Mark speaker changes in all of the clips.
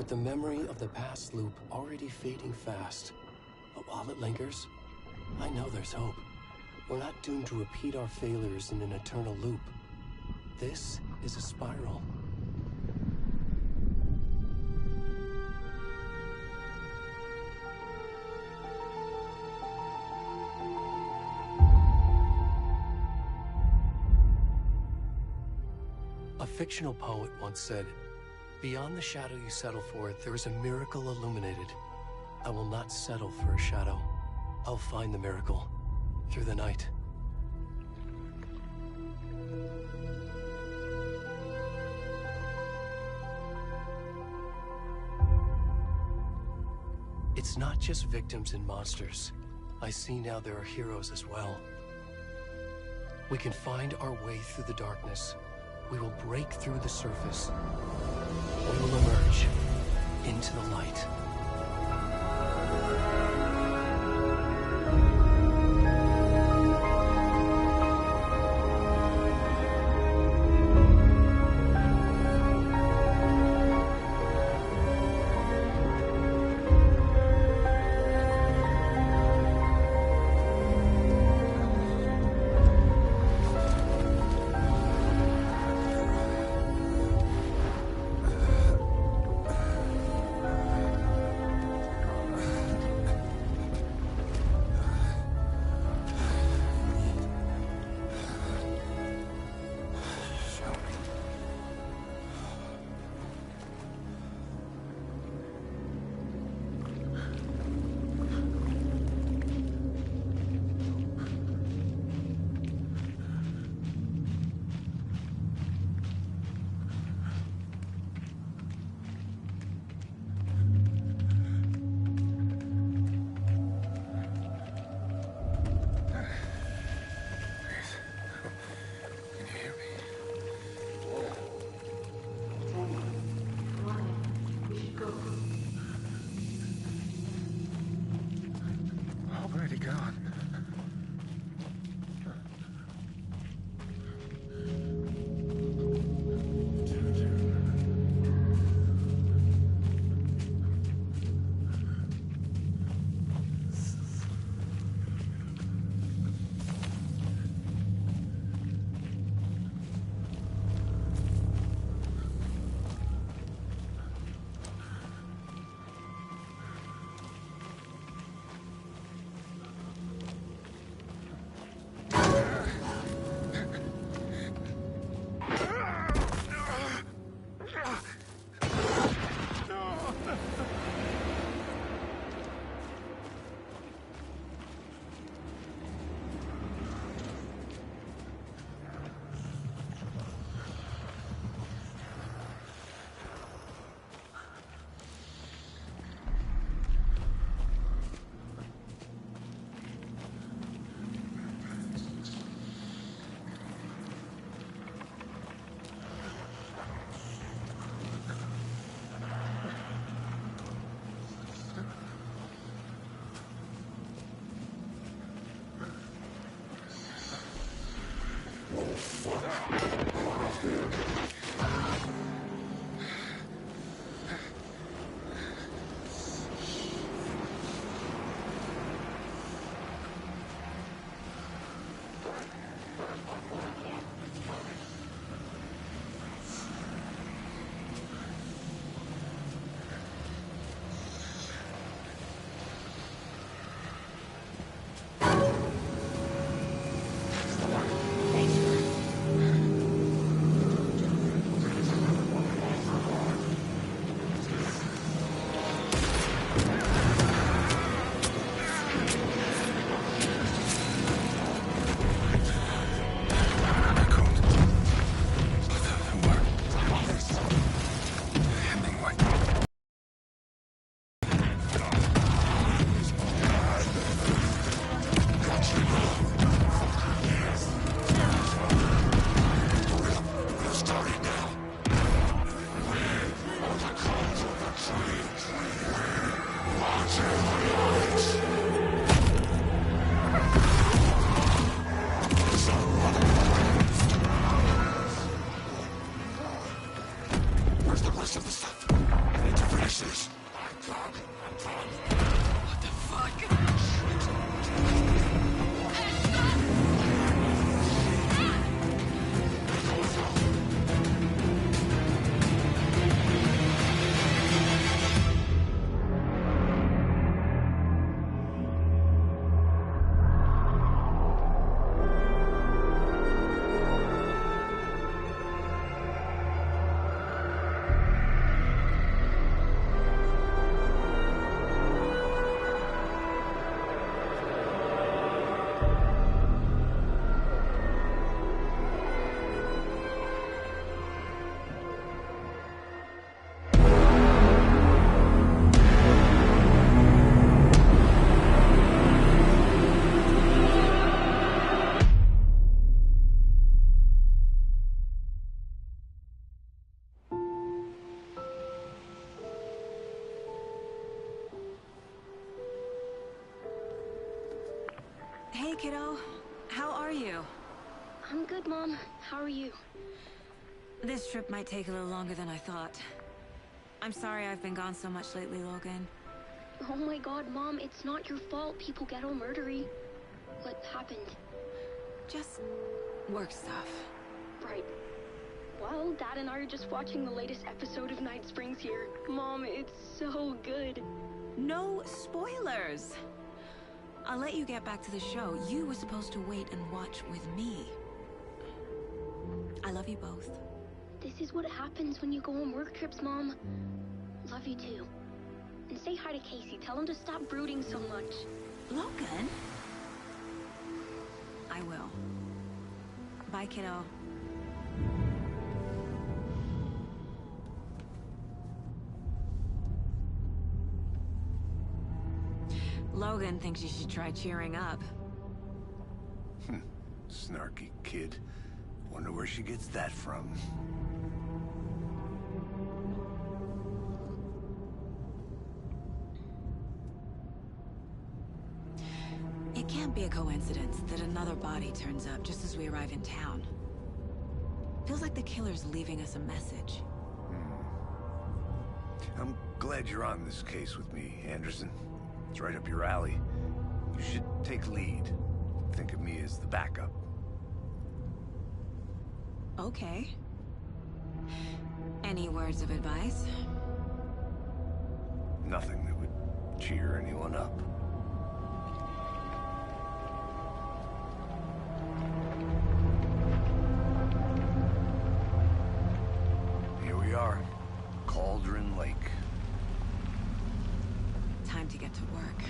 Speaker 1: the memory of the past loop already fading fast. But while it lingers, I know there's hope. We're not doomed to repeat our failures in an eternal loop. This is a spiral. A fictional poet once said, "Beyond the shadow you settle for, there is a miracle illuminated. I will not settle for a shadow. I'll find the miracle through the night." It's not just victims and monsters. I see now there are heroes as well. We can find our way through the darkness. We will break through the surface. We will emerge into the light.
Speaker 2: kiddo. How are you?
Speaker 3: I'm good, Mom. How are you?
Speaker 2: This trip might take a little longer than I thought. I'm sorry I've been gone so much lately, Logan.
Speaker 3: Oh my god, Mom, it's not your fault people get all murdery. What happened?
Speaker 2: Just work stuff.
Speaker 3: Right. Well, Dad and I are just watching the latest episode of Night Springs here. Mom, it's so good.
Speaker 2: No spoilers! I'll let you get back to the show. You were supposed to wait and watch with me. I love you both.
Speaker 3: This is what happens when you go on work trips, Mom. Love you too. And say hi to Casey. Tell him to stop brooding so much.
Speaker 2: Logan? I will. Bye, kiddo. Logan thinks you should try cheering up.
Speaker 4: Snarky kid. Wonder where she gets that from.
Speaker 2: It can't be a coincidence that another body turns up just as we arrive in town. Feels like the killer's leaving us a message.
Speaker 4: I'm glad you're on this case with me, Anderson. It's right up your alley. You should take lead. Think of me as the backup.
Speaker 2: Okay. Any words of advice?
Speaker 4: Nothing that would cheer anyone up. Here we are. Cauldron Lake.
Speaker 2: Time to get to work.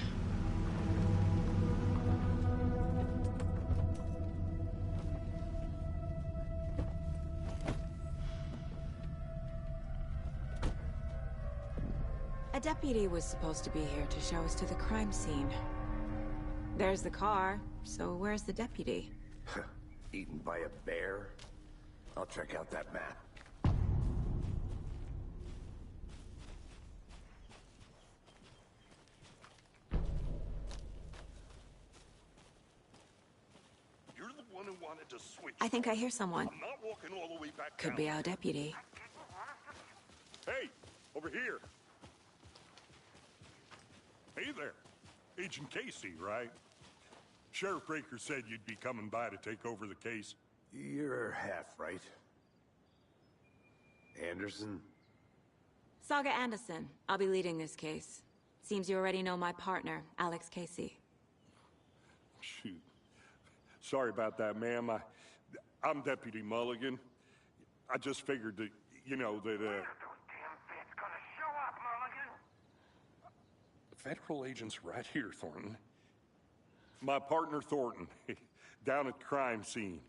Speaker 2: A deputy was supposed to be here to show us to the crime scene. There's the car, so where's the deputy?
Speaker 4: Eaten by a bear? I'll check out that map.
Speaker 5: You're the one who wanted to switch.
Speaker 2: I think I hear someone.
Speaker 5: I'm not walking all the way back
Speaker 2: Could
Speaker 5: down.
Speaker 2: be our deputy.
Speaker 5: Hey, over here. Hey there. Agent Casey, right? Sheriff Breaker said you'd be coming by to take over the case.
Speaker 4: You're half right. Anderson?
Speaker 2: Saga Anderson. I'll be leading this case. Seems you already know my partner, Alex Casey.
Speaker 5: Shoot. Sorry about that, ma'am. I'm Deputy Mulligan. I just figured that, you know, that, Federal agent's right here, Thornton. My partner, Thornton, down at the crime scene.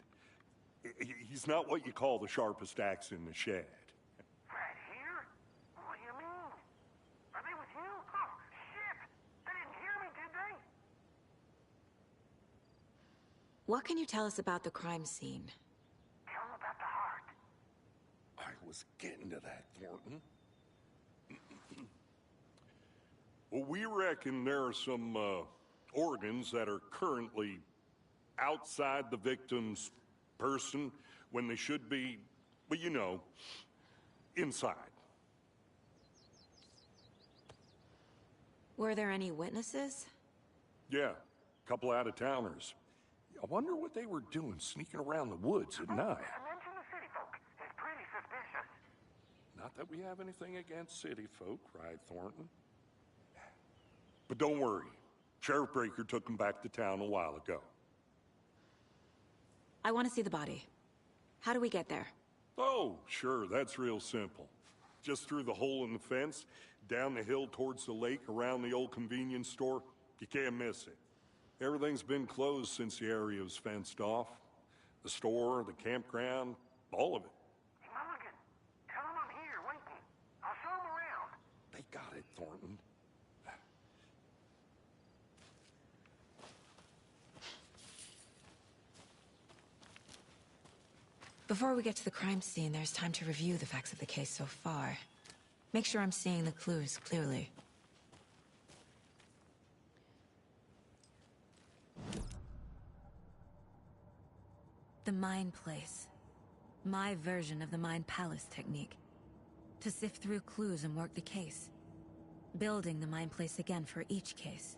Speaker 5: He's not what you call the sharpest axe in the shed.
Speaker 6: Right here? What do you mean? Are they with you? Oh, shit! They didn't hear me, did they?
Speaker 2: What can you tell us about the crime scene?
Speaker 6: Tell them about the heart.
Speaker 5: I was getting to that, Thornton. Well, we reckon there are some organs that are currently outside the victim's person when they should be, well, you know, inside.
Speaker 2: Were there any witnesses?
Speaker 5: Yeah, a couple out-of-towners. I wonder what they were doing sneaking around the woods at night.
Speaker 6: Mention the city folk. It's pretty suspicious.
Speaker 5: Not that we have anything against city folk, right, Thornton? But don't worry. Sheriff Breaker took them back to town a while ago.
Speaker 2: I want to see the body. How do we get there?
Speaker 5: Oh, sure, that's real simple. Just through the hole in the fence, down the hill towards the lake, around the old convenience store. You can't miss it. Everything's been closed since the area was fenced off. The store, the campground, all of it.
Speaker 6: Mulligan, tell them I'm here, waiting. I'll show them around.
Speaker 5: They got it, Thornton.
Speaker 2: Before we get to the crime scene, there's time to review the facts of the case so far. Make sure I'm seeing the clues clearly. The Mind Place. My version of the Mind Palace technique. To sift through clues and work the case. Building the Mind Place again for each case.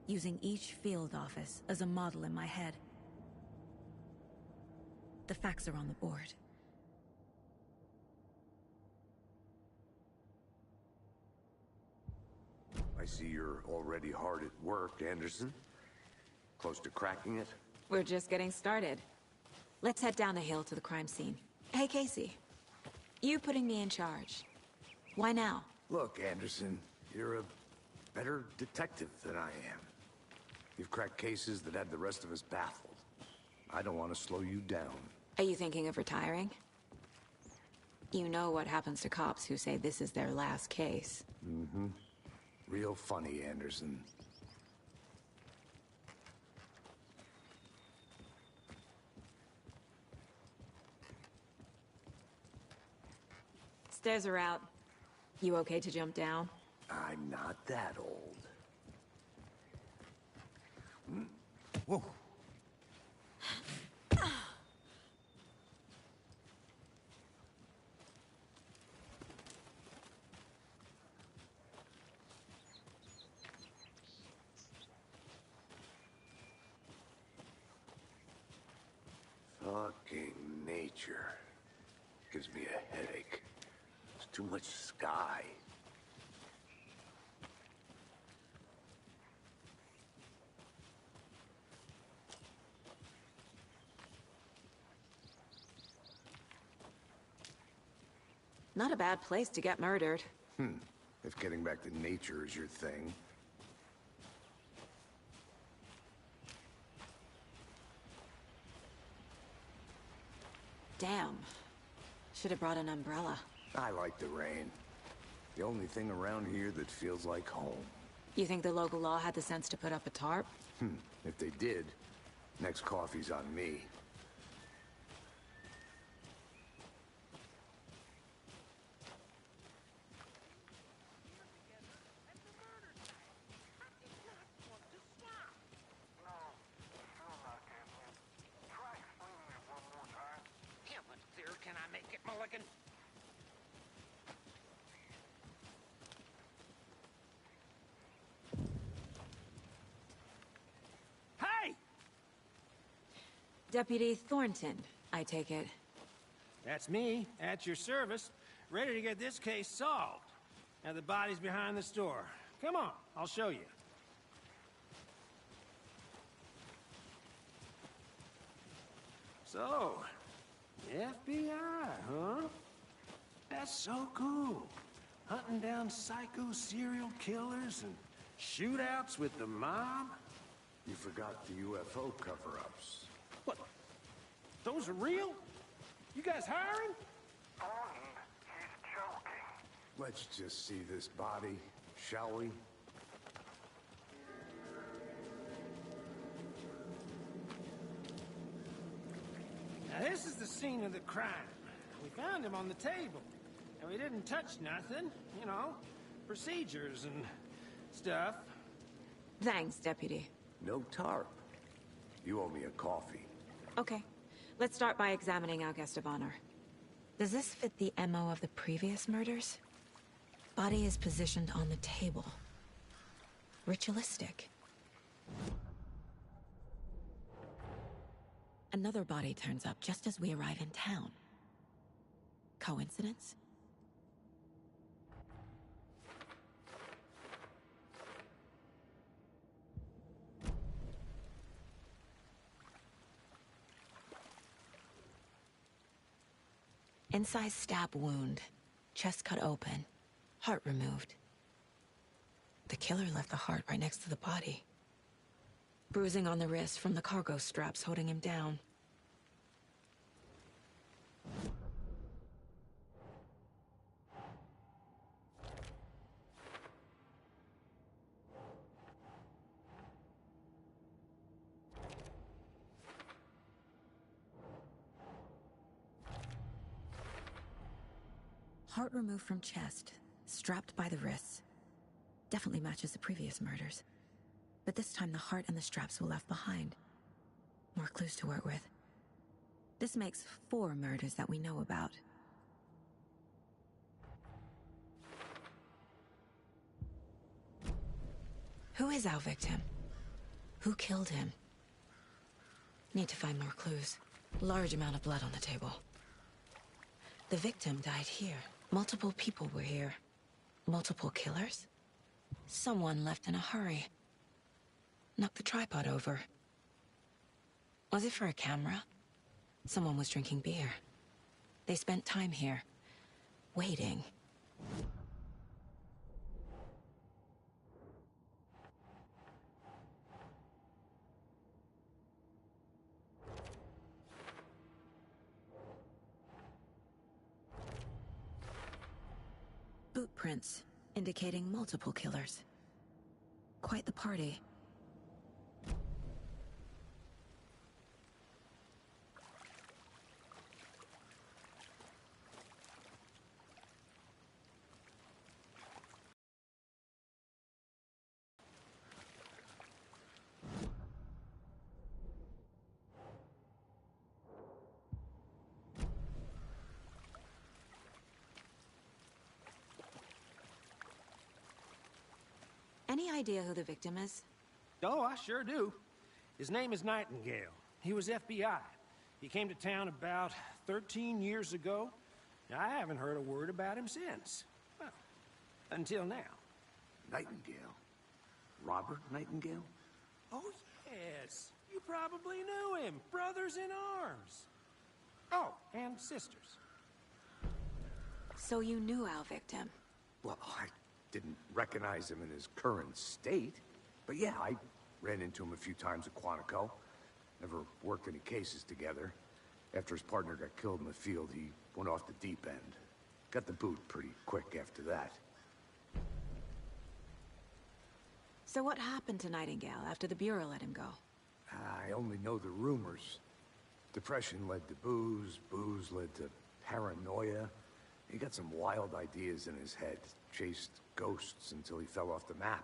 Speaker 2: Using each field office as a model in my head. The facts are on the board.
Speaker 4: I see you're already hard at work, Anderson. Close to cracking it?
Speaker 2: We're just getting started. Let's head down the hill to the crime scene. Hey, Casey. You putting me in charge. Why now?
Speaker 4: Look, Anderson, you're a better detective than I am. You've cracked cases that had the rest of us baffled. I don't want to slow you down.
Speaker 2: Are you thinking of retiring? You know what happens to cops who say this is their last case.
Speaker 4: Mm-hmm. Real funny, Anderson.
Speaker 2: Stairs are out. You okay to jump down?
Speaker 4: I'm not that old. Whoa. Fucking nature. Gives me a headache. There's too much sky.
Speaker 2: Not a bad place to get murdered.
Speaker 4: If getting back to nature is your thing.
Speaker 2: Damn. Should have brought an umbrella.
Speaker 4: I like the rain. The only thing around here that feels like home.
Speaker 2: You think the local law had the sense to put up a tarp?
Speaker 4: If they did, next coffee's on me.
Speaker 6: Can I make it, Mulligan? Hey!
Speaker 2: Deputy Thornton, I take it.
Speaker 7: That's me, at your service, ready to get this case solved. Now the body's behind the store. Come on, I'll show you. So, FBI, huh? That's so cool. Hunting down psycho serial killers and shootouts with the mob.
Speaker 4: You forgot the UFO cover-ups.
Speaker 7: What? Those are real? You guys hiring?
Speaker 6: Thornton, he's joking.
Speaker 4: Let's just see this body, shall we?
Speaker 7: Now this is the scene of the crime. We found him on the table. And we didn't touch nothing, you know, procedures and stuff.
Speaker 2: Thanks, Deputy.
Speaker 4: No tarp. You owe me a coffee.
Speaker 2: Okay. Let's start by examining our guest of honor. Does this fit the MO of the previous murders? Body is positioned on the table. Ritualistic. Another body turns up just as we arrive in town. Coincidence? Incised stab wound. Chest cut open. Heart removed. The killer left the heart right next to the body. Bruising on the wrist from the cargo straps holding him down. Heart removed from chest, strapped by the wrists. Definitely matches the previous murders. But this time the heart and the straps were left behind. More clues to work with. This makes 4 murders that we know about. Who is our victim? Who killed him? Need to find more clues. Large amount of blood on the table. The victim died here. Multiple people were here. Multiple killers? Someone left in a hurry. Knocked the tripod over. Was it for a camera? Someone was drinking beer. They spent time here, waiting. Boot prints, indicating multiple killers. Quite the party. Any idea who the victim is?
Speaker 7: Oh, I sure do. His name is Nightingale. He was FBI. He came to town about 13 years ago. I haven't heard a word about him since. Well, until now.
Speaker 4: Nightingale? Robert Nightingale?
Speaker 7: Oh, yes. You probably knew him. Brothers in arms. Oh, and sisters.
Speaker 2: So you knew our victim?
Speaker 4: Well, I didn't recognize him in his current state. But yeah, I ran into him a few times at Quantico. Never worked any cases together. After his partner got killed in the field, he went off the deep end. Got the boot pretty quick after that.
Speaker 2: So what happened to Nightingale after the Bureau let him go?
Speaker 4: I only know the rumors. Depression led to booze, booze led to paranoia. He got some wild ideas in his head, chased ghosts until he fell off the map.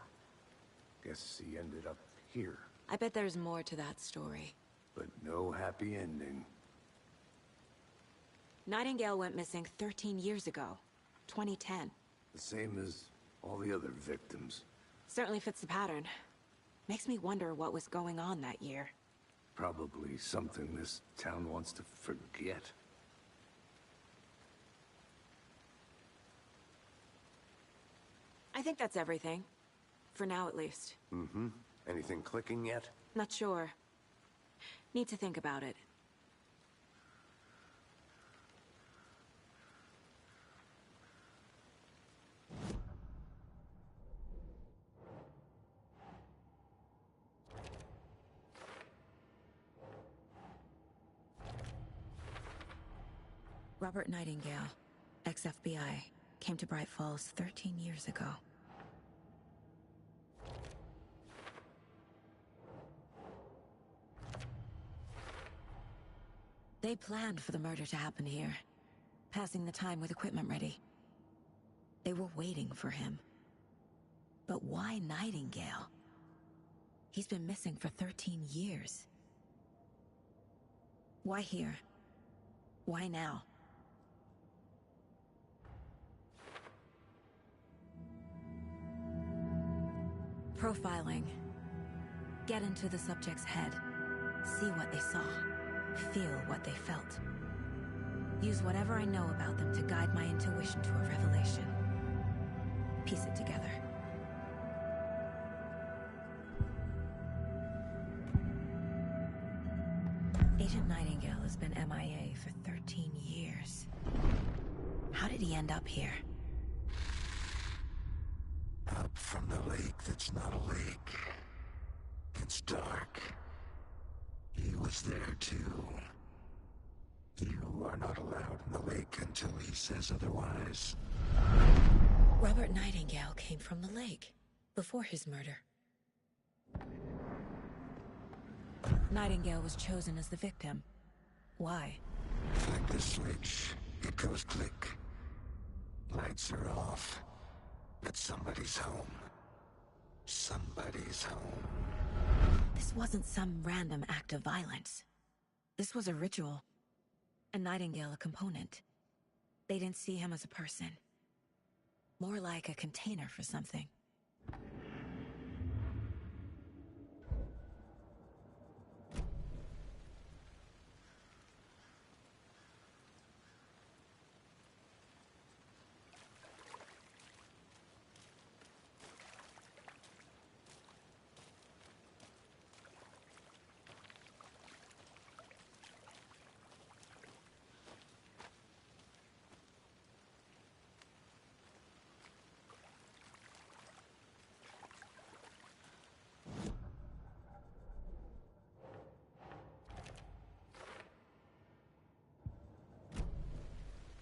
Speaker 4: Guess he ended up here.
Speaker 2: I bet there's more to that story.
Speaker 4: But no happy ending.
Speaker 2: Nightingale went missing 13 years ago. 2010.
Speaker 4: The same as all the other victims.
Speaker 2: Certainly fits the pattern. Makes me wonder what was going on that year.
Speaker 4: Probably something this town wants to forget.
Speaker 2: I think that's everything. For now, at least.
Speaker 4: Mm-hmm. Anything clicking yet?
Speaker 2: Not sure. Need to think about it. Robert Nightingale, ex-FBI, came to Bright Falls 13 years ago. They planned for the murder to happen here, passing the time with equipment ready. They were waiting for him. But why Nightingale? He's been missing for 13 years. Why here? Why now? Profiling. Get into the subject's head. See what they saw. Feel what they felt. Use whatever I know about them to guide my intuition to a revelation. Piece it together. Agent Nightingale has been MIA for 13 years. How did he end up here?
Speaker 8: Up from the lake that's not a lake. It's dark. He was there too. You are not allowed in the lake until he says otherwise.
Speaker 2: Robert Nightingale came from the lake, before his murder. Nightingale was chosen as the victim. Why?
Speaker 8: Flick the switch, it goes click. Lights are off. But somebody's home. Somebody's home.
Speaker 2: This wasn't some random act of violence. This was a ritual. and Nightingale a component. They didn't see him as a person. More like a container for something.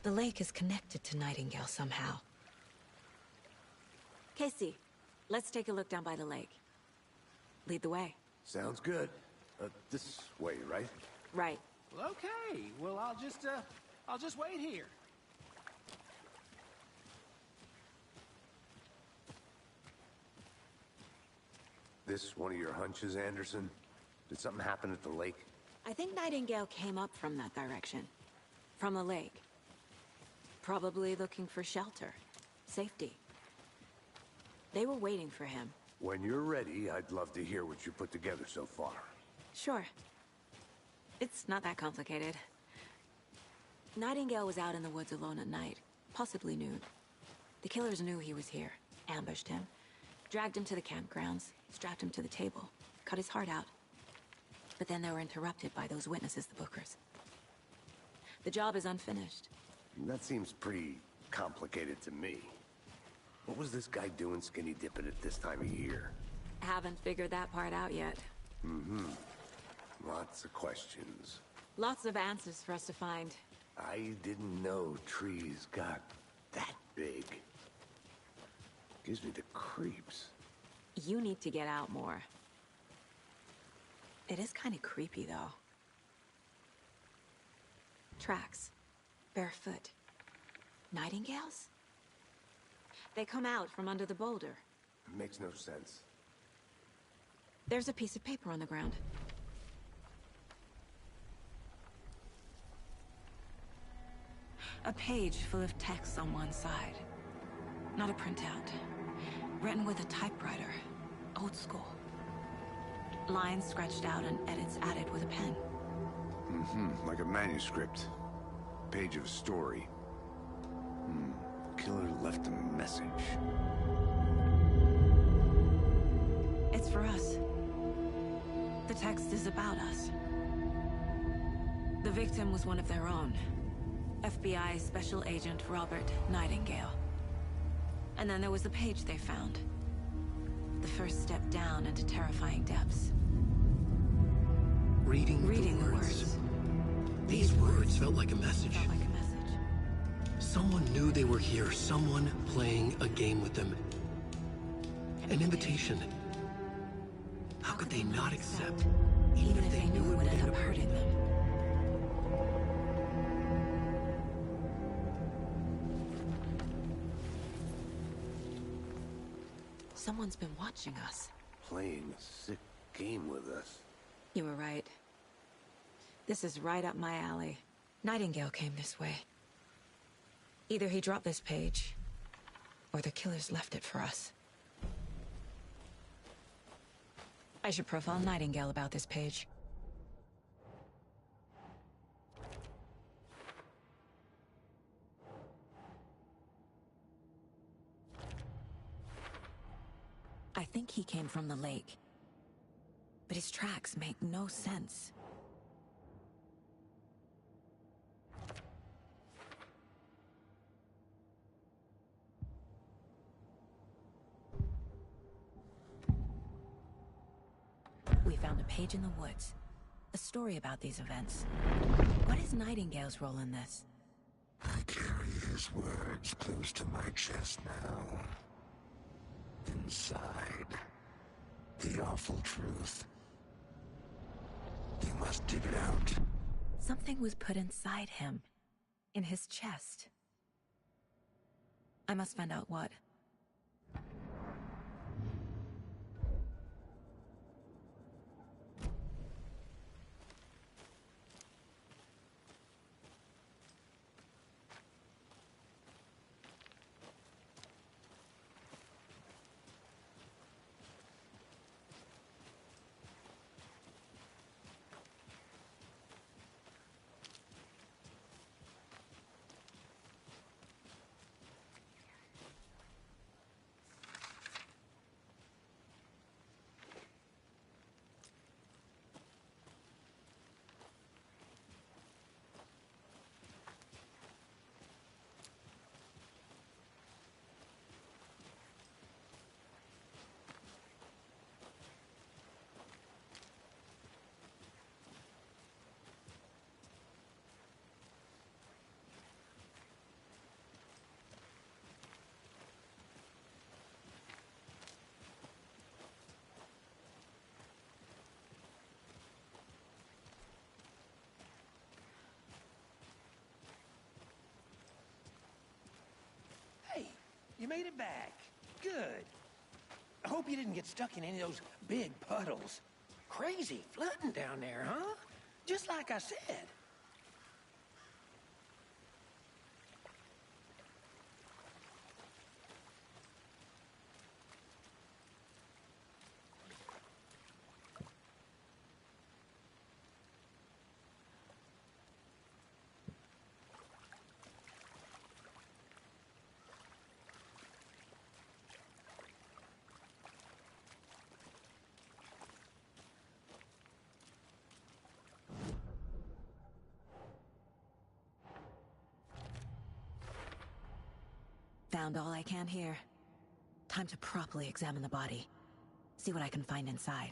Speaker 2: The lake is connected to Nightingale somehow. Casey, let's take a look down by the lake. Lead the way.
Speaker 4: Sounds good. This way, right?
Speaker 2: Right.
Speaker 7: Well, okay. Well, I'll just wait here.
Speaker 4: This one of your hunches, Anderson? Did something happen at the lake?
Speaker 2: I think Nightingale came up from that direction. From the lake. Probably looking for shelter. Safety. They were waiting for him.
Speaker 4: When you're ready, I'd love to hear what you put together so far.
Speaker 2: Sure. It's not that complicated. Nightingale was out in the woods alone at night, possibly nude. The killers knew he was here, ambushed him, dragged him to the campgrounds, strapped him to the table, cut his heart out. But then they were interrupted by those witnesses, the Bookers. The job is unfinished.
Speaker 4: That seems pretty complicated to me. What was this guy doing skinny dipping at this time of year?
Speaker 2: Haven't figured that part out yet.
Speaker 4: Mm-hmm. Lots of questions.
Speaker 2: Lots of answers for us to find.
Speaker 4: I didn't know trees got that big. Gives me the creeps.
Speaker 2: You need to get out more. It is kind of creepy, though. Tracks. Barefoot. Nightingales? They come out from under the boulder.
Speaker 4: Makes no sense.
Speaker 2: There's a piece of paper on the ground. A page full of text on one side. Not a printout. Written with a typewriter. Old school. Lines scratched out and edits added with a pen.
Speaker 4: Mm-hmm. Like a manuscript. Page of a story. Killer left a message.
Speaker 2: It's for us. The text is about us. The victim was one of their own. FBI Special Agent Robert Nightingale. And then there was the page they found. The first step down into terrifying depths.
Speaker 1: Reading the words. These words felt like a message. Someone knew they were here, someone playing a game with them. An invitation. How could they not accept, even if they knew it would end up hurting them?
Speaker 2: Someone's been watching us.
Speaker 4: Playing a sick game with us.
Speaker 2: You were right. This is right up my alley. Nightingale came this way. Either he dropped this page, or the killers left it for us. I should profile Nightingale about this page. I think he came from the lake. But his tracks make no sense. We found a page in the woods. A story about these events. What is Nightingale's role in this?
Speaker 8: I carry his words close to my chest now. Inside, the awful truth. You must dig it out.
Speaker 2: Something was put inside him. In his chest. I must find out what.
Speaker 7: made it back. Good. I hope you didn't get stuck in any of those big puddles. Crazy flooding down there, huh? Just like I said.
Speaker 2: Found all I can here. Time to properly examine the body. See what I can find inside.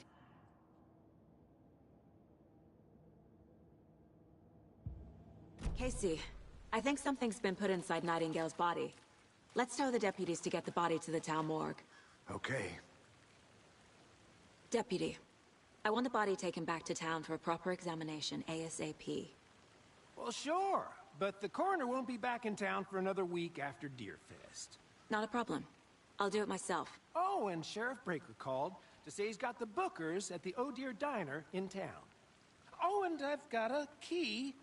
Speaker 2: Casey, I think something's been put inside Nightingale's body. Let's tell the deputies to get the body to the town morgue.
Speaker 4: Okay.
Speaker 2: Deputy, I want the body taken back to town for a proper examination ASAP.
Speaker 7: Well, sure. But the coroner won't be back in town for another week after Deerfest.
Speaker 2: Not a problem. I'll do it myself.
Speaker 7: Oh, and Sheriff Breaker called to say he's got the Bookers at the Oh Dear Diner in town. Oh, and I've got a key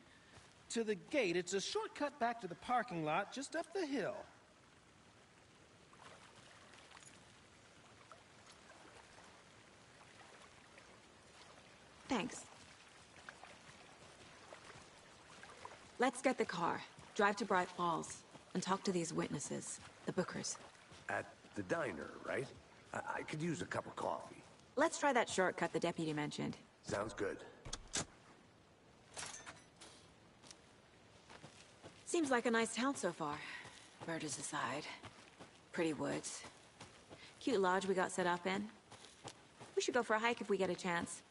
Speaker 7: to the gate. It's a shortcut back to the parking lot just up the hill.
Speaker 2: Thanks. Let's get the car, drive to Bright Falls, and talk to these witnesses, the Bookers.
Speaker 4: At the diner, right? I could use a cup of coffee.
Speaker 2: Let's try that shortcut the deputy mentioned.
Speaker 4: Sounds good.
Speaker 2: Seems like a nice town so far. Murders aside. Pretty woods. Cute lodge we got set up in. We should go for a hike if we get a chance.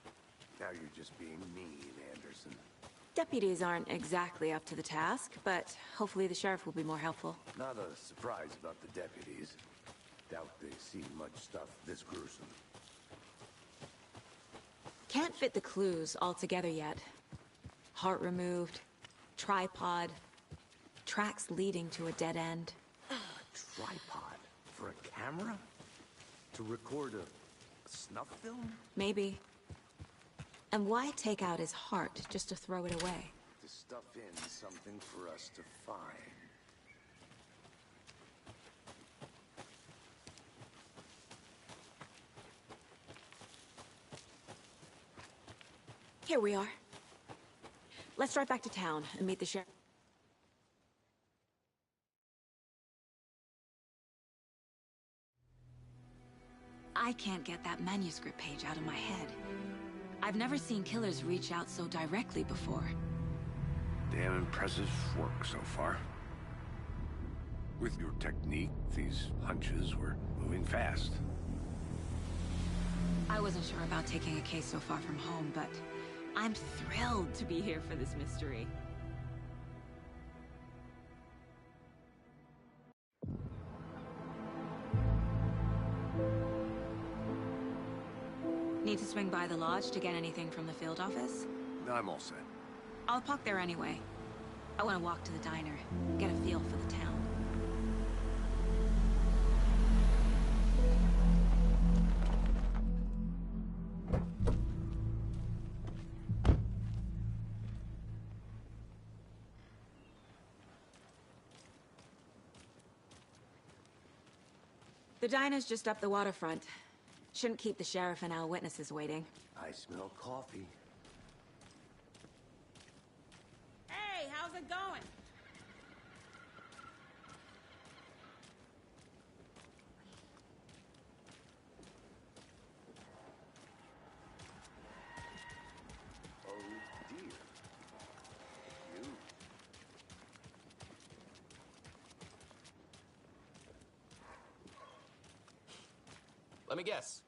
Speaker 4: Now you're just being mean, Anderson.
Speaker 2: Deputies aren't exactly up to the task, but hopefully the sheriff will be more helpful.
Speaker 4: Not a surprise about the deputies. Doubt they see much stuff this gruesome.
Speaker 2: Can't fit the clues all together yet. Heart removed, tripod, tracks leading to a dead end.
Speaker 4: A tripod? For a camera? To record a snuff film?
Speaker 2: Maybe. And why take out his heart just to throw it away?
Speaker 4: To stuff in something for us to find.
Speaker 2: Here we are. Let's drive back to town and meet the sheriff. I can't get that manuscript page out of my head. I've never seen killers reach out so directly before.
Speaker 4: Damn impressive work so far. With your technique, these hunches were moving fast.
Speaker 2: I wasn't sure about taking a case so far from home, but I'm thrilled to be here for this mystery. Need to swing by the lodge to get anything from the field office?
Speaker 4: I'm all set.
Speaker 2: I'll park there anyway. I want to walk to the diner, get a feel for the town. The diner's just up the waterfront. Shouldn't keep the sheriff and our witnesses waiting.
Speaker 4: I smell coffee.
Speaker 9: Hey, how's it going?
Speaker 4: Oh dear. You.
Speaker 10: Let me guess.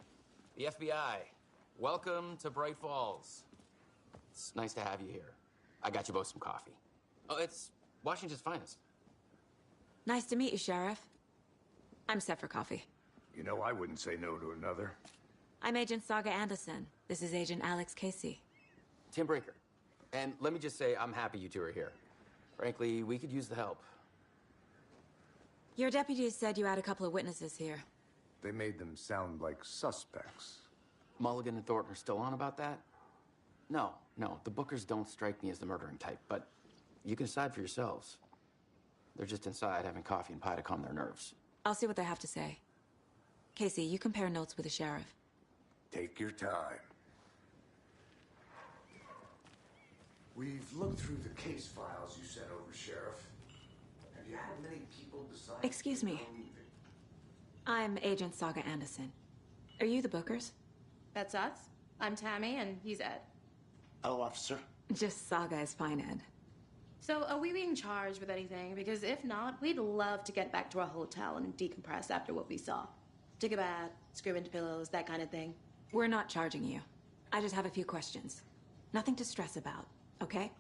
Speaker 10: The FBI. Welcome to Bright Falls. It's nice to have you here. I got you both some coffee. Oh, it's Washington's finest.
Speaker 2: Nice to meet you, Sheriff. I'm set for coffee.
Speaker 4: You know, I wouldn't say no to another.
Speaker 2: I'm Agent Saga Anderson. This is Agent Alex Casey.
Speaker 10: Tim Brinker. And let me just say, I'm happy you two are here. Frankly, we could use the help.
Speaker 2: Your deputies said you had a couple of witnesses here.
Speaker 4: They made them sound like suspects.
Speaker 10: Mulligan and Thornton are still on about that? No, the Bookers don't strike me as the murdering type, but you can decide for yourselves. They're just inside having coffee and pie to calm their nerves.
Speaker 2: I'll see what they have to say. Casey, you compare notes with the sheriff.
Speaker 4: Take your time. We've looked through the case files you sent over, Sheriff. Have you had many people decide?
Speaker 2: Excuse me. I'm Agent Saga Anderson. Are you the Bookers?
Speaker 11: That's us. I'm Tammy, and he's Ed.
Speaker 12: Hello, officer.
Speaker 2: Just Saga is fine, Ed.
Speaker 11: So, are we being charged with anything? Because if not, we'd love to get back to our hotel and decompress after what we saw. Take a bath, scream into pillows, that kind of thing.
Speaker 2: We're not charging you. I just have a few questions. Nothing to stress about, okay?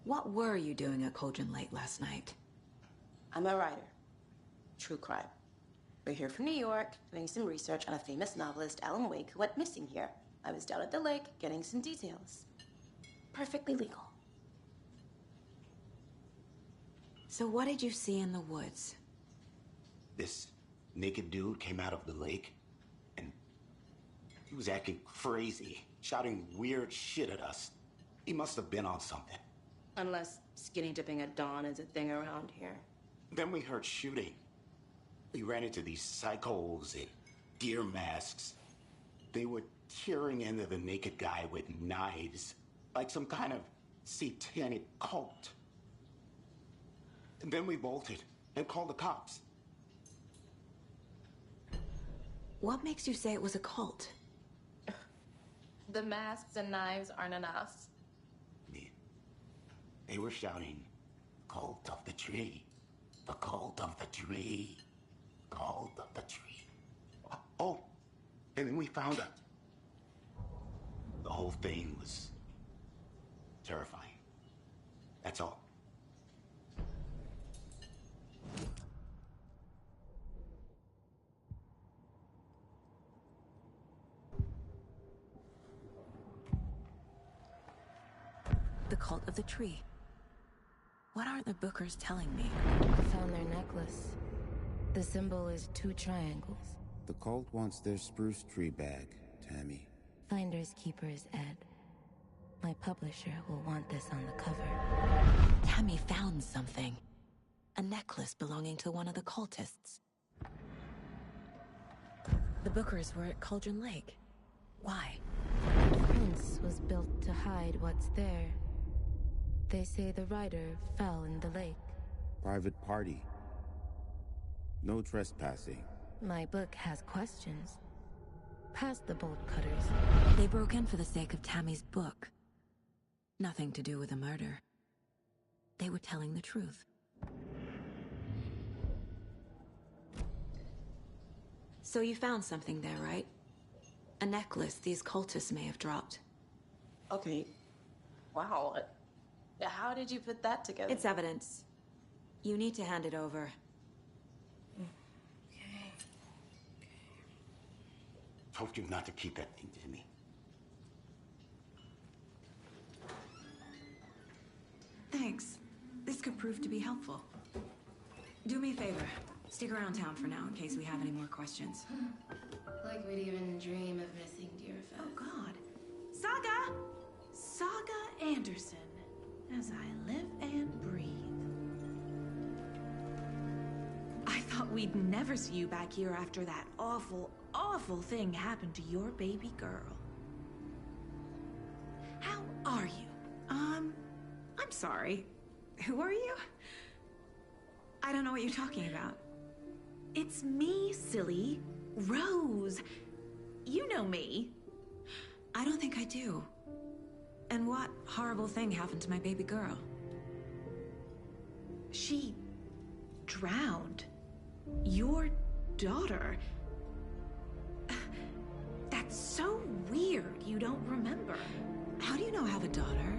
Speaker 2: What were you doing at Cauldron Lake last night?
Speaker 11: I'm a writer. True crime. We're here from New York, doing some research on a famous novelist, Alan Wake, who went missing here. I was down at the lake, getting some details. Perfectly legal.
Speaker 2: So what did you see in the woods?
Speaker 12: This naked dude came out of the lake, and he was acting crazy, shouting weird shit at us. He must have been on something.
Speaker 11: Unless skinny dipping at dawn is a thing around here.
Speaker 12: Then we heard shooting. We ran into these psychos in deer masks. They were tearing into the naked guy with knives, like some kind of satanic cult. And then we bolted and called the cops.
Speaker 2: What makes you say it was a cult?
Speaker 11: The masks and knives aren't enough.
Speaker 12: They were shouting, "Cult of the tree, the cult of the tree, cult of the tree." Oh, and then we found her. The whole thing was terrifying. That's all.
Speaker 2: The cult of the tree. What aren't the Bookers telling me?
Speaker 13: I found their necklace. The symbol is 2 triangles.
Speaker 14: The cult wants their spruce tree back, Tammy.
Speaker 13: Finders keepers, Ed. My publisher will want this on the cover.
Speaker 2: Tammy found something. A necklace belonging to one of the cultists. The Bookers were at Cauldron Lake. Why?
Speaker 13: The fence was built to hide what's there. They say the rider fell in the lake.
Speaker 14: Private party. No trespassing.
Speaker 13: My book has questions. Past the bolt cutters.
Speaker 2: They broke in for the sake of Tammy's book. Nothing to do with a murder. They were telling the truth. So you found something there, right? A necklace these cultists may have dropped.
Speaker 11: Okay. Wow. How did you put that together?
Speaker 2: It's evidence. You need to hand it over.
Speaker 12: Told you not to keep that thing to me.
Speaker 2: Thanks. This could prove to be helpful. Do me a favor. Stick around town for now in case we have any more questions.
Speaker 11: Like we'd even dream of missing Deerfest.
Speaker 15: Oh, God. Saga! Saga Anderson. As I live and breathe. I thought we'd never see you back here after that awful, awful thing happened to your baby girl. How are you? I'm sorry. Who are you? I don't know what you're talking about. It's me, silly. Rose. You know me.
Speaker 2: I don't think I do. And what horrible thing happened to my baby girl?
Speaker 15: She drowned. Your daughter. That's so weird you don't remember.
Speaker 2: How do you know I have a daughter?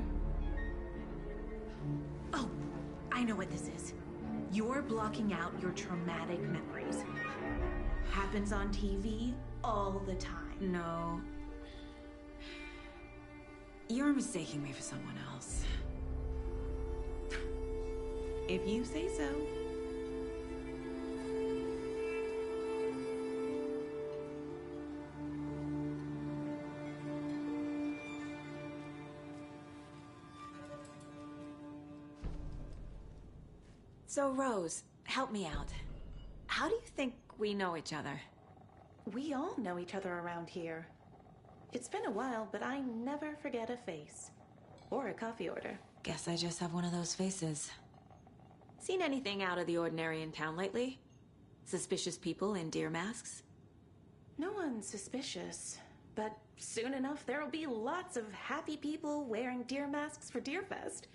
Speaker 15: Oh, I know what this is. You're blocking out your traumatic memories. Happens on TV all the time.
Speaker 2: No. You're mistaking me for someone else.
Speaker 15: If you say so. So, Rose, help me out. How do you think we know each other?
Speaker 11: We all know each other around here. It's been a while, but I never forget a face. Or a coffee order.
Speaker 15: Guess I just have one of those faces. Seen anything out of the ordinary in town lately? Suspicious people in deer masks?
Speaker 11: No one's suspicious. But soon enough, there'll be lots of happy people wearing deer masks for Deerfest.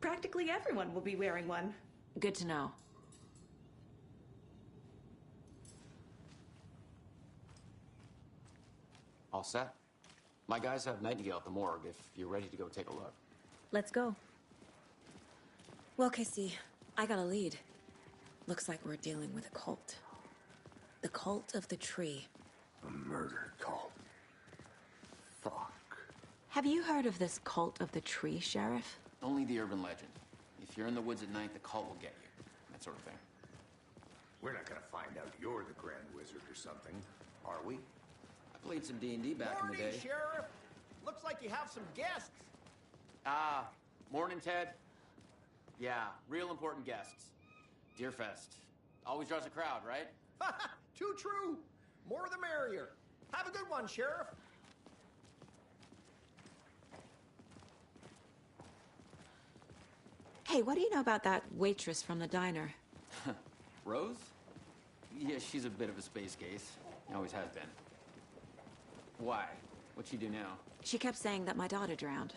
Speaker 11: Practically everyone will be wearing one.
Speaker 15: Good to know.
Speaker 10: All set? My guys have Nightingale at the morgue if you're ready to go take a look.
Speaker 2: Let's go.
Speaker 15: Well, Casey, I got a lead. Looks like we're dealing with a cult. The Cult of the Tree.
Speaker 4: A murder cult. Fuck.
Speaker 15: Have you heard of this Cult of the Tree, Sheriff?
Speaker 10: Only the urban legend. If you're in the woods at night, the cult will get you. That sort of thing.
Speaker 4: We're not gonna find out you're the Grand Wizard or something, are we?
Speaker 10: I played some D&D back in the day.
Speaker 7: Sheriff! Looks like you have some guests.
Speaker 10: Morning, Ted. Yeah, real important guests. Deerfest. Always draws a crowd, right?
Speaker 7: Too true. More the merrier. Have a good one, Sheriff.
Speaker 15: Hey, what do you know about that waitress from the diner?
Speaker 10: Rose? Yeah, she's a bit of a space case. Always has been. Why? What'd she do now?
Speaker 15: She kept saying that my daughter drowned.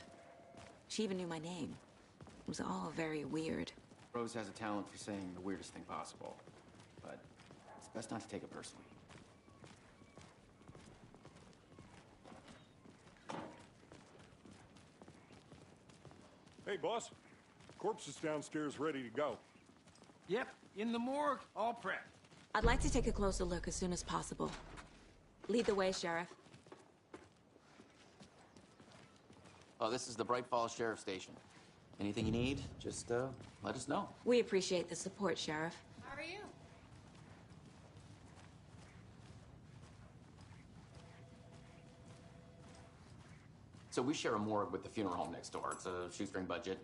Speaker 15: She even knew my name. It was all very weird.
Speaker 10: Rose has a talent for saying the weirdest thing possible. But it's best not to take it personally.
Speaker 5: Hey, boss. Corpse is downstairs ready to go.
Speaker 7: Yep, in the morgue, all prepped.
Speaker 15: I'd like to take a closer look as soon as possible. Lead the way, Sheriff.
Speaker 10: Oh, this is the Bright Falls Sheriff Station. Anything you need, just let us know.
Speaker 15: We appreciate the support, Sheriff.
Speaker 9: How are you?
Speaker 10: So we share a morgue with the funeral home next door. It's a shoestring budget.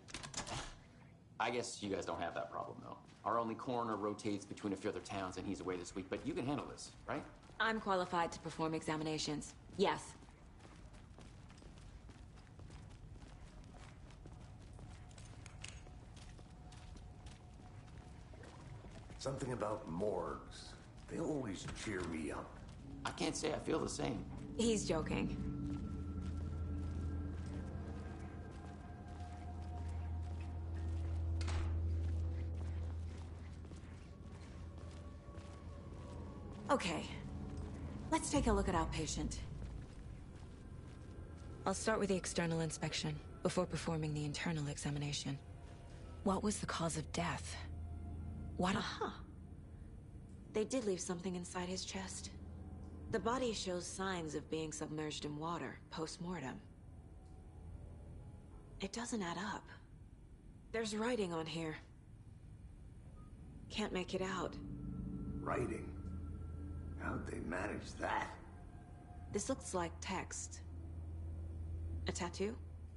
Speaker 10: I guess you guys don't have that problem, though. Our only coroner rotates between a few other towns, and he's away this week, but you can handle this, right?
Speaker 15: I'm qualified to perform examinations. Yes.
Speaker 4: Something about morgues. They always cheer me up.
Speaker 10: I can't say I feel the same.
Speaker 15: He's joking. Okay. Let's take a look at our patient. I'll start with the external inspection before performing the internal examination. What was the cause of death? What? They did leave something inside his chest. The body shows signs of being submerged in water post-mortem. It doesn't add up. There's writing on here. Can't make it out.
Speaker 4: Writing? How'd they manage that?
Speaker 15: This looks like text. A tattoo?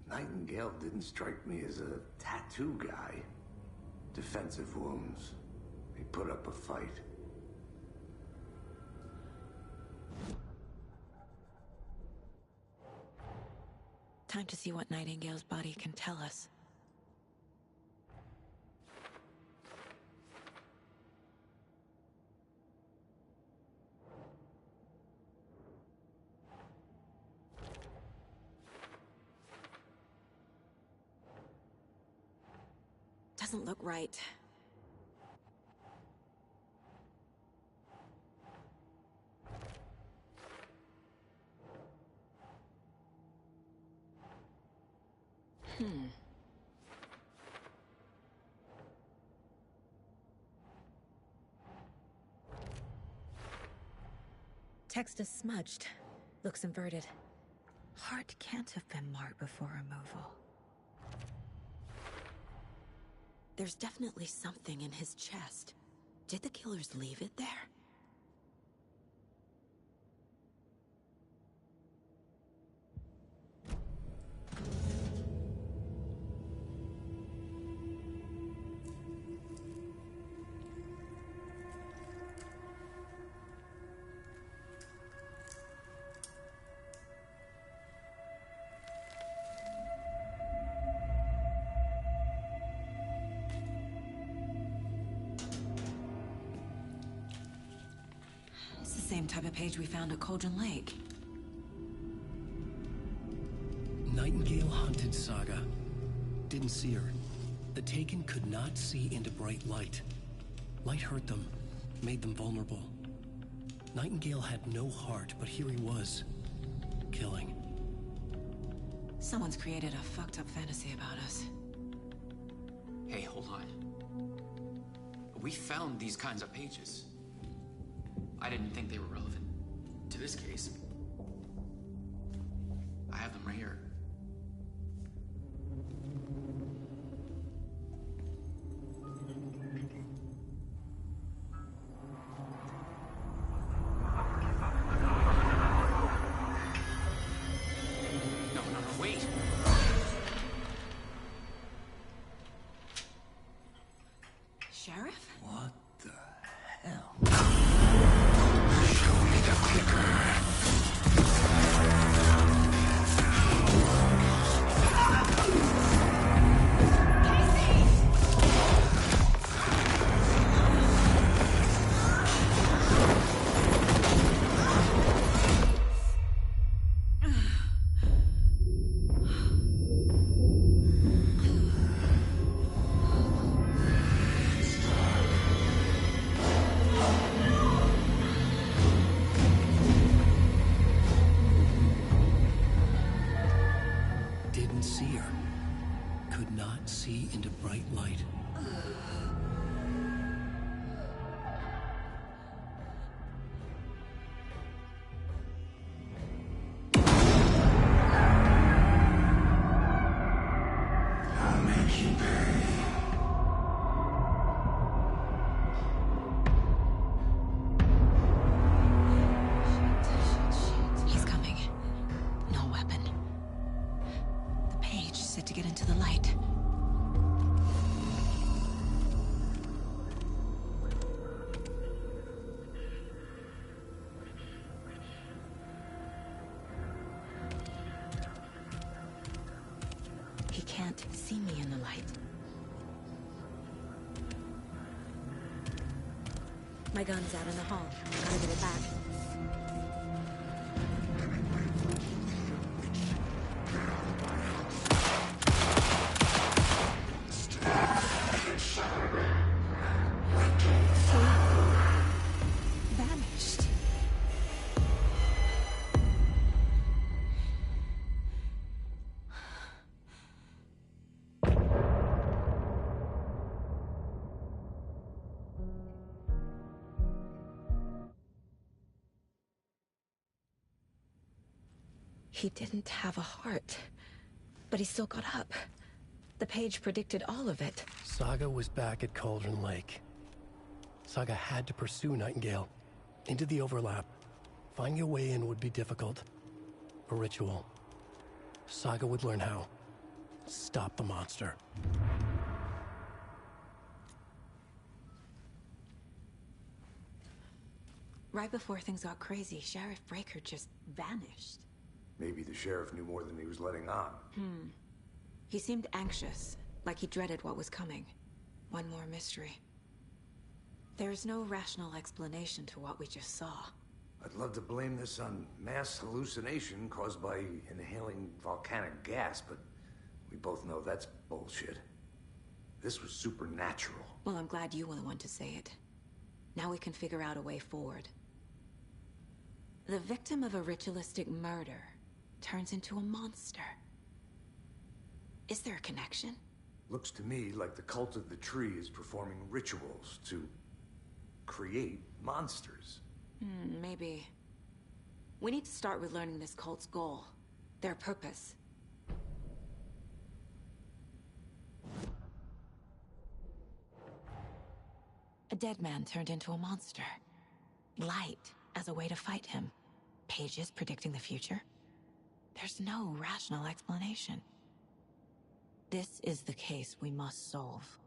Speaker 4: Nightingale didn't strike me as a tattoo guy. Defensive wounds. He put up a fight.
Speaker 15: Time to see what Nightingale's body can tell us. Doesn't look right. Text is smudged. Looks inverted. Heart can't have been marked before removal. There's definitely something in his chest. Did the killers leave it there?
Speaker 2: same type of page we found at Cauldron Lake.
Speaker 1: Nightingale hunted Saga. Didn't see her. The Taken could not see into bright light. Light hurt them, made them vulnerable. Nightingale had no heart, but here he was, killing.
Speaker 2: Someone's created a fucked up fantasy about us.
Speaker 10: Hey, hold on. We found these kinds of pages. I didn't think they were relevant to this case. I have them right here. No, wait.
Speaker 2: Sheriff?
Speaker 1: What the hell?
Speaker 8: Show me the clicker.
Speaker 1: Didn't see her. Could not see into bright light.
Speaker 8: I'll make you pay.
Speaker 2: He's coming. No weapon. The page set to get into the light. He can't see me in the light. My gun's out in the hall. Gotta get it back. Vanished. He didn't have a heart, but he still got up. The page predicted all of it.
Speaker 1: Saga was back at Cauldron Lake. Saga had to pursue Nightingale. Into the overlap. Finding a way in would be difficult. A ritual. Saga would learn how. Stop the monster.
Speaker 2: Right before things got crazy, Sheriff Breaker just vanished.
Speaker 4: Maybe the sheriff knew more than he was letting on.
Speaker 2: He seemed anxious, like he dreaded what was coming. One more mystery. There's no rational explanation to what we just saw.
Speaker 4: I'd love to blame this on mass hallucination caused by inhaling volcanic gas, but we both know that's bullshit. This was supernatural.
Speaker 2: Well, I'm glad you were the one to say it. Now we can figure out a way forward. The victim of a ritualistic murder turns into a monster. Is there a connection?
Speaker 4: Looks to me like the cult of the tree is performing rituals to create monsters.
Speaker 2: Maybe. We need to start with learning this cult's goal. Their purpose. A dead man turned into a monster. Light as a way to fight him. Pages predicting the future. There's no rational explanation. This is the case we must solve.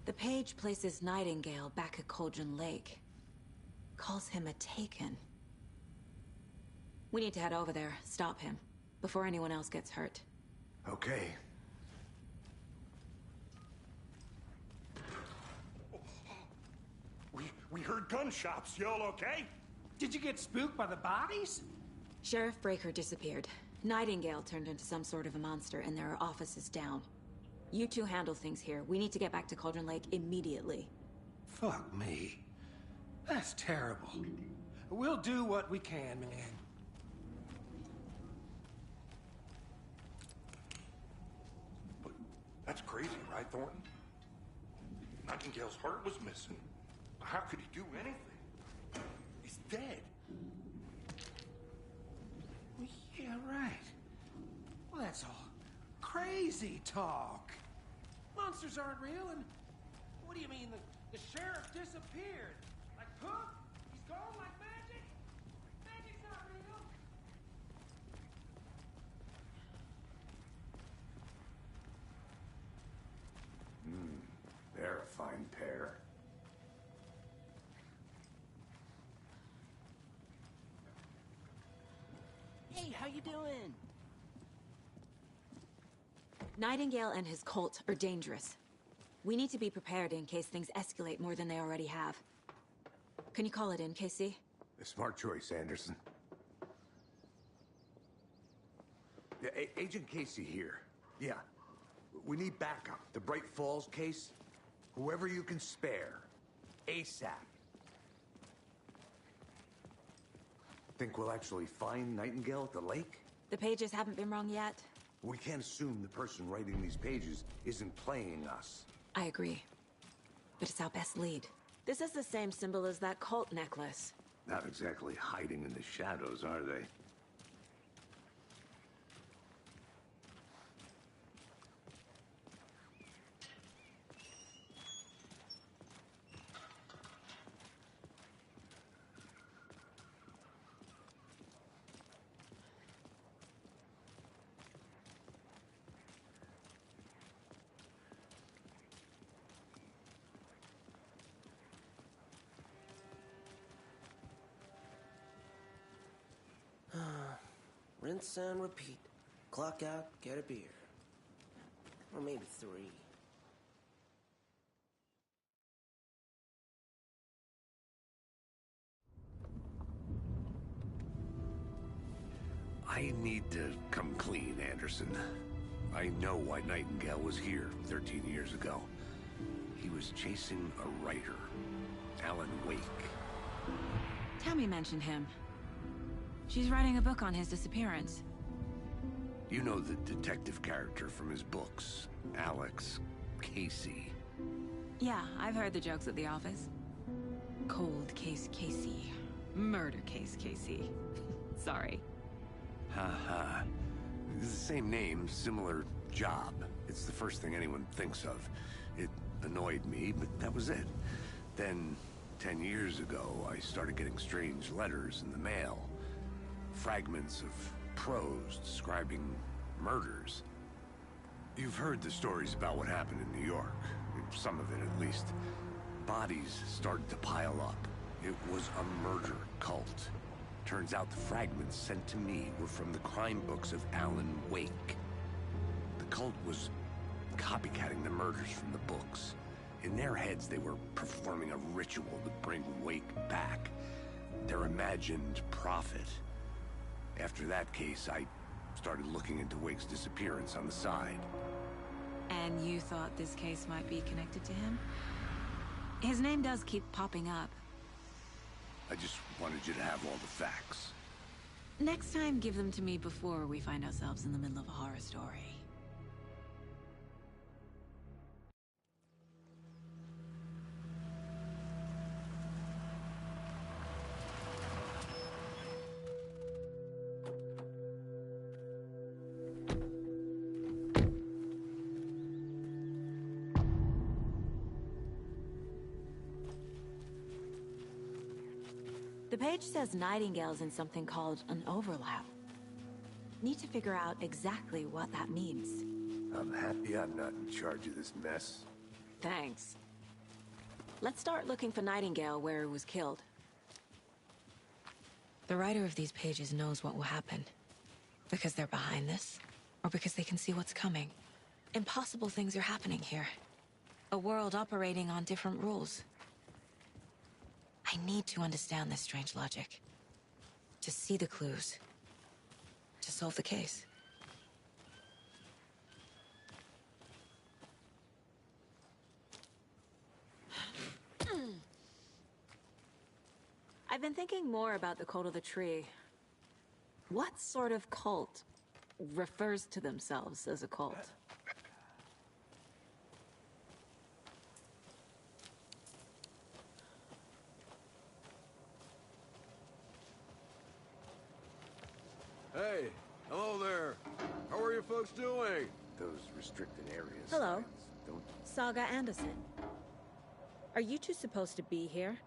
Speaker 2: The page places Nightingale back at Cauldron Lake. Calls him a Taken. We need to head over there, stop him, before anyone else gets hurt.
Speaker 4: Okay.
Speaker 5: We heard gunshots. Y'all okay?
Speaker 7: Did you get spooked by the bodies?
Speaker 2: Sheriff Breaker disappeared. Nightingale turned into some sort of a monster, and there are offices down. You two handle things here. We need to get back to Cauldron Lake immediately.
Speaker 7: Fuck me. That's terrible. We'll do what we can, man.
Speaker 5: But that's crazy, right, Thornton? Nightingale's heart was missing. How could he do anything? He's dead.
Speaker 7: Well, yeah, right. Well, that's all crazy talk. Monsters aren't real, and what do you mean the sheriff disappeared? Like poof? He's gone like magic? Magic's not real.
Speaker 4: They're a fine pair.
Speaker 16: Hey, how you doing?
Speaker 2: Nightingale and his cult are dangerous. We need to be prepared in case things escalate more than they already have. Can you call it in, Casey?
Speaker 4: A smart choice, Anderson. Yeah, Agent Casey here. Yeah. We need backup. The Bright Falls case. Whoever you can spare. ASAP. Think we'll actually find Nightingale at the lake?
Speaker 2: The pages haven't been wrong yet.
Speaker 4: We can't assume the person writing these pages isn't playing us.
Speaker 2: I agree. But it's our best lead. This is the same symbol as that cult necklace.
Speaker 4: Not exactly hiding in the shadows, are they?
Speaker 16: Rinse and repeat. Clock out, get a beer. Or maybe 3.
Speaker 4: I need to come clean, Anderson. I know why Nightingale was here 13 years ago. He was chasing a writer, Alan Wake.
Speaker 2: Tammy mentioned him. She's writing a book on his disappearance.
Speaker 4: You know the detective character from his books, Alex Casey.
Speaker 2: Yeah, I've heard the jokes at the office. Cold case Casey. Murder case Casey. Sorry.
Speaker 4: Ha. It's the same name, similar job. It's the first thing anyone thinks of. It annoyed me, but that was it. Then, 10 years ago, I started getting strange letters in the mail. Fragments of prose describing murders. You've heard the stories about what happened in New York. Some of it, at least. Bodies started to pile up. It was a murder cult. Turns out the fragments sent to me were from the crime books of Alan Wake. The cult was copycatting the murders from the books. In their heads, they were performing a ritual to bring Wake back. Their imagined prophet. After that case, I started looking into Wake's disappearance on the side.
Speaker 2: And you thought this case might be connected to him? His name does keep popping up.
Speaker 4: I just wanted you to have all the facts.
Speaker 2: Next time, give them to me before we find ourselves in the middle of a horror story. The page says Nightingale's in something called an overlap. Need to figure out exactly what that means.
Speaker 4: I'm happy I'm not in charge of this mess.
Speaker 2: Thanks. Let's start looking for Nightingale where he was killed. The writer of these pages knows what will happen. Because they're behind this, or because they can see what's coming. Impossible things are happening here. A world operating on different rules. I need to understand this strange logic. To see the clues. To solve the case. I've been thinking more about the Cult of the Tree. What sort of cult refers to themselves as a cult?
Speaker 17: Hey, hello there. How are you folks doing?
Speaker 4: Those restricted areas.
Speaker 2: Hello.
Speaker 4: Don't...
Speaker 2: Saga Anderson. Are you two supposed to be here?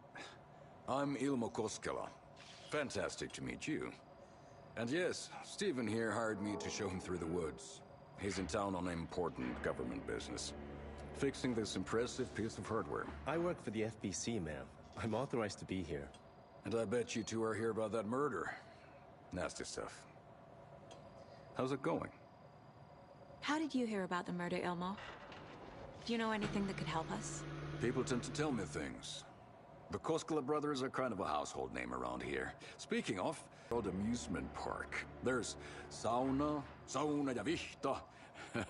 Speaker 17: I'm Ilmo Koskela. Fantastic to meet you. And yes, Stephen here hired me to show him through the woods. He's in town on important government business. Fixing this impressive piece of hardware.
Speaker 18: I work for the FBC, ma'am. I'm authorized to be here.
Speaker 17: And I bet you two are here about that murder. Nasty stuff. How's it going?
Speaker 2: How did you hear about the murder, Ilmo? Do you know anything that could help us?
Speaker 17: People tend to tell me things. The Koskela brothers are kind of a household name around here. Speaking of, old amusement park. There's sauna ja vihta.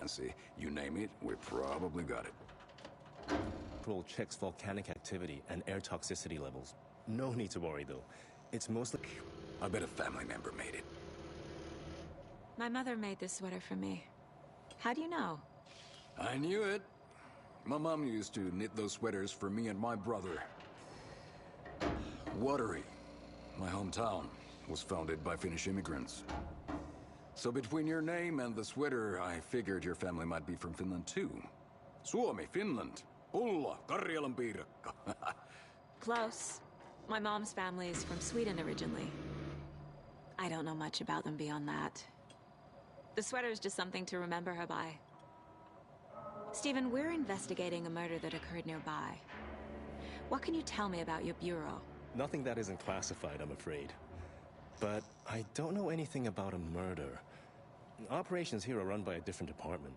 Speaker 17: See, you name it, we probably got it.
Speaker 18: Patrol checks volcanic activity and air toxicity levels. No need to worry, though. It's mostly...
Speaker 17: I bet a family member made it.
Speaker 2: My mother made this sweater for me. How do you know?
Speaker 17: I knew it. My mom used to knit those sweaters for me and my brother. Watery, my hometown, was founded by Finnish immigrants. So between your name and the sweater, I figured your family might be from Finland too. Suomi, Finland. Pulla, Karjalan piirakka.
Speaker 2: Close. My mom's family is from Sweden originally. I don't know much about them beyond that. The sweater is just something to remember her by. Stephen, we're investigating a murder that occurred nearby. What can you tell me about your bureau?
Speaker 18: Nothing that isn't classified, I'm afraid. But I don't know anything about a murder. Operations here are run by a different department.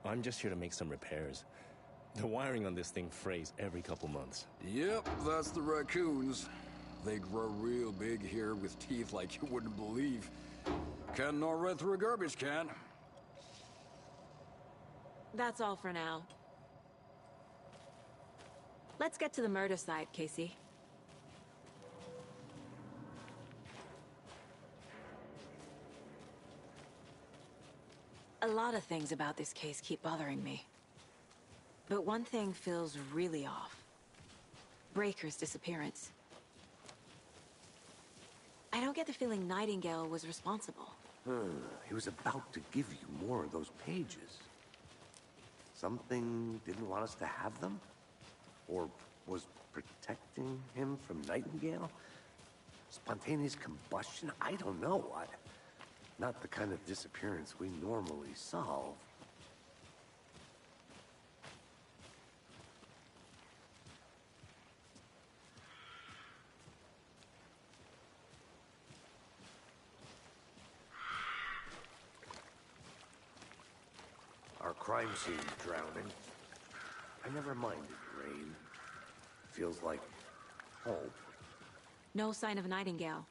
Speaker 18: I'm just here to make some repairs. The wiring on this thing frays every couple months.
Speaker 17: Yep, that's the raccoons. They grow real big here with teeth like you wouldn't believe. Can't gnaw right through a garbage can.
Speaker 2: That's all for now. Let's get to the murder site, Casey. A lot of things about this case keep bothering me. But one thing feels really off. Breaker's disappearance. I don't get the feeling Nightingale was responsible.
Speaker 4: He was about to give you more of those pages. Something didn't want us to have them? Or was protecting him from Nightingale? Spontaneous combustion? I don't know. Not the kind of disappearance we normally solve. Our crime scene's drowning. I never minded rain. Feels like home.
Speaker 2: No sign of Nightingale.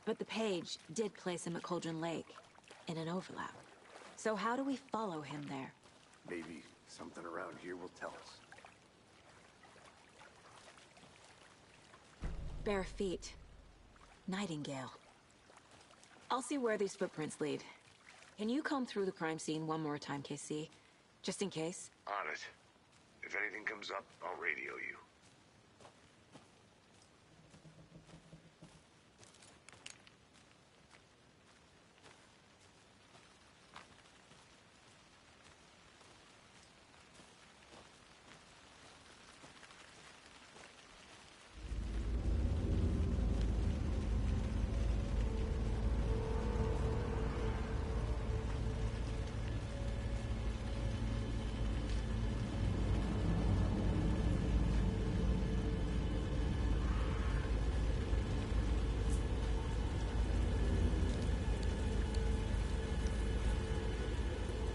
Speaker 2: But the page did place him at Cauldron Lake, in an overlap. So how do we follow him there?
Speaker 4: Maybe something around here will tell us.
Speaker 2: Bare feet. Nightingale. I'll see where these footprints lead. Can you comb through the crime scene one more time, KC? Just in case?
Speaker 4: On it. If anything comes up, I'll radio you.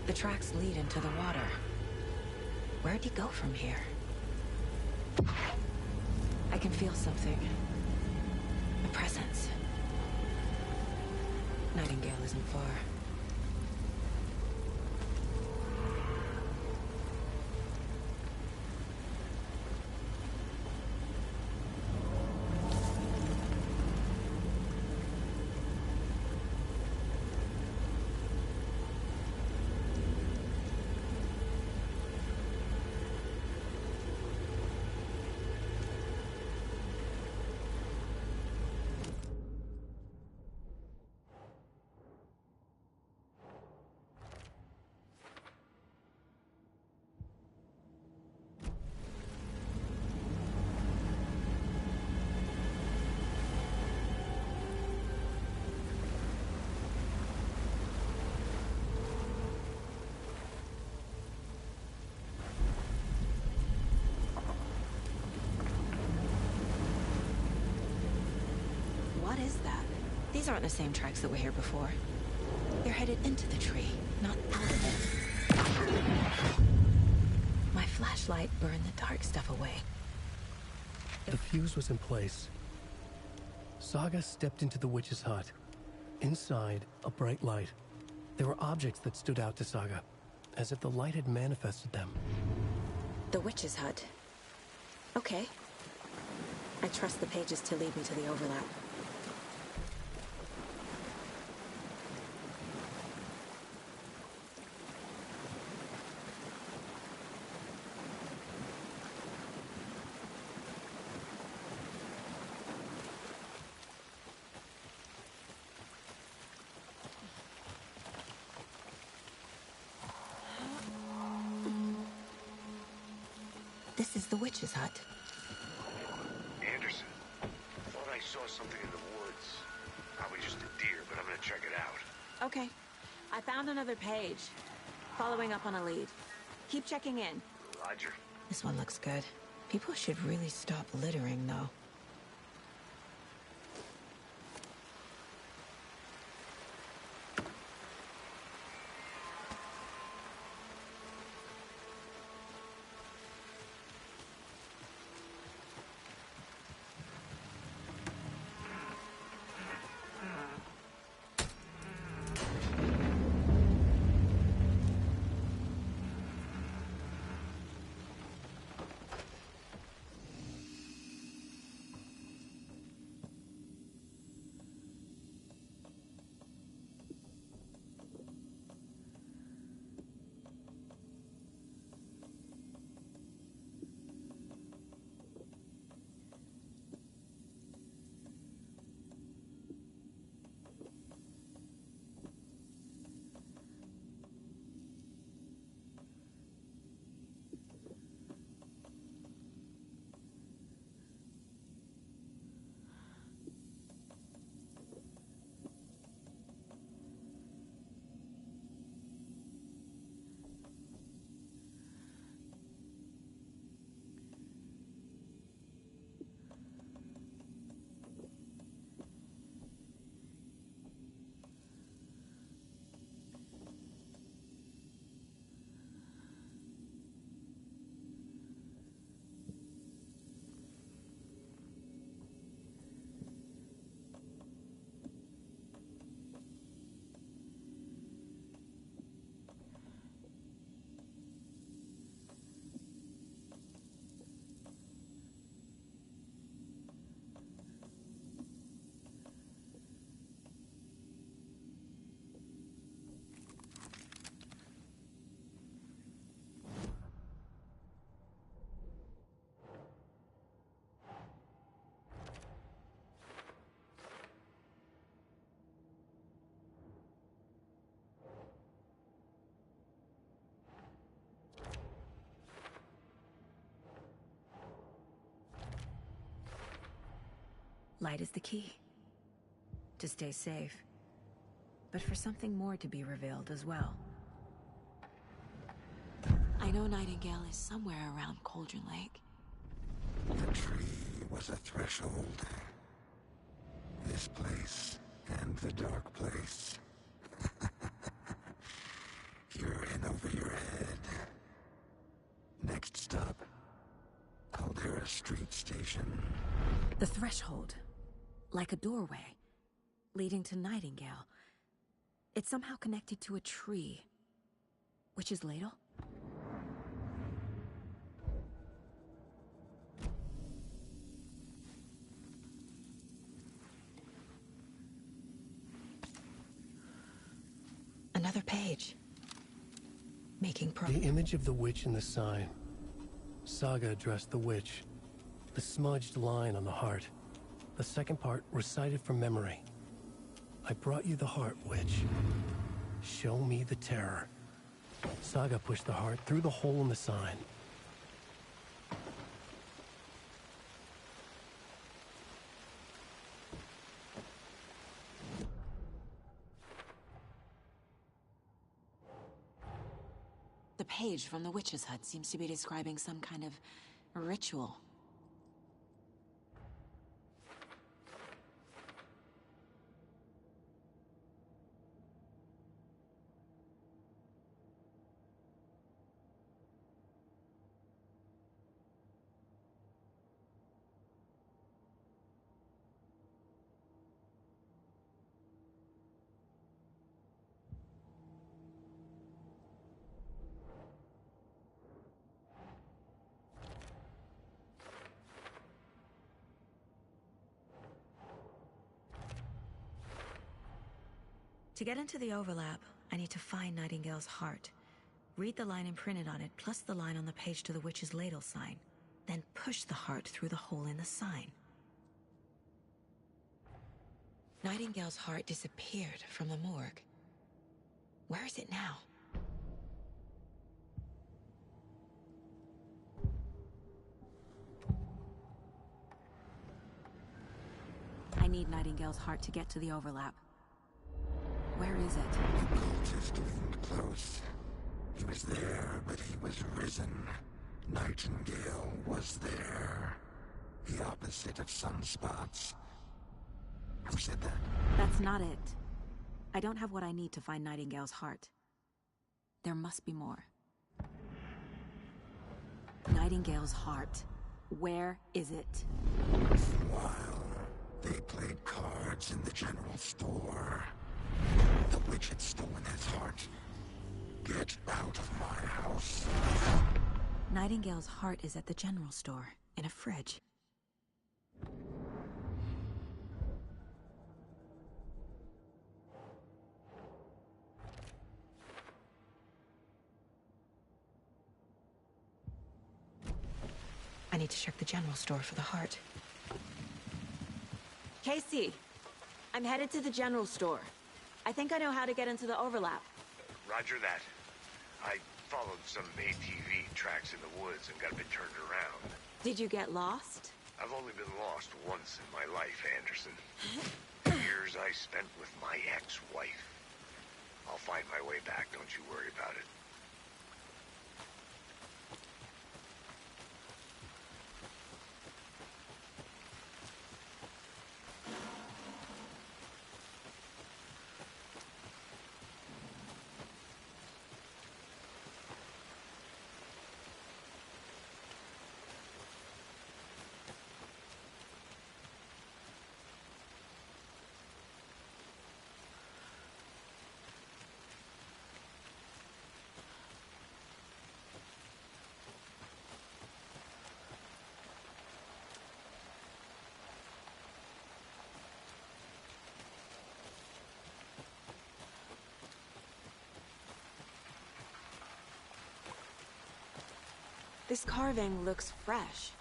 Speaker 2: The tracks lead into the water. Where'd he go from here? I can feel something. A presence. Nightingale isn't far. What is that? These aren't the same tracks that were here before. They're headed into the tree, not out of it. My flashlight burned the dark stuff away.
Speaker 1: The fuse was in place. Saga stepped into the witch's hut. Inside, a bright light. There were objects that stood out to Saga, as if the light had manifested them.
Speaker 2: The witch's hut. Okay. I trust the pages to lead me to the overlap. This is the witch's hut.
Speaker 6: Anderson, thought I saw something in the woods. Probably just a deer, but I'm gonna check it out.
Speaker 2: Okay. I found another page. Following up on a lead. Keep checking in.
Speaker 6: Roger.
Speaker 2: This one looks good. People should really stop littering, though. Light is the key. To stay safe. But for something more to be revealed as well. I know Nightingale is somewhere around Cauldron Lake.
Speaker 8: The tree was a threshold. This place and the dark place. You're in a street station.
Speaker 2: The threshold. Like a doorway. Leading to Nightingale. It's somehow connected to a tree. Witch's Ladle? Another page. Making progress.
Speaker 1: The image of the witch in the sign. Saga addressed the witch. The smudged line on the heart. The second part recited from memory. I brought you the heart, witch. Show me the terror. Saga pushed the heart through the hole in the sign.
Speaker 2: The page from the witch's hut seems to be describing some kind of ritual. To get into the overlap, I need to find Nightingale's heart. Read the line imprinted on it, plus the line on the page to the witch's ladle sign. Then push the heart through the hole in the sign. Nightingale's heart disappeared from the morgue. Where is it now? I need Nightingale's heart to get to the overlap. Where is it?
Speaker 8: The cultist leaned close. He was there, but he was risen. Nightingale was there. The opposite of sunspots. Who said that?
Speaker 2: That's not it. I don't have what I need to find Nightingale's heart. There must be more. Nightingale's heart. Where is it?
Speaker 8: While they played cards in the general store, the witch had stolen his heart. Get out of my house.
Speaker 2: Nightingale's heart is at the general store, in a fridge. I need to check the general store for the heart. Casey, I'm headed to the general store. I think I know how to get into the overlap.
Speaker 6: Roger that. I followed some ATV tracks in the woods and got a bit turned around.
Speaker 2: Did you get lost?
Speaker 6: I've only been lost once in my life, Anderson. Years I spent with my ex-wife. I'll find my way back, don't you worry about it.
Speaker 2: This carving looks fresh.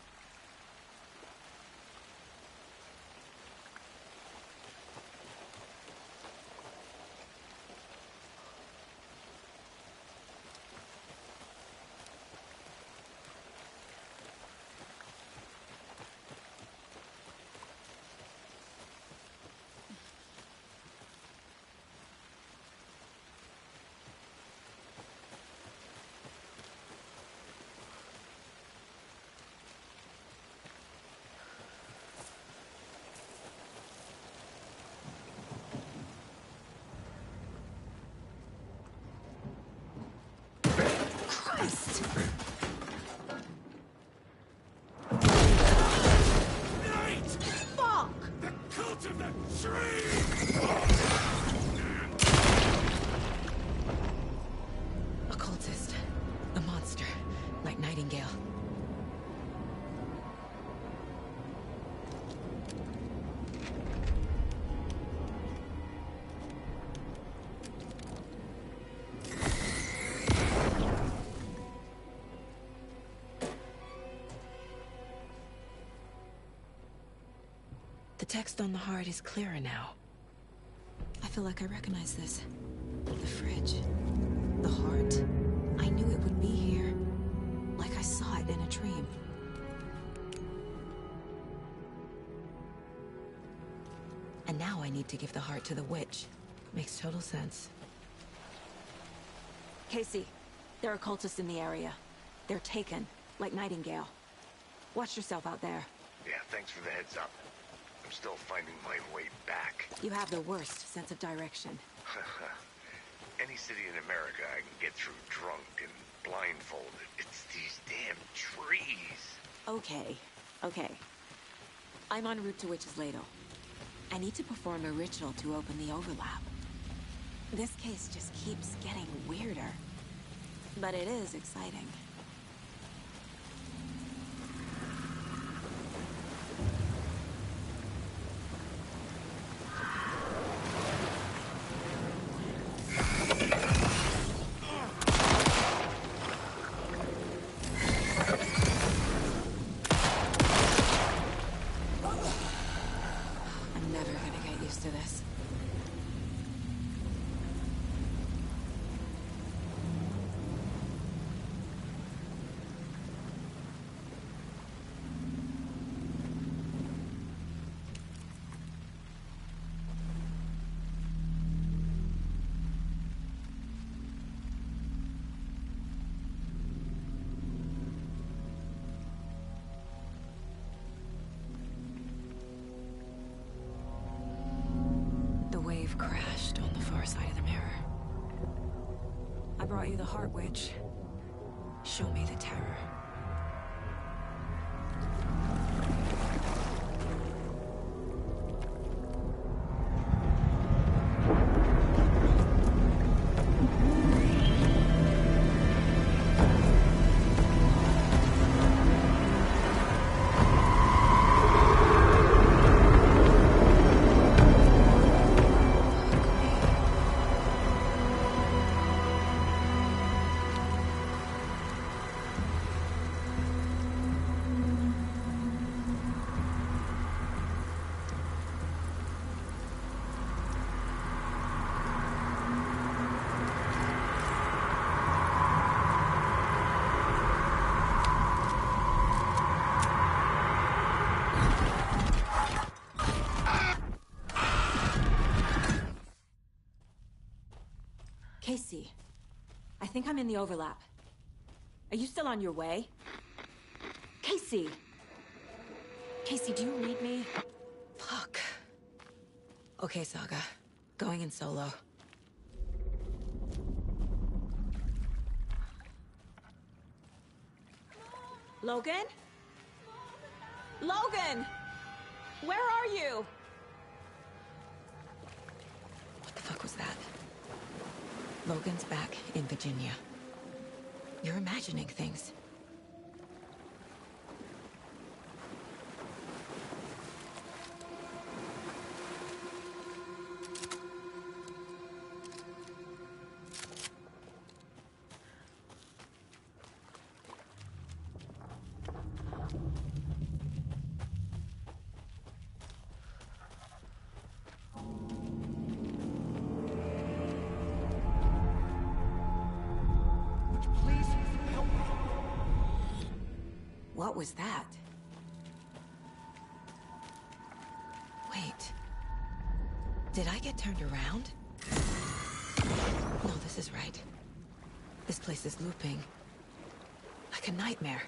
Speaker 2: Nightingale. The text on the heart is clearer now. I feel like I recognize this. The fridge. The heart. I knew it would be here. Like I saw it in a dream. And now I need to give the heart to the witch. Makes total sense. Casey, there are cultists in the area. They're taken, like Nightingale. Watch yourself out there.
Speaker 6: Yeah, thanks for the heads up. I'm still finding my way back.
Speaker 2: You have the worst sense of direction.
Speaker 6: Any city in America I can get through drunk and blindfolded. It's these damn trees.
Speaker 2: Okay, okay. I'm en route to Witch's Ladle. I need to perform a ritual to open the overlap. This case just keeps getting weirder. But it is exciting. I'm never gonna get used to this. The wave crashed on the far side of the mirror. I brought you the Heart Witch. Show me the terror. Casey, I think I'm in the overlap. Are you still on your way? Casey! Casey, do you read me? Fuck. Okay, Saga. Going in solo. Logan? Logan! Where are you? What the fuck was that? Logan's back in Virginia. You're imagining things. What was that? Wait. Did I get turned around? No, this is right. This place is looping. Like a nightmare.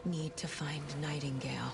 Speaker 2: Need to find Nightingale.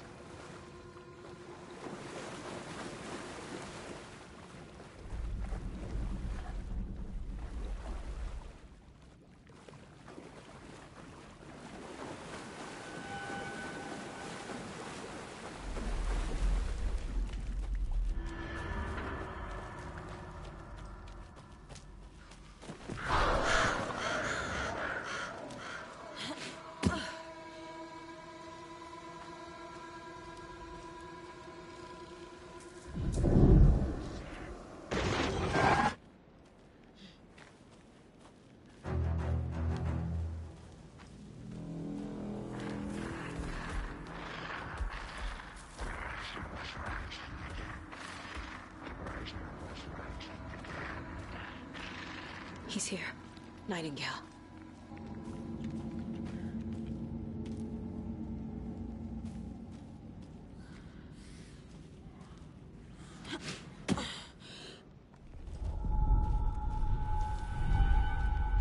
Speaker 2: He's here. Nightingale.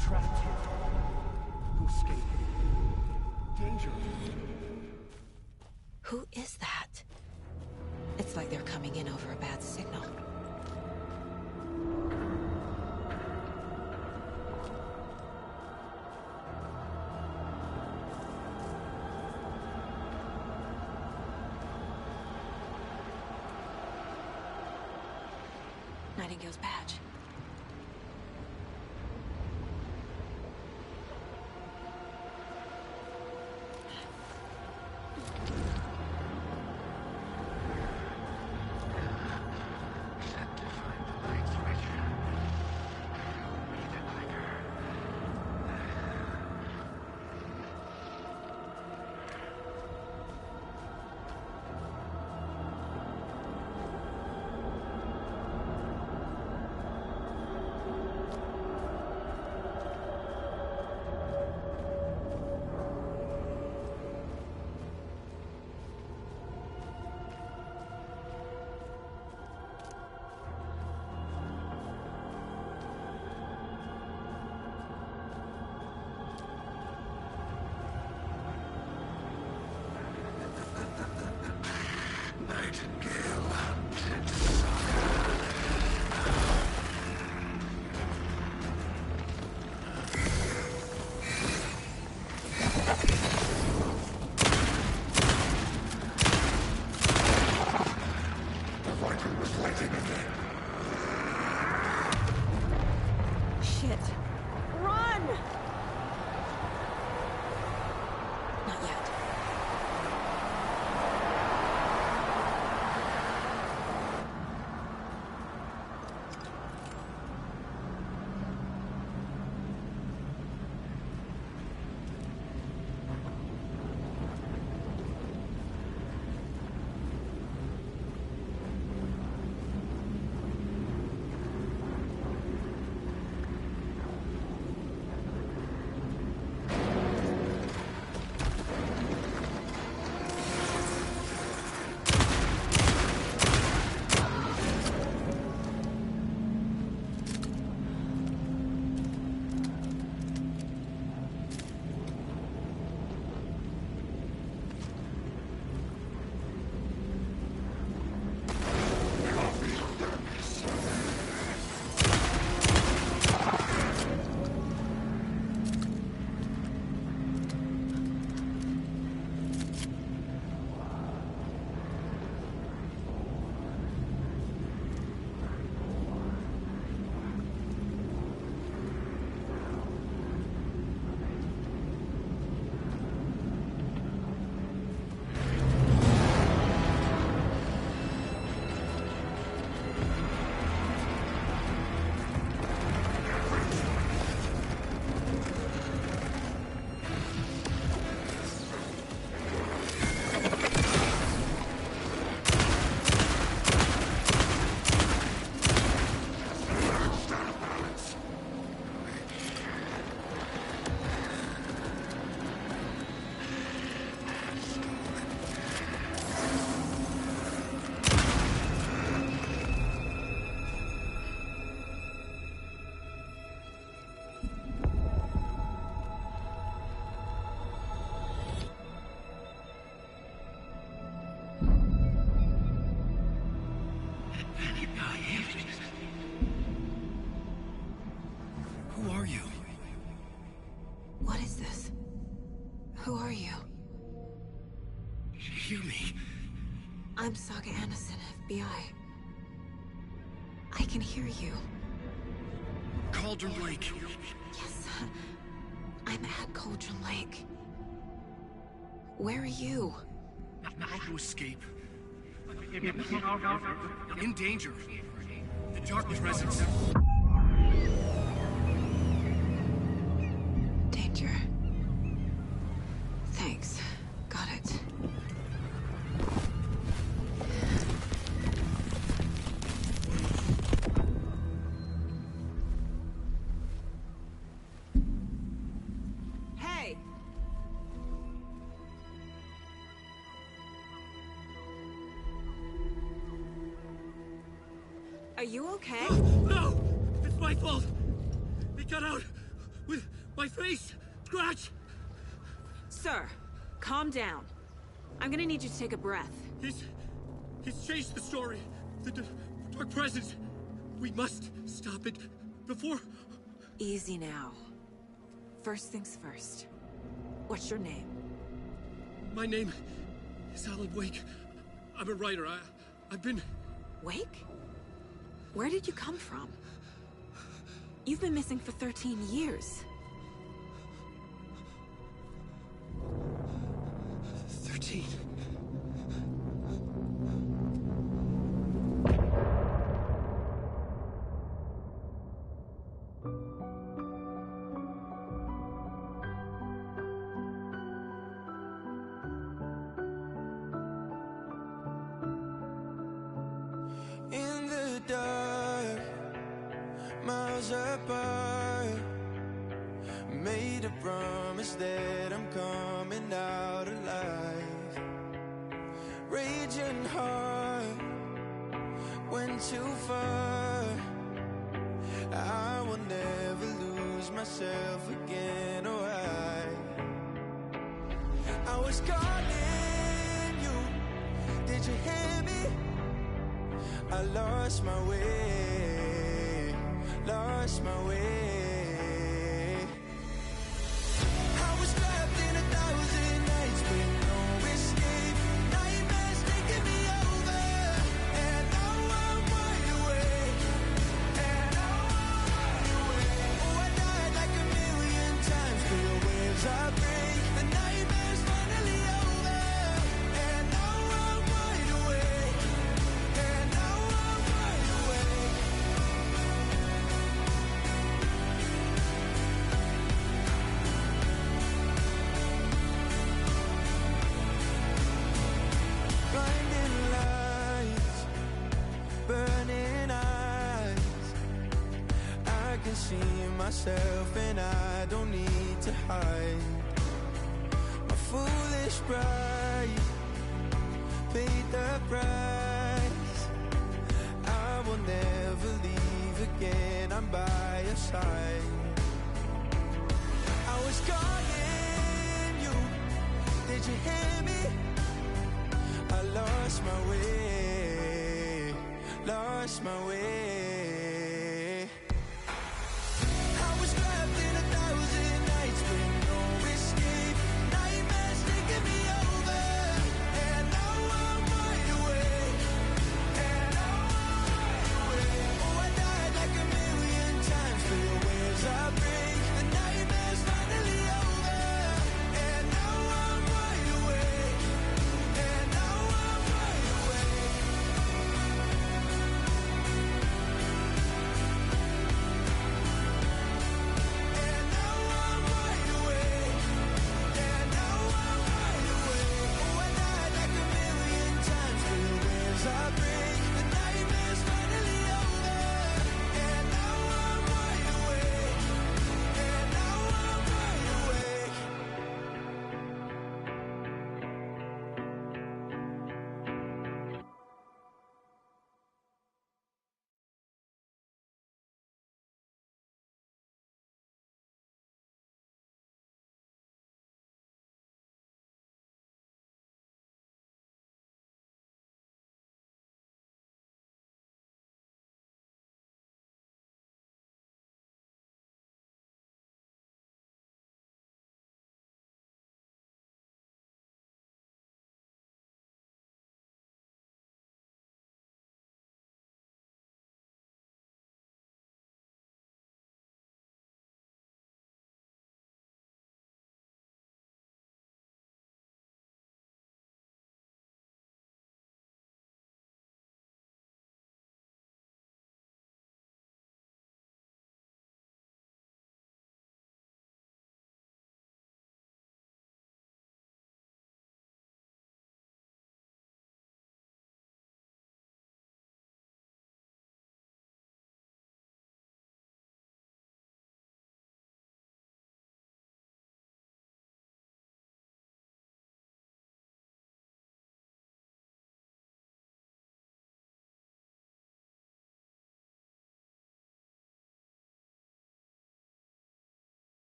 Speaker 1: Trapped here. No escape. Danger.
Speaker 2: Who is that? It's like they're coming in over a bad signal. Nightingale's badge. Shit. Run! Not yet.
Speaker 1: Who are you?
Speaker 2: What is this? Who are you?
Speaker 1: Hear me.
Speaker 2: I'm Saga Anderson, FBI. I can hear you.
Speaker 1: Cauldron Lake.
Speaker 2: Yes, I'm at Cauldron Lake. Where are you?
Speaker 1: How to escape. In danger. The dark presence.
Speaker 2: Danger. Thanks. Got it.
Speaker 15: Are you okay?
Speaker 1: No! It's my fault! He got out with my face scratch!
Speaker 15: Sir, calm down. I'm gonna need you to take a breath.
Speaker 1: He's changed the story. The dark presence. We must stop it before...
Speaker 15: Easy now. First things first. What's your name?
Speaker 1: My name is Alan Wake. I'm a writer. I've been...
Speaker 15: Wake? Where did you come from? You've been missing for 13 years.
Speaker 1: 13.
Speaker 19: In the dark, miles apart, made a promise that I'm coming out alive. Raging heart, went too far. I will never lose myself again, oh I was calling you, did you hear me? I lost my way, lost my way. I was trapped in 1,000 nights with no escape. Nightmares taking me over, and now I'm wide awake. And now I'm wide awake. Oh, I died like 1,000,000 times through the waves I break. The nightmare's finally over, and now I'm wide awake. And now I'm wide awake. Blinding lights, burning eyes. I can see myself and I don't need to hide. My foolish pride paid the price. I will never leave again, I'm by your side. I was calling you, did you hear me? I lost my way, lost my way. I was trapped in 1,000 nights with no escape. Nightmares taking me over, and now I'm wide awake. And now I'm wide awake. Oh, I died like 1,000,000 times through the waves I break. The nightmare's finally over, and now I'm wide awake. And now I'm wide awake.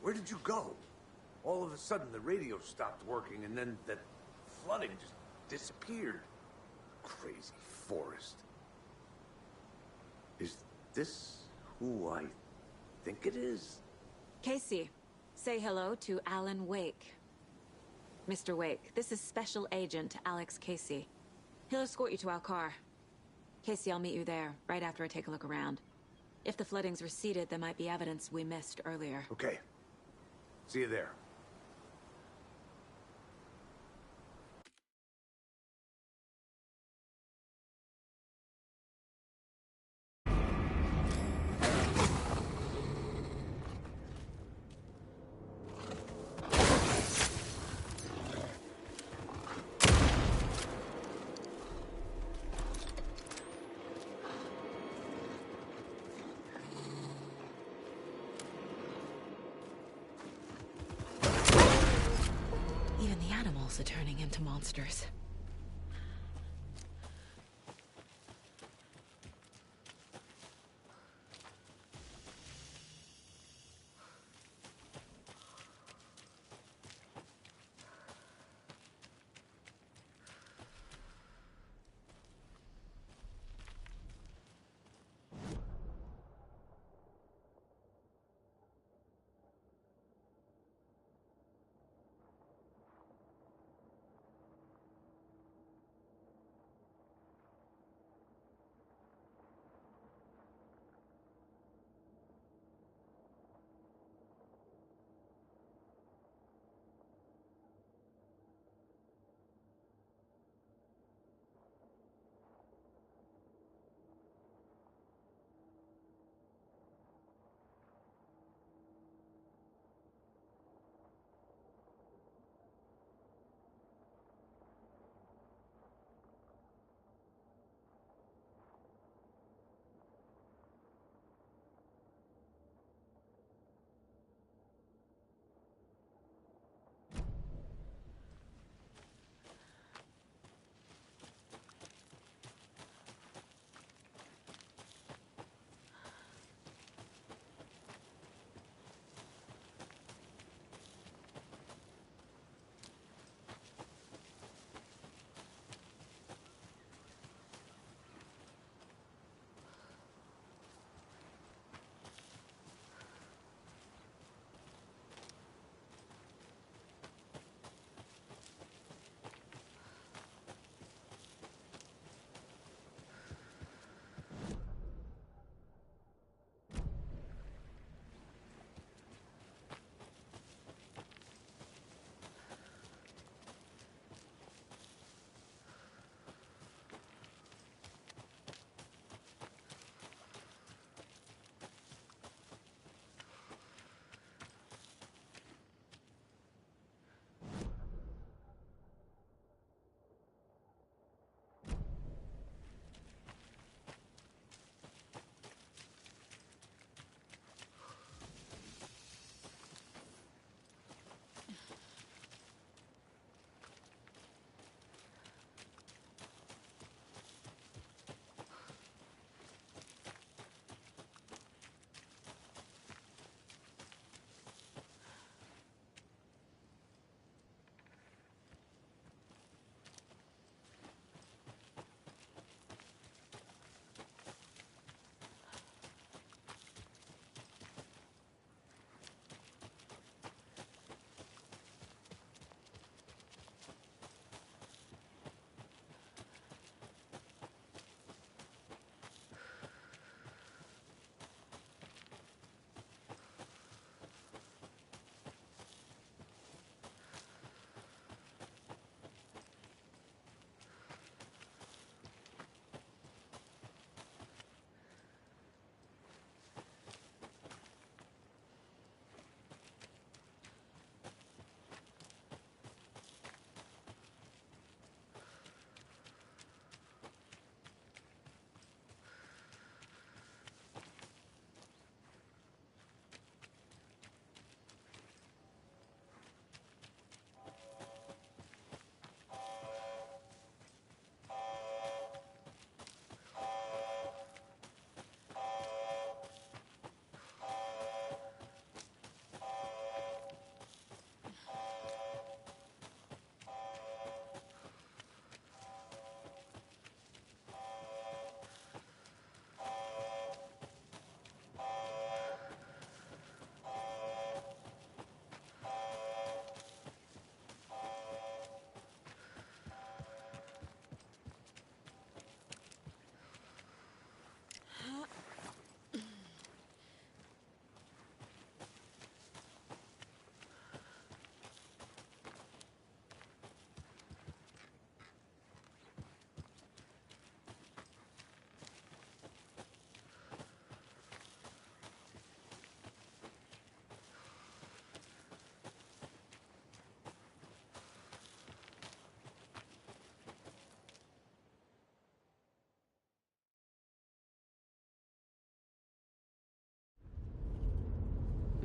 Speaker 4: Where did you go? All of a sudden, the radio stopped working, and then that flooding just disappeared. Crazy forest. Is this who I think it is?
Speaker 2: Casey, say hello to Alan Wake. Mr. Wake, this is Special Agent Alex Casey. He'll escort you to our car. Casey, I'll meet you there, right after I take a look around. If the flooding's receded, there might be evidence we missed earlier.
Speaker 4: Okay. See you there.
Speaker 2: Even the animals are turning into monsters.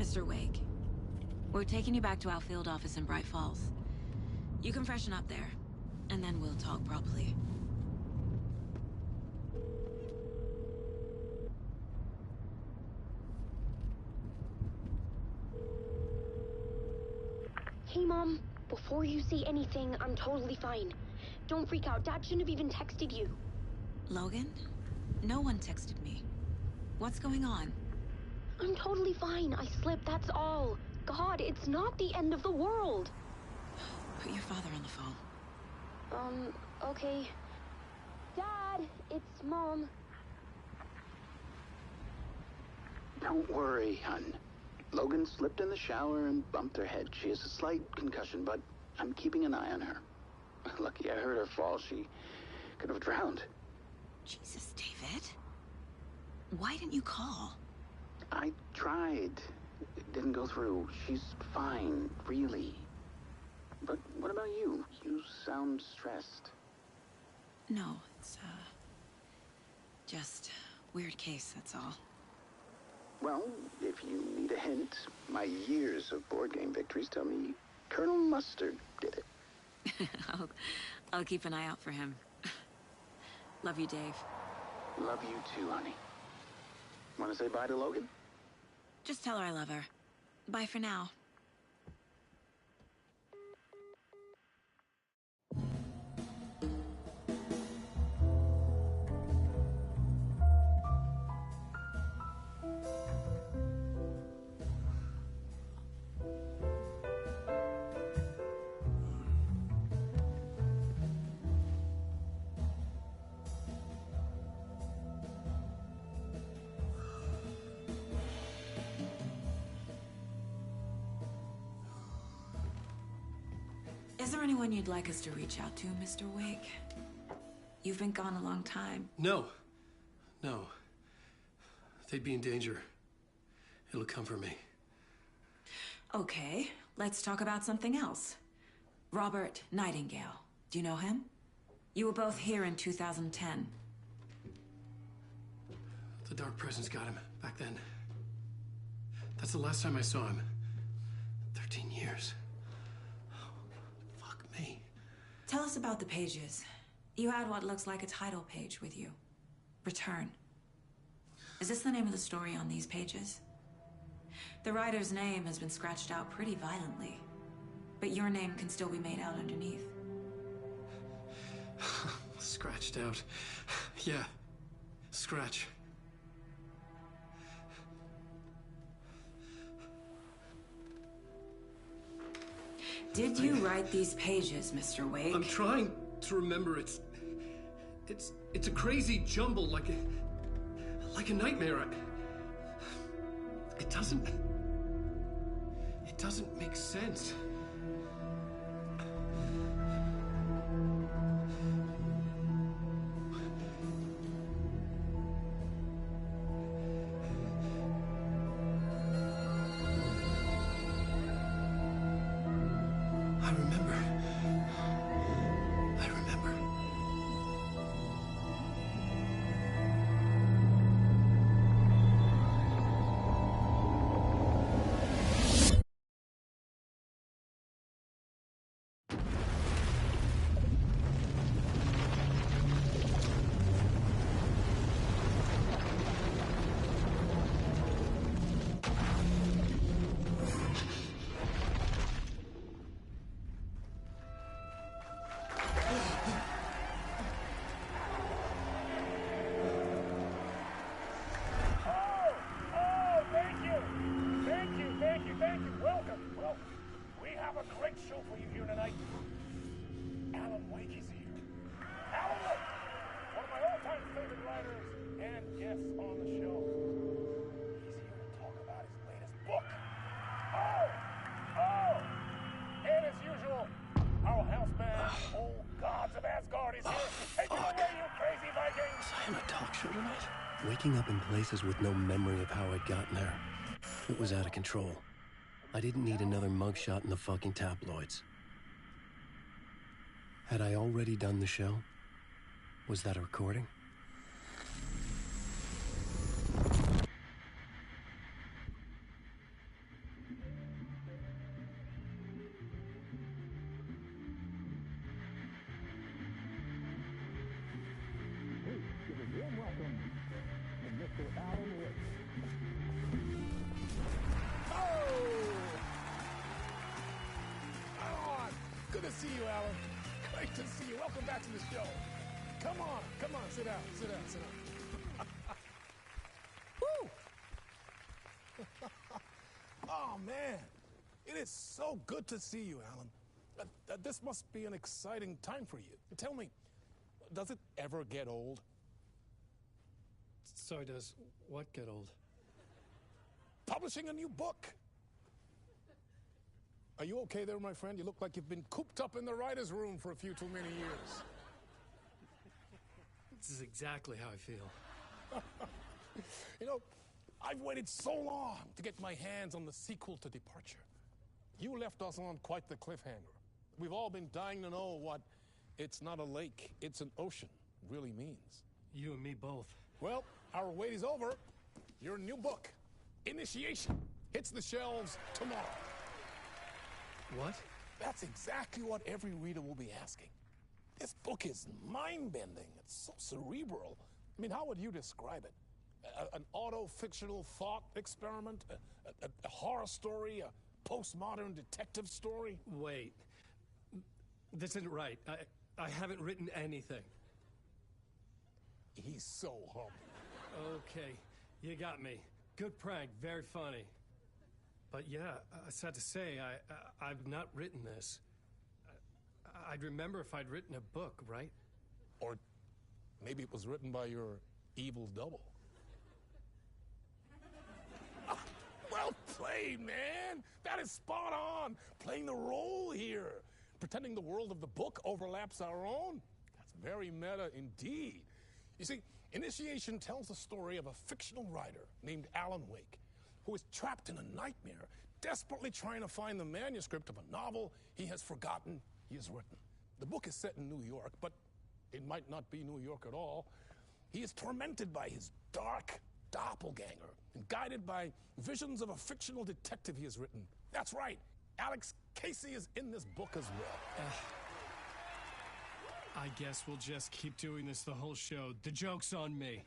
Speaker 2: Mr. Wake, we're taking you back to our field office in Bright Falls. You can freshen up there, and then we'll talk properly.
Speaker 3: Hey, Mom. Before you say anything, I'm totally fine. Don't freak out. Dad shouldn't have even texted you.
Speaker 2: Logan? No one texted me. What's going on?
Speaker 3: I'm totally fine. I slipped, that's all. God, it's not the end of the world.
Speaker 2: Put your father on the phone.
Speaker 3: Okay. Dad, it's Mom.
Speaker 20: Don't worry, hun. Logan slipped in the shower and bumped her head. She has a slight concussion, but I'm keeping an eye on her. Lucky I heard her fall. She could have drowned.
Speaker 2: Jesus, David. Why didn't you call?
Speaker 20: I tried. It didn't go through. She's fine, really. But what about you? You sound stressed.
Speaker 2: No, it's, just weird case, that's all.
Speaker 20: Well, if you need a hint, my years of board game victories tell me Colonel Mustard did it.
Speaker 2: I'll keep an eye out for him. Love you, Dave.
Speaker 20: Love you too, honey. Want to say bye to Logan?
Speaker 2: Just tell her I love her. Bye for now. Is there anyone you'd like us to reach out to, Mr. Wake? You've been gone a long time.
Speaker 1: No. No. They'd be in danger. It'll come for me.
Speaker 2: Okay, let's talk about something else. Robert Nightingale. Do you know him? You were both here in 2010.
Speaker 1: The Dark Presence got him back then. That's the last time I saw him. 13 years. Fuck me.
Speaker 2: Tell us about the pages. You had what looks like a title page with you. Return. Is this the name of the story on these pages? The writer's name has been scratched out pretty violently, but your name can still be made out underneath.
Speaker 1: Scratched out. Yeah. Scratch.
Speaker 2: Did you write these pages, Mr. Wake?
Speaker 1: I'm trying to remember. It's a crazy jumble, like a nightmare. It doesn't make sense. I remember. Waking up in places with no memory of how I'd gotten there. It was out of control. I didn't need another mugshot in the fucking tabloids. Had I already done the show? Was that a recording?
Speaker 21: see you, Alan. Great to see you. Welcome back to the show. Come on, sit down. Woo! Oh, man. It is so good to see you, Alan. This must be an exciting time for you. Tell me, does it ever get old?
Speaker 1: Sorry, does what get old?
Speaker 21: Publishing a new book. Are you okay there, my friend? You look like you've been cooped up in the writer's room for a few too many years.
Speaker 1: This is exactly how I feel.
Speaker 21: You know, I've waited so long to get my hands on the sequel to Departure. You left us on quite the cliffhanger. We've all been dying to know what "it's not a lake, it's an ocean" really means.
Speaker 1: You and me both.
Speaker 21: Well, our wait is over. Your new book, Initiation, hits the shelves tomorrow.
Speaker 1: What?
Speaker 21: That's exactly what every reader will be asking. This book is mind-bending. It's so cerebral. I mean, how would you describe it? An auto-fictional thought experiment? A horror story? A postmodern detective story?
Speaker 1: Wait. This isn't right. I haven't written anything.
Speaker 21: He's so humble.
Speaker 1: Okay, you got me. Good prank, very funny. But yeah, sad to say, I've not written this. I'd remember if I'd written a book, right?
Speaker 21: Or maybe it was written by your evil double. Well played, man! That is spot on! Playing the role here. Pretending the world of the book overlaps our own. That's very meta indeed. You see, Initiation tells the story of a fictional writer named Alan Wake, who is trapped in a nightmare, desperately trying to find the manuscript of a novel he has forgotten he has written. The book is set in New York, but it might not be New York at all. He is tormented by his dark doppelganger and guided by visions of a fictional detective he has written. That's right, Alex Casey is in this book as well.
Speaker 1: I guess we'll just keep doing this the whole show. The joke's on me.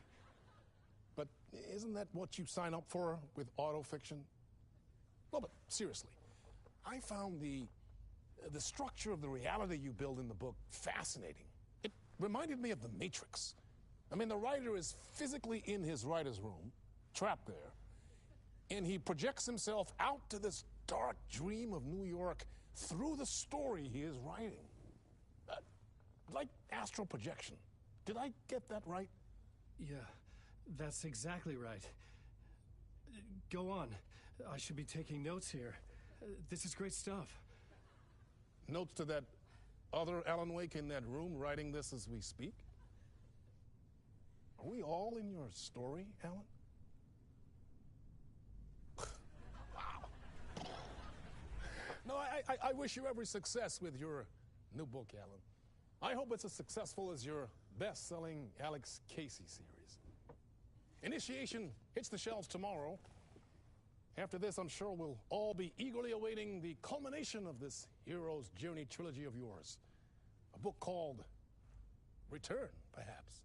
Speaker 21: But isn't that what you sign up for with autofiction? No, but seriously, I found the structure of the reality you build in the book fascinating. It reminded me of The Matrix. I mean, the writer is physically in his writer's room, trapped there, and he projects himself out to this dark dream of New York through the story he is writing. Like astral projection. Did I get that right?
Speaker 1: Yeah, that's exactly right. Go on. I should be taking notes here. This is great stuff.
Speaker 21: Notes to that other Alan Wake in that room writing this as we speak? Are we all in your story, Alan? Wow. No, I wish you every success with your new book, Alan. I hope it's as successful as your best-selling Alex Casey series. Initiation hits the shelves tomorrow. After this, I'm sure we'll all be eagerly awaiting the culmination of this hero's journey trilogy of yours. A book called Return, perhaps.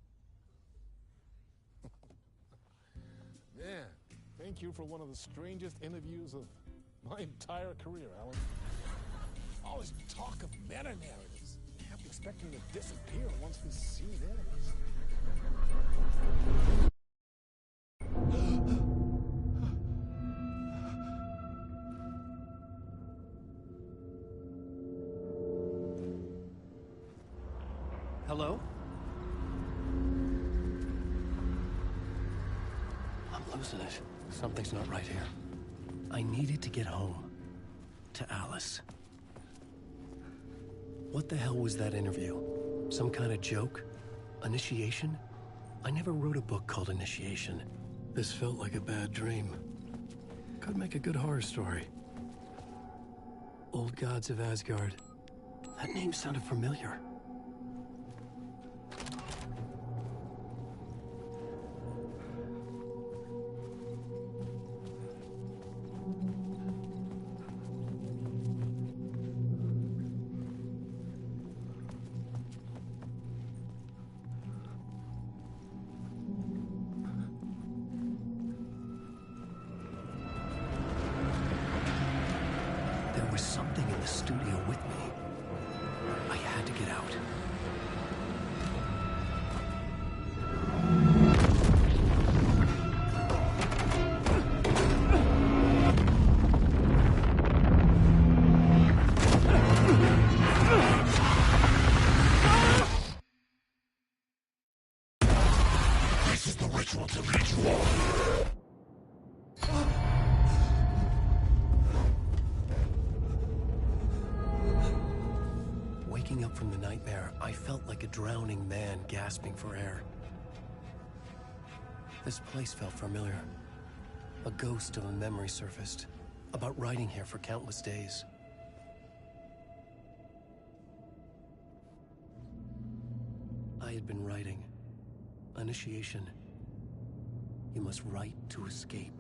Speaker 21: Man, thank you for one of the strangest interviews of my entire career, Alan. All this talk of meta-narratives. I'm expecting to disappear once this scene ends.
Speaker 1: Hello? I'm losing it. Something's not right here. I needed to get home. To Alice. What the hell was that interview? Some kind of joke? Initiation? I never wrote a book called Initiation. This felt like a bad dream. Could make a good horror story. Old Gods of Asgard. That name sounded familiar. Something in the studio with me.
Speaker 8: This one's a big one.
Speaker 1: Waking up from the nightmare, I felt like a drowning man gasping for air. This place felt familiar. A ghost of a memory surfaced, about riding here for countless days. I had been writing. Initiation. You must write to escape.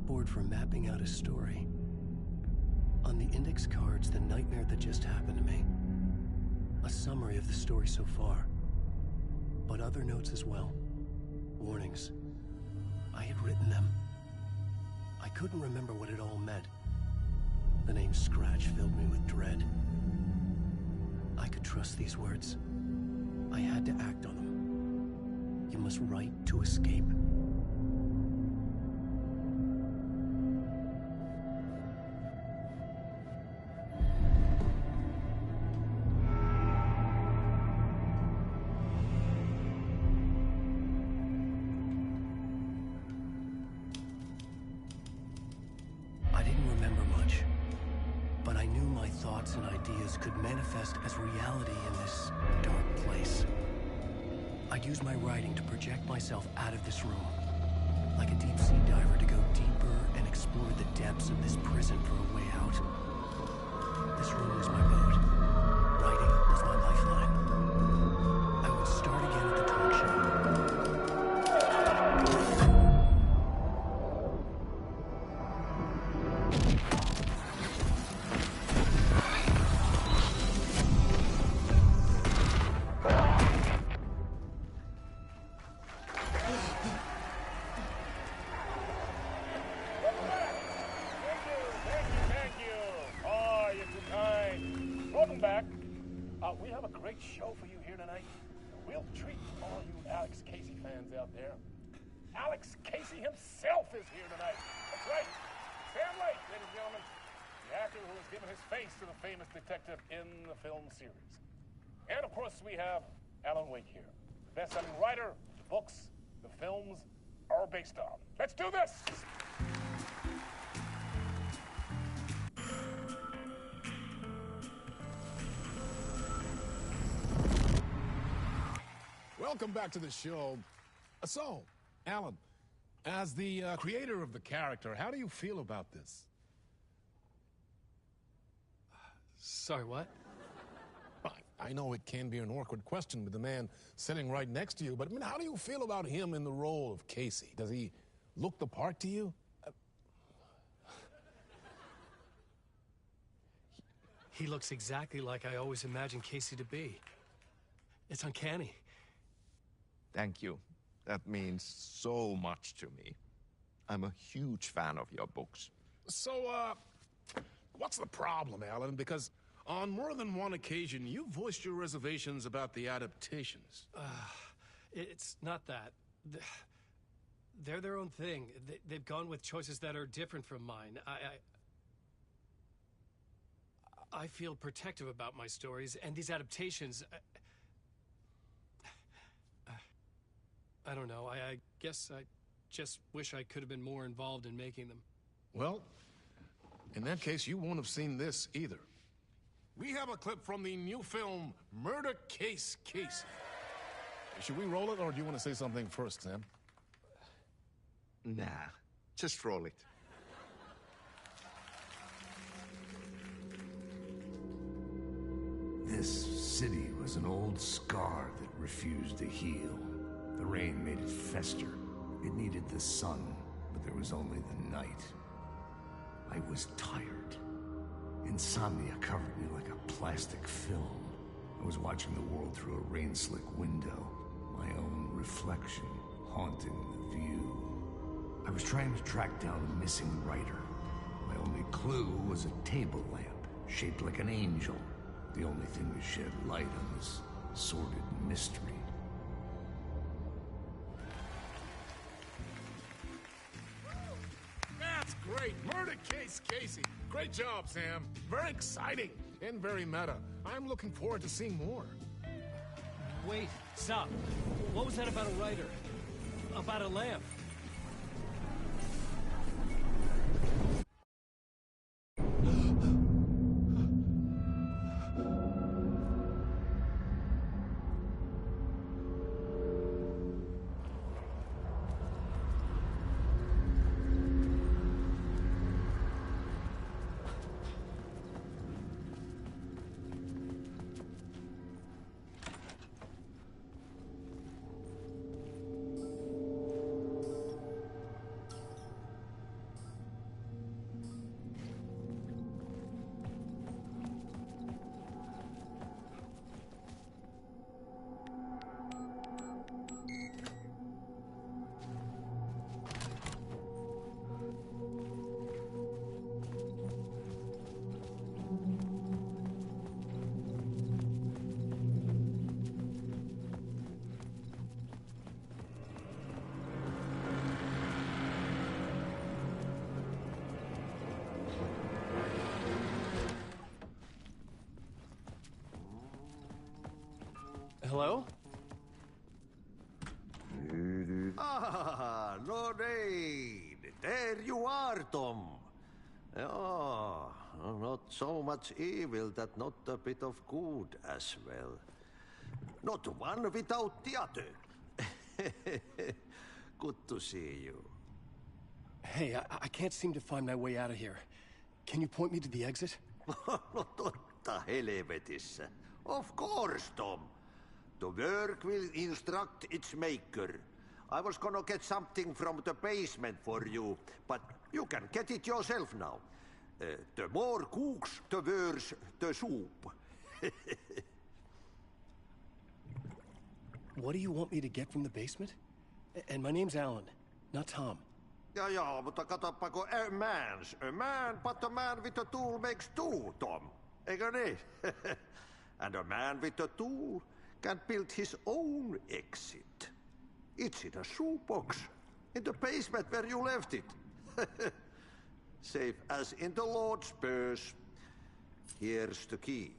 Speaker 1: Board for mapping out a story. On the index cards, the nightmare that just happened to me. A summary of the story so far. But other notes as well. Warnings. I had written them. I couldn't remember what it all meant. The name Scratch filled me with dread. I could trust these words. I had to act on them. You must write to escape. And ideas could manifest as reality in this dark place. I'd use my writing to project myself out of this room, like a deep sea diver to go deeper and explore the depths of this prison for a way out. This room was my boat. Writing was my lifeline. I would start again at the talk show.
Speaker 21: Show for you here tonight. We'll treat all you Alex Casey fans out there. Alex Casey himself is here tonight. That's right. Sam Lake, ladies and gentlemen. The actor who has given his face to the famous detective in the film series. And of course we have Alan Wake here. Best-selling writer, the books, the films are based on. Let's do this! Welcome back to the show. So, Alan, as the creator of the character, how do you feel about this?
Speaker 1: Sorry, what?
Speaker 21: I know it can be an awkward question with the man sitting right next to you, but I mean, how do you feel about him in the role of Casey? Does he look the part to you?
Speaker 1: He looks exactly like I always imagined Casey to be. It's uncanny.
Speaker 14: Thank you. That means so much to me. I'm a huge fan of your books.
Speaker 21: So, what's the problem, Alan? Because on more than one occasion, you voiced your reservations about the adaptations.
Speaker 1: It's not that. They're their own thing. They've gone with choices that are different from mine. I feel protective about my stories, and these adaptations... I don't know. I guess I Just wish I could have been more involved in making them.
Speaker 21: Well, in that case, you won't have seen this either. We have a clip from the new film, Murder Case Casey. Should we roll it, or do you want to say something first, Sam?
Speaker 14: Nah, just roll it.
Speaker 4: This city was an old scar that refused to heal. The rain made it fester. It needed the sun, but there was only the night. I was tired. Insomnia covered me like a plastic film. I was watching the world through a rain-slick window, my own reflection haunting the view. I was trying to track down a missing writer. My only clue was a table lamp, shaped like an angel. The only thing to shed light on this sordid mystery.
Speaker 21: That's great! Murder Case Casey! Great job, Sam. Very exciting and very meta. I'm looking forward to seeing more.
Speaker 7: Wait, stop. What was that about a writer? About a lamp? Hello?
Speaker 13: Ah, Lorraine! There you are, Tom. Oh, not so much evil that not a bit of good as well. Not one without the other. Good to see you.
Speaker 1: Hey, I can't seem to find my way out of here. Can you point me to the exit?
Speaker 13: Totta helvetissä. Of course, Tom. The work will instruct its maker. I was gonna get something from the basement for you, but you can get it yourself now. The more cooks, the worse the soup.
Speaker 1: What do you want me to get from the basement? And my name's Alan, not Tom.
Speaker 13: Ja, mutta katsopako a man, but a man with a tool makes two, Tom. Eikö niin? And a man with a tool can build his own exit. It's in a shoebox, in the basement where you left it. Safe as in the Lord's purse. Here's the key.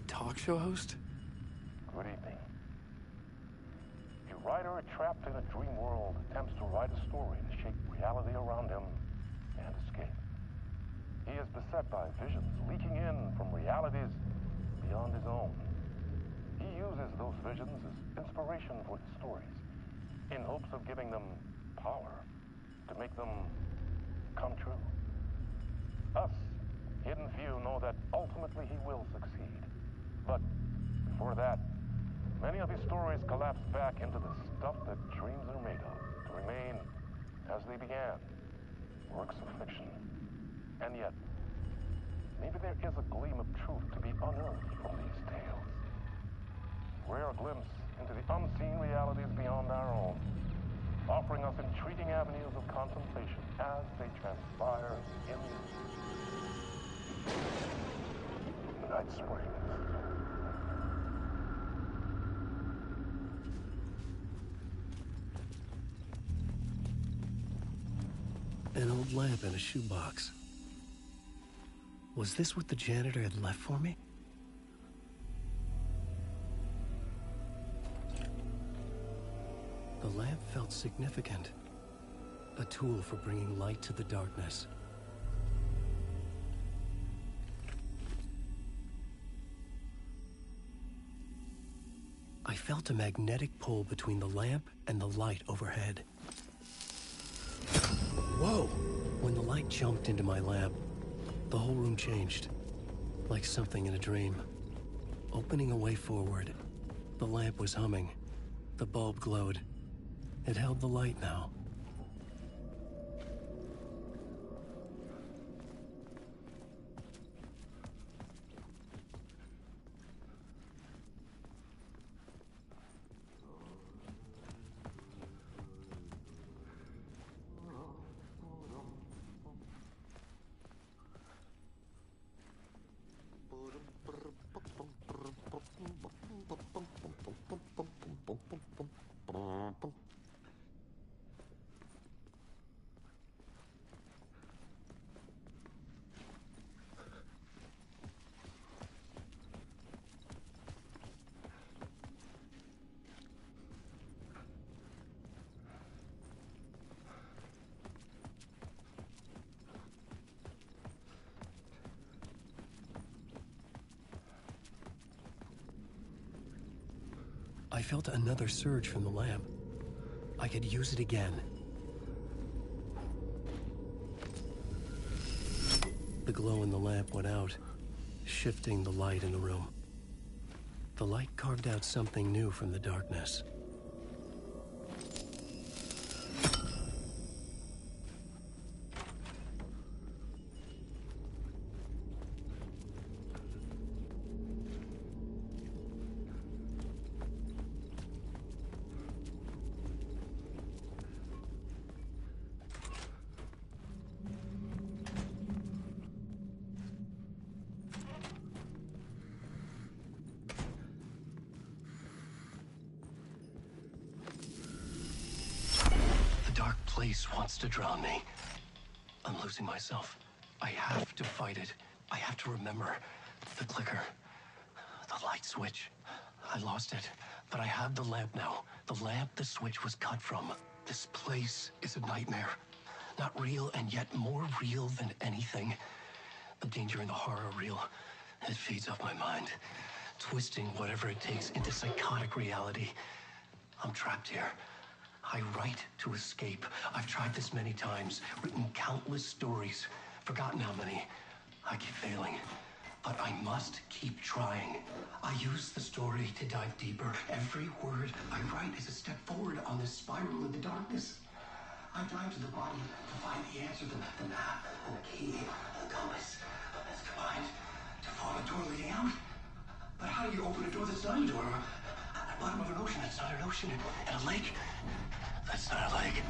Speaker 1: Talk show host?
Speaker 22: Good evening. A writer trapped in a dream world attempts to write a story to shape reality around him and escape. He is beset by visions leaking in from realities beyond his own. He uses those visions as inspiration for his stories, in hopes of giving them power to make them come true. Us, Hidden Few, know that ultimate ultimately he will succeed. But before that, many of his stories collapse back into the stuff that dreams are made of, to remain as they began, works of fiction. And yet, maybe there is a gleam of truth to be unearthed from these tales. Rare glimpse into the unseen realities beyond our own, offering us intriguing avenues of contemplation as they transpire in the Night Springs.
Speaker 1: An old lamp in a shoebox. Was this what the janitor had left for me? The lamp felt significant. A tool for bringing light to the darkness. I felt a magnetic pull between the lamp and the light overhead. Whoa! When the light jumped into my lamp, the whole room changed, like something in a dream. Opening a way forward, the lamp was humming. The bulb glowed. It held the light now. I felt another surge from the lamp. I could use it again. The glow in the lamp went out, shifting the light in the room. The light carved out something new from the darkness. Place wants to drown me. I'm losing myself. I have to fight it. I have to remember. The clicker. The light switch. I lost it. But I have the lamp now. The lamp the switch was cut from. This place is a nightmare. Not real, and yet more real than anything. The danger and the horror are real. It feeds off my mind. Twisting whatever it takes into psychotic reality. I'm trapped here. I write to escape. I've tried this many times, written countless stories, forgotten how many. I keep failing, but I must keep trying. I use the story to dive deeper. Every word I write is a step forward on this spiral in the darkness. I dive to the body to find the answer, the map, and the key, the compass. It's combined to form a door leading out. But how do you open a door that's not a door? At the bottom of an ocean that's not an ocean, and a lake that's not a lake.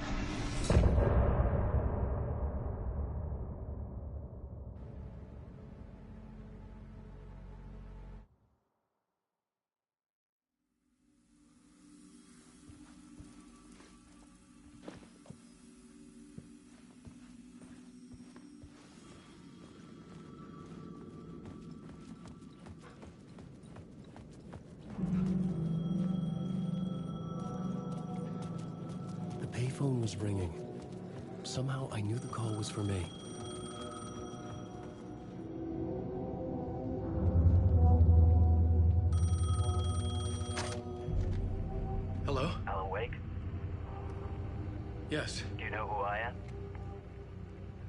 Speaker 1: The phone was ringing. Somehow I knew the call was for me. Hello?
Speaker 11: Alan Wake?
Speaker 1: Yes.
Speaker 11: Do you know who I am?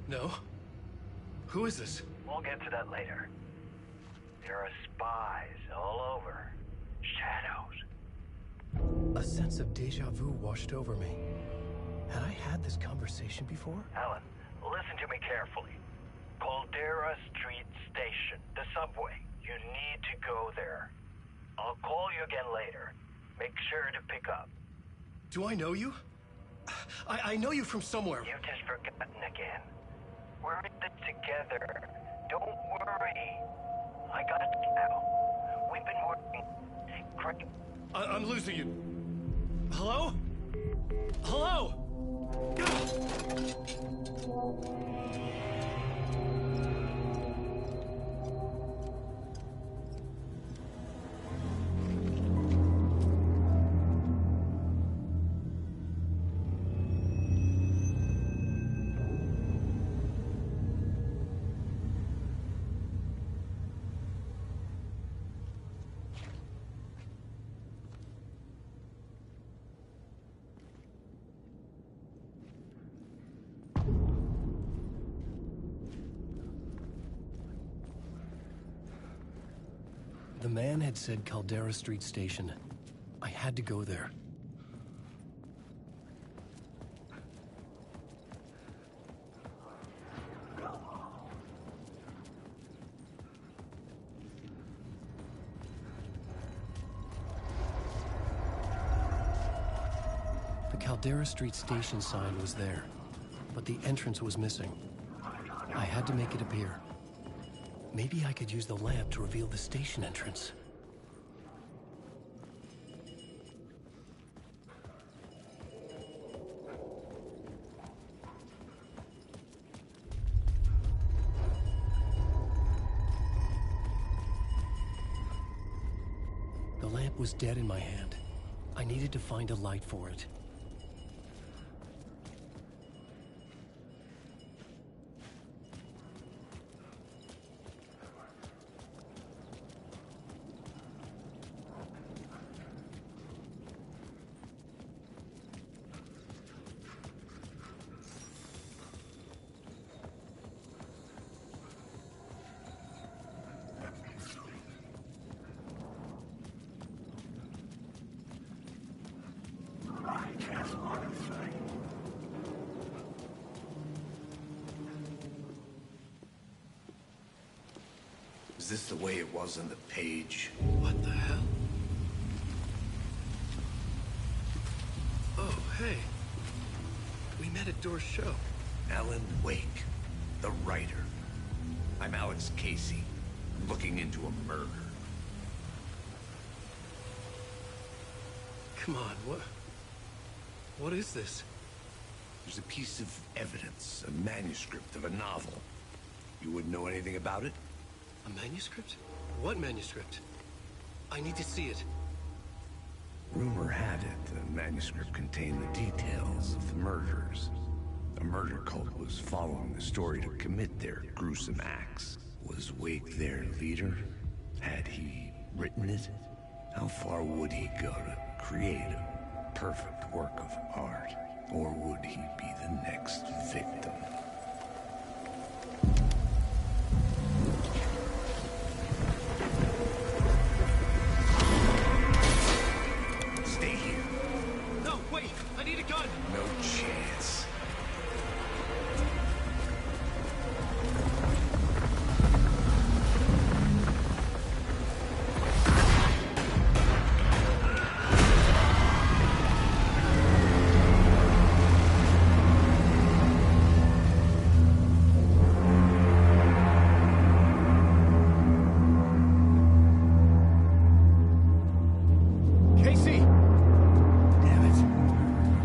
Speaker 1: No? Who is this?
Speaker 11: We'll get to that later.
Speaker 6: There are spies all over. Shadows.
Speaker 1: A sense of deja vu washed over me. Had I had this conversation before?
Speaker 6: Alan, listen to me carefully. Caldera Street Station, the subway. You need to go there. I'll call you again later. Make sure to pick up.
Speaker 1: Do I know you? I know you from somewhere.
Speaker 6: You've just forgotten again. We're in it together. Don't worry. I got you now. We've been working. Great.
Speaker 1: I'm losing you. Hello? Hello? The man had said Caldera Street Station. I had to go there. The Caldera Street Station sign was there, but the entrance was missing. I had to make it appear. Maybe I could use the lamp to reveal the station entrance. The lamp was dead in my hand. I needed to find a light for it.
Speaker 4: Is this the way it was on the page?
Speaker 1: What the hell? Oh, hey. We met at Door's show.
Speaker 4: Alan Wake, the writer. I'm Alex Casey. I'm looking into a murder.
Speaker 1: Come on, what is this?
Speaker 4: There's a piece of evidence, a manuscript of a novel. You wouldn't know anything about it?
Speaker 1: A manuscript? What manuscript? I need to see it.
Speaker 4: Rumor had it the manuscript contained the details of the murders. A murder cult was following the story to commit their gruesome acts. Was Wake their leader? Had he written it? How far would he go to create a perfect work of art? Or would he be the next victim? Stay here.
Speaker 1: No, wait! I need a gun!
Speaker 4: No chance.
Speaker 1: Casey!
Speaker 4: Damn it. I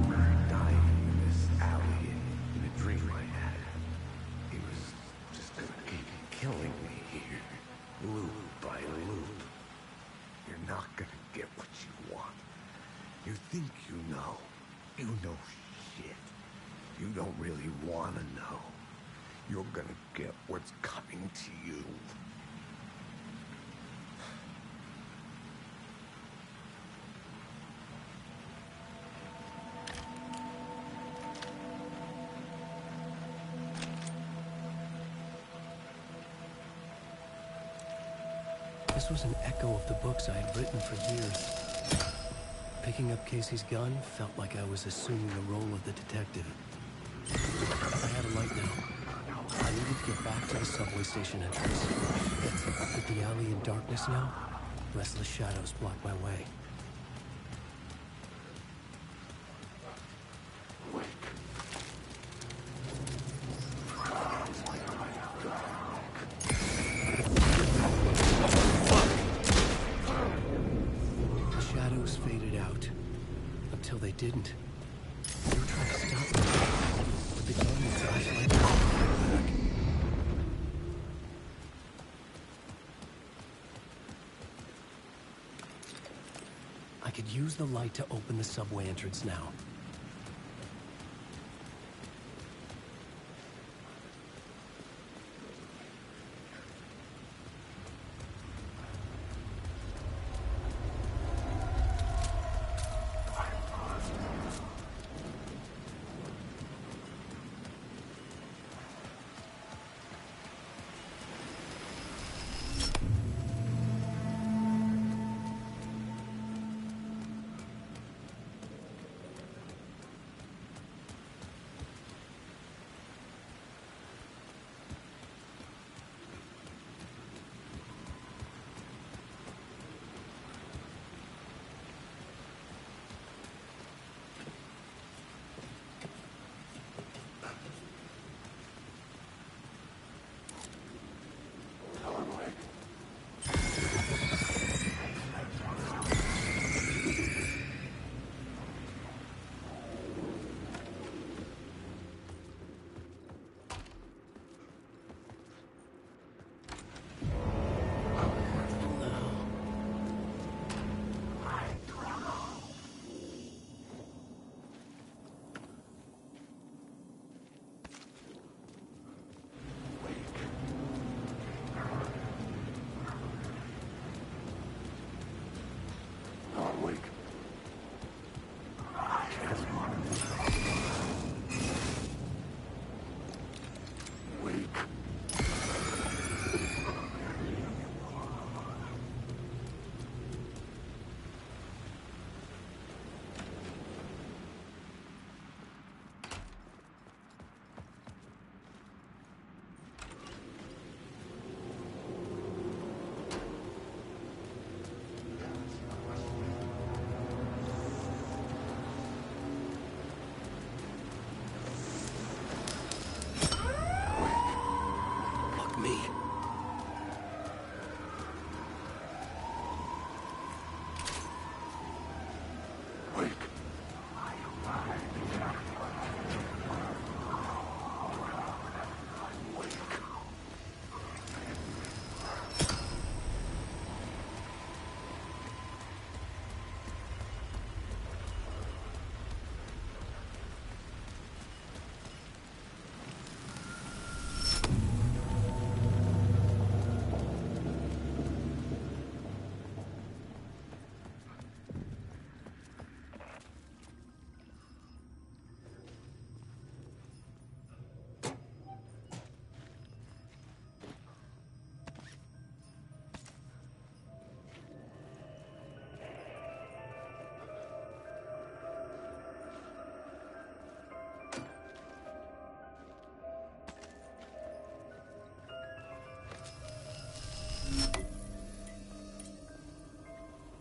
Speaker 4: remember dying in this alley in a dream I had. He was just gonna keep killing me here, loop by loop. You're not gonna get what you want. You think you know. You know shit. You don't really want to know. You're gonna get what's coming to you.
Speaker 1: This was an echo of the books I had written for years. Picking up Casey's gun felt like I was assuming the role of the detective. I had a light now. I needed to get back to the subway station entrance. With the alley in darkness now, restless shadows blocked my way. Didn't. They were trying to stop me, but the gun and flashlight were back. I could use the light to open the subway entrance now.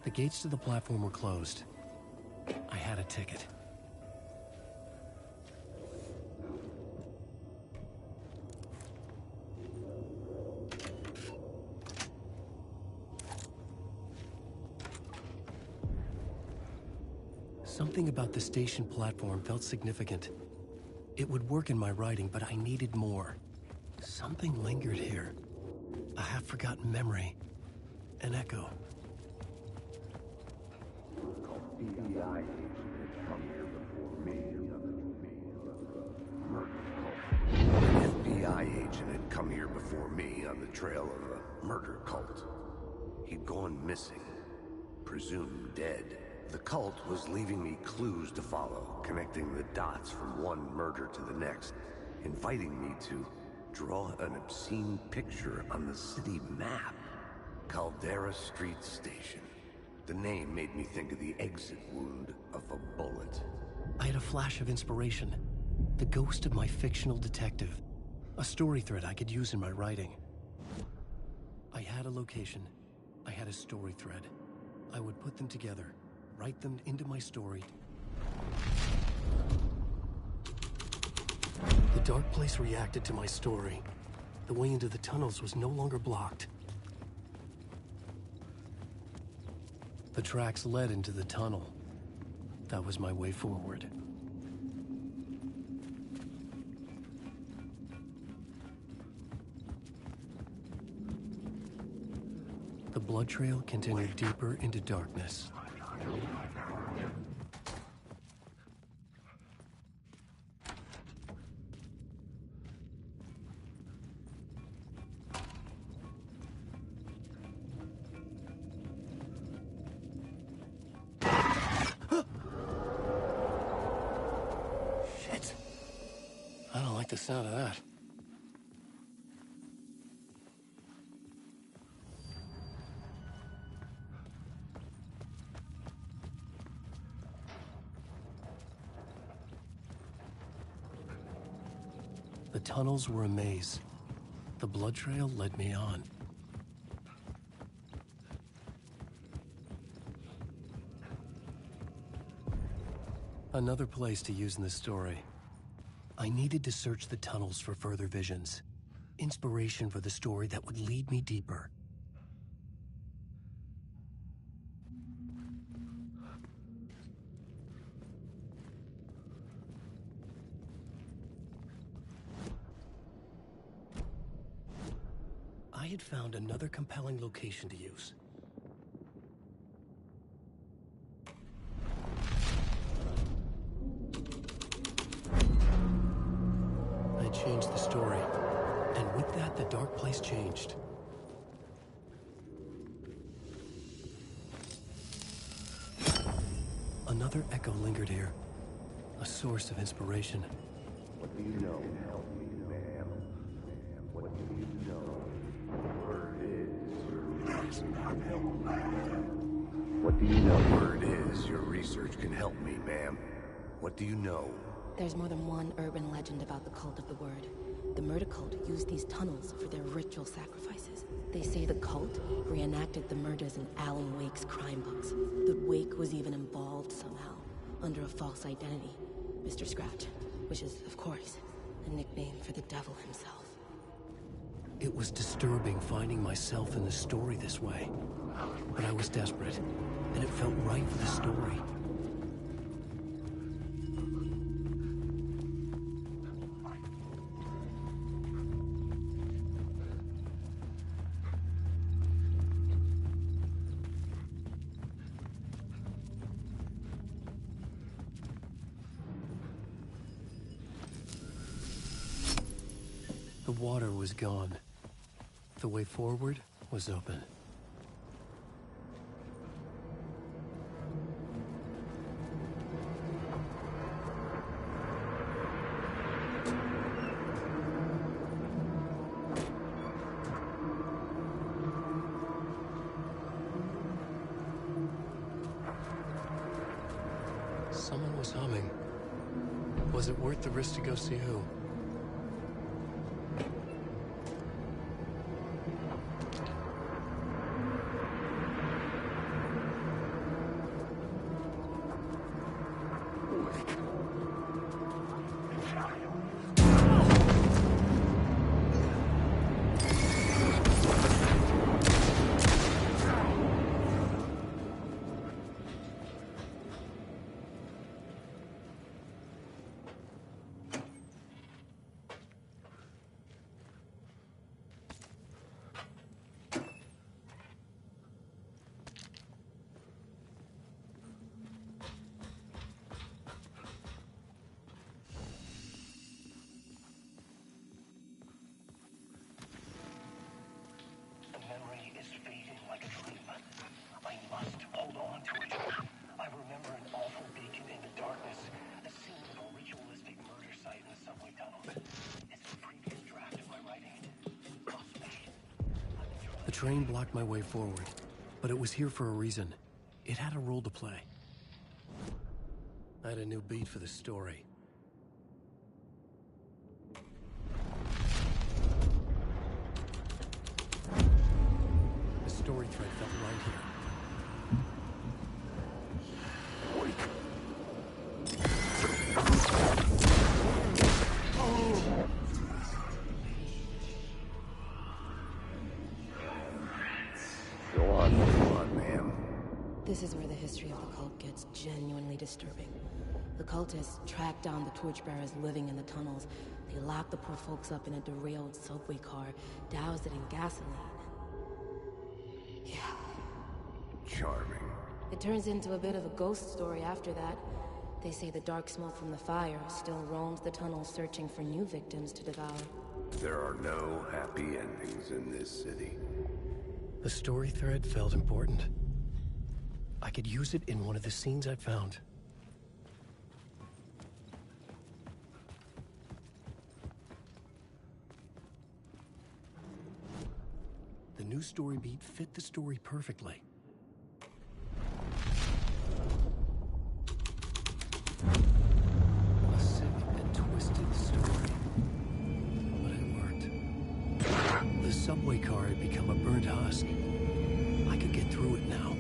Speaker 1: The gates to the platform were closed. I had a ticket. Something about the station platform felt significant. It would work in my writing, but I needed more. Something lingered here. A half-forgotten memory. An echo.
Speaker 4: FBI come here before me. An FBI agent had come here before me on the trail of a murder cult. He'd gone missing, presumed dead. The cult was leaving me clues to follow, connecting the dots from one murder to the next, inviting me to draw an obscene picture on the city map. Caldera Street Station. The name made me think of the exit wound of a bullet.
Speaker 1: I had a flash of inspiration. The ghost of my fictional detective. A story thread I could use in my writing. I had a location. I had a story thread. I would put them together, write them into my story. The dark place reacted to my story. The way into the tunnels was no longer blocked. The tracks led into the tunnel. That was my way forward. The blood trail continued deeper into darkness. Shit. I don't like the sound of that. The tunnels were a maze. The blood trail led me on. Another place to use in the story. I needed to search the tunnels for further visions. Inspiration for the story that would lead me deeper. I had found another compelling location to use. I changed the story, and with that, the dark place changed. Another echo lingered here, a source of inspiration.
Speaker 4: What do you know? Help me, ma'am. What do you know? Word is your reason can help me, ma'am. What do you know? Word is your research can help me, ma'am. What do you know?
Speaker 11: There's more than one urban legend about the Cult of the Word. The murder cult used these tunnels for their ritual sacrifices. They say the cult reenacted the murders in Alan Wake's crime books. That Wake was even involved somehow, under a false identity, Mr. Scratch, which is, of course, a nickname for the devil himself.
Speaker 1: It was disturbing finding myself in the story this way. But I was desperate, and it felt right for the story. The water was gone. The way forward was open. Someone was humming. Was it worth the risk to go see who? A train blocked my way forward, but it was here for a reason. It had a role to play. I had a new beat for the story. The story thread felt right here.
Speaker 4: Go on, ma'am.
Speaker 11: This is where the history of the cult gets genuinely disturbing. The cultists tracked down the torchbearers living in the tunnels. They locked the poor folks up in a derailed subway car, doused it in gasoline. Yeah.
Speaker 4: Charming.
Speaker 11: It turns into a bit of a ghost story after that. They say the dark smoke from the fire still roams the tunnels searching for new victims to devour.
Speaker 4: There are no happy endings in this city.
Speaker 1: The story thread felt important. I could use it in one of the scenes I'd found. The new story beat fit the story perfectly. A sick and twisted story. But it worked. The subway car had become a burnt husk. I could get through it now.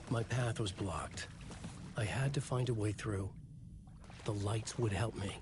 Speaker 1: My path was blocked. I had to find a way through. The lights would help me.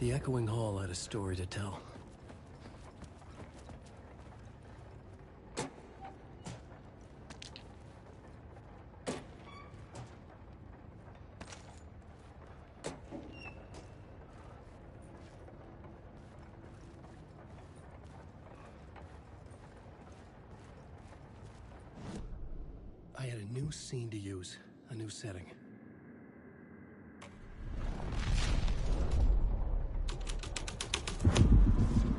Speaker 1: The echoing hall had a story to tell. I had a new scene to use, a new setting.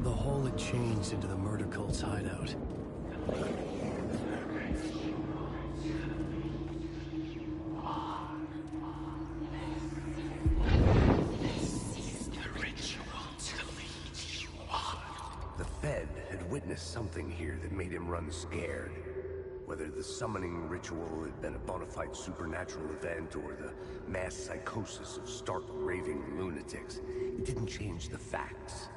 Speaker 1: The hole had changed into the murder cult's hideout.
Speaker 4: The Fed had witnessed something here that made him run scared. Whether the summoning ritual had been a bona fide supernatural event or the mass psychosis of stark raving lunatics, it didn't change the facts.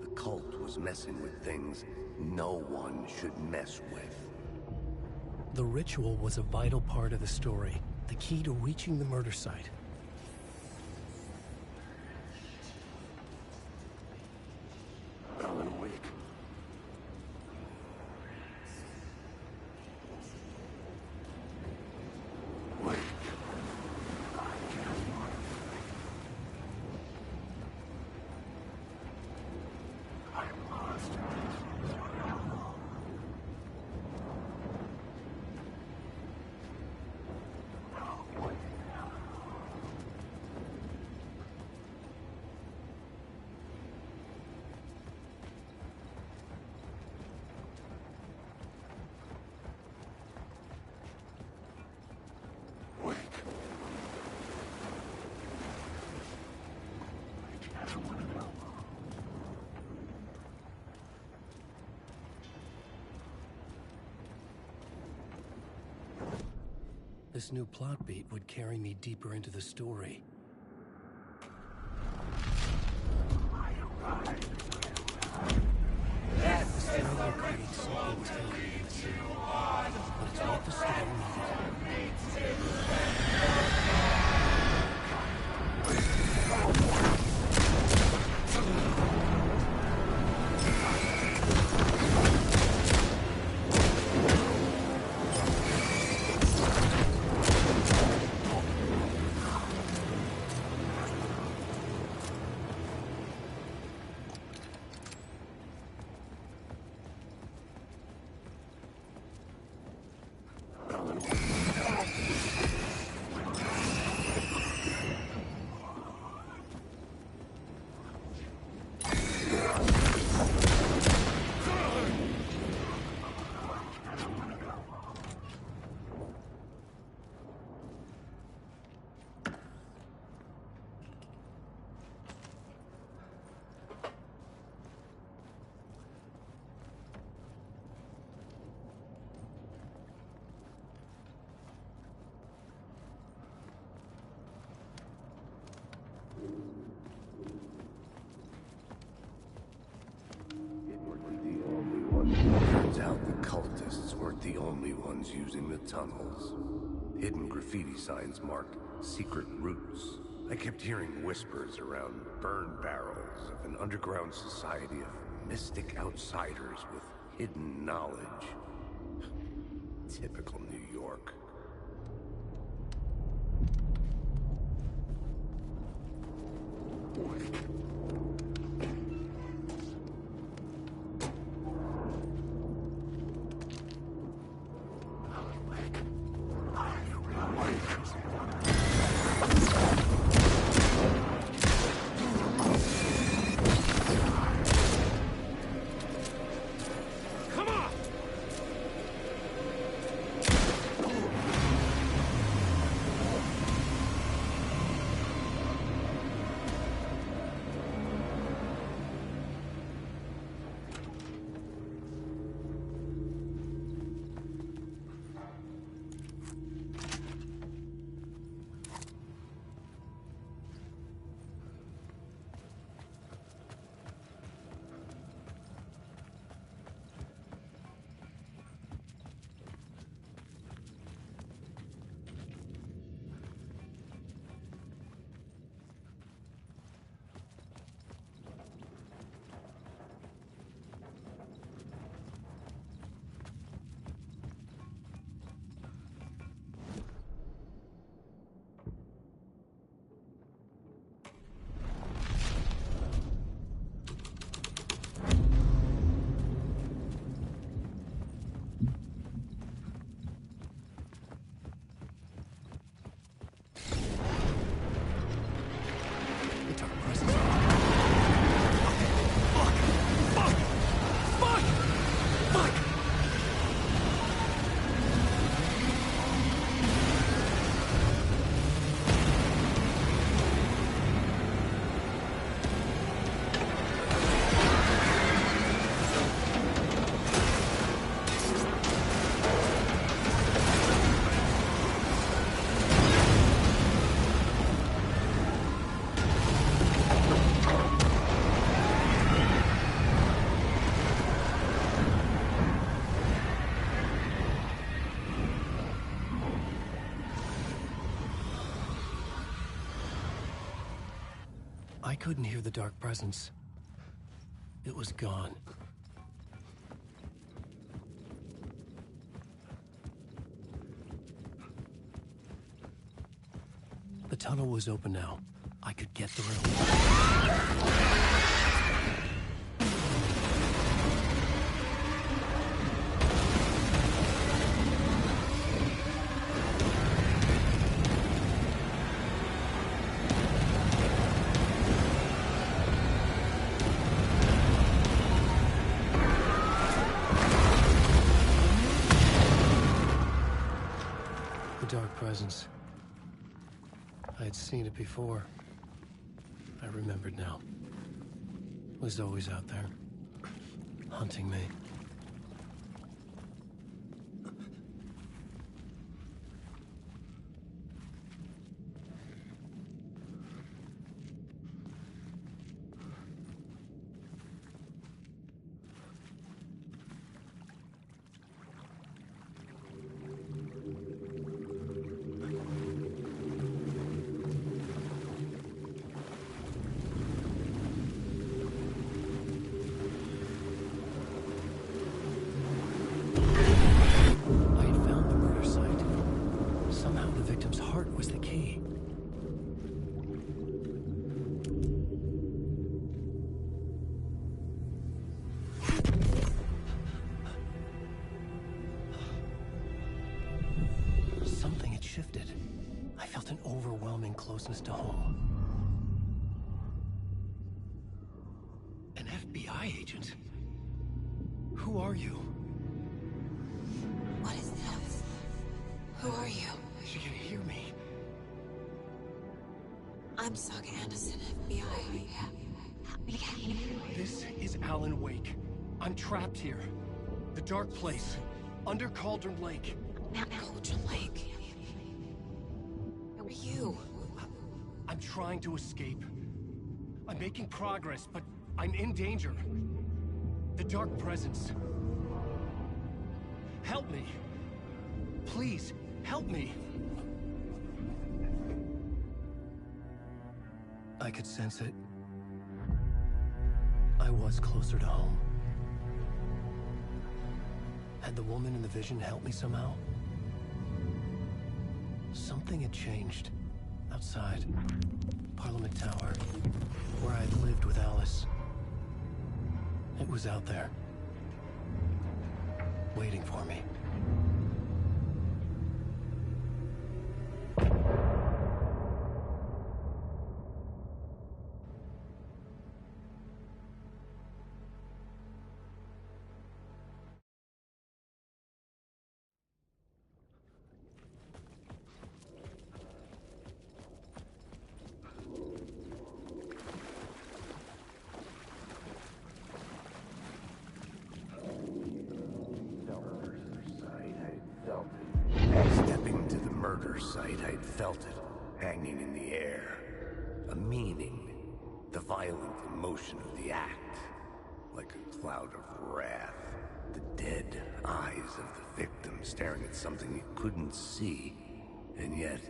Speaker 4: The cult was messing with things no one should mess with.
Speaker 1: The ritual was a vital part of the story, the key to reaching the murder site.
Speaker 21: Alan Wake.
Speaker 1: This new plot beat would carry me deeper into the story.
Speaker 19: Yes!
Speaker 1: The story creates something tender in the scene, but it's what the story
Speaker 4: Turns out the cultists weren't the only ones using the tunnels. Hidden graffiti signs marked secret routes. I kept hearing whispers around burn barrels of an underground society of mystic outsiders with hidden knowledge. Typical New York.
Speaker 1: I couldn't hear the dark presence. It was gone. The tunnel was open now. I could get through. Dark presence. I had seen it before. I remembered now. It was always out there, hunting me. Closeness to home. An FBI agent? Who are you?
Speaker 2: What is this? Who are you?
Speaker 1: She can hear me.
Speaker 2: I'm Saga Anderson, FBI.
Speaker 1: This is Alan Wake. I'm trapped here. The dark place. Under Cauldron Lake.
Speaker 2: Cauldron Lake? Who are you?
Speaker 1: I'm trying to escape. I'm making progress, but I'm in danger. The dark presence. Help me. Please, help me. I could sense it. I was closer to home. Had the woman in the vision helped me somehow? Something had changed. Outside. Parliament Tower. Where I'd lived with Alice. It was out there. Waiting for me.
Speaker 4: Stepping to the murder site, I'd felt it, hanging in the air. A meaning. The violent emotion of the act. Like a cloud of wrath. The dead eyes of the victim staring at something you couldn't see, and yet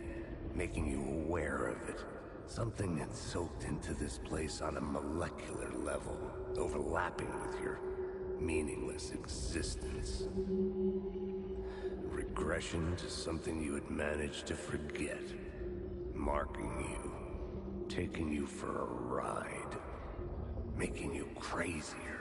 Speaker 4: making you aware of it. Something that soaked into this place on a molecular level, overlapping with your meaningless existence. Regression to something you had managed to forget. Marking you. Taking you for a ride. Making you crazier.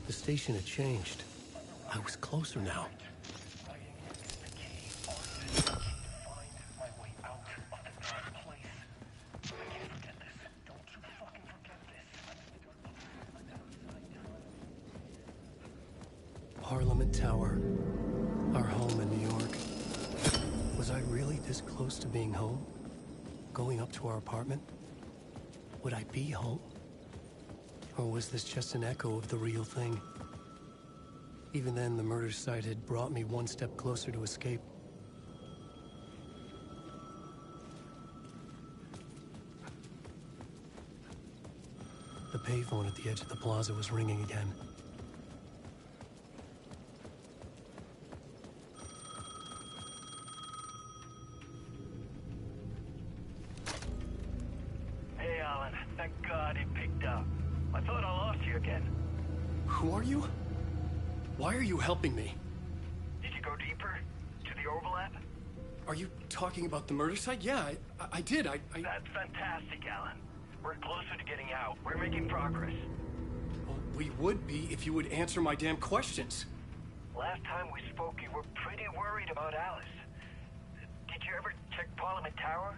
Speaker 1: The station had changed. I was closer now. Parliament Tower. Our home in New York. Was I really this close to being home? Going up to our apartment? Would I be home? Or was this just an echo of the real thing? Even then, the murder site had brought me one step closer to escape. The payphone at the edge of the plaza was ringing again.
Speaker 6: Hey, Alan. Thank God it picked up. I thought I lost you again.
Speaker 1: Who are you? Why are you helping me?
Speaker 6: Did you go deeper? To the overlap?
Speaker 1: Are you talking about the murder site? Yeah, I did.
Speaker 6: That's fantastic, Alan. We're closer to getting out. We're making progress.
Speaker 1: Well, we would be if you would answer my damn questions.
Speaker 6: Last time we spoke, you were pretty worried about Alice. Did you ever check Parliament Tower?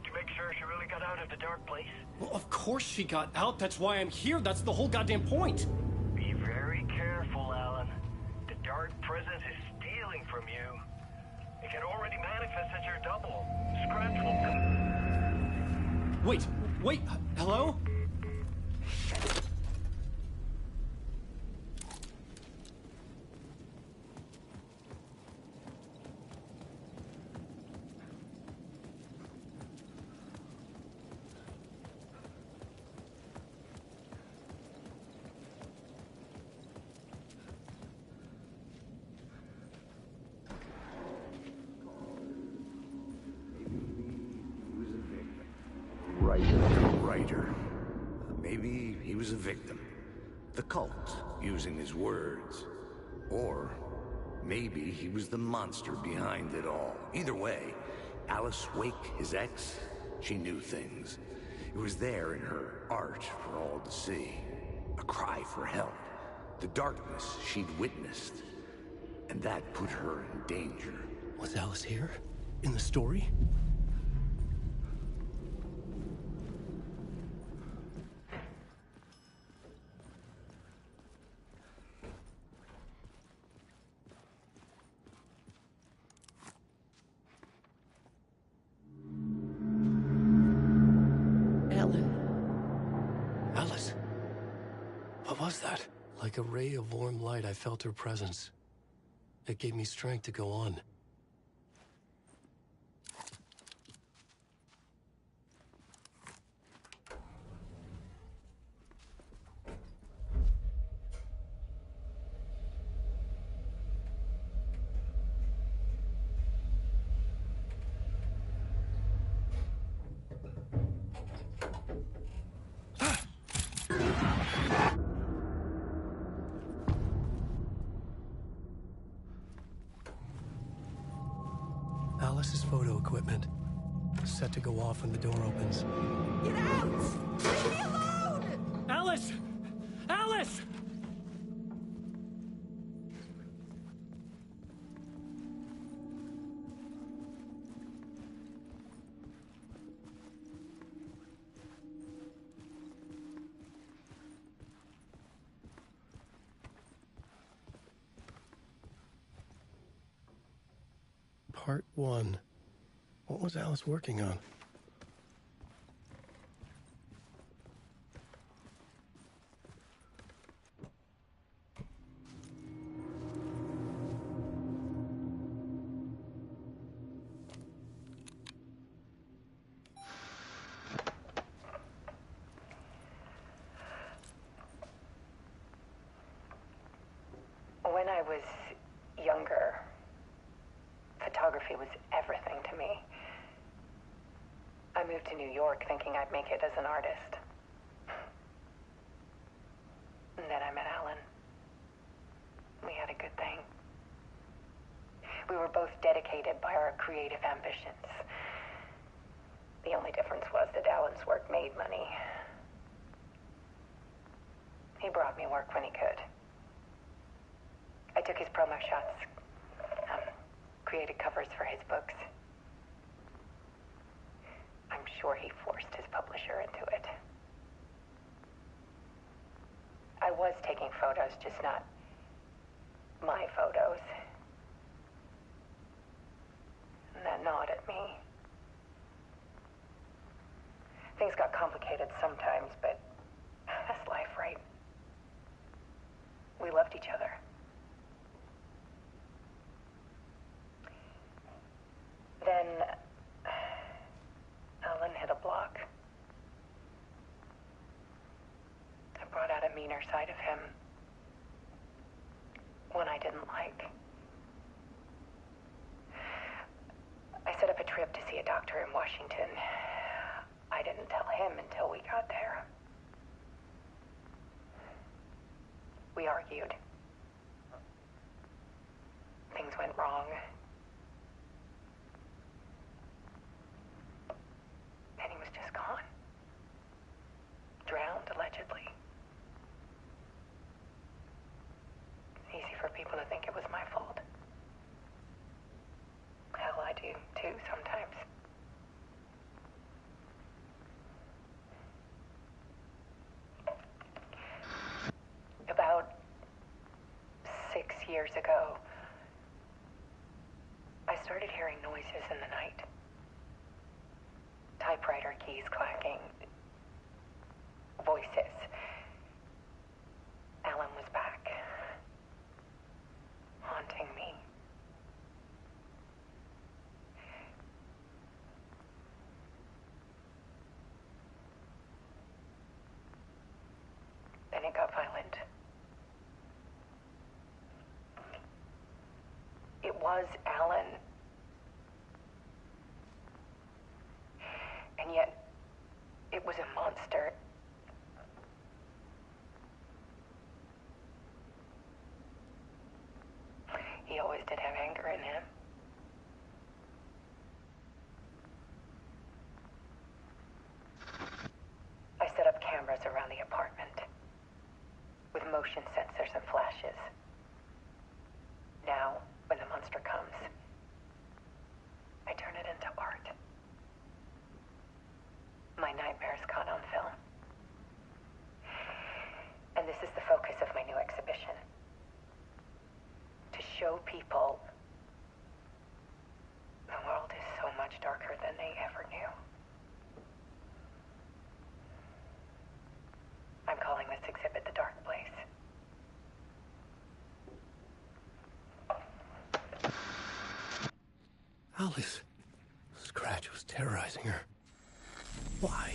Speaker 6: To make sure she really got out of the dark place?
Speaker 1: Well, of course she got out. That's why I'm here. That's the whole goddamn point.
Speaker 6: Be very careful, Alan. The dark presence is stealing from you. It can already manifest as your double. Scratch will come.
Speaker 1: Wait, hello?
Speaker 4: Writer. Maybe he was a victim. The cult, using his words. Or maybe he was the monster behind it all. Either way, Alice Wake, his ex, she knew things. It was there in her art for all to see. A cry for help. The darkness she'd witnessed. And that put her in danger.
Speaker 1: Was Alice here? In the story? Alice? What was that? Like a ray of warm light, I felt her presence. It gave me strength to go on. Alice's photo equipment. Set to go off when the door opens.
Speaker 19: Get out! Leave me alone!
Speaker 1: Alice! Alice! Part 1. What was Alice working on?
Speaker 9: When I was younger, photography was everything to me. I moved to New York thinking I'd make it as an artist. And then I met Alan. We had a good thing. We were both dedicated by our creative ambitions. The only difference was that Alan's work made money. He brought me work when he could. I took his promo shots, created covers for his books. I'm sure he forced his publisher into it. I was taking photos, just not my photos. And that gnawed at me. Things got complicated sometimes, but that's life. We loved each other. Then Alan hit a block. I brought out a meaner side of him. One I didn't like. I set up a trip to see a doctor in Washington. I didn't tell him until we got there. We argued. Things went wrong. And he was just gone. Drowned, allegedly. Easy for people to think it was my fault. Hell, I do, too, sometimes. About 6 years ago, I started hearing noises in the night. Typewriter keys clacking. Voices. Alan was back. Haunting me. Then it got violent. It was Alan. And yet, it was a monster. He always did have anger in him. I set up cameras around the apartment with motion sensors and flashes. Now, when the monster comes, I turn it into art. My nightmares caught on film. And this is the focus of my new exhibition. To show people the world is so much darker than they ever knew. I'm calling this exhibit The Dark Place.
Speaker 1: Alice. Scratch was terrorizing her. Why?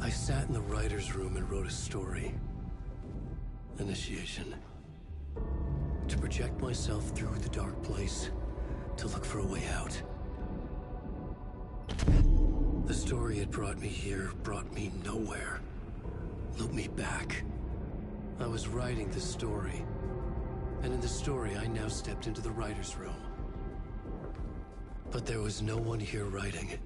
Speaker 1: I sat in the writer's room and wrote a story. Initiation. To project myself through the dark place, to look for a way out. The story had brought me here, brought me nowhere. Looped me back. I was writing the story. And in the story, I now stepped into the writer's room. But there was no one here writing.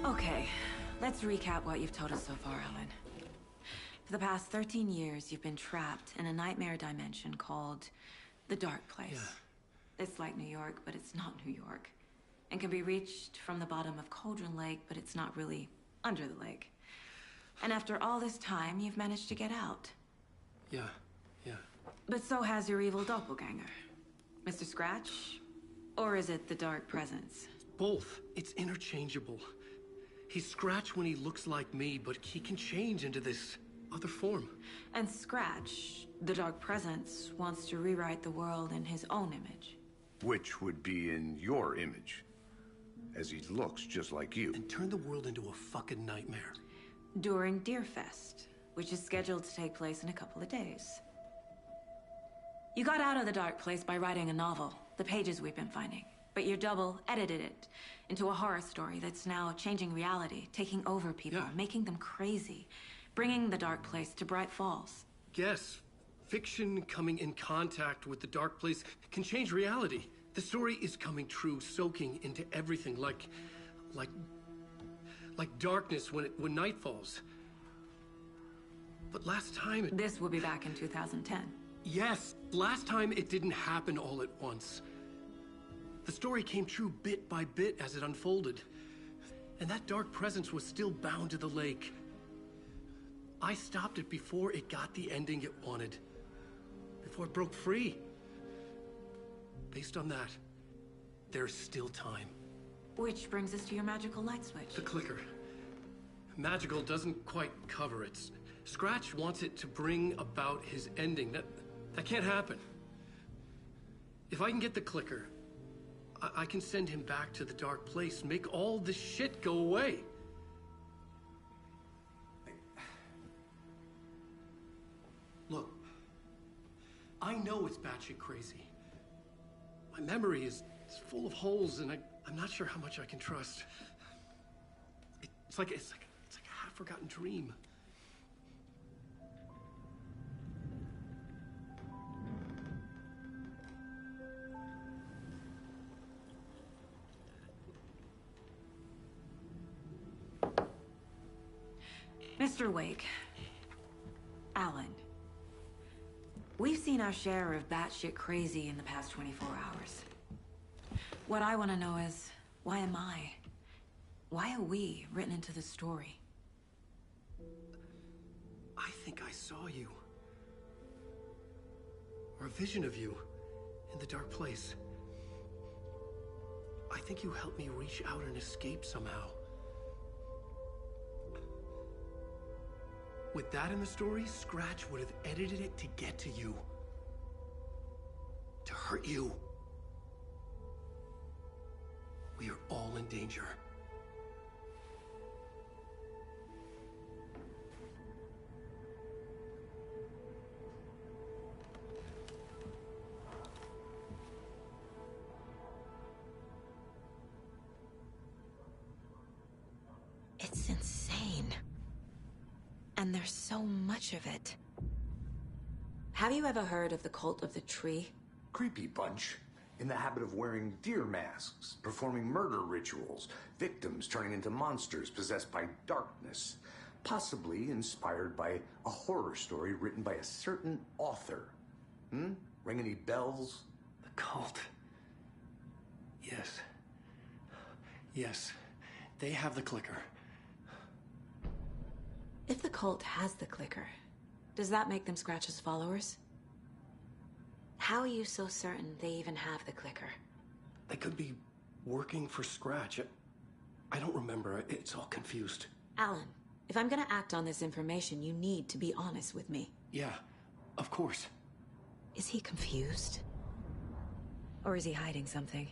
Speaker 2: Okay, let's recap what you've told us so far, Alan. For the past 13 years, you've been trapped in a nightmare dimension called the Dark Place.
Speaker 1: Yeah.
Speaker 2: It's like New York, but it's not New York. And can be reached from the bottom of Cauldron Lake, but it's not really under the lake. And after all this time, you've managed to get out.
Speaker 1: Yeah.
Speaker 2: But so has your evil doppelganger. Mr. Scratch? Or is it the Dark Presence?
Speaker 1: Both. It's interchangeable. He's Scratch when he looks like me, but he can change into this other form.
Speaker 2: And Scratch, the Dark Presence, wants to rewrite the world in his own image.
Speaker 4: Which would be in your image, as he looks just like you.
Speaker 1: And turn the world into a fucking nightmare.
Speaker 2: During Deerfest, which is scheduled to take place in a couple of days. You got out of the Dark Place by writing a novel, the pages we've been finding. But your double edited it into a horror story that's now changing reality, taking over people, making them crazy, bringing the Dark Place to Bright Falls.
Speaker 1: Yes, fiction coming in contact with the Dark Place can change reality. The story is coming true, soaking into everything, like darkness when night falls. But last time
Speaker 2: This will be back in 2010.
Speaker 1: Yes, last time it didn't happen all at once. The story came true bit by bit as it unfolded. And that Dark Presence was still bound to the lake. I stopped it before it got the ending it wanted. Before it broke free. Based on that, there's still time.
Speaker 2: Which brings us to your magical light switch.
Speaker 1: The clicker. Magical doesn't quite cover it. Scratch wants it to bring about his ending. That can't happen. If I can get the clicker, I can send him back to the Dark Place, make all this shit go away. Look, I know it's batshit crazy. My memory is full of holes, and I'm not sure how much I can trust. It's like a half-forgotten dream.
Speaker 2: Mr. Wake, Alan, we've seen our share of batshit crazy in the past 24 hours. What I want to know is, why am I? Why are we written into the story?
Speaker 1: I think I saw you. Or a vision of you in the Dark Place. I think you helped me reach out and escape somehow. With that in the story, Scratch would have edited it to get to you. To hurt you. We are all in danger.
Speaker 2: It's insane. And there's so much of it. Have you ever heard of the Cult of the Tree?
Speaker 4: Creepy bunch. In the habit of wearing deer masks, performing murder rituals, victims turning into monsters possessed by darkness. Possibly inspired by a horror story written by a certain author. Ring any bells?
Speaker 1: The cult. Yes. They have the clicker.
Speaker 2: If the cult has the clicker, does that make them Scratch's followers? How are you so certain they even have the clicker?
Speaker 1: They could be working for Scratch. I don't remember. It's all confused.
Speaker 2: Alan, if I'm gonna act on this information, you need to be honest with me.
Speaker 1: Yeah, of course.
Speaker 2: Is he confused? Or is he hiding something?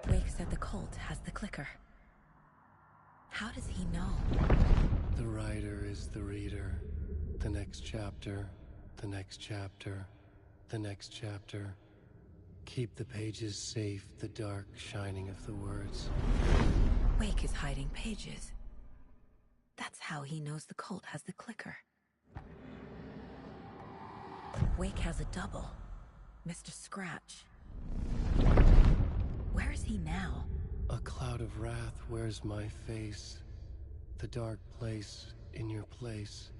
Speaker 2: Wake said the cult has the clicker. How does he know?
Speaker 1: The writer is the reader. The next chapter, the next chapter, the next chapter. Keep the pages safe, the dark shining of the words.
Speaker 2: Wake is hiding pages. That's how he knows the cult has the clicker. Wake has a double. Mr. Scratch. Where is he now?
Speaker 1: A cloud of wrath wears my face. The dark place in your place,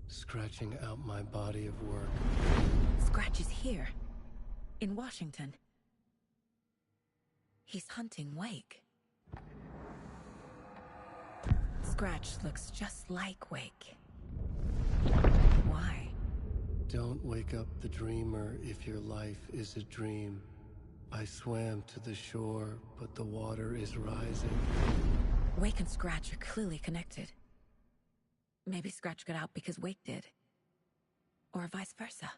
Speaker 1: scratching out my body of work.
Speaker 2: Scratch is here, in Washington. He's hunting Wake. Scratch looks just like Wake. Why?
Speaker 1: Don't wake up the dreamer if your life is a dream. I swam to the shore, but the water is rising.
Speaker 2: Wake and Scratch are clearly connected. Maybe Scratch got out because Wake did. Or vice versa.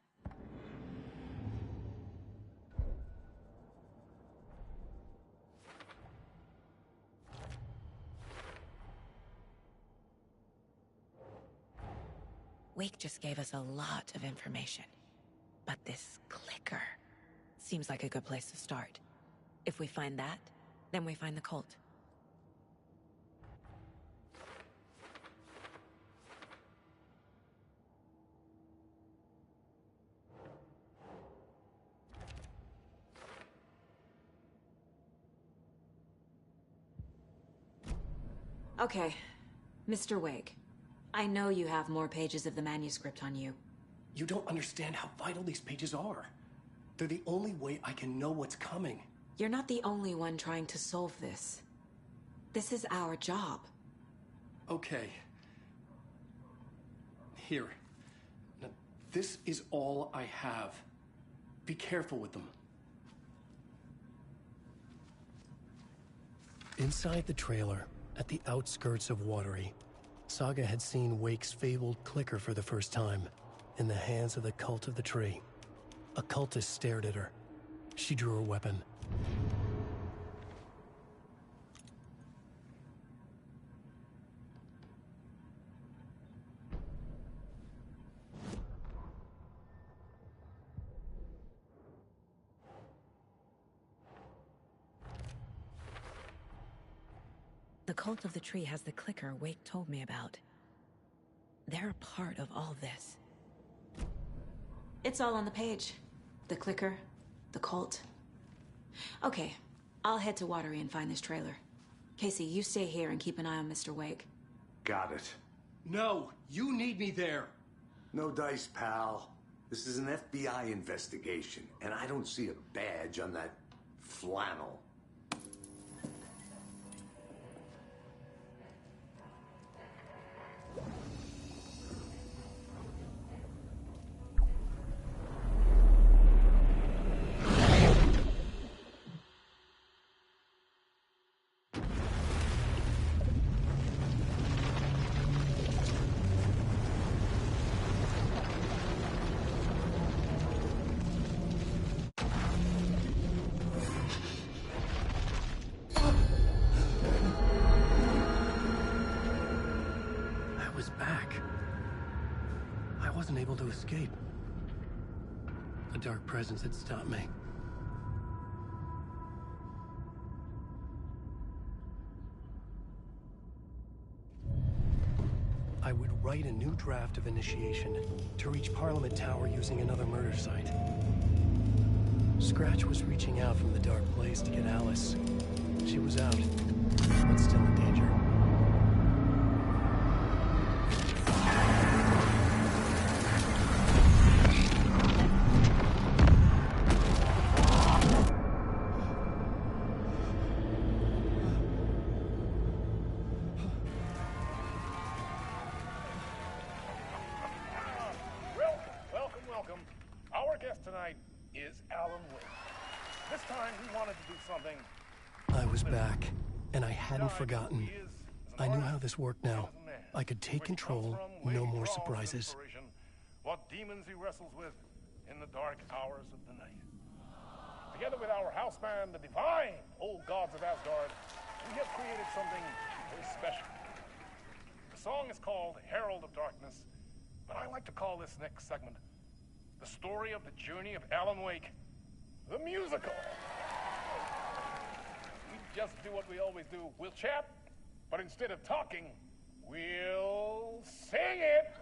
Speaker 2: Wake just gave us a lot of information. But this clicker seems like a good place to start. If we find that, then we find the cult. Okay, Mr. Wake. I know you have more pages of the manuscript on you.
Speaker 1: You don't understand how vital these pages are. They're the only way I can know what's coming.
Speaker 2: You're not the only one trying to solve this. This is our job.
Speaker 1: Okay. Here. Now, this is all I have. Be careful with them. Inside the trailer, at the outskirts of Watery, Saga had seen Wake's fabled clicker for the first time, in the hands of the Cult of the Tree. A cultist stared at her. She drew her weapon.
Speaker 2: The Cult of the Tree has the clicker Wake told me about. They're a part of all this. It's all on the page. The clicker, the cult. Okay, I'll head to Watery and find this trailer. Casey, you stay here and keep an eye on Mr. Wake.
Speaker 4: Got it.
Speaker 1: No, you need me there.
Speaker 4: No dice, pal. This is an FBI investigation, and I don't see a badge on that flannel.
Speaker 1: Able to escape. A dark presence had stopped me. I would write a new draft of initiation to reach Parliament Tower using another murder site. Scratch was reaching out from the dark place to get Alice. She was out, but still in danger.
Speaker 22: Tonight is Alan Wake. This time he wanted to do something.
Speaker 1: I was back, and I hadn't forgotten. I knew how this worked now. I could take control, no more surprises.
Speaker 22: What demons he wrestles with in the dark hours of the night. Together with our house band, the divine old gods of Asgard, we have created something very special. The song is called Herald of Darkness, but I like to call this next segment the story of the journey of Alan Wake, the musical. We just do what we always do. We'll chat, but instead of talking, we'll sing it.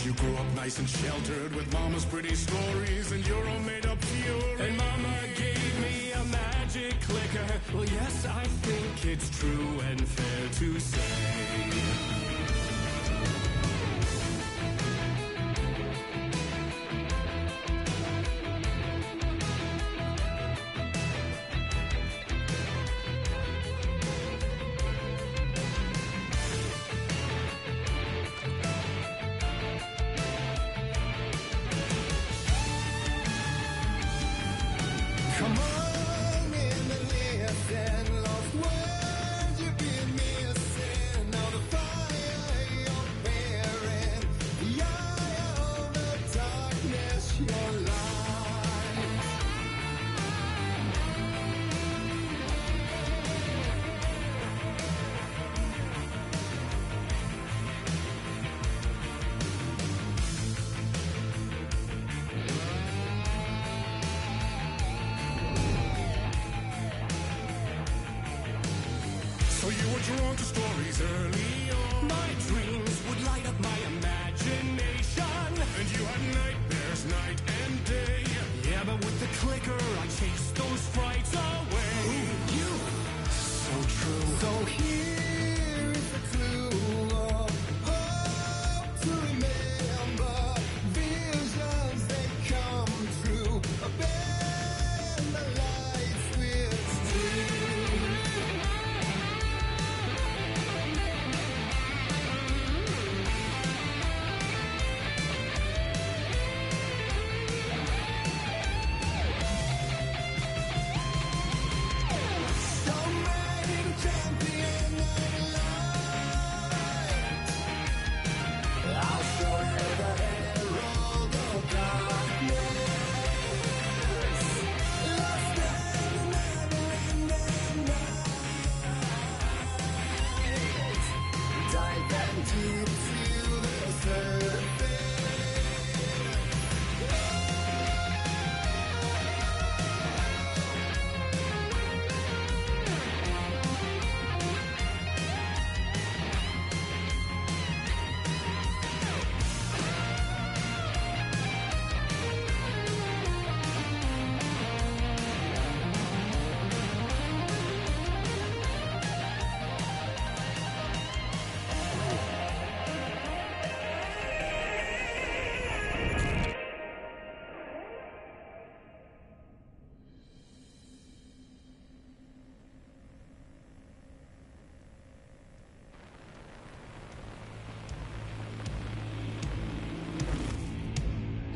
Speaker 21: You grew up nice and sheltered with mama's pretty stories, and you're all made up fury. And mama gave me a magic clicker. Well, yes, I think it's true and fair to say. Come on in and listen, lost words you've been missing. Now the fire you're bearing, the eye of the darkness, your light. So you were drawn to stories early on. My dreams would light up my imagination. And you had nightmares night and day. Yeah, but with the clicker, I chased those frights away. Ooh, you, so true. So here is the clue of hope to remember. Visions, they come true. Bend the lights with steel.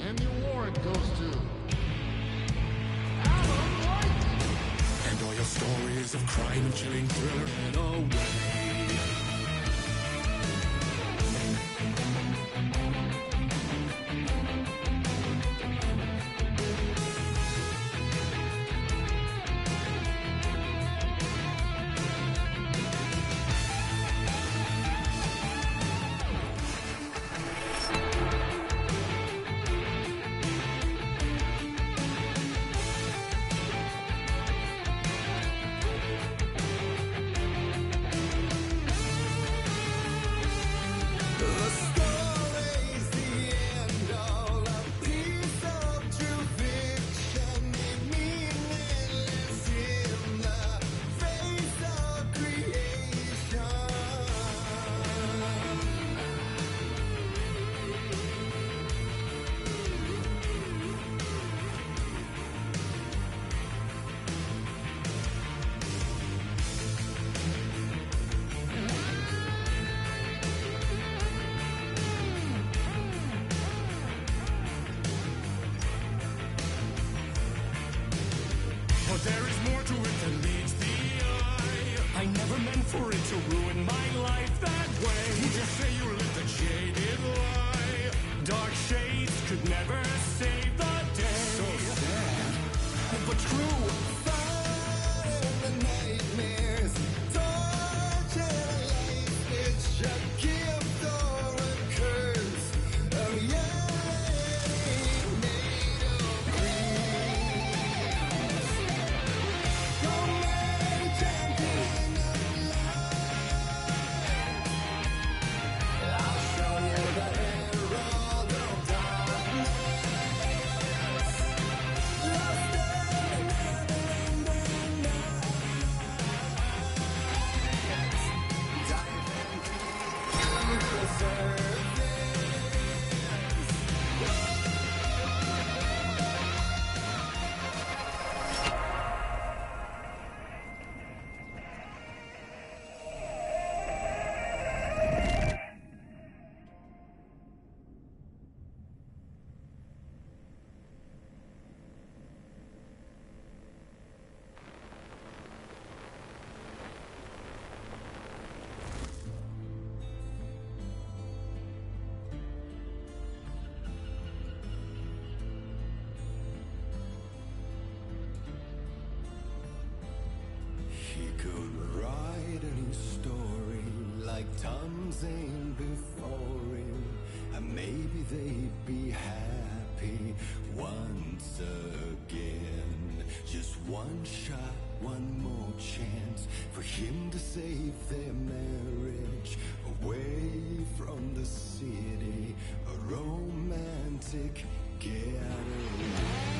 Speaker 10: And the award goes to Alan Wake!
Speaker 21: And all your stories of crime and chilling thriller and away.
Speaker 19: write a new story like Tom's ain't before him, and maybe they'd be happy once again. Just one shot, one more chance for him to save their marriage away from the city, a romantic getaway.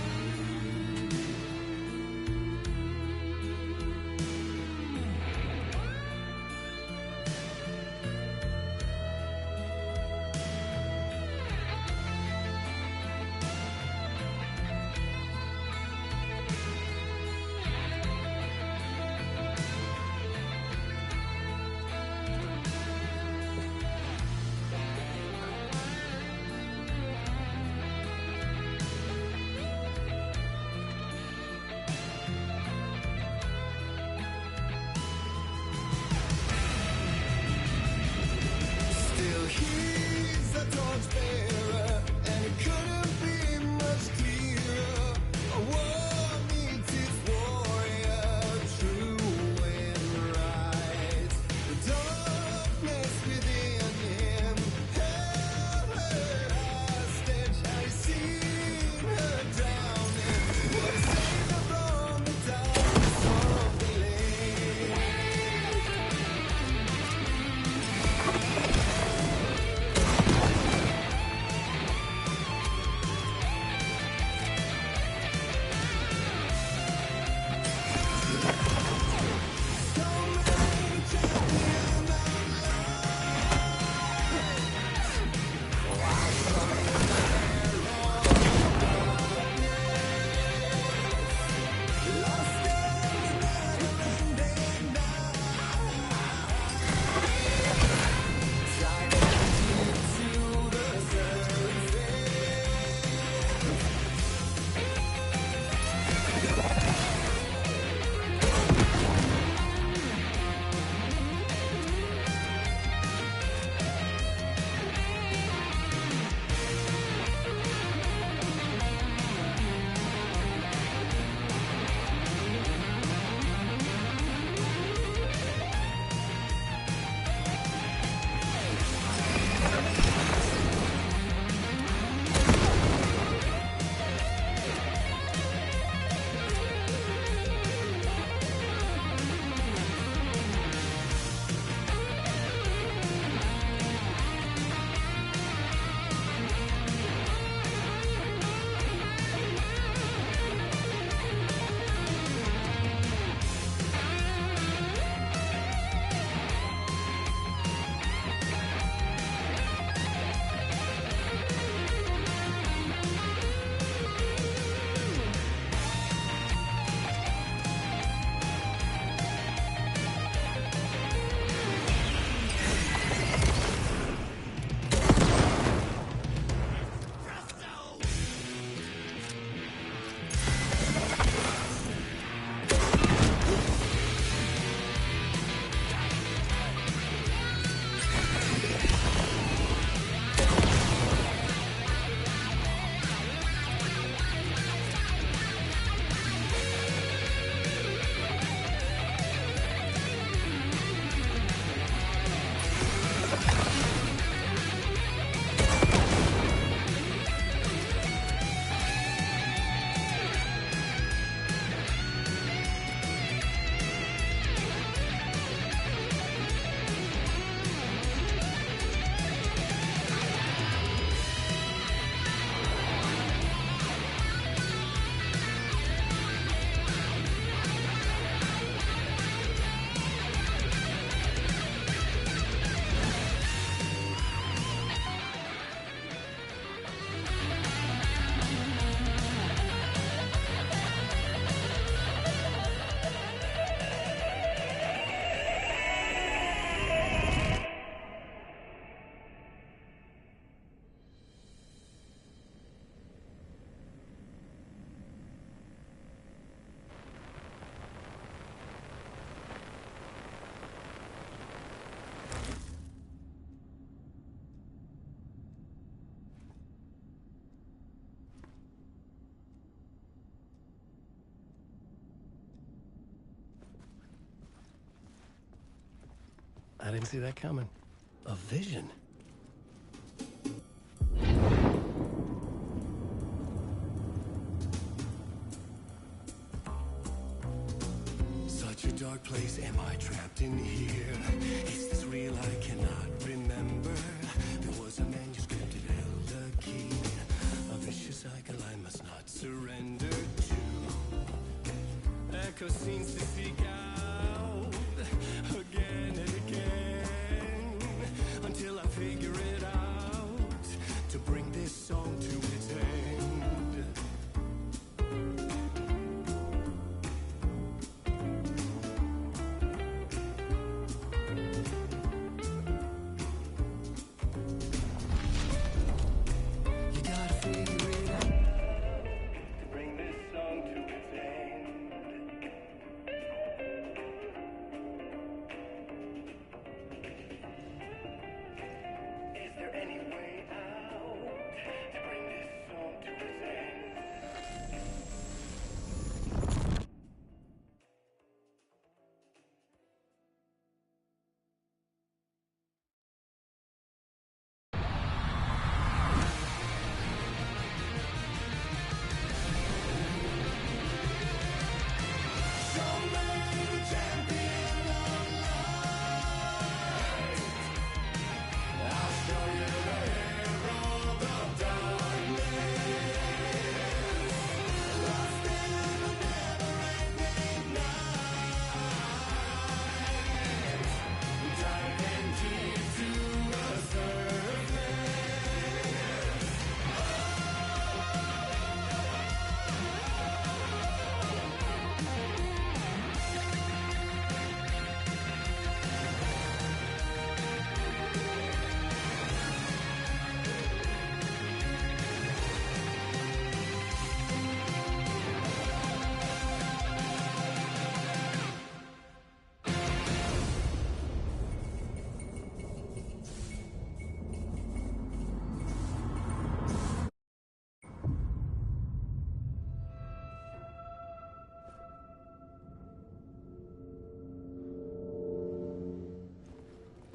Speaker 1: didn't see that coming. A vision. Such a dark place, am I trapped in here? Is this real? I cannot remember. There was a manuscript, it held a key. A vicious cycle I must not surrender to. Echo scenes to seek out again and again until I figure it out to bring this song to its end. You gotta figure it out to bring this song to its end. Is there any way out to bring this song to its end?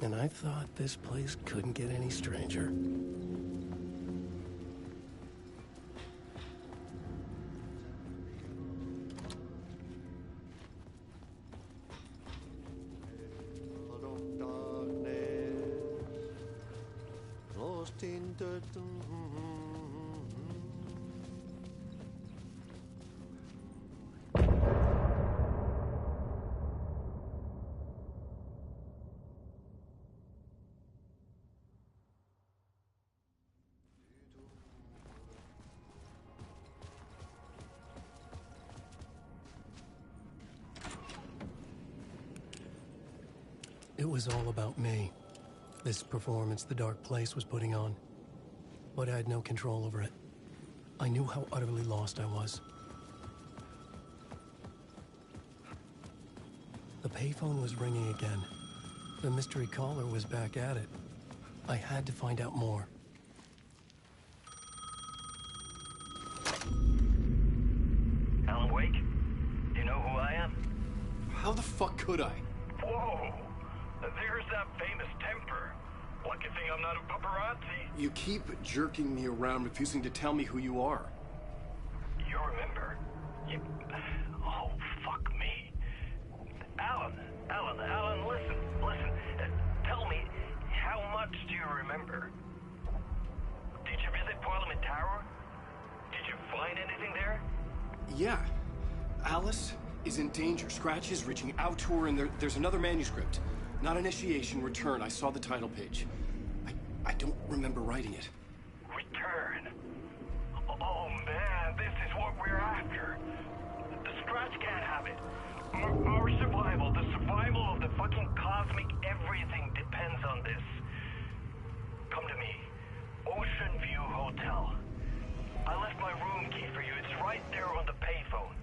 Speaker 1: And I thought this place couldn't get any stranger.
Speaker 13: Lost in the...
Speaker 1: It was all about me. This performance the Dark Place was putting on. But I had no control over it. I knew how utterly lost I was. The payphone was ringing again. The mystery caller was back at it. I had to find out more.
Speaker 6: Alan Wake? Do you know who I am?
Speaker 1: How the fuck could I?
Speaker 6: Whoa! There's that famous temper. Lucky thing I'm not a paparazzi.
Speaker 1: You keep jerking me around, refusing to tell me who you are.
Speaker 6: You remember? Oh, fuck me. Alan, listen. Tell me, how much do you remember? Did you visit Parliament Tower? Did you find anything there?
Speaker 1: Yeah. Alice is in danger. Scratch is reaching out to her, and there's another manuscript. Not initiation, return. I saw the title page. I don't remember writing it.
Speaker 6: Return? Oh, man, this is what we're after. The Scratch can't have it. Our survival, the survival of the fucking cosmic everything depends on this. Come to me. Ocean View Hotel. I left my room key for you. It's right there on the payphone.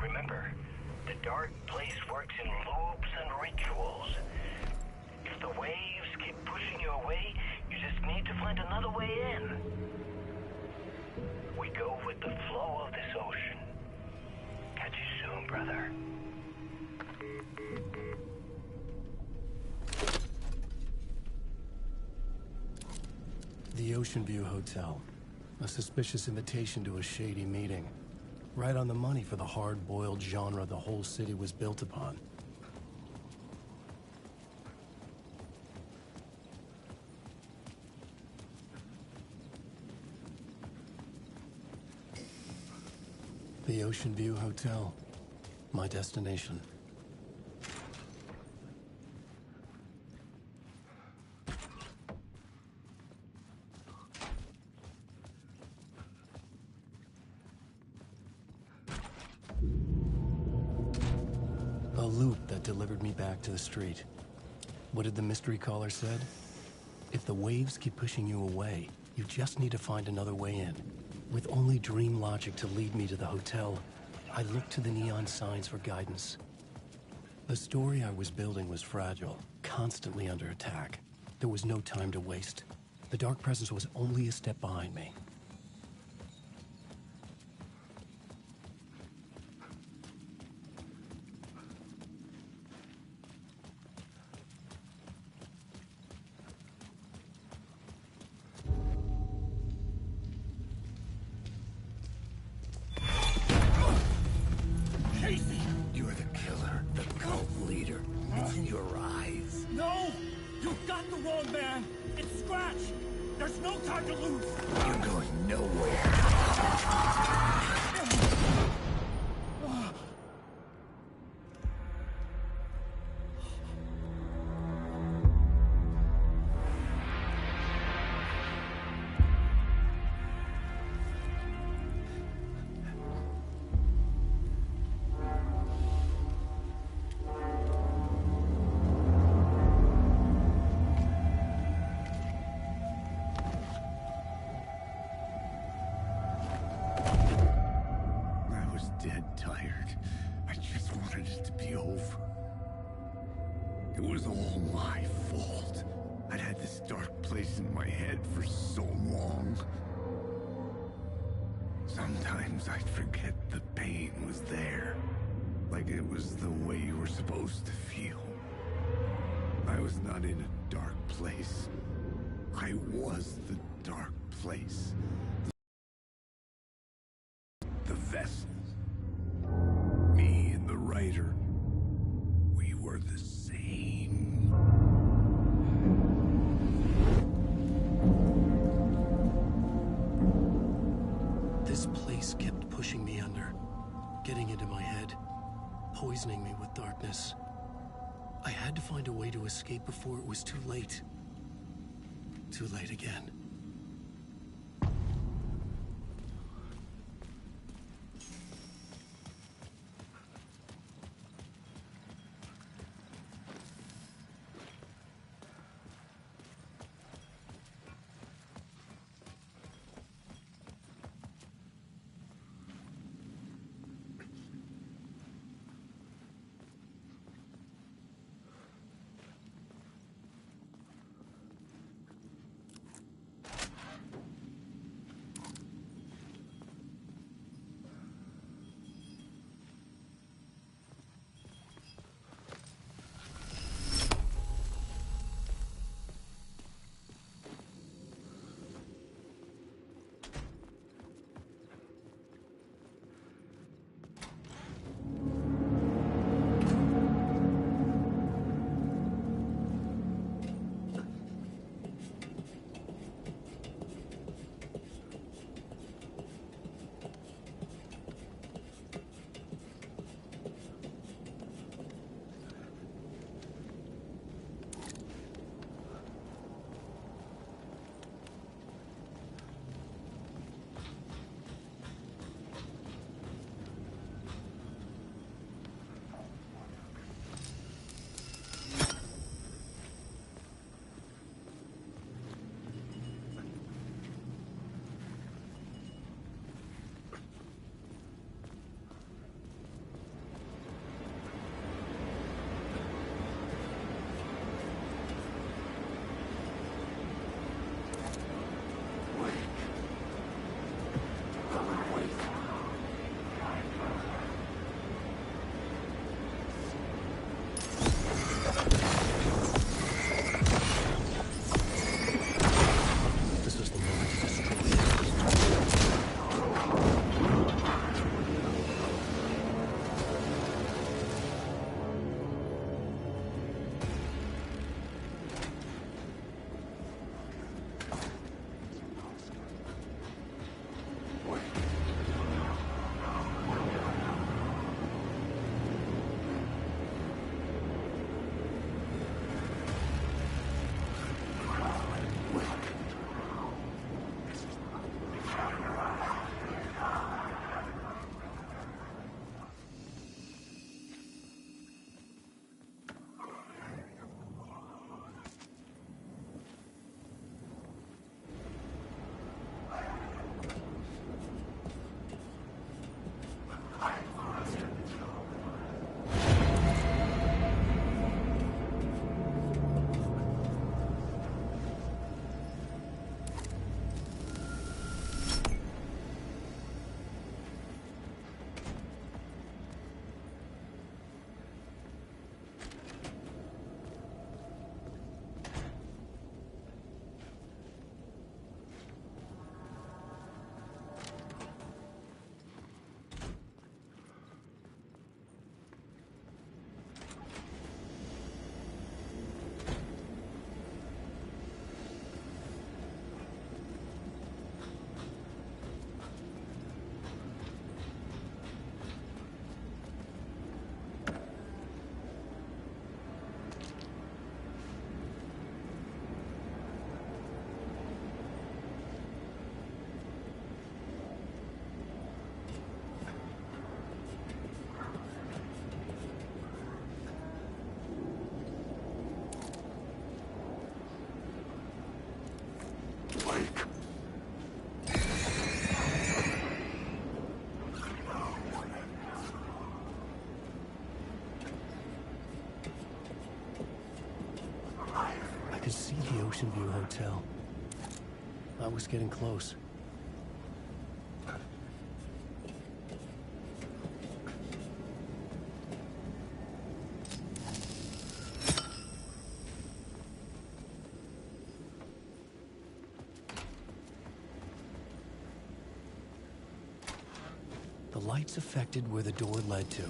Speaker 6: Remember, the Dark Place works in loops and rituals. If the waves keep pushing you away, you just need to find another way in. We go with the flow of this ocean. Catch you soon, brother.
Speaker 1: The Ocean View Hotel. A suspicious invitation to a shady meeting. Right on the money for the hard-boiled genre the whole city was built upon. The Ocean View Hotel. My destination. A loop that delivered me back to the street. What did the mystery caller said? If the waves keep pushing you away, you just need to find another way in. With only dream logic to lead me to the hotel, I looked to the neon signs for guidance. The story I was building was fragile, constantly under attack. There was no time to waste. The Dark Presence was only a step behind me.
Speaker 8: Casey! You're the killer, the cult leader. It's in your eyes.
Speaker 10: No! You got the wrong man! It's Scratch! There's no time to lose!
Speaker 8: You're going nowhere. I was dead tired. I just wanted it to be over. It was all my fault. I'd had this dark place in my head for so long. Sometimes I'd forget the pain was there. Like it was the way you were supposed to feel. I was not in a dark place. I was the dark place. The vessel. Me and the writer. We were the same.
Speaker 1: This place kept pushing me under, getting into my head, poisoning me with darkness. I had to find a way to escape before it was too late. Too late again. Ocean View Hotel. I was getting close. The lights affected where the door led to.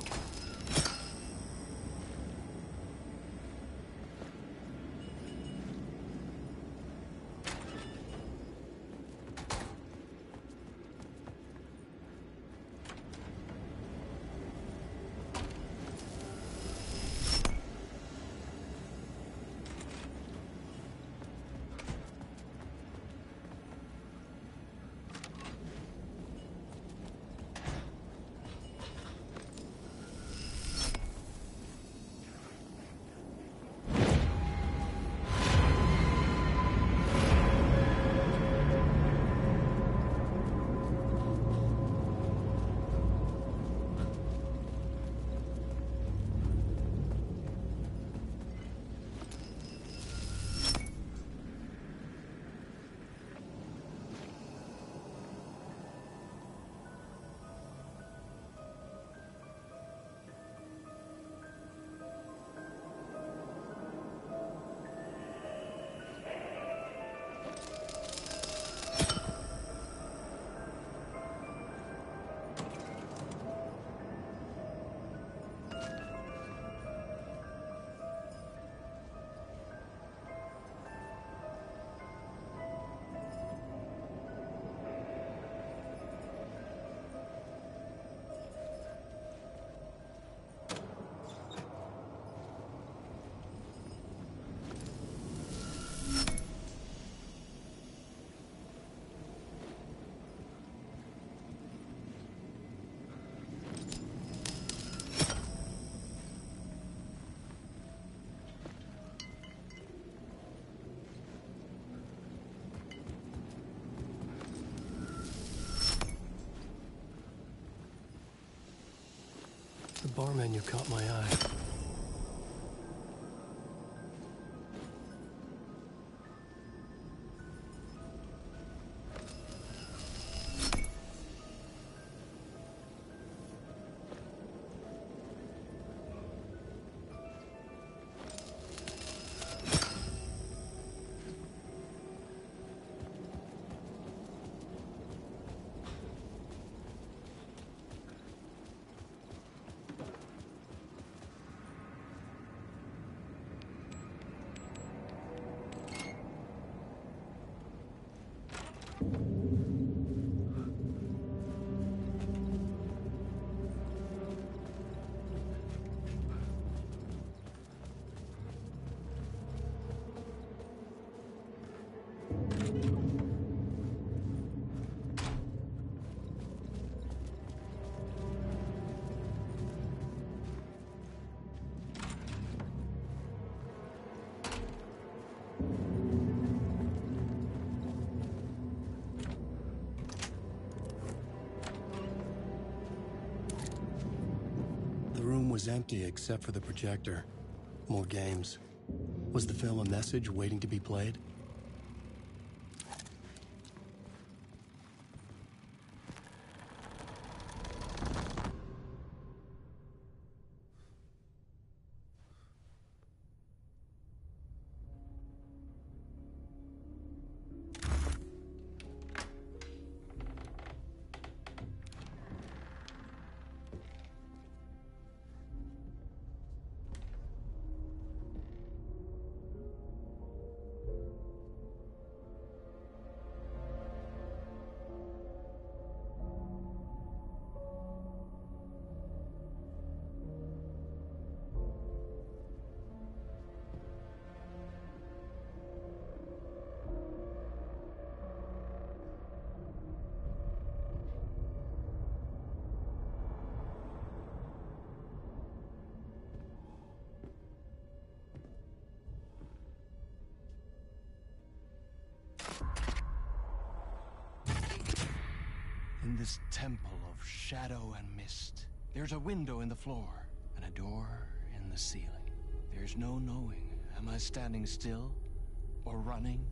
Speaker 1: The bar menu caught my eye. The room was empty except for the projector. More games. Was the film a message waiting to be played?
Speaker 5: In this temple of shadow and mist, there's a window in the floor and a door in the ceiling. There's no knowing, am I standing still or running,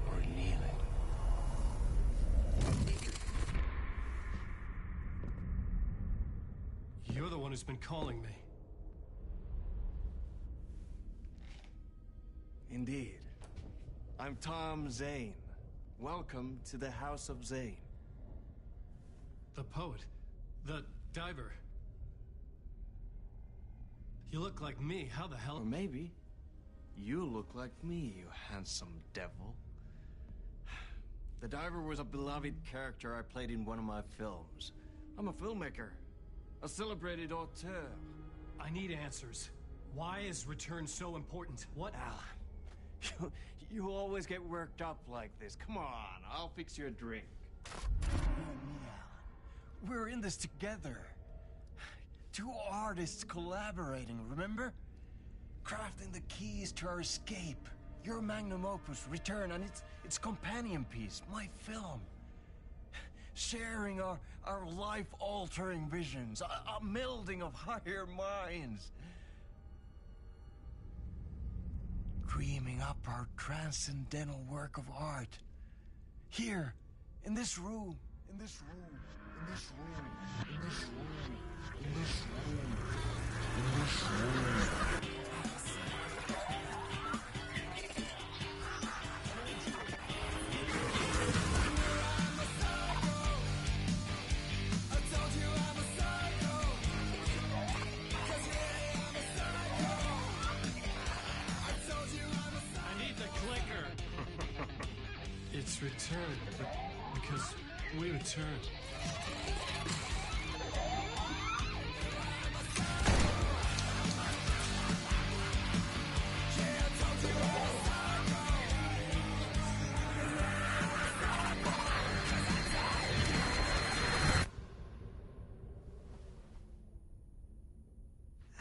Speaker 5: or kneeling.
Speaker 1: You're the one who's been calling me.
Speaker 5: Indeed. I'm Tom Zane. Welcome to the House of Zane.
Speaker 1: The poet. The diver. You look like me. How the hell?
Speaker 5: Or maybe you look like me, you handsome devil. The diver was a beloved character I played in one of my films. I'm a filmmaker. A celebrated auteur.
Speaker 1: I need answers. Why is Return so important? What?
Speaker 5: Alan, you always get worked up like this. Come on, I'll fix you a drink. We're in this together. Two artists collaborating, remember? Crafting the keys to our escape. Your magnum opus, Return, and its companion piece, my film. Sharing our life-altering visions, a melding of higher minds. Dreaming up our transcendental work of art. Here, in this room, in this room, in this room, in this room, in this room, in this room.
Speaker 1: It's Return, because we return.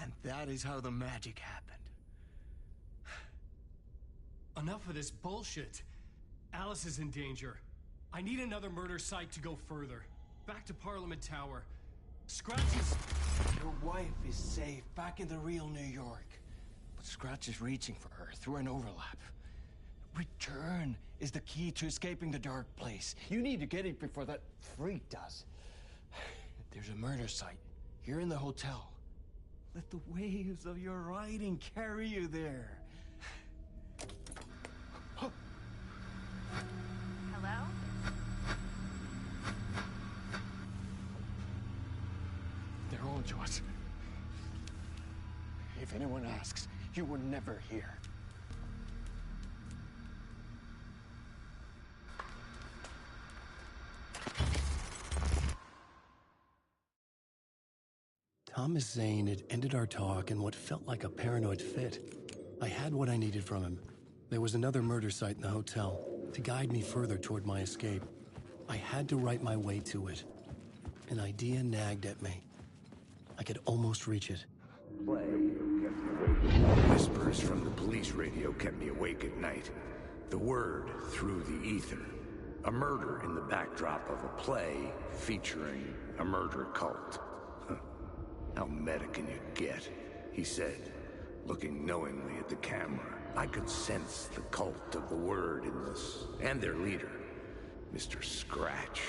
Speaker 5: And that is how the magic happened.
Speaker 1: Enough of this bullshit. Alice is in danger. I need another murder site to go further. Back to Parliament Tower. Scratch is...
Speaker 5: Your wife is safe, back in the real New York. But Scratch is reaching for her through an overlap. Return is the key to escaping the dark place. You need to get it before that freak does. There's a murder site here in the hotel. Let the waves of your writing carry you there.
Speaker 12: Hello?
Speaker 5: They're all yours. If anyone asks, you were never here.
Speaker 1: Thomas Zane had ended our talk in what felt like a paranoid fit. I had what I needed from him. There was another murder site in the hotel to guide me further toward my escape. I had to write my way to it. An idea nagged at me. I could almost reach it.
Speaker 4: Whispers from the police radio kept me awake at night. The word through the ether. A murder in the backdrop of a play featuring a murder cult. How meta can you get? He said, looking knowingly at the camera. I could sense the cult of the word in this, and their leader, Mr. Scratch.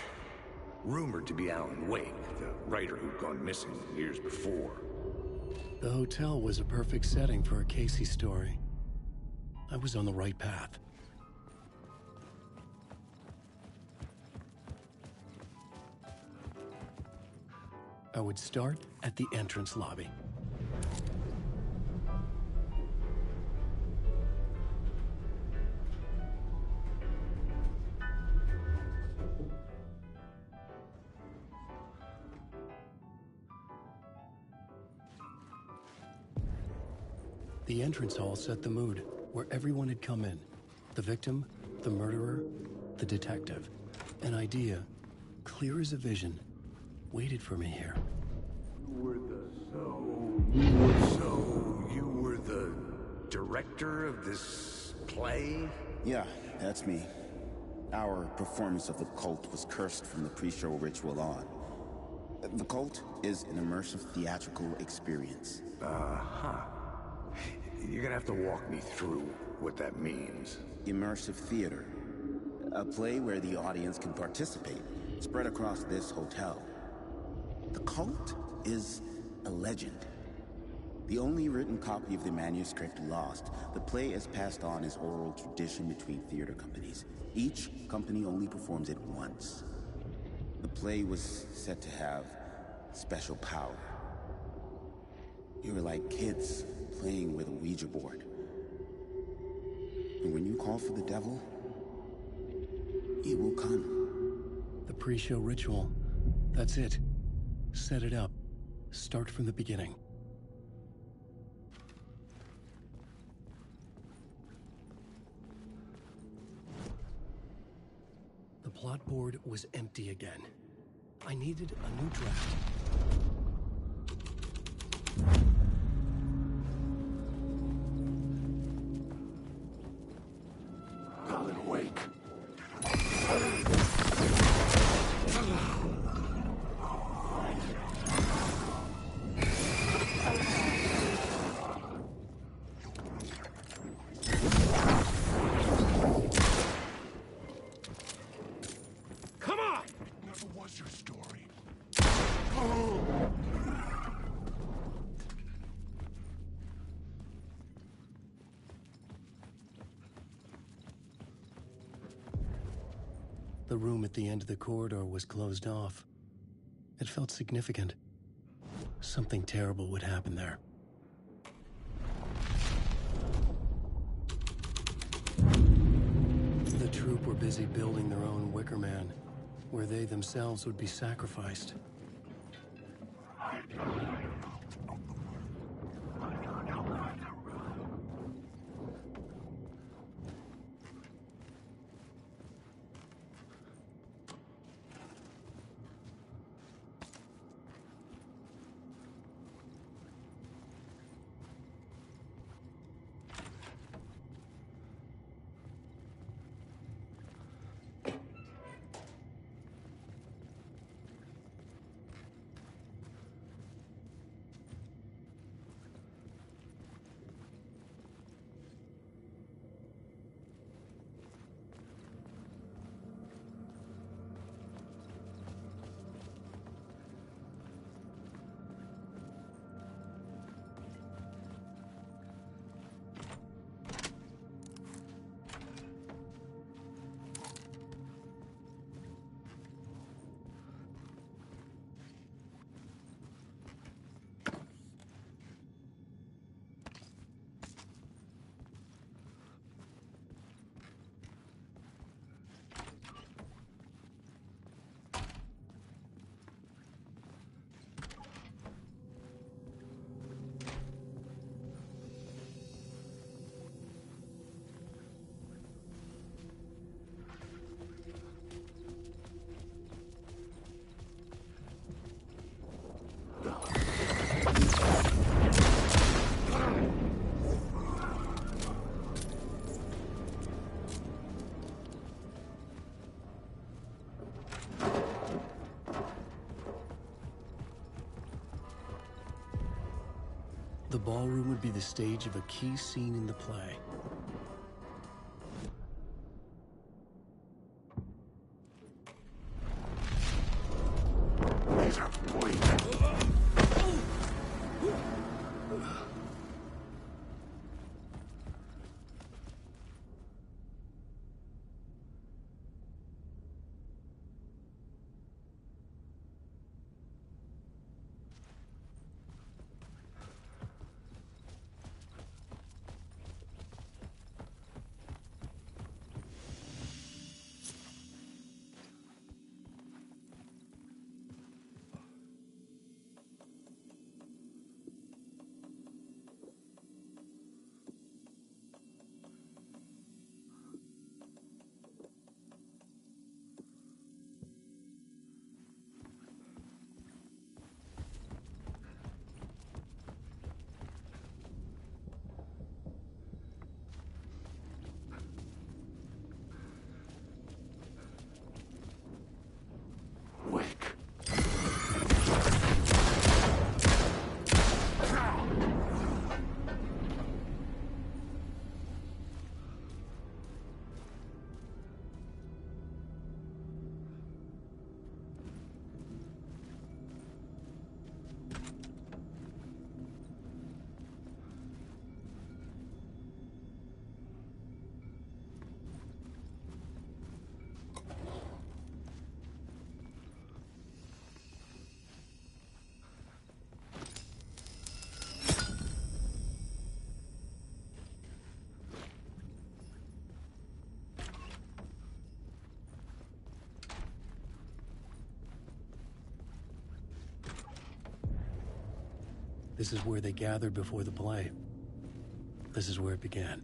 Speaker 4: Rumored to be Alan Wake, the writer who'd gone missing years before.
Speaker 1: The hotel was a perfect setting for a Casey story. I was on the right path. I would start at the entrance lobby. The entrance hall set the mood, where everyone had come in. The victim, the murderer, the detective. An idea, clear as a vision, waited for me here.
Speaker 4: So you were the director of this play?
Speaker 16: Yeah, that's me. Our performance of the cult was cursed from the pre-show ritual on. The cult is an immersive theatrical experience.
Speaker 4: You're gonna have to walk me through what that means.
Speaker 16: Immersive theater. A play where the audience can participate, spread across this hotel. The cult is a legend. The only written copy of the manuscript lost, the play is passed on as oral tradition between theater companies. Each company only performs it once. The play was said to have special power. You were like kids playing with a Ouija board. And when you call for the devil, he will come.
Speaker 1: The pre-show ritual. That's it. Set it up. Start from the beginning. The plot board was empty again. I needed a new draft.
Speaker 21: Alan Wake.
Speaker 7: Come on!
Speaker 21: Never was your story.
Speaker 1: The room at the end of the corridor was closed off. It felt significant. Something terrible would happen there. The troupe were busy building their own Wicker Man, where they themselves would be sacrificed. The ballroom would be the stage of a key scene in the play. This is where they gathered before the play. This is where it began.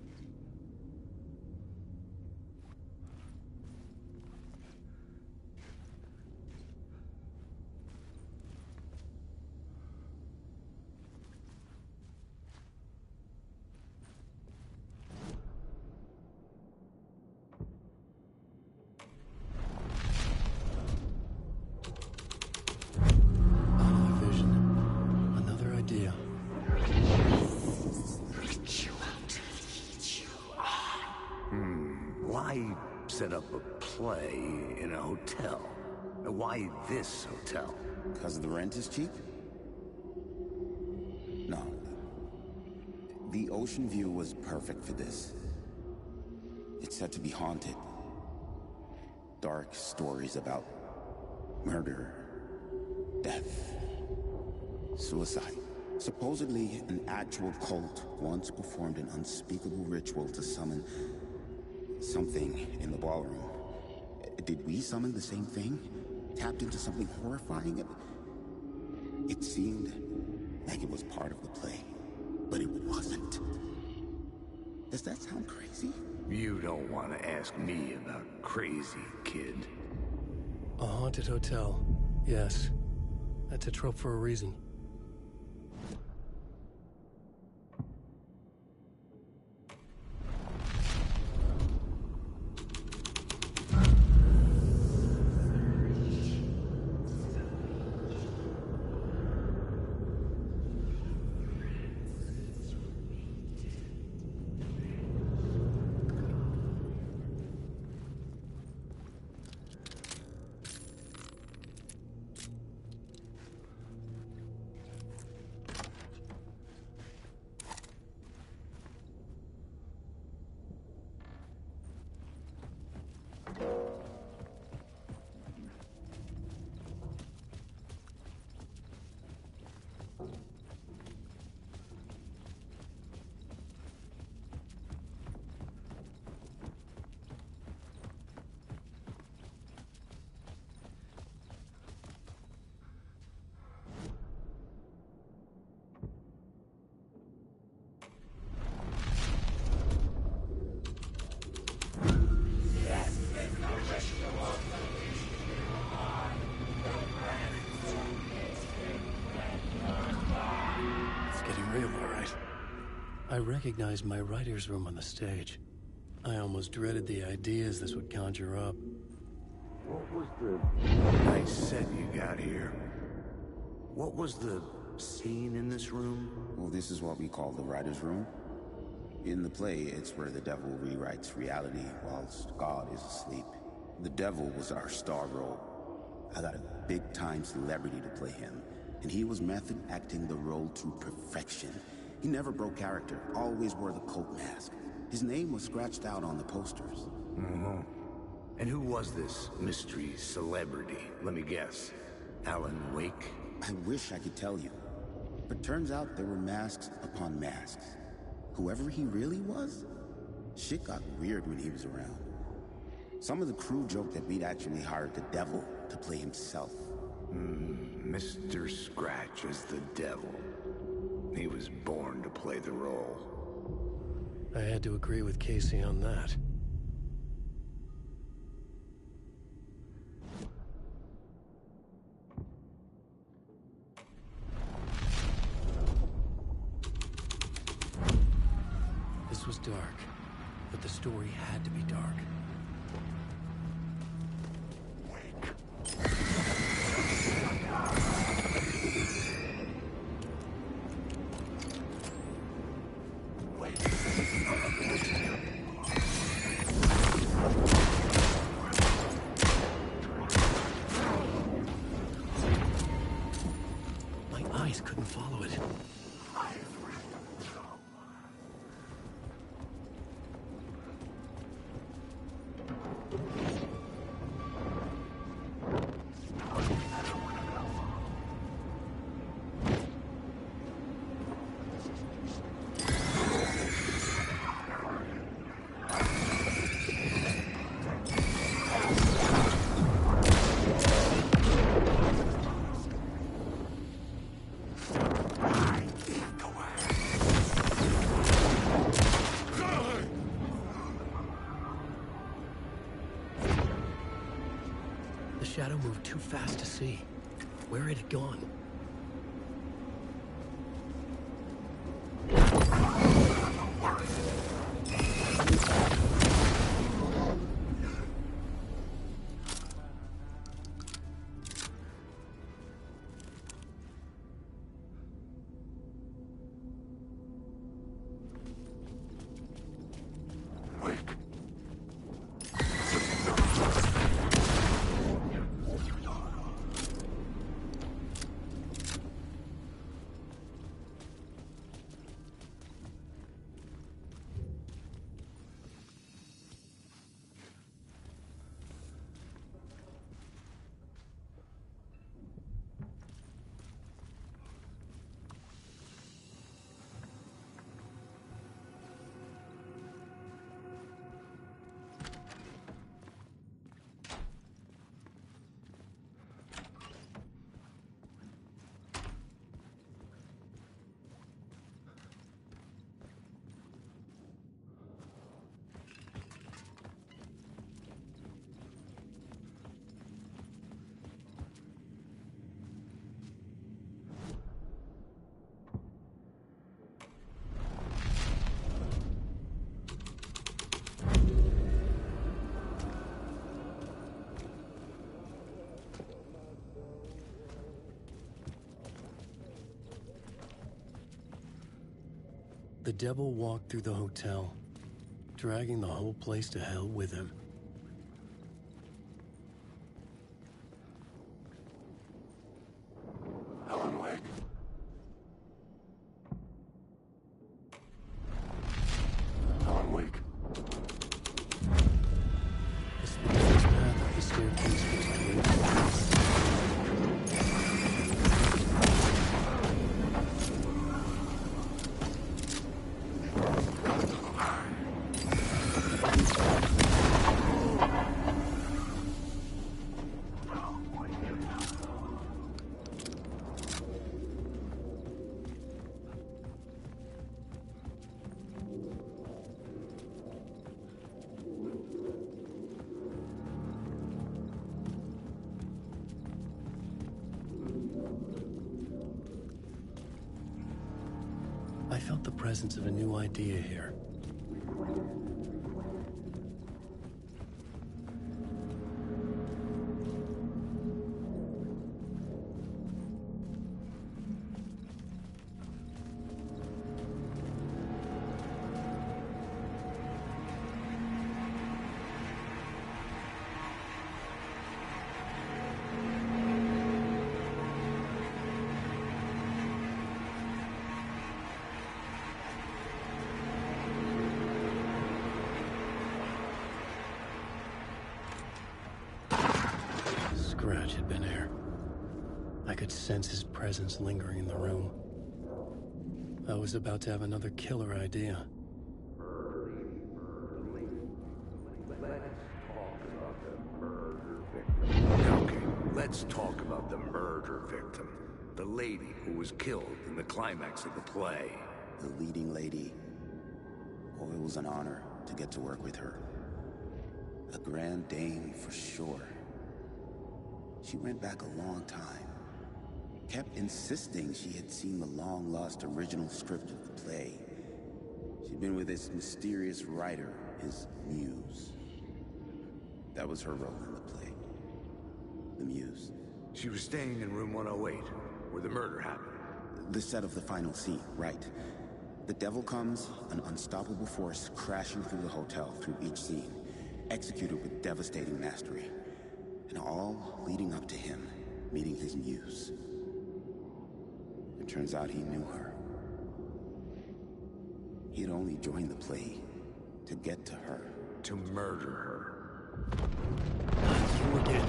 Speaker 4: Why set up a play in a hotel? Why this hotel?
Speaker 16: Because the rent is cheap? No. The ocean view was perfect for this. It's said to be haunted. Dark stories about murder, death, suicide. Supposedly, an actual cult once performed an unspeakable ritual to summon something in the ballroom. Did we summon the same thing? Tapped into something horrifying? It seemed like it was part of the play, but it wasn't. Does that sound crazy?
Speaker 4: You don't want to ask me about crazy, kid.
Speaker 1: A haunted hotel. Yes. That's a trope for a reason. I recognized my writer's room on the stage. I almost dreaded the ideas this would conjure up.
Speaker 4: What was the nice set you got here? What was the scene in this room?
Speaker 16: Well, this is what we call the writer's room. In the play, it's where the devil rewrites reality whilst God is asleep. The devil was our star role. I got a big-time celebrity to play him, and he was method acting the role to perfection. He never broke character, always wore the cult mask. His name was scratched out on the posters.
Speaker 4: Mm-hmm. And who was this mystery celebrity? Let me guess. Alan Wake?
Speaker 16: I wish I could tell you. But turns out there were masks upon masks. Whoever he really was, shit got weird when he was around. Some of the crew joked that we'd actually hired the devil to play himself.
Speaker 4: Mr. Scratch is the devil. He was born to play the role.
Speaker 1: I had to agree with Casey on that. This was dark, but the story had to be dark. Couldn't follow it. shadow moved too fast to see. Where had it gone? The devil walked through the hotel, dragging the whole place to hell with him.
Speaker 8: Alan Wake. Alan Wake.
Speaker 1: The smoothest path up the staircase was straight forward. I felt the presence of a new idea here. Scratch had been here. I could sense his presence lingering in the room. I was about to have another killer idea.
Speaker 4: Okay, let's talk about the murder victim. The lady who was killed in the climax of the play.
Speaker 16: The leading lady. Oh, it was an honor to get to work with her. A grand dame for sure. She went back a long time. Kept insisting she had seen the long-lost original script of the play. She'd been with this mysterious writer, his muse. That was her role in the play. The muse.
Speaker 4: She was staying in room 108, where the murder happened.
Speaker 16: The set of the final scene, right. The devil comes, an unstoppable force crashing through the hotel through each scene, executed with devastating mastery. And all leading up to him meeting his muse. It turns out he knew her. He'd only joined the play to get to her.
Speaker 4: To murder her.
Speaker 1: You again.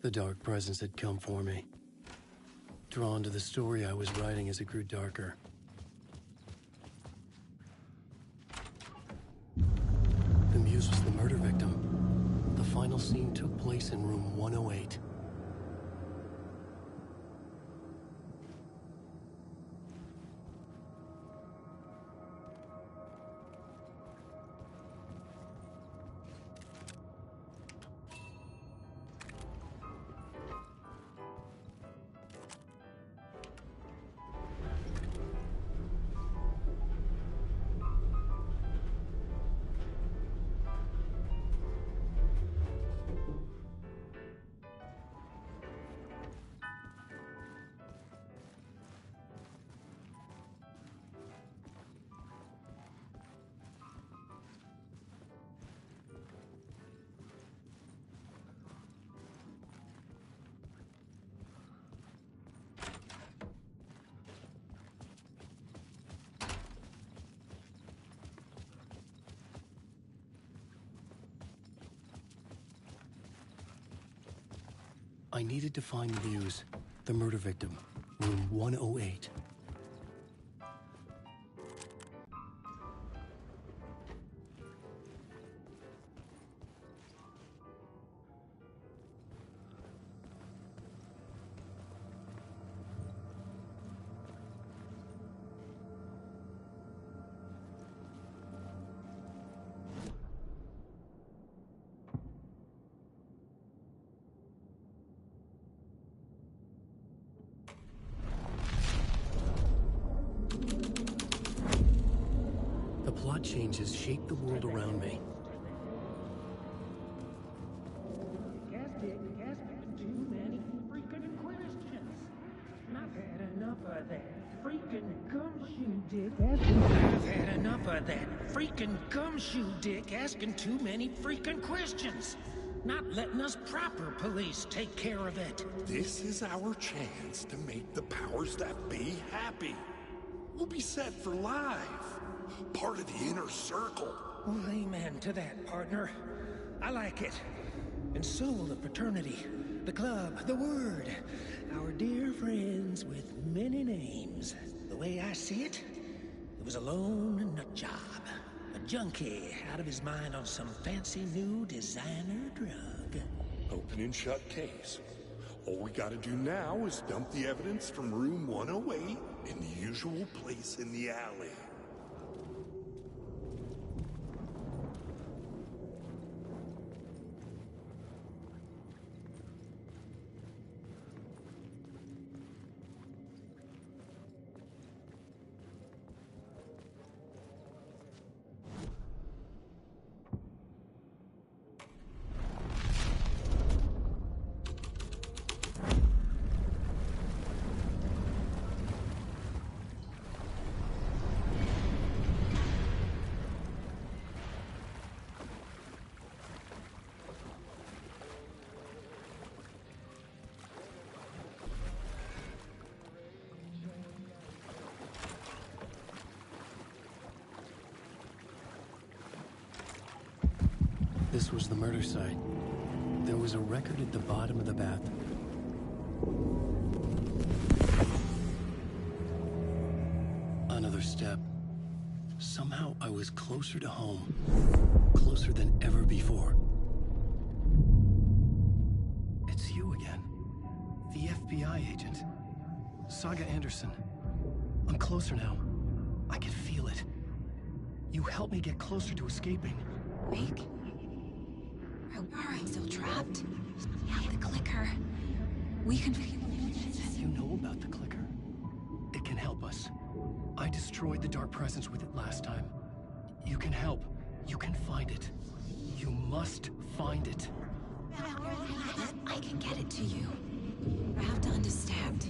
Speaker 1: The Dark Presence had come for me. Drawn to the story I was writing as it grew darker. The Muse was the murder victim. The final scene took place in room 108. I needed to find the Muse, the murder victim, room 108. Plot changes shape the world around me.
Speaker 10: Too many freaking questions. I've had enough of that freaking gumshoe dick. I've had enough of that freaking gumshoe dick asking too many freaking questions. Not letting us proper police take care of it.
Speaker 21: This is our chance to make the powers that be happy. We'll be set for life. Part of the inner circle.
Speaker 10: Well, amen to that, partner. I like it. And so will the fraternity, the club, the word. Our dear friends with many names. The way I see it, it was a lone nut job. A junkie out of his mind on some fancy new designer drug.
Speaker 21: Open and shut case. All we gotta do now is dump the evidence from room 108 in the usual place in the alley.
Speaker 1: This was the murder site. There was a record at the bottom of the bath. Another step. Somehow I was closer to home. Closer than ever before. It's you again. The FBI agent. Saga Anderson. I'm closer now. I can feel it. You helped me get closer to escaping.
Speaker 15: Wake? Are I still trapped? We have the clicker. We can...
Speaker 1: You know about the clicker. It can help us. I destroyed the Dark Presence with it last time. You can help. You can find it. You must find it.
Speaker 15: I can get it to you. I have to understand.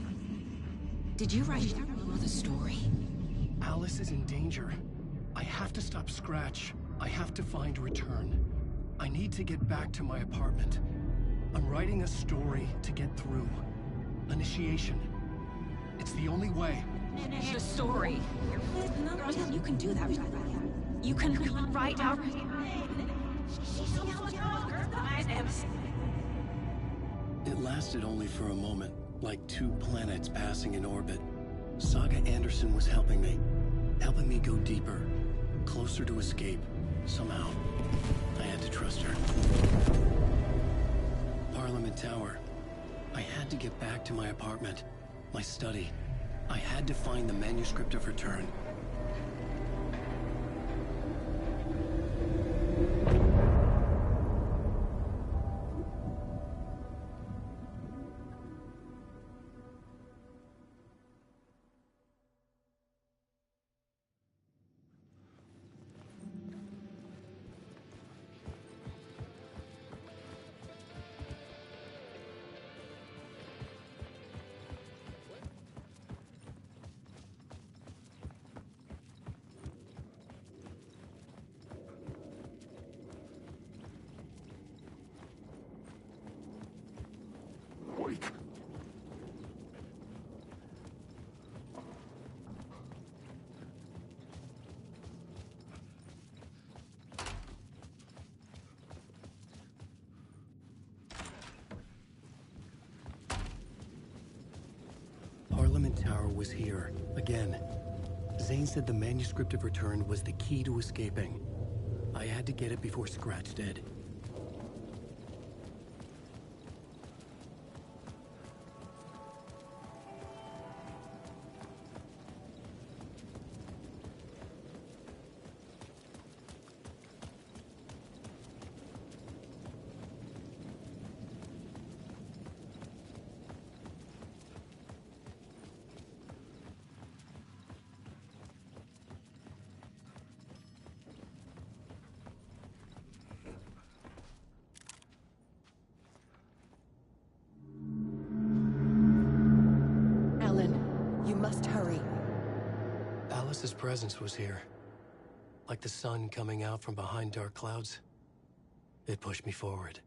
Speaker 15: Did you write the story?
Speaker 1: Alice is in danger. I have to stop Scratch. I have to find Return. I need to get back to my apartment. I'm writing a story to get through. Initiation. It's the only way.
Speaker 15: The story. You can do that. You can write out...
Speaker 1: It lasted only for a moment, like two planets passing in orbit. Saga Anderson was helping me go deeper, closer to escape. Somehow, I had to trust her. Parliament Tower. I had to get back to my apartment, my study. I had to find the manuscript of Return. Parliament Tower was here, again. Zane said the manuscript of Return was the key to escaping. I had to get it before Scratch did.
Speaker 12: You must hurry.
Speaker 1: Alice's presence was here. Like the sun coming out from behind dark clouds. It pushed me forward.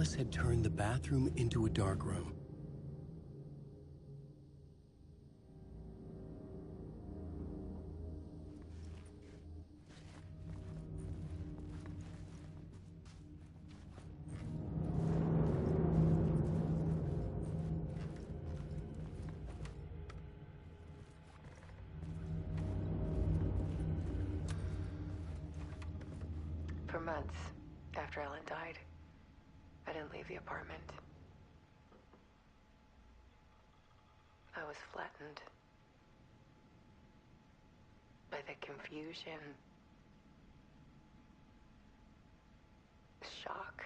Speaker 1: Alice had turned the bathroom into a darkroom.
Speaker 9: For months after Ellen died, I didn't leave the apartment. I was flattened by the confusion, shock,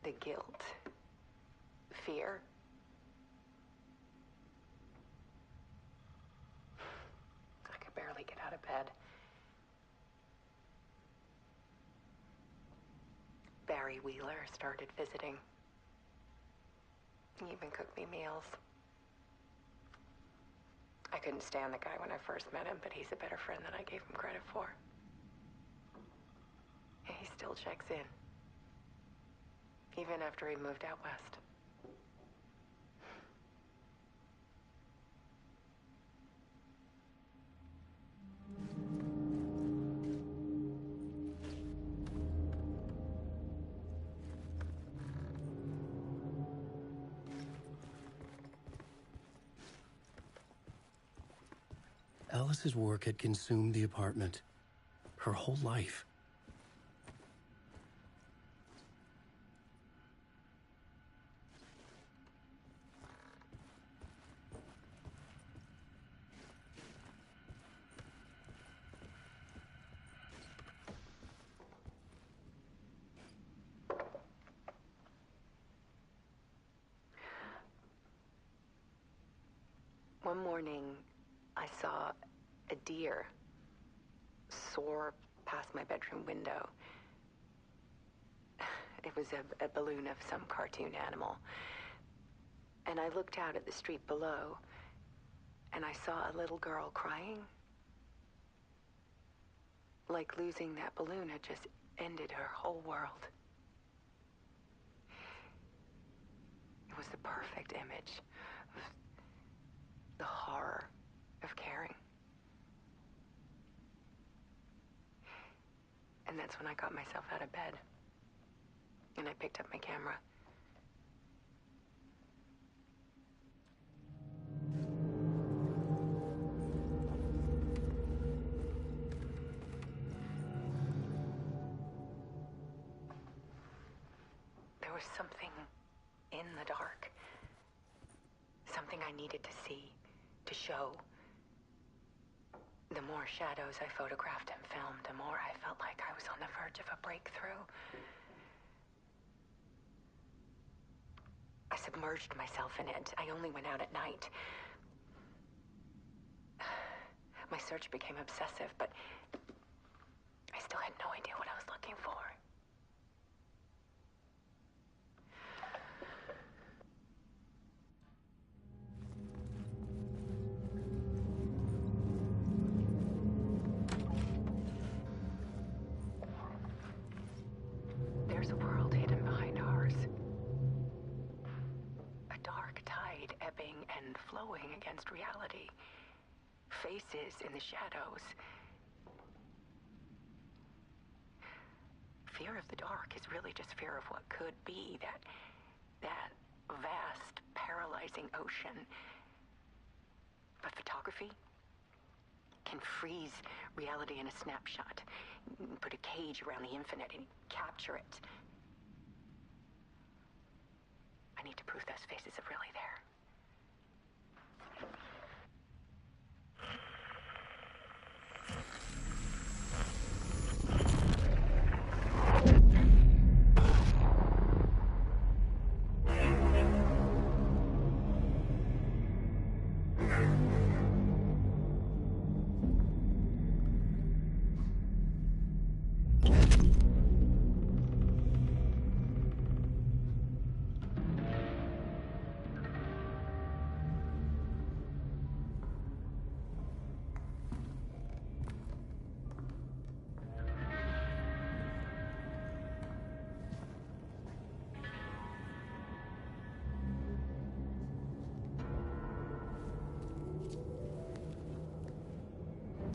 Speaker 9: the guilt, fear. I could barely get out of bed. Barry Wheeler started visiting. He even cooked me meals. I couldn't stand the guy when I first met him, but he's a better friend than I gave him credit for. And he still checks in, even after he moved out west.
Speaker 1: Alice's work had consumed the apartment. Her whole life.
Speaker 9: One morning, I saw a deer soar past my bedroom window. It was a balloon of some cartoon animal. And I looked out at the street below, and I saw a little girl crying. Like losing that balloon had just ended her whole world. It was the perfect image of the horror of caring. And that's when I got myself out of bed. And I picked up my camera. There was something in the dark. Something I needed to see, to show. The more shadows I photographed and filmed, the more I felt like I was on the verge of a breakthrough. I submerged myself in it. I only went out at night. My search became obsessive, but I still had no idea what I was looking for. There's a world hidden behind ours. A dark tide ebbing and flowing against reality. Faces in the shadows. Fear of the dark is really just fear of what could be, that vast, paralyzing ocean. But photography can freeze reality in a snapshot. Put a cage around the infinite and capture it. I need to prove those faces are really there.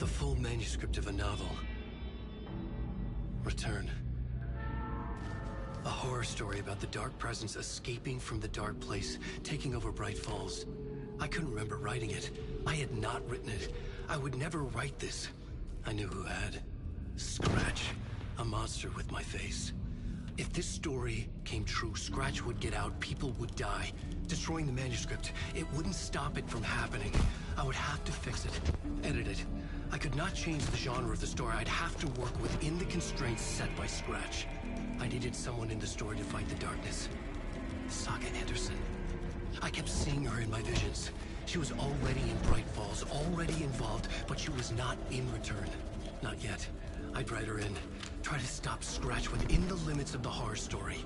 Speaker 1: The full manuscript of a novel. Return. A horror story about the Dark Presence escaping from the Dark Place, taking over Bright Falls. I couldn't remember writing it. I had not written it. I would never write this. I knew who had. Scratch. A monster with my face. If this story came true, Scratch would get out, people would die. Destroying the manuscript, it wouldn't stop it from happening. I would have to fix it, edit it. I could not change the genre of the story. I'd have to work within the constraints set by Scratch. I needed someone in the story to fight the darkness. Saga Anderson. I kept seeing her in my visions. She was already in Bright Falls, already involved, but she was not in Return. Not yet. I'd write her in. Try to stop Scratch within the limits of the horror story.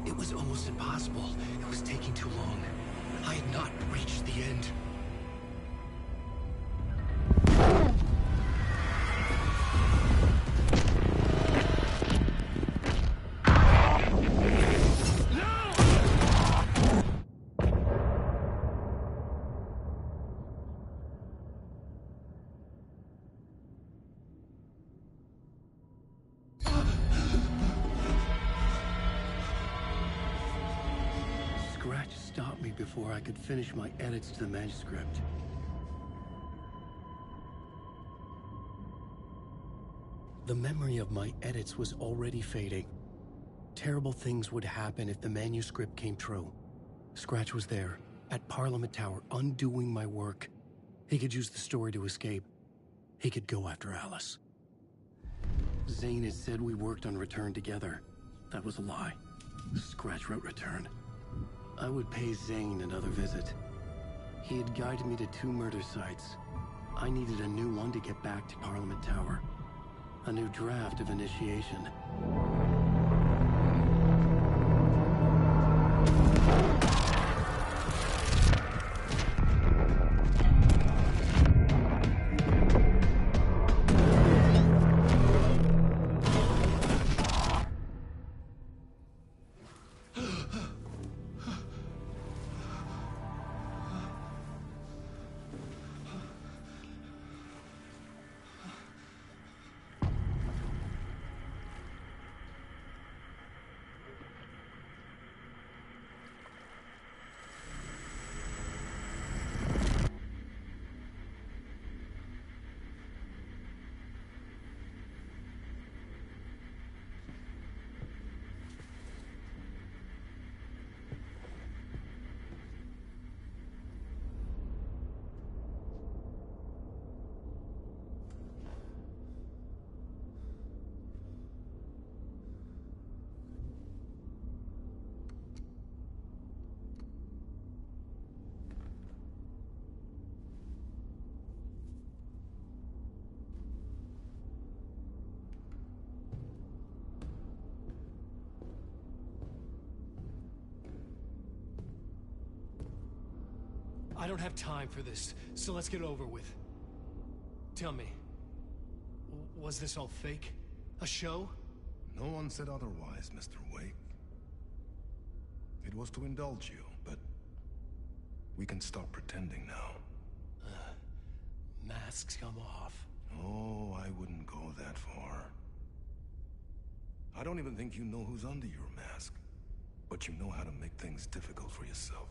Speaker 1: It was almost impossible. It was taking too long. I had not reached the end. Scratch stopped me before I could finish my edits to the manuscript. The memory of my edits was already fading. Terrible things would happen if the manuscript came true. Scratch was there, at Parliament Tower, undoing my work. He could use the story to escape. He could go after Alice. Zane had said we worked on Return together. That was a lie. Scratch wrote Return. I would pay Zane another visit. He had guided me to 2 murder sites. I needed a new one to get back to Parliament Tower. A new draft of initiation. I don't have time for this, so let's get it over with. Tell me, was this all fake? A show?
Speaker 21: No one said otherwise, Mr. Wake. It was to indulge you, but we can stop pretending now.
Speaker 1: Masks come off.
Speaker 21: Oh, I wouldn't go that far. I don't even think you know who's under your mask, but you know how to make things difficult for yourself.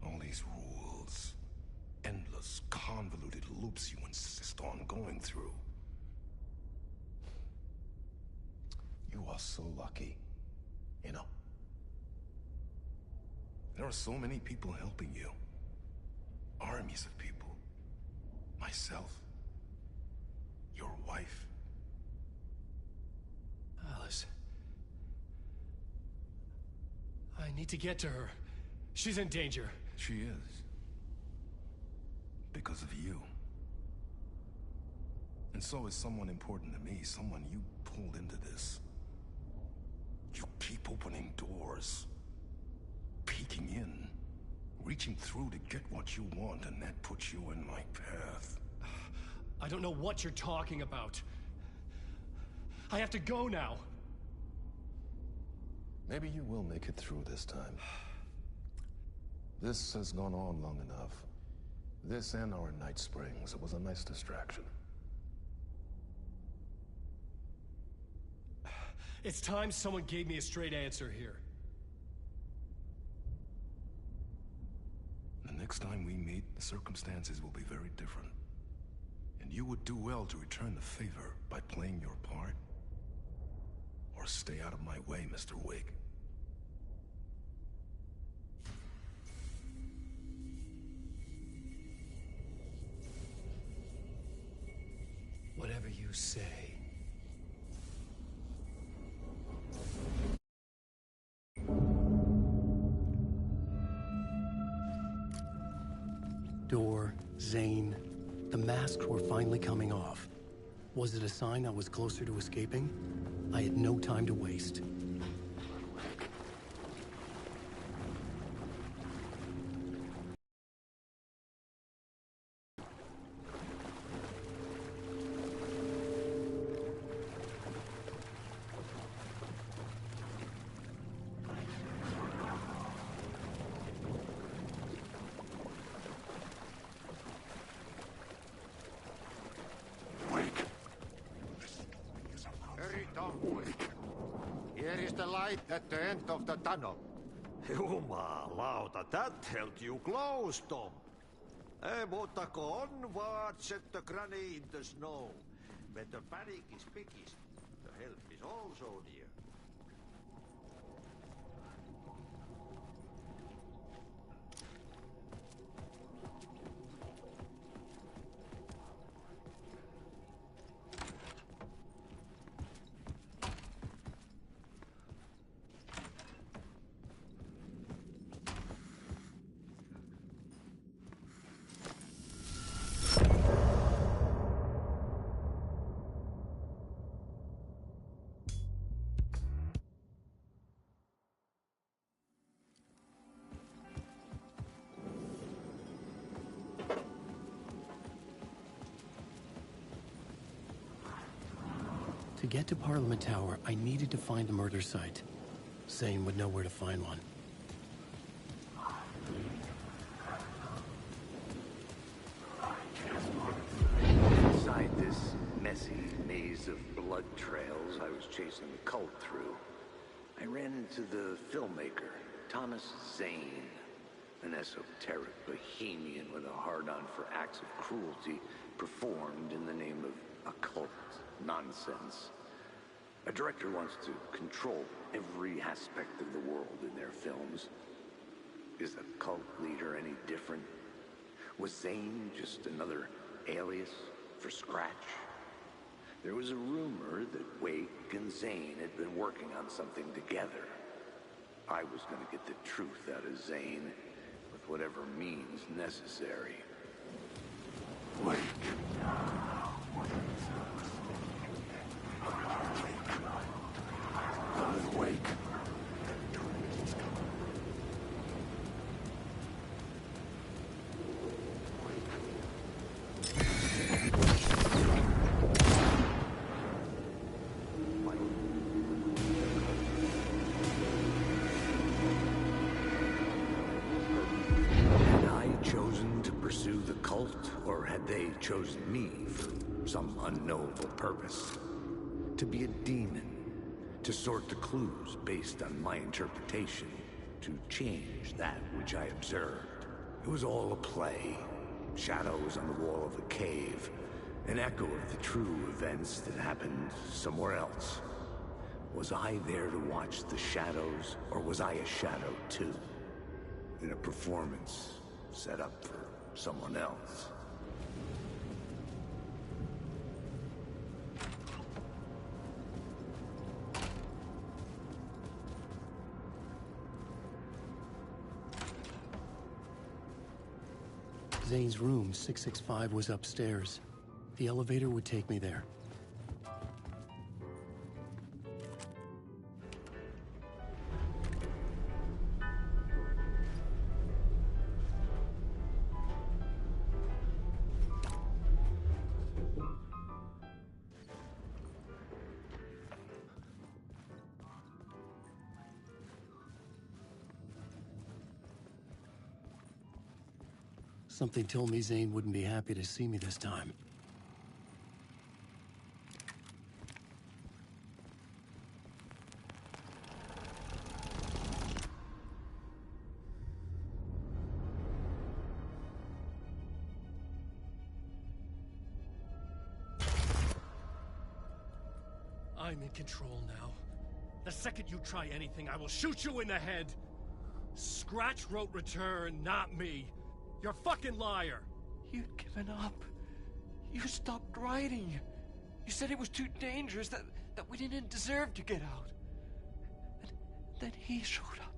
Speaker 21: All these rules, endless, convoluted loops you insist on going through. You are so lucky, you know. There are so many people helping you. Armies of people. Myself. Your wife.
Speaker 1: Alice. I need to get to her. She's in danger.
Speaker 21: She is. Because of you. And so is someone important to me, someone you pulled into this. You keep opening doors. Peeking in. Reaching through to get what you want, and that puts you in my path.
Speaker 1: I don't know what you're talking about. I have to go now.
Speaker 21: Maybe you will make it through this time. This has gone on long enough. This and our Night Springs, it was a nice distraction.
Speaker 17: It's time someone gave me a straight answer here.
Speaker 21: The next time we meet, the circumstances will be very different. And you would do well to return the favor by playing your part. Or stay out of my way, Mr. Wake.
Speaker 1: Whatever you say. Door, Zane, the masks were finally coming off. Was it a sign I was closer to escaping? I had no time to waste.
Speaker 13: Here is the light at the end of the tunnel. Jumalauta, that held you close, Tom. Ei muuta kuin onward, set the granny in the snow. When the panic is biggest, the help is also near.
Speaker 1: To get to Parliament Tower, I needed to find the murder site. Zane would know where to find one.
Speaker 4: Inside this messy maze of blood trails I was chasing the cult through, I ran into the filmmaker, Thomas Zane, an esoteric bohemian with a hard-on for acts of cruelty performed in the name of occult nonsense. A director wants to control every aspect of the world in their films. Is the cult leader any different? Was Zane just another alias for Scratch? There was a rumor that Wake and Zane had been working on something together. I was going to get the truth out of Zane with whatever means necessary. Wake. Wake. Had I chosen to pursue the cult, or had they chosen me for some unknowable purpose? To be a demon, to sort the clues based on my interpretation, to change that which I observed. It was all a play. Shadows on the wall of the cave, an echo of the true events that happened somewhere else. Was I there to watch the shadows, or was I a shadow too? In a performance set up for someone else.
Speaker 1: Zane's room, 665, was upstairs. The elevator would take me there. Something told me Zane wouldn't be happy to see me this time.
Speaker 17: I'm in control now. The second you try anything, I will shoot you in the head. Scratch wrote Return, not me. You're a fucking liar.
Speaker 5: You'd given up. You stopped writing. You said it was too dangerous, that we didn't deserve to get out. And then he showed up.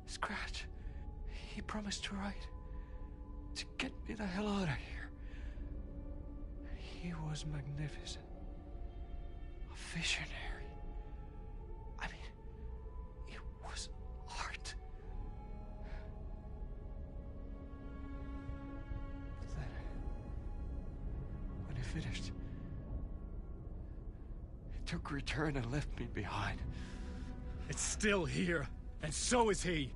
Speaker 5: Scratch. He promised to write. To get me the hell out of here. He was magnificent. A visionary. I mean, it was art. But then, when he finished, he took Return and left me behind.
Speaker 17: It's still here, and so is he.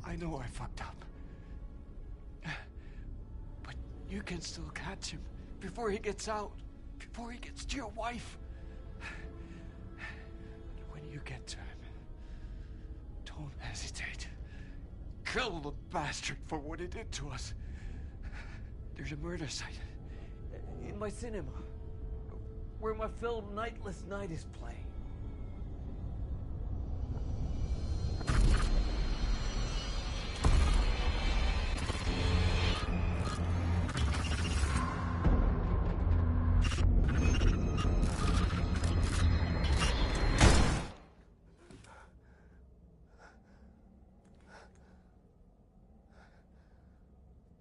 Speaker 5: I know I fucked up. But you can still catch him before he gets out, before he gets to your wife. And when you get to him, don't hesitate. Kill the bastard for what he did to us. There's a murder site in my cinema where my film Nightless Night is playing.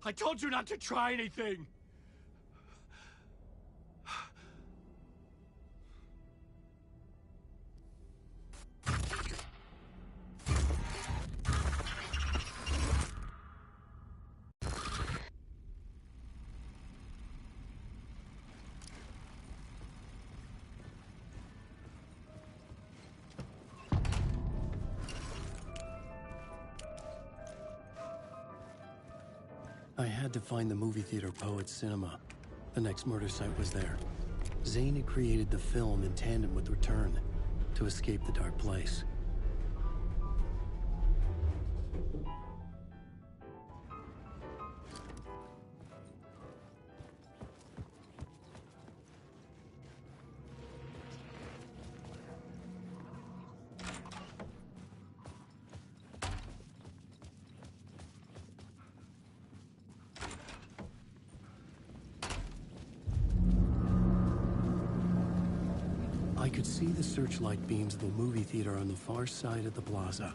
Speaker 17: I told you not to try anything!
Speaker 1: I had to find the movie theater Poets Cinema. The next murder site was there. Zane had created the film in tandem with Return to escape the dark place. I could see the searchlight beams of the movie theater on the far side of the plaza.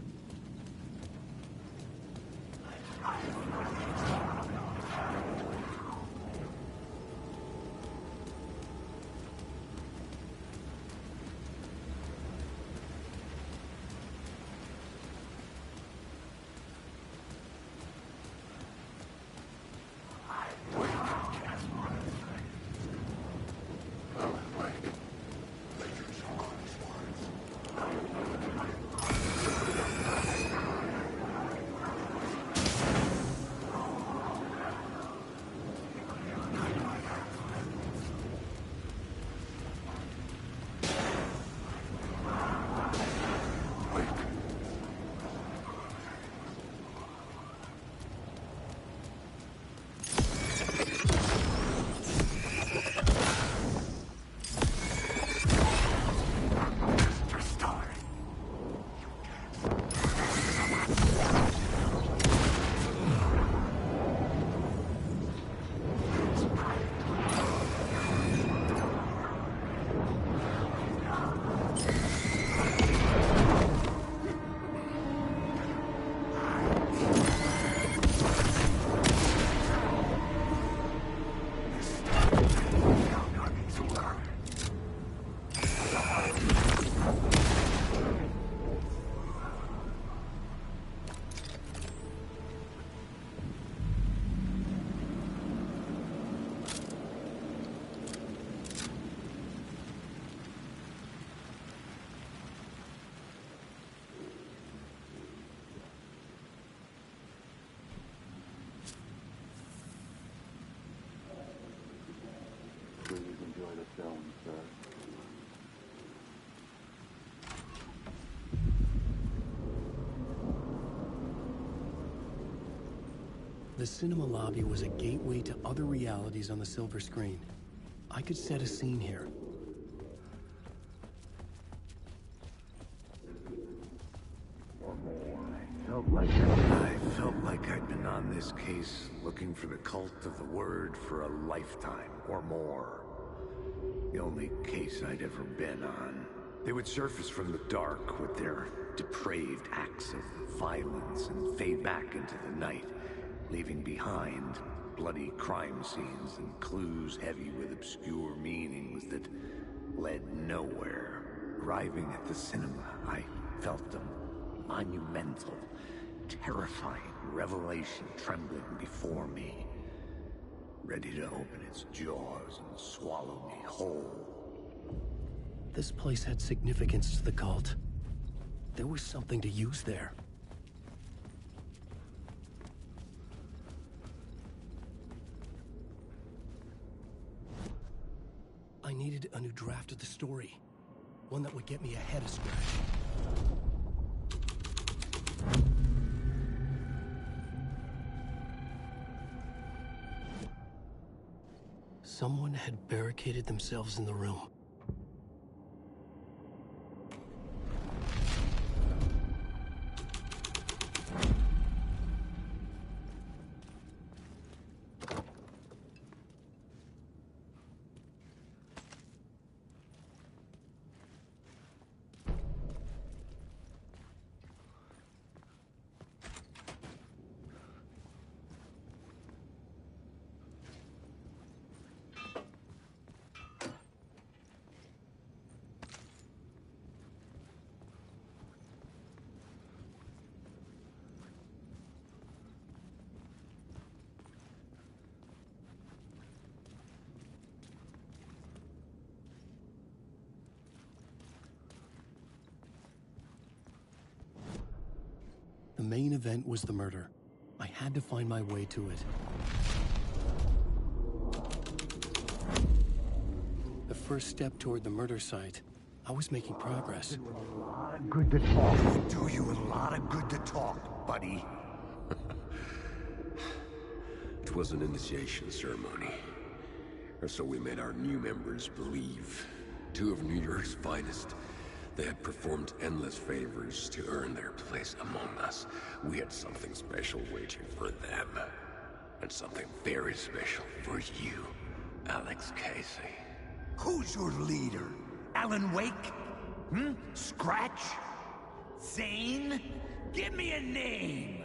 Speaker 1: The cinema lobby was a gateway to other realities on the silver screen. I could set a scene here.
Speaker 4: I felt like I'd been on this case looking for the cult of the word for a lifetime or more. The only case I'd ever been on. They would surface from the dark with their depraved acts of violence and fade back into the night, leaving behind bloody crime scenes and clues heavy with obscure meanings that led nowhere. Arriving at the cinema, I felt a monumental, terrifying revelation trembling before me, ready to open its jaws and swallow me whole.
Speaker 1: This place had significance to the cult. There was something to use there. I needed a new draft of the story. One that would get me ahead of Scratch. Someone had barricaded themselves in the room. The main event was the murder. I had to find my way to it. The first step toward the murder site. I was making progress.
Speaker 4: Good to talk. Do you a lot of good to talk, buddy.
Speaker 3: It was an initiation ceremony. Or so we made our new members believe. 2 of New York's finest. They had performed endless favors to earn their place among us. We had something special waiting for them. And something very special for you, Alex Casey.
Speaker 4: Who's your leader? Alan Wake? Scratch? Zane? Give me a name!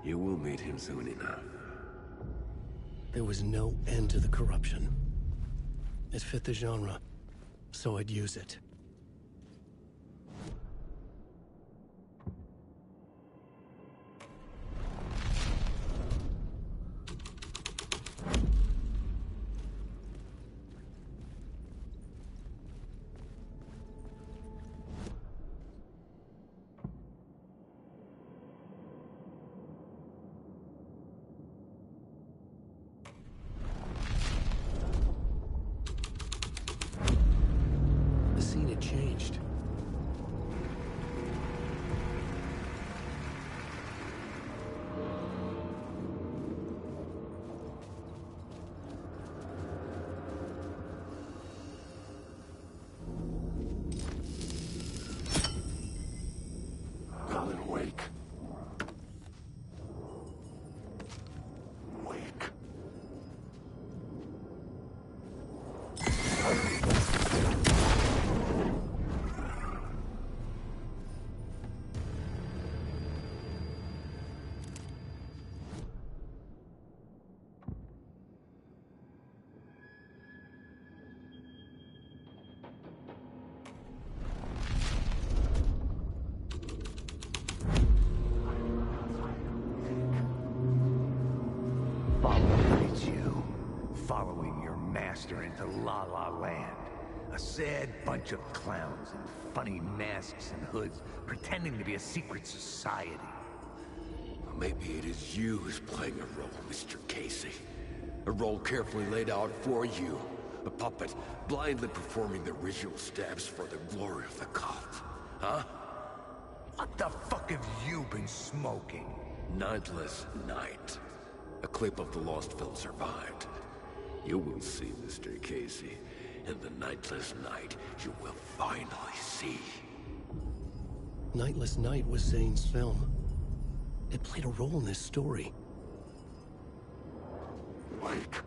Speaker 3: You will meet him soon enough.
Speaker 1: There was no end to the corruption. It fit the genre, so I'd use it. Changed.
Speaker 3: Alan Wake.
Speaker 4: Following your master into La La Land. A sad bunch of clowns in funny masks and hoods, pretending to be a secret society.
Speaker 3: Maybe it is you who's playing a role, Mr. Casey. A role carefully laid out for you. A puppet blindly performing the ritual steps for the glory of the cult. Huh?
Speaker 4: What the fuck have you been smoking?
Speaker 3: Nightless Night. A clip of the lost film survived. You will see, Mr. Casey. In the Nightless Night, you will finally see.
Speaker 1: Nightless Night was Zane's film. It played a role in this story.
Speaker 3: Wake.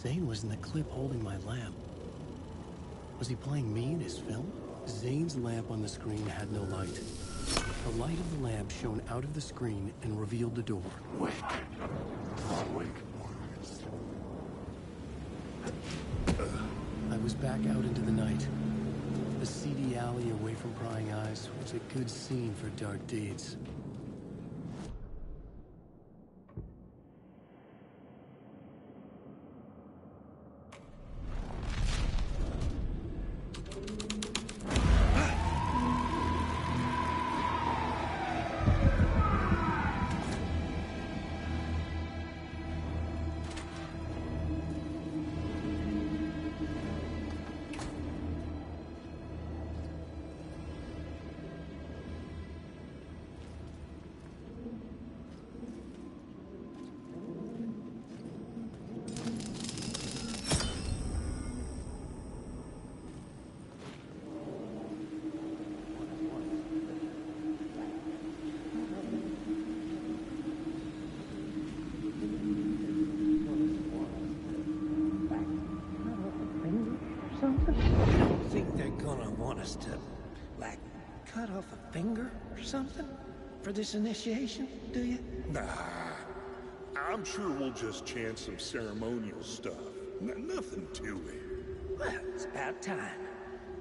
Speaker 1: Zane was in the clip holding my lamp. Was he playing me in his film? Zane's lamp on the screen had no light. The light of the lamp shone out of the screen and revealed the door.
Speaker 3: Wake. Wake.
Speaker 1: I was back out into the night. The seedy alley away from prying eyes was a good scene for dark deeds.
Speaker 10: Think they're gonna want us to, like, cut off a finger or something for this initiation, do you?
Speaker 21: Nah. I'm sure we'll just chant some ceremonial stuff. Nothing to it.
Speaker 10: Well, it's about time.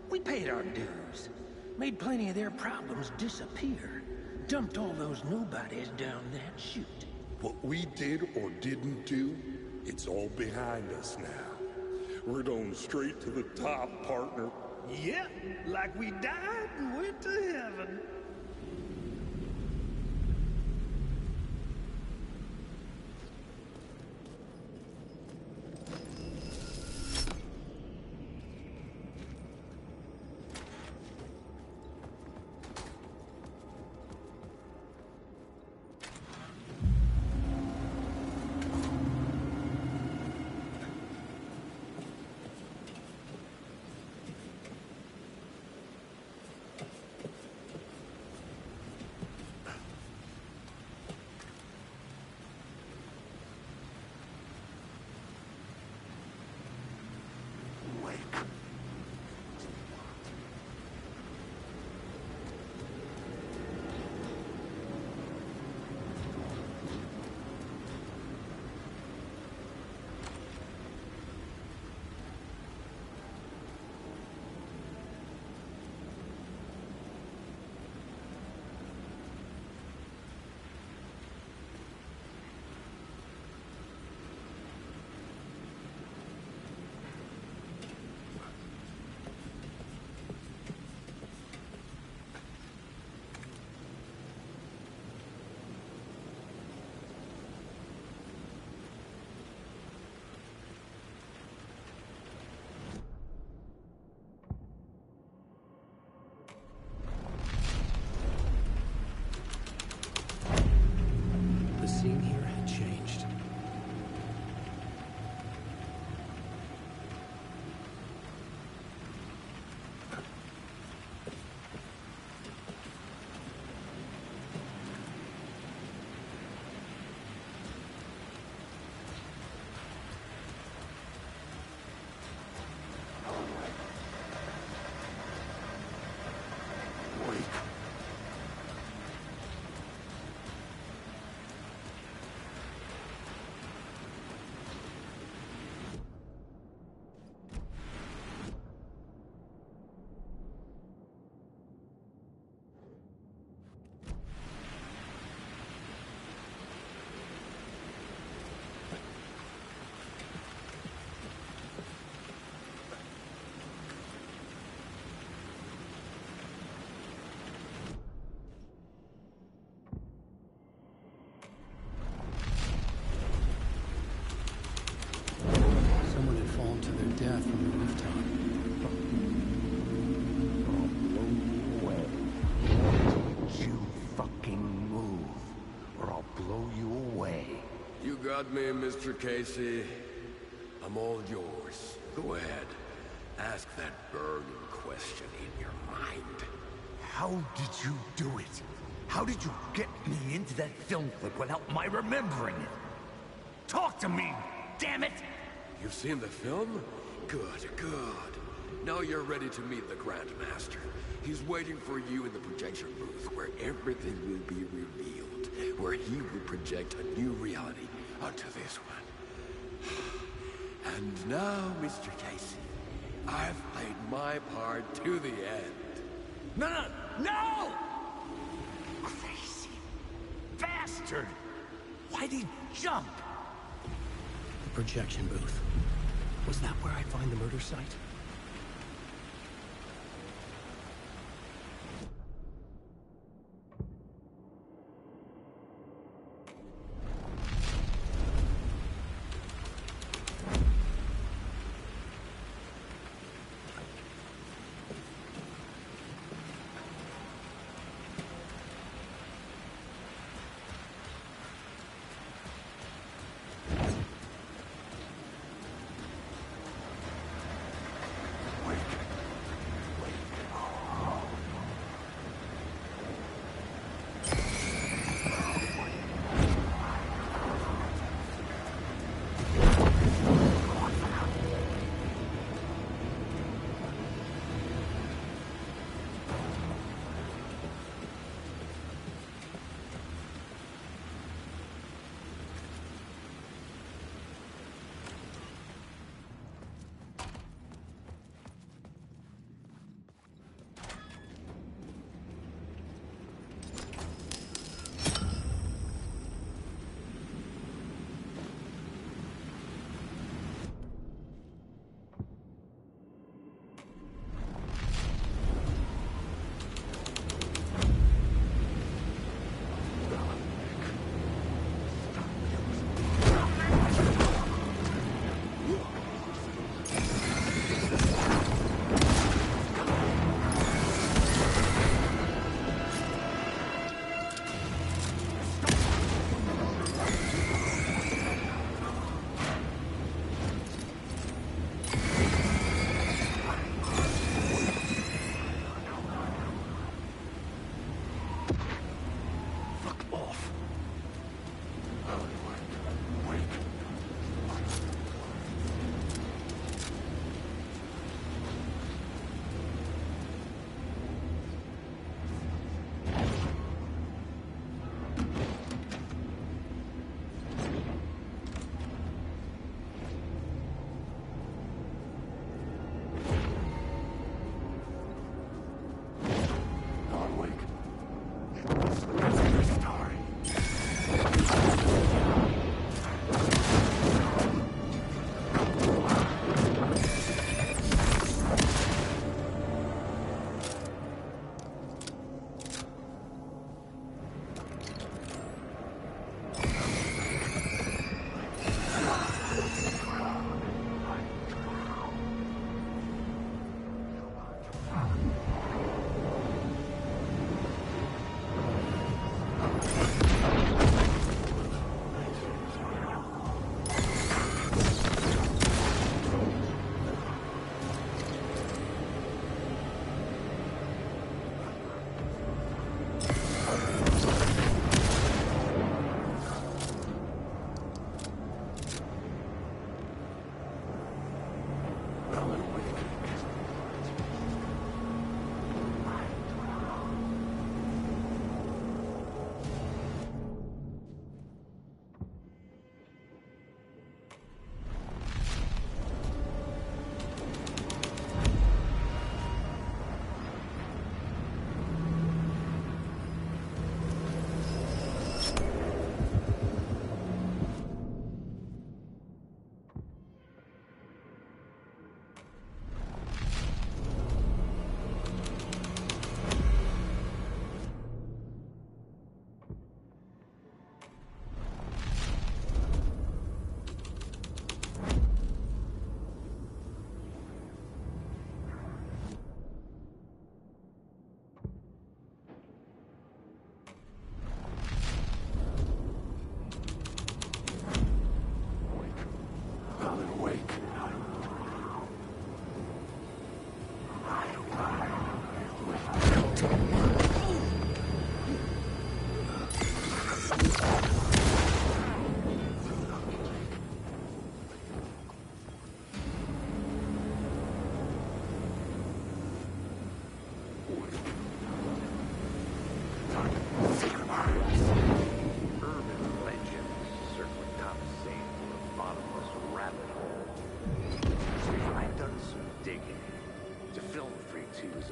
Speaker 10: We paid our dues. Made plenty of their problems disappear. Dumped all those nobodies down that chute.
Speaker 21: What we did or didn't do, it's all behind us now. We're going straight to the top, partner.
Speaker 10: Yep, like we died and went to heaven.
Speaker 3: me, Mr. Casey. I'm all yours. Go ahead. Ask that burning question in your mind.
Speaker 4: How did you do it? How did you get me into that film clip without my remembering it? Talk to me, damn it!
Speaker 3: You've seen the film? Good, good. Now you're ready to meet the Grandmaster. He's waiting for you in the projection booth where everything will be revealed, where he will project a new reality onto this one. And now, Mr. Casey, I've played my part to the end.
Speaker 4: No! Crazy bastard! Why'd he jump?
Speaker 1: The projection booth. Was that where I'd find the murder site?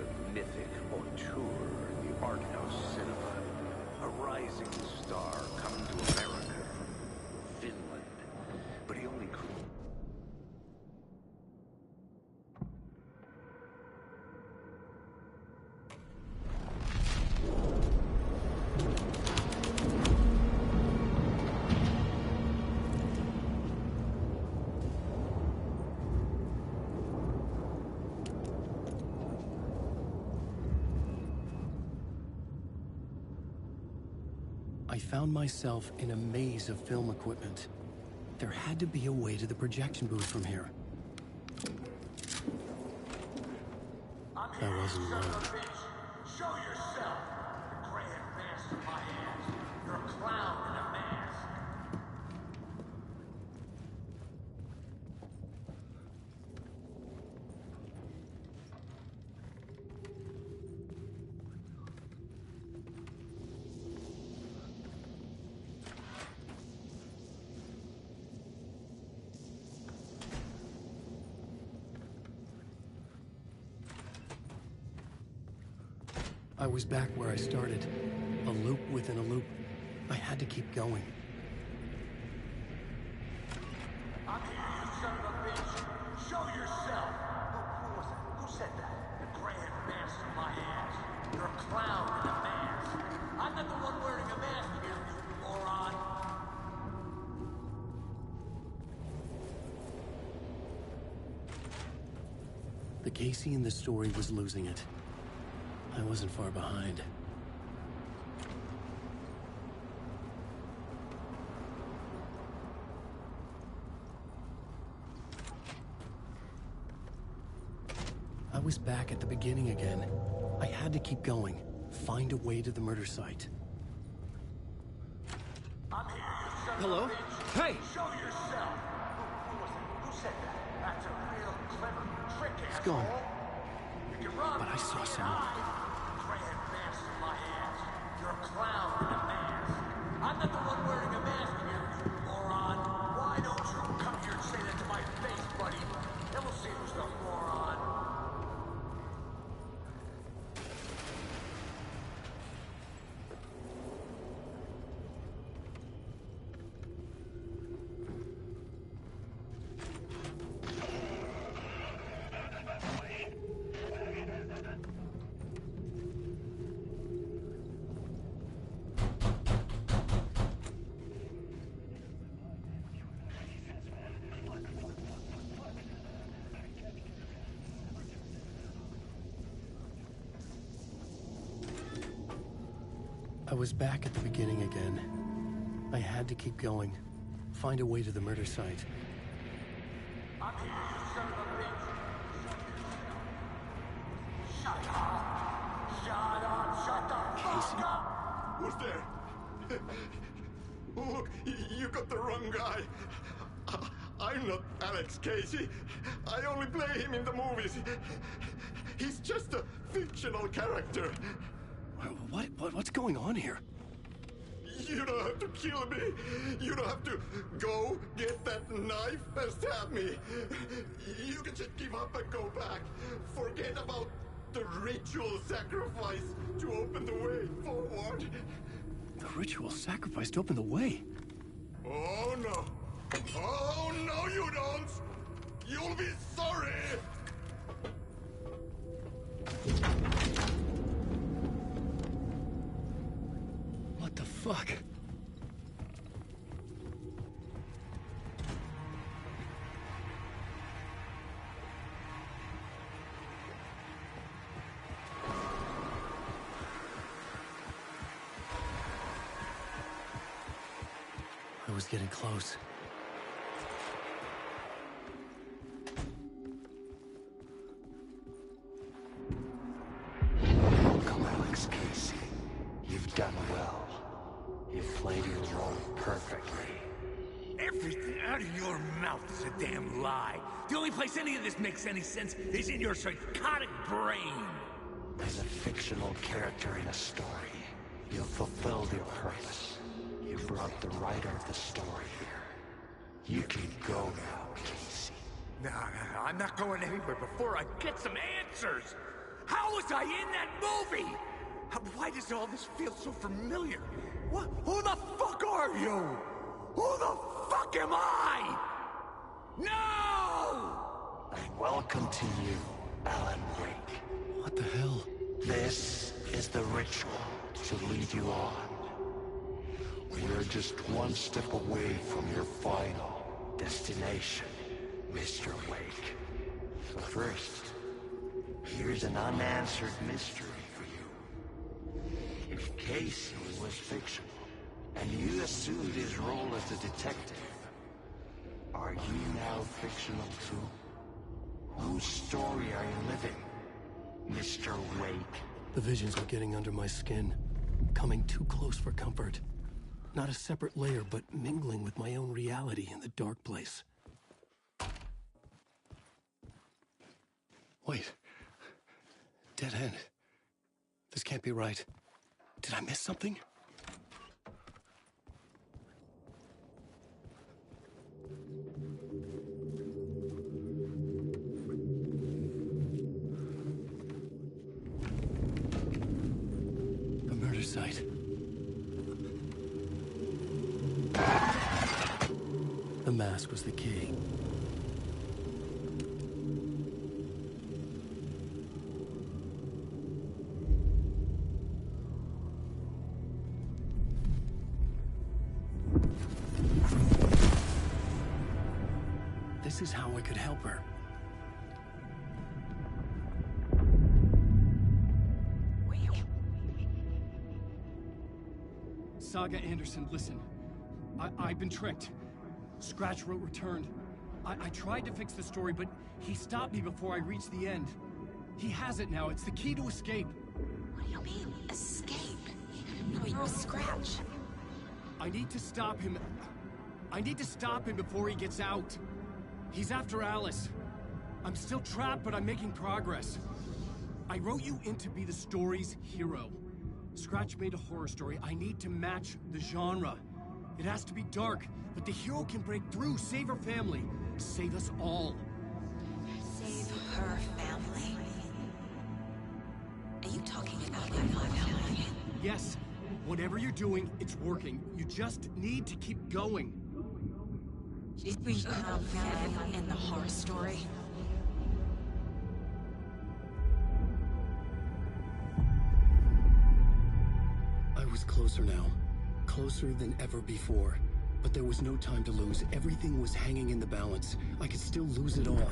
Speaker 4: a mythic auteur in the art house cinema. A rising star coming to America from Finland. But he only could.
Speaker 1: I found myself in a maze of film equipment. There had to be a way to the projection booth from here. I wasn't alone.
Speaker 19: Show yourself! The grand master of my ass. You're a clown in a mask.
Speaker 1: I was back where I started. A loop within a loop. I had to keep going.
Speaker 19: I'm here, you son of a bitch! Show yourself! Who was it? Who said that? The grand master of my ass. You're a clown in a mask. I'm not the one wearing a mask here, you moron!
Speaker 1: The Casey in the story was losing it. I wasn't far behind. I was back at the beginning again. I had to keep going. Find a way to the murder site.
Speaker 19: I'm here, you son
Speaker 1: Hello?
Speaker 19: of a bitch!
Speaker 1: Hey!
Speaker 19: Show yourself! Who was it? Who said that? That's a real clever trick,
Speaker 1: It's
Speaker 19: asshole!
Speaker 1: gone.
Speaker 19: You can run,
Speaker 1: But I saw someone.
Speaker 19: Grand master of my ass. You're a clown in a mask. I'm not the one wearing a mask here, you moron. Why don't you come here and say that to my face, buddy? Then we'll see who's the moron.
Speaker 1: I was back at the beginning again. I had to keep going. Find a way to the murder site.
Speaker 19: I'm here, you son of a bitch. Shut up. Shut up. Shut the fuck up.
Speaker 8: Who's there? Look, you got the wrong guy. I'm not Alex Casey. I only play him in the movies. He's just a fictional character.
Speaker 1: What's going on here?
Speaker 8: You don't have to kill me. You don't have to go get that knife and stab me. You can just give up and go back. Forget about the ritual sacrifice to open the way forward.
Speaker 1: The ritual sacrifice to open the way?
Speaker 8: Oh no. Oh no, you don't. You'll be sorry.
Speaker 1: What the fuck? I was getting close.
Speaker 18: Welcome, Alex Casey. You've done well. You've played your role perfectly.
Speaker 20: Everything out of your mouth is a damn lie. The only place any of this makes any sense is in your psychotic brain.
Speaker 18: As a fictional character in a story, you've fulfilled your purpose. You brought the writer of the story here. You can go now, Casey.
Speaker 20: No, I'm not going anywhere before I get some answers. How was I in that movie? Why does all this feel so familiar? What? Who the fuck are you? Who the fuck am I? No!
Speaker 18: Welcome to you, Alan Wake.
Speaker 1: What the hell?
Speaker 18: This is the ritual to lead you on. We're just one step away from your final destination, Mr. Wake. But first, here's an unanswered mystery for you. If Casey was fictional, and you assumed his role as the detective, are you now fictional too? Whose story are you living, Mr. Wake?
Speaker 1: The visions were getting under my skin, coming too close for comfort. Not a separate layer, but mingling with my own reality in the dark place. Wait. Dead end. This can't be right. Did I miss something? The murder site. The mask was the key. This is how I could help her.
Speaker 17: Saga Anderson, listen. I've been tricked. Scratch wrote returned. I tried to fix the story, but he stopped me before I reached the end. He has it now. It's the key to escape.
Speaker 15: What do you mean, escape? No, you're a Scratch.
Speaker 17: I need to stop him. I need to stop him before he gets out. He's after Alice. I'm still trapped, but I'm making progress. I wrote you in to be the story's hero. Scratch made a horror story. I need to match the genre. It has to be dark, but the hero can break through, save her family, save us all.
Speaker 15: Save her family? Are you talking about my family?
Speaker 17: Yes. Whatever you're doing, it's working. You just need to keep going.
Speaker 15: Did we have family in the horror story?
Speaker 1: I was closer now. Closer than ever before. But there was no time to lose. Everything was hanging in the balance. I could still lose it all.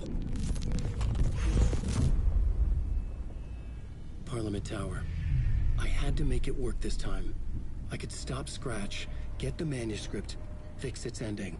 Speaker 1: Parliament Tower. I had to make it work this time. I could stop Scratch, get the manuscript, fix its ending.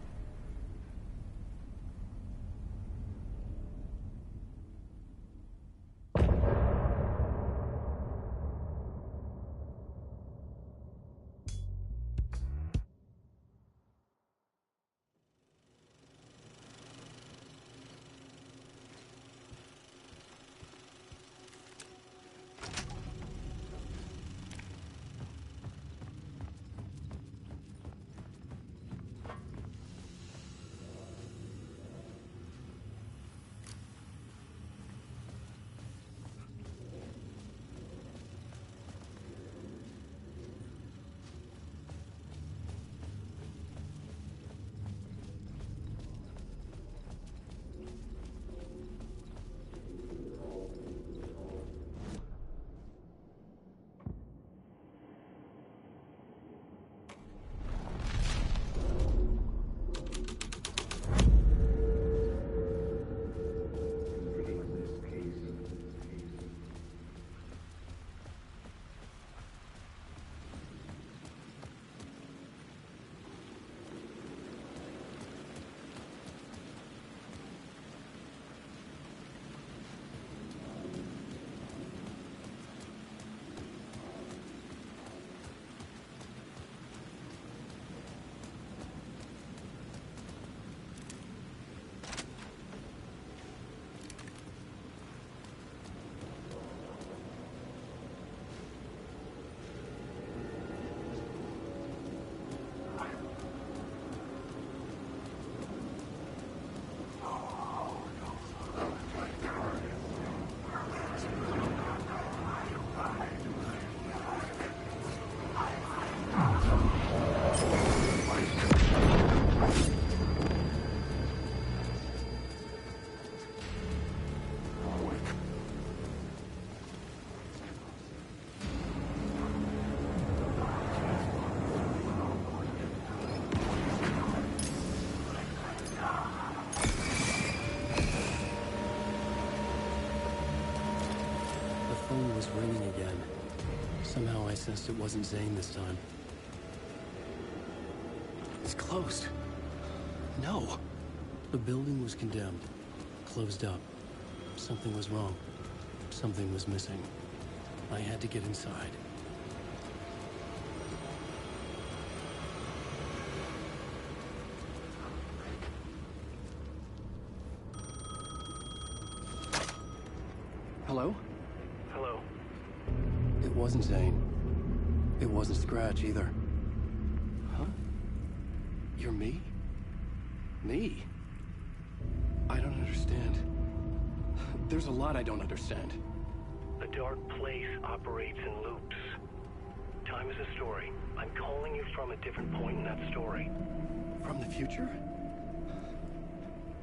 Speaker 1: phone was ringing again. Somehow I sensed it wasn't Zane this time. It's closed. No. The building was condemned. Closed up. Something was wrong. Something was missing. I had to get inside. Hello?
Speaker 7: Hello.
Speaker 1: It wasn't Zane. It wasn't Scratch either. Huh? You're me? Me? I don't understand. There's a lot I don't understand.
Speaker 7: The dark place operates in loops. Time is a story. I'm calling you from a different point in that story.
Speaker 1: From the future?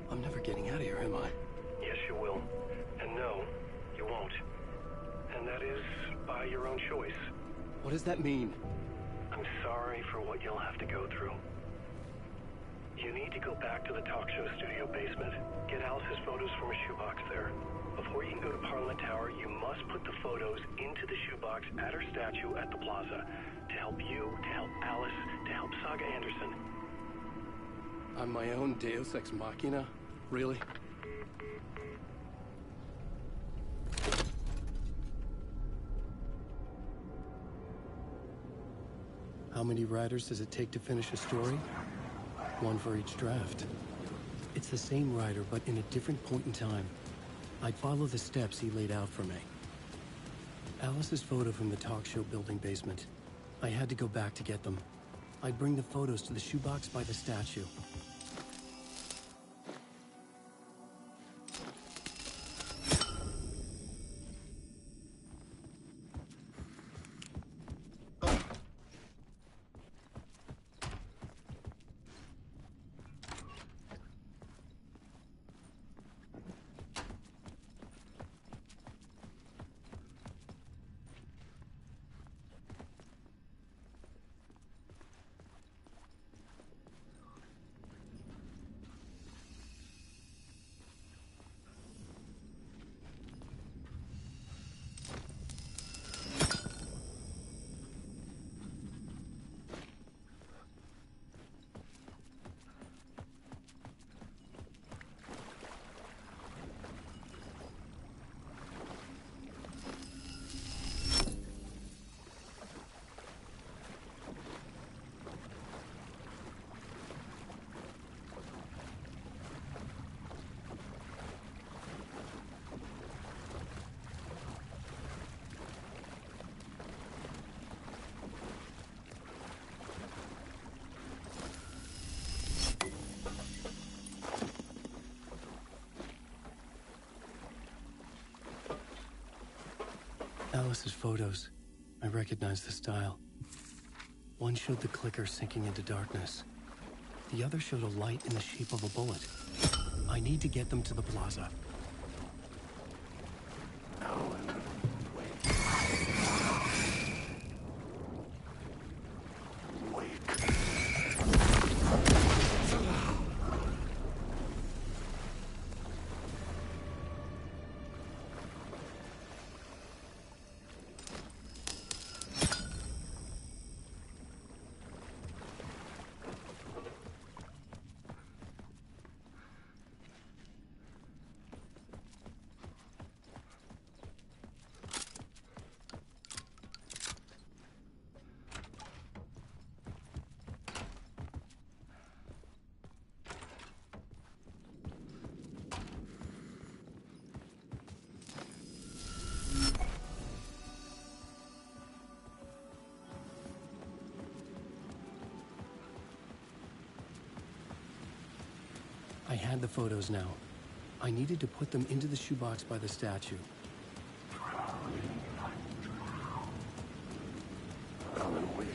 Speaker 1: I'm never getting out of here, am I?
Speaker 7: Yes, you will. And no, you won't. And that is by your own choice.
Speaker 1: What does that mean?
Speaker 7: I'm sorry for what you'll have to go through. You need to go back to the talk show studio basement. Get Alice's photos from a shoebox there. Before you can go to Parliament Tower, you must put the photos into the shoebox at her statue at the plaza. To help you, to help Alice, to help Saga Anderson.
Speaker 1: I'm my own Deus Ex Machina? Really? How many writers does it take to finish a story? One for each draft. It's the same writer, but in a different point in time. I'd follow the steps he laid out for me. Alice's photo from the talk show building basement. I had to go back to get them. I'd bring the photos to the shoebox by the statue. Alice's photos. I recognize the style. One showed the clicker sinking into darkness. The other showed a light in the shape of a bullet. I need to get them to the plaza. I had the photos now. I needed to put them into the shoebox by the statue.
Speaker 8: Alan Wake.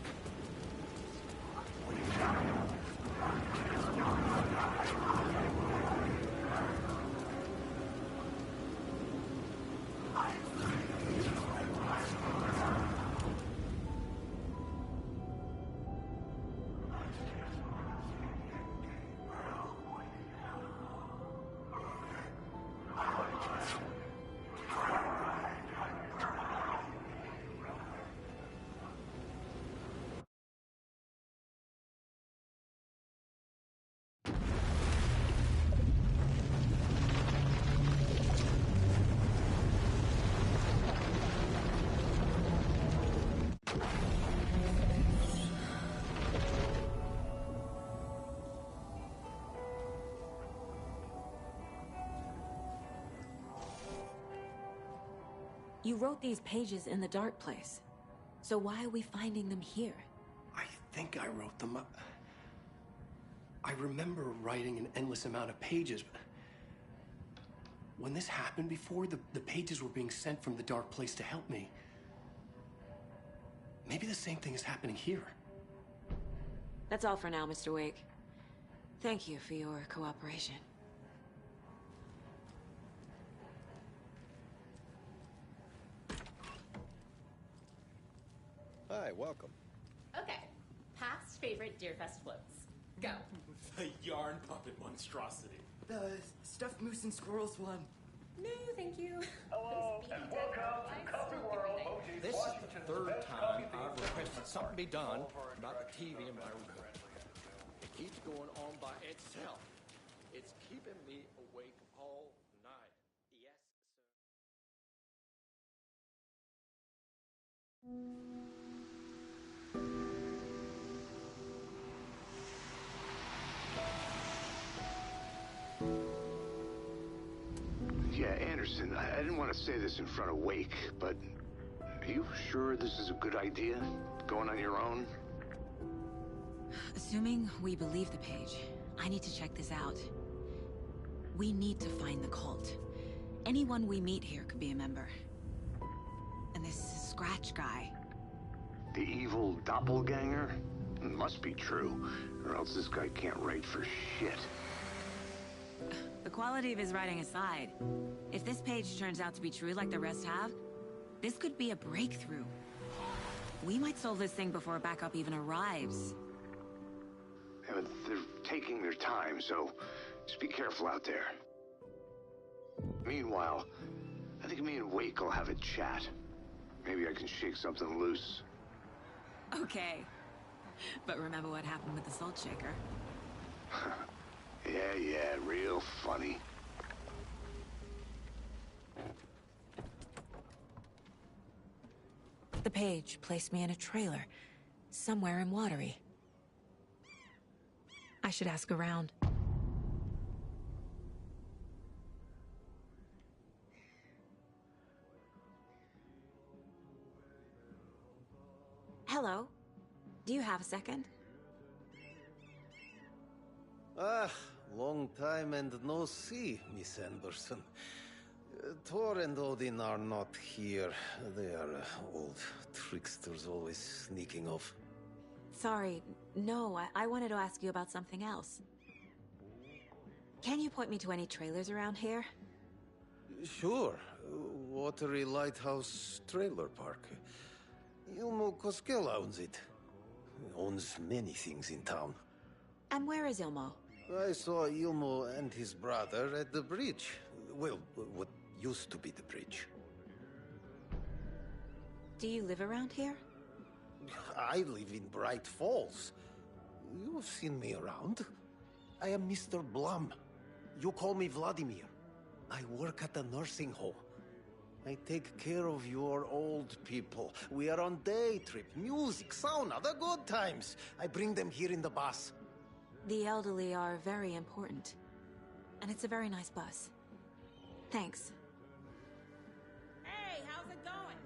Speaker 2: You wrote these pages in the Dark Place. So why are we finding them here?
Speaker 1: I think I wrote them up. I remember writing an endless amount of pages, but when this happened before, the pages were being sent from the Dark Place to help me. Maybe the same thing is happening here.
Speaker 2: That's all for now, Mr. Wake. Thank you for your cooperation.
Speaker 11: Hi, welcome.
Speaker 14: Okay. Past favorite Deerfest floats. Go.
Speaker 23: The yarn puppet monstrosity.
Speaker 12: The stuffed moose and squirrels one.
Speaker 14: No, thank you.
Speaker 23: Hello, and welcome to Cover World.
Speaker 5: This is the third time I've requested something be done about the TV in my room. It keeps going on by itself. It's keeping me awake all night. Yes,
Speaker 4: Yeah, Anderson, I didn't want to say this in front of Wake, but are you sure this is a good idea? Going on your own?
Speaker 2: Assuming we believe the page, I need to check this out. We need to find the cult. Anyone we meet here could be a member. And this Scratch guy.
Speaker 4: The evil doppelganger? Must be true, or else this guy can't write for shit.
Speaker 2: The quality of his writing aside, if this page turns out to be true like the rest have, this could be a breakthrough. We might solve this thing before backup even arrives.
Speaker 4: Yeah, but they're taking their time, so just be careful out there. Meanwhile, I think me and Wake will have a chat. Maybe I can shake something loose.
Speaker 2: Okay. But remember what happened with the salt shaker?
Speaker 4: Yeah, real funny.
Speaker 2: The page placed me in a trailer, somewhere in Watery. I should ask around. Hello. Do you have a second?
Speaker 11: Ah, long time and no see, Miss Anderson. Thor and Odin are not here. They are old tricksters always sneaking off.
Speaker 2: Sorry, no, I wanted to ask you about something else. Can you point me to any trailers around here?
Speaker 11: Sure. Watery Lighthouse Trailer Park. Ilmo Koskela owns it. Owns many things in town.
Speaker 2: And where is Ilmo?
Speaker 11: I saw Ilmo and his brother at the bridge. Well, what used to be the bridge.
Speaker 2: Do you live around here?
Speaker 11: I live in Bright Falls. You've seen me around. I am Mr. Blum. You call me Vladimir. I work at a nursing home. I take care of your old people. We are on day trip, music, sauna, the good times. I bring them here in the bus.
Speaker 2: The elderly are very important. And it's a very nice bus. Thanks.
Speaker 14: Hey, how's it going?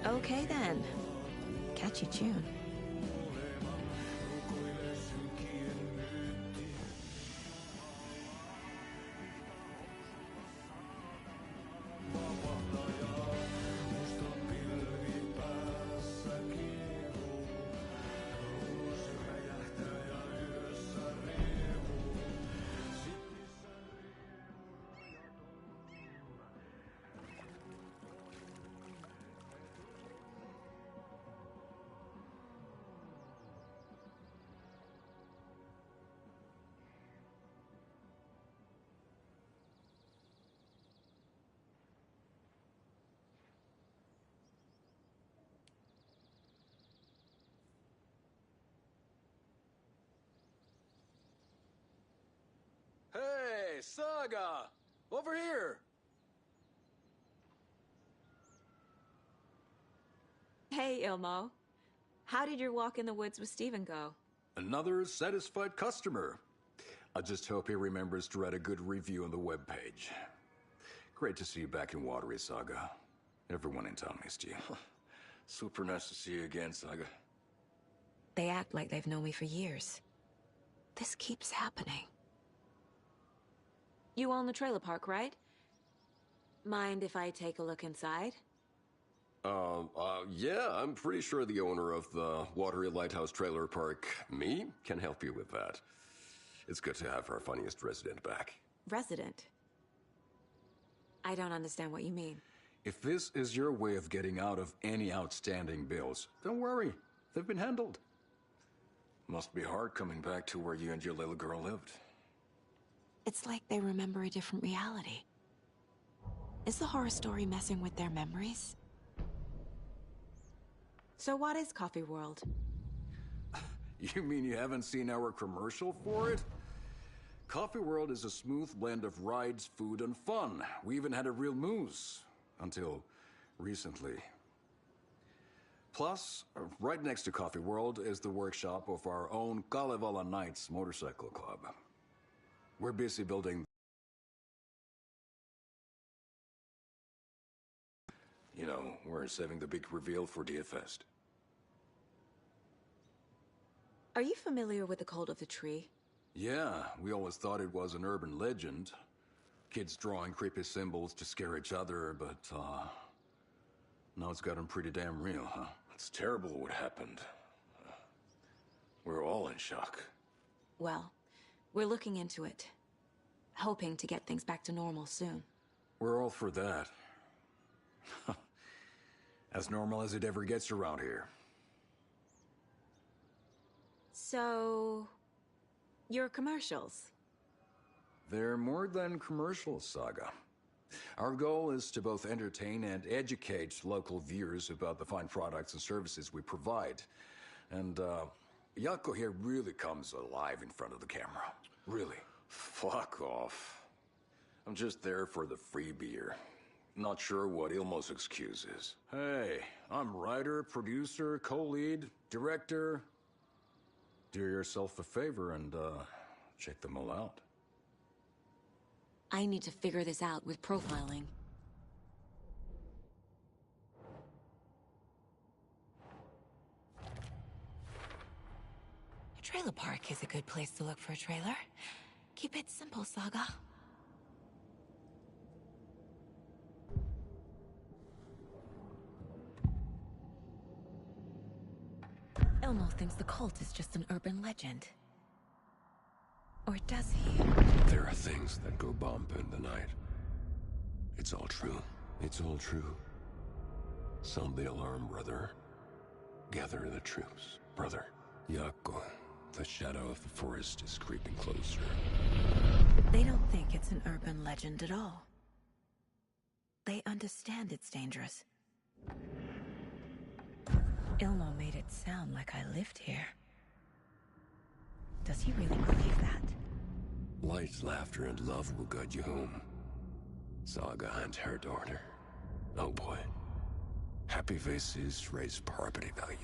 Speaker 2: Okay then. Catchy tune.
Speaker 6: Saga! Over here!
Speaker 15: Hey, Ilmo. How did your walk in the woods with Steven go?
Speaker 6: Another satisfied customer. I just hope he remembers to write a good review on the webpage. Great to see you back in Watery, Saga. Everyone in town missed you. Super nice to see you again, Saga.
Speaker 2: They act like they've known me for years. This keeps happening.
Speaker 15: You own the trailer park, right? Mind if I take a look inside?
Speaker 3: Yeah, I'm pretty sure the owner of the Watery Lighthouse Trailer Park, me, can help you with that. It's good to have our funniest resident back.
Speaker 15: Resident? I don't understand what you mean.
Speaker 6: If this is your way of getting out of any outstanding bills, don't worry. They've been handled. Must be hard coming back to where you and your little girl lived.
Speaker 2: It's like they remember a different reality. Is the horror story messing with their memories?
Speaker 15: So what is Coffee World?
Speaker 6: You mean you haven't seen our commercial for it? Coffee World is a smooth blend of rides, food, and fun. We even had a real moose. Until recently. Plus, right next to Coffee World is the workshop of our own Kalevala Knights Motorcycle Club. We're busy building... You know, we're saving the big reveal for DFest.
Speaker 15: Are you familiar with the Cult of the Tree?
Speaker 6: Yeah, we always thought it was an urban legend. Kids drawing creepy symbols to scare each other, but, now it's gotten pretty damn real, huh? It's terrible what happened. We're all in shock.
Speaker 2: Well, we're looking into it. Hoping to get things back to normal soon.
Speaker 6: We're all for that. As normal as it ever gets around here.
Speaker 15: So... your commercials?
Speaker 6: They're more than commercials, Saga. Our goal is to both entertain and educate local viewers about the fine products and services we provide. And, Jaakko here really comes alive in front of the camera. Really. Fuck off. I'm just there for the free beer. Not sure what Ilmo's excuse is. Hey, I'm writer, producer, co-lead, director. Do yourself a favor and, check them all out.
Speaker 2: I need to figure this out with profiling. A trailer park is a good place to look for a trailer. Keep it simple, Saga. Ilmo thinks the cult is just an urban legend. Or does he?
Speaker 3: There are things that go bump in the night. It's all true. It's all true. Sound the alarm, brother. Gather the troops, brother. Jaakko, the shadow of the forest is creeping closer.
Speaker 2: They don't think it's an urban legend at all. They understand it's dangerous. Ilmo made it sound like I lived here. Does he really believe that?
Speaker 3: Light, laughter, and love will guide you home. Saga and her daughter. Oh boy. Happy faces raise property value.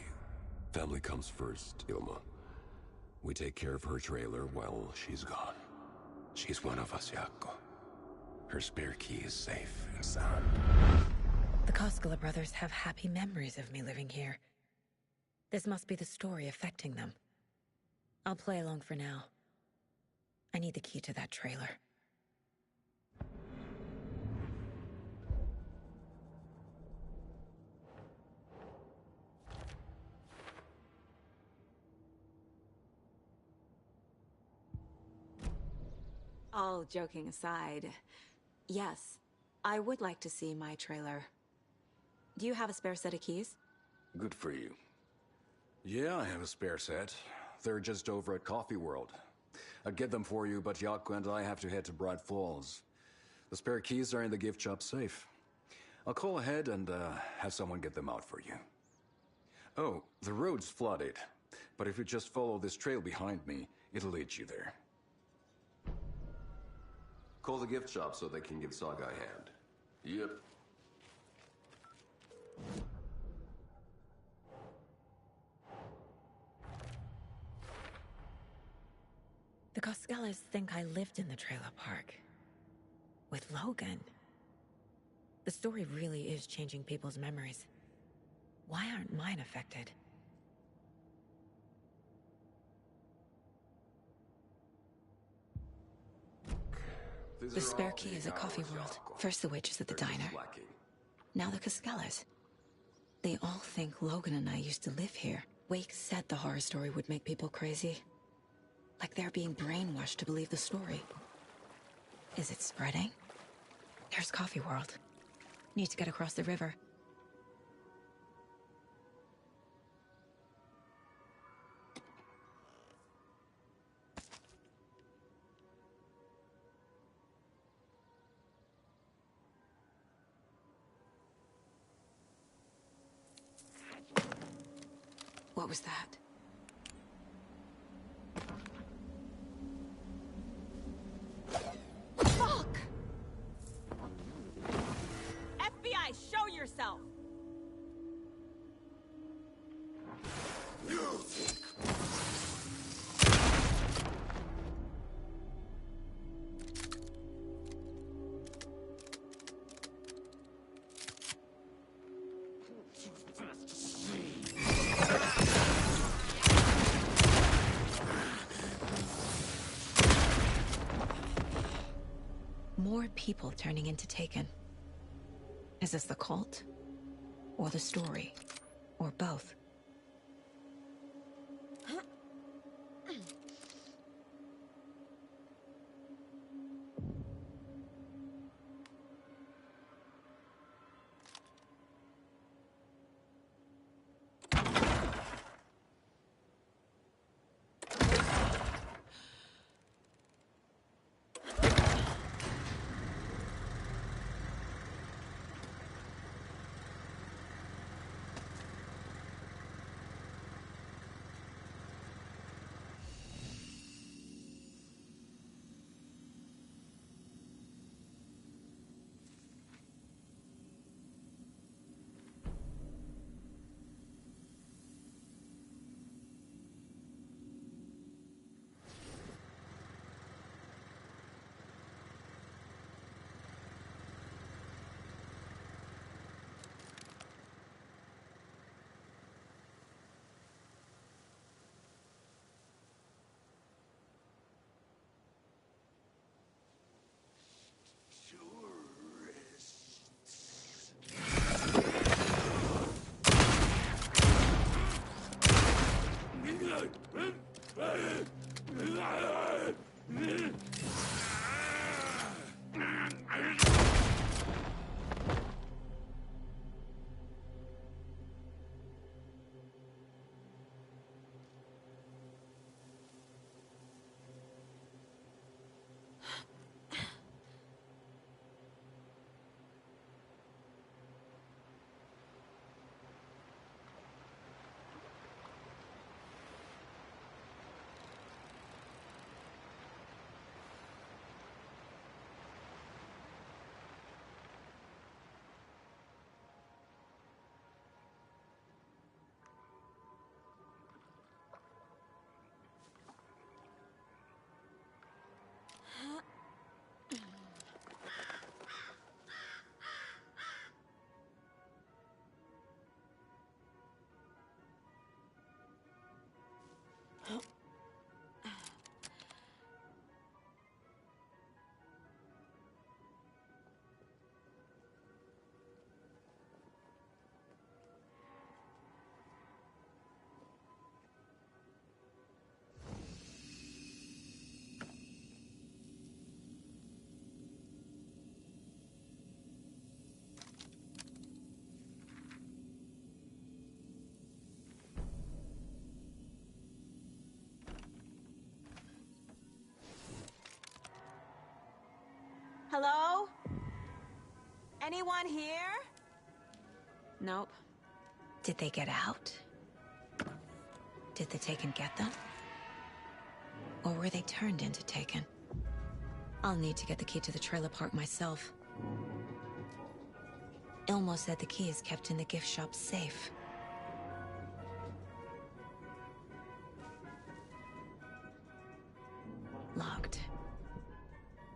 Speaker 3: Family comes first, Ilmo. We take care of her trailer while she's gone. She's one of us, Jaakko. Her spare key is safe and sound.
Speaker 2: The Koskela brothers have happy memories of me living here. This must be the story affecting them. I'll play along for now. I need the key to that trailer.
Speaker 15: All joking aside, yes, I would like to see my trailer. Do you have a spare set of keys?
Speaker 6: Good for you. Yeah, I have a spare set. They're just over at Coffee World. I'd get them for you, but Jaakko and I have to head to Bright Falls. The spare keys are in the gift shop safe. I'll call ahead and have someone get them out for you. Oh, the road's flooded, but if you just follow this trail behind me, it'll lead you there.
Speaker 3: Call the gift shop so they can give Saga a hand. Yep.
Speaker 2: The Coskellas think I lived in the trailer park. With Logan. The story really is changing people's memories. Why aren't mine affected? The spare key is at Coffee World. First the witches at the diner. Now the Coskellas. They all think Logan and I used to live here. Wake said the horror story would make people crazy. Like they're being brainwashed to believe the story. Is it spreading? There's Coffee World. Need to get across the river. What was that?
Speaker 9: Fuck! FBI, show yourself!
Speaker 2: More people turning into Taken. Is this the cult? Or the story? Or both?
Speaker 9: Hello? Anyone here?
Speaker 2: Nope. Did they get out? Did the Taken get them? Or were they turned into Taken? I'll need to get the key to the trailer park myself. Ilmo said the key is kept in the gift shop safe. Locked.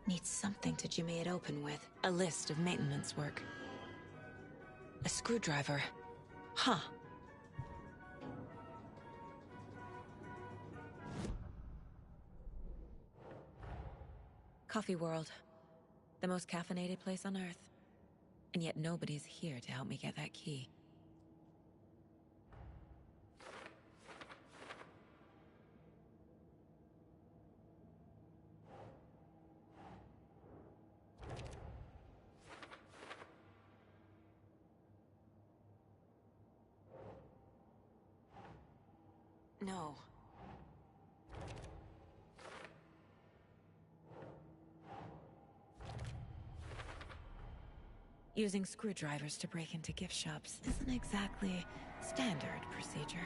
Speaker 2: Needs something to jimmy it open with. A list of maintenance work. A screwdriver. Huh. Coffee World. The most caffeinated place on Earth. And yet nobody's here to help me get that key. No. Using screwdrivers to break into gift shops isn't exactly standard procedure.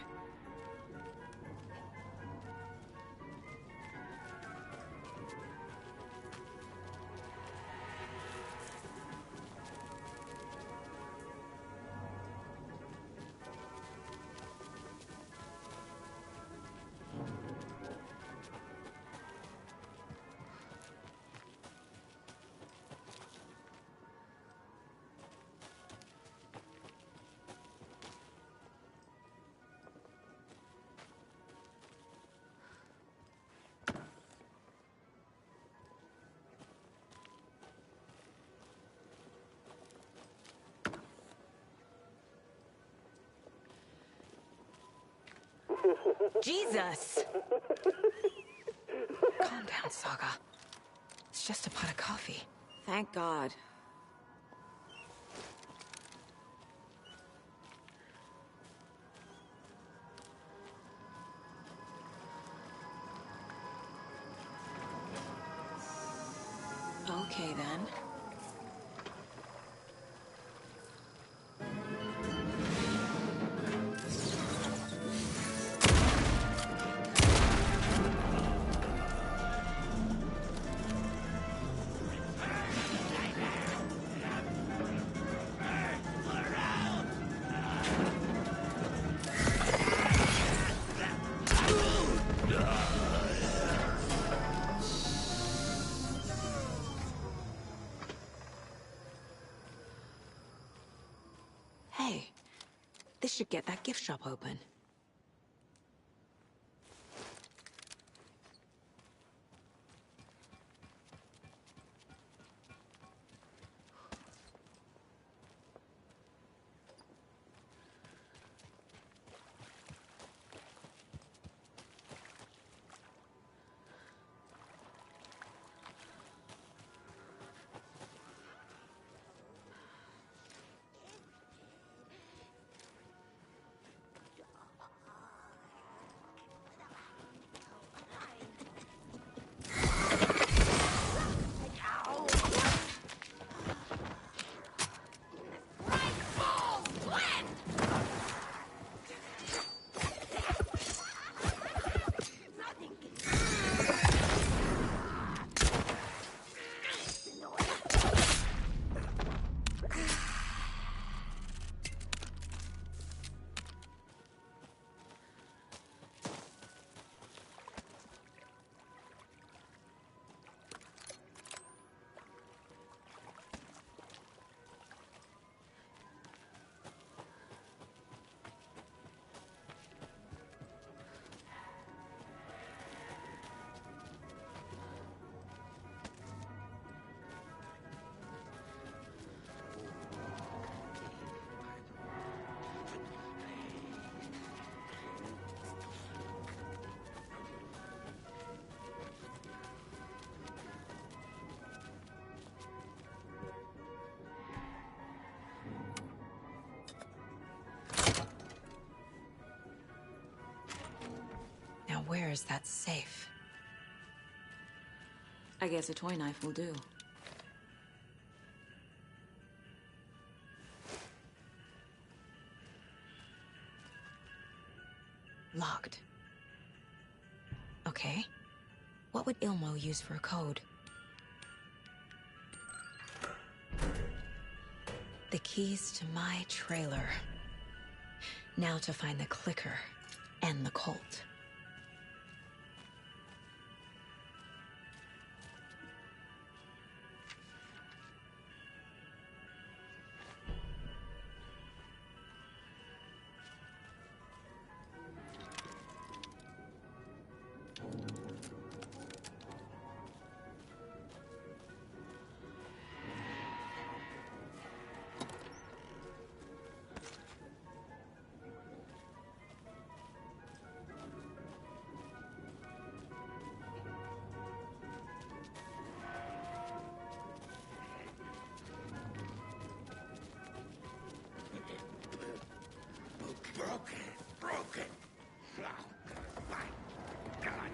Speaker 2: Jesus! Calm down, Saga. It's just a pot of coffee.
Speaker 9: Thank God.
Speaker 2: Okay, then. Hey, this should get that gift shop open. Where is that safe? I guess a toy knife will do. Locked. Okay. What would Ilmo use for a code? The keys to my trailer. Now to find the clicker and the Colt.
Speaker 20: Broken. Oh, my God.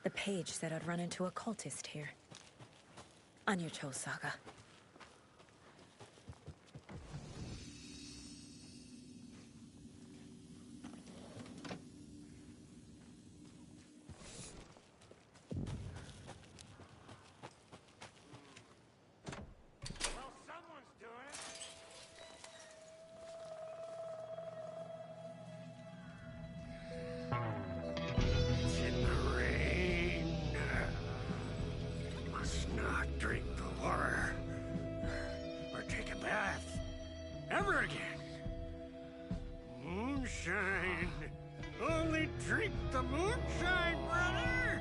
Speaker 2: The page said I'd run into a cultist here. On your Cho saga.
Speaker 7: Moonshine. Only drink the moonshine, brother!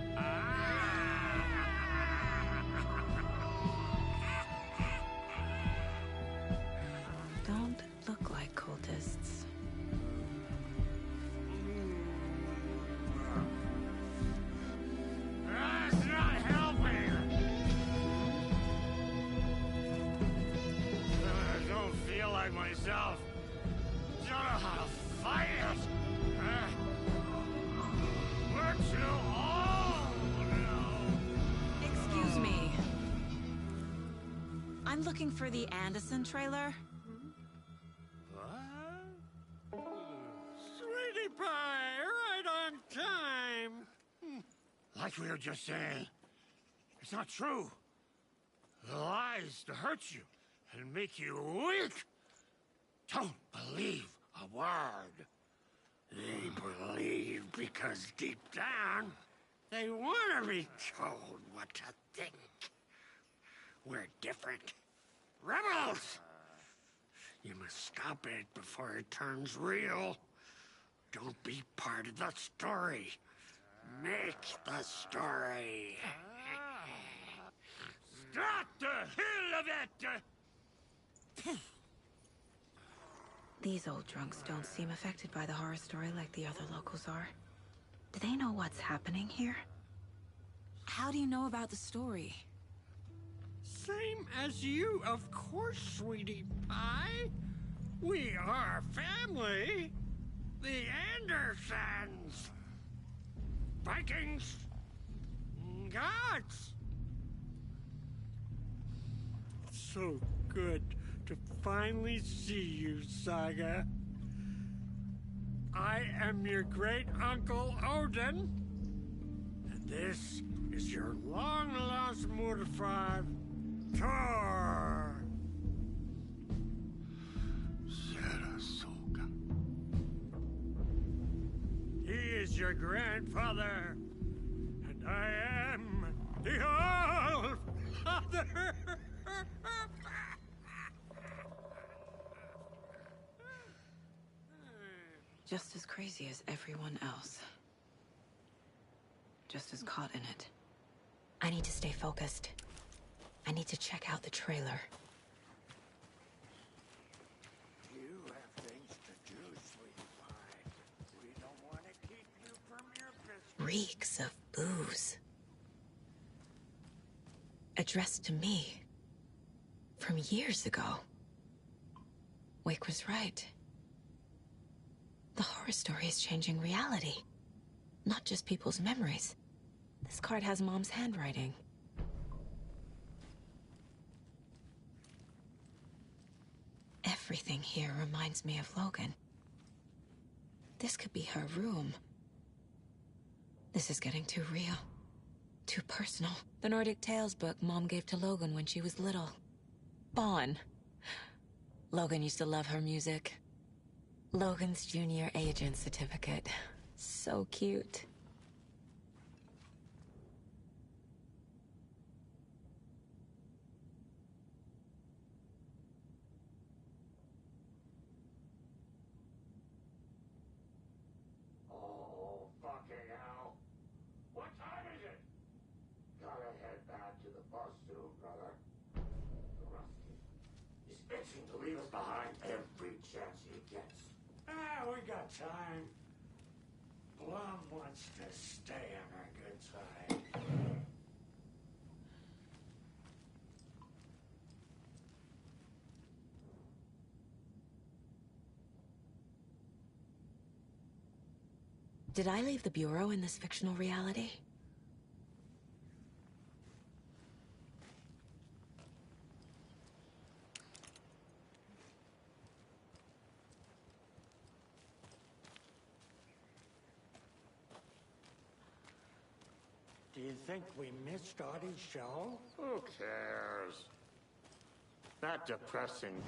Speaker 2: Don't look like cultists.
Speaker 7: That's not helping! I don't feel like myself. Don't know how to fight it! We're too old now!
Speaker 15: Excuse me. I'm looking for the Anderson trailer.
Speaker 7: What? Sweetie pie, right on time! Like we were just saying,
Speaker 20: It's not true. The lies to hurt you and make you weak. Don't believe a word. They believe because deep down, they want to be told what to think. We're different. Rebels! You must stop it before it turns real. Don't be part of the story. Make the story. Stop the hell of it!
Speaker 2: These old drunks don't seem affected by the horror story like the other locals are. Do they know what's happening here? How do you know about the story?
Speaker 20: Same as you, of course, sweetie pie. We are family. The Andersons. Vikings. Gods. So good to finally see you, Saga. I am your great-uncle Odin. And this is your long-lost Murfrev, Thor. Sarasota. He is your grandfather. And I am the All-Father.
Speaker 2: Just as crazy as everyone else. Just as caught in it. I need to stay focused. I need to check out the trailer.
Speaker 20: You have things to do, sweetie pie. We don't want to keep you from your business.
Speaker 2: Reeks of booze. Addressed to me. From years ago. Wake was right. The horror story is changing reality. Not just people's memories. This card has Mom's handwriting. Everything here reminds me of Logan. This could be her room. This is getting too real. Too personal. The Nordic Tales book Mom gave to Logan when she was little. Bon. Logan used to love her music. Logan's junior agent certificate. So cute.
Speaker 20: Oh, fucking hell. What time is it? Gotta head back to the bus soon, brother. Rusty. He's itching to leave us behind every chance he gets. We got time. Blum wants to stay on our good side.
Speaker 2: Did I leave the Bureau in this fictional reality?
Speaker 20: Do you think we missed Audie's show? Who cares? Not depressing.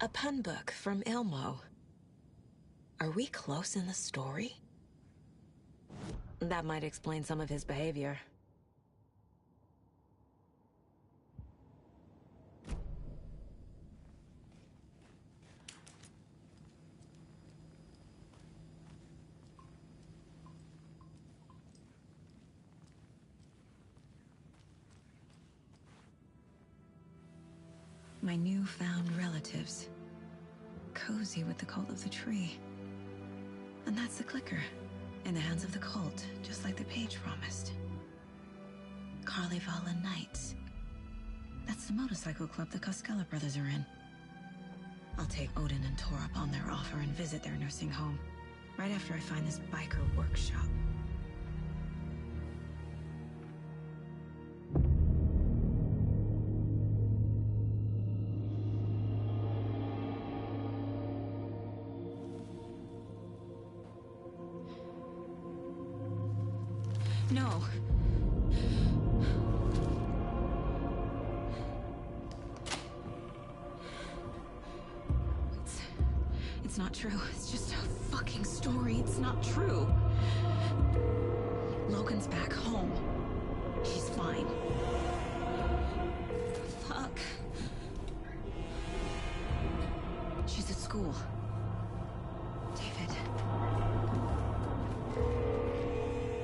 Speaker 2: A pun book from Ilmo. Are we close in the story? That might explain some of his behavior. My newfound relatives. Cozy with the cult of the tree. And that's the clicker. In the hands of the cult, just like the page promised. Carnival Knights. That's the motorcycle club the Koskela brothers are in. I'll take Odin and Tor up on their offer and visit their nursing home. Right after I find this biker workshop. No. It's not true. It's just a fucking story. It's not true. Logan's back home. She's fine. Fuck. She's at school. David.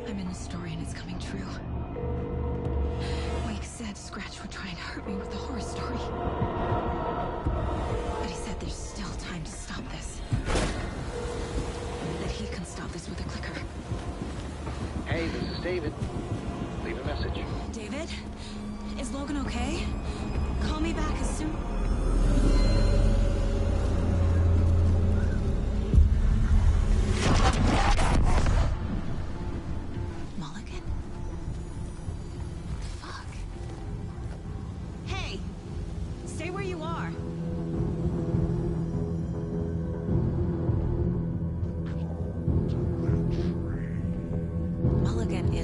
Speaker 2: I'm in the story and it's coming true. Wake said Scratch would try and hurt me with the horror story. But he said there's still time to stop this. That he can stop this with a clicker.
Speaker 13: Hey, this is David. Leave a message.
Speaker 2: David? Is Logan okay? Call me back as soon...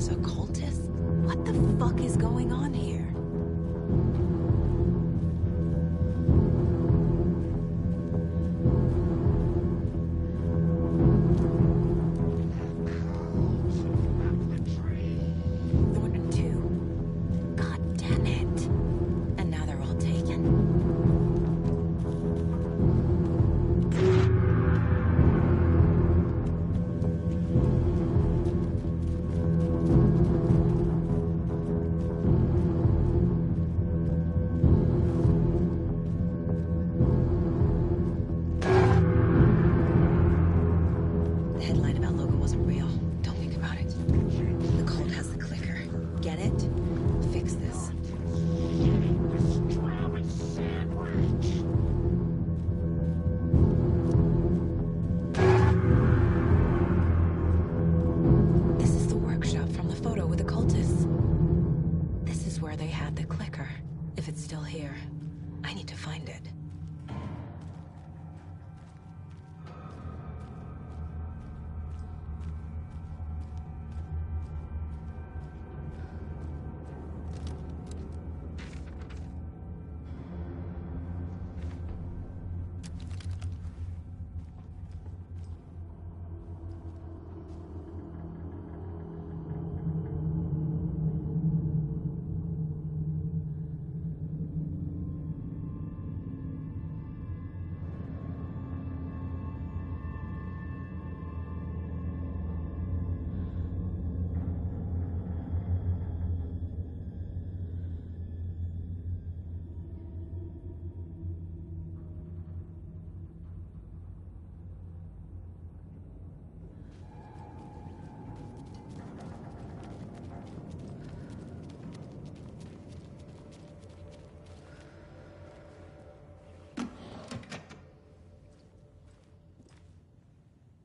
Speaker 2: is a cultist? What the fuck is going on here? Thornton 2. God damn it. And now they're all taken.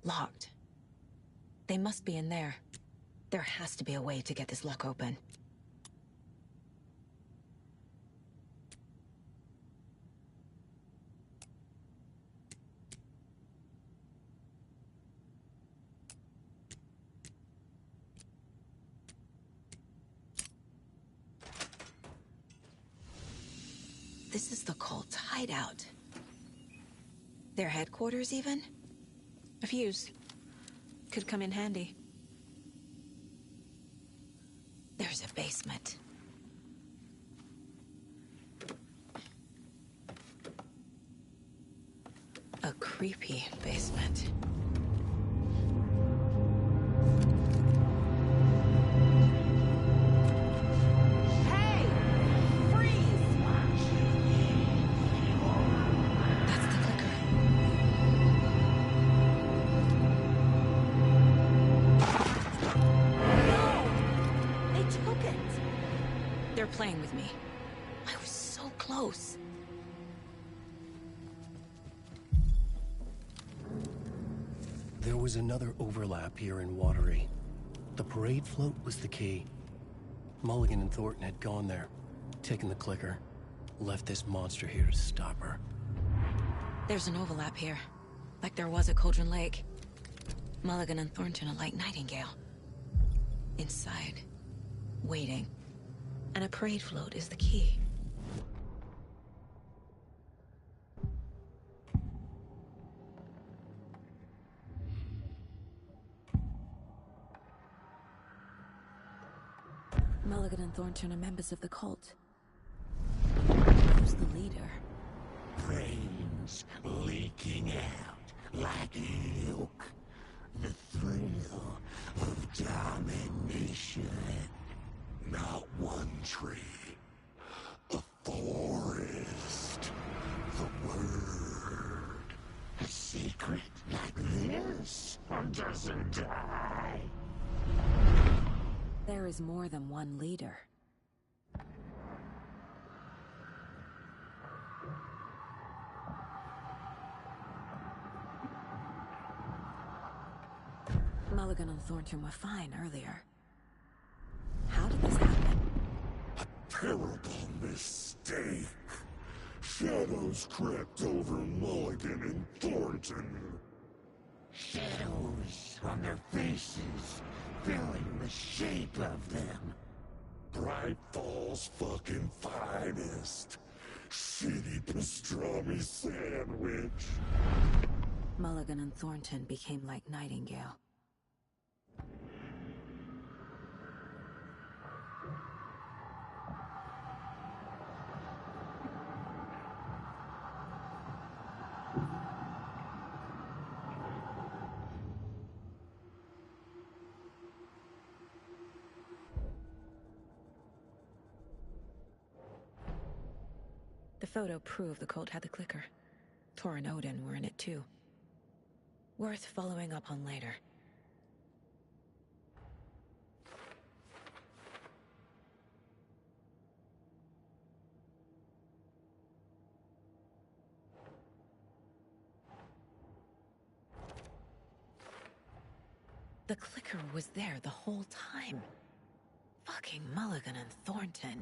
Speaker 2: Locked. They must be in there. There has to be a way to get this lock open. This is the cult's hideout. Their headquarters, even? A fuse. Could come in handy. There's a basement. A creepy basement.
Speaker 9: Hey! Freeze!
Speaker 2: That's the clicker.
Speaker 9: No! They took it!
Speaker 2: They're playing with me. I was so close.
Speaker 1: There was another overlap here in Watery. The parade float was the key. Mulligan and Thornton had gone there, taken the clicker, left this monster here to stop her.
Speaker 2: There's an overlap here, like there was at Cauldron Lake. Mulligan and Thornton are like Nightingale. Inside, waiting. And a parade float is the key. Mulligan and Thornton are members of the cult. Who's the leader?
Speaker 8: Brains leaking out like milk. The thrill of domination. Not one tree. A forest. The word. A secret like this doesn't die.
Speaker 2: There is more than one leader. Mulligan and Thornton were fine earlier. How did this happen?
Speaker 8: A terrible mistake. Shadows crept over Mulligan and Thornton. Shadows on their faces, filling the shape of them. Bright Falls fucking finest. Shitty pastrami sandwich.
Speaker 2: Mulligan and Thornton became like Nightingale. The photo proved the cult had the clicker. Tor and Odin were in it too. Worth following up on later. The clicker was there the whole time. Fucking Mulligan and Thornton.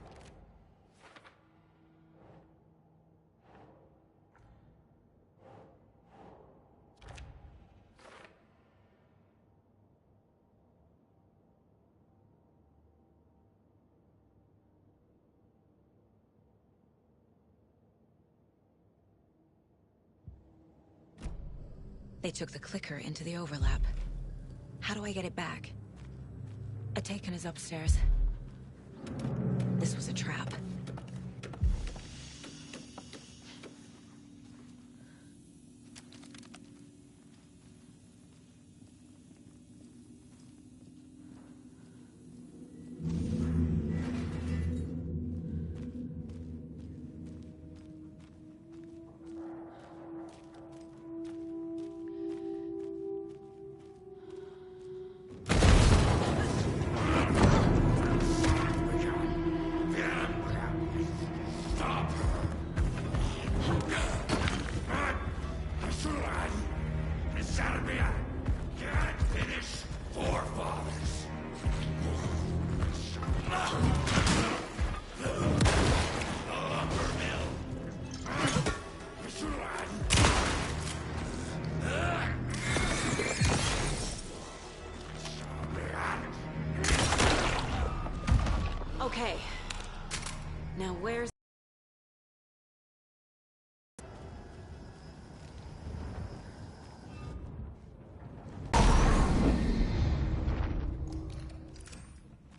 Speaker 2: They took the clicker into the overlap. How do I get it back? Atakan is upstairs. This was a trap.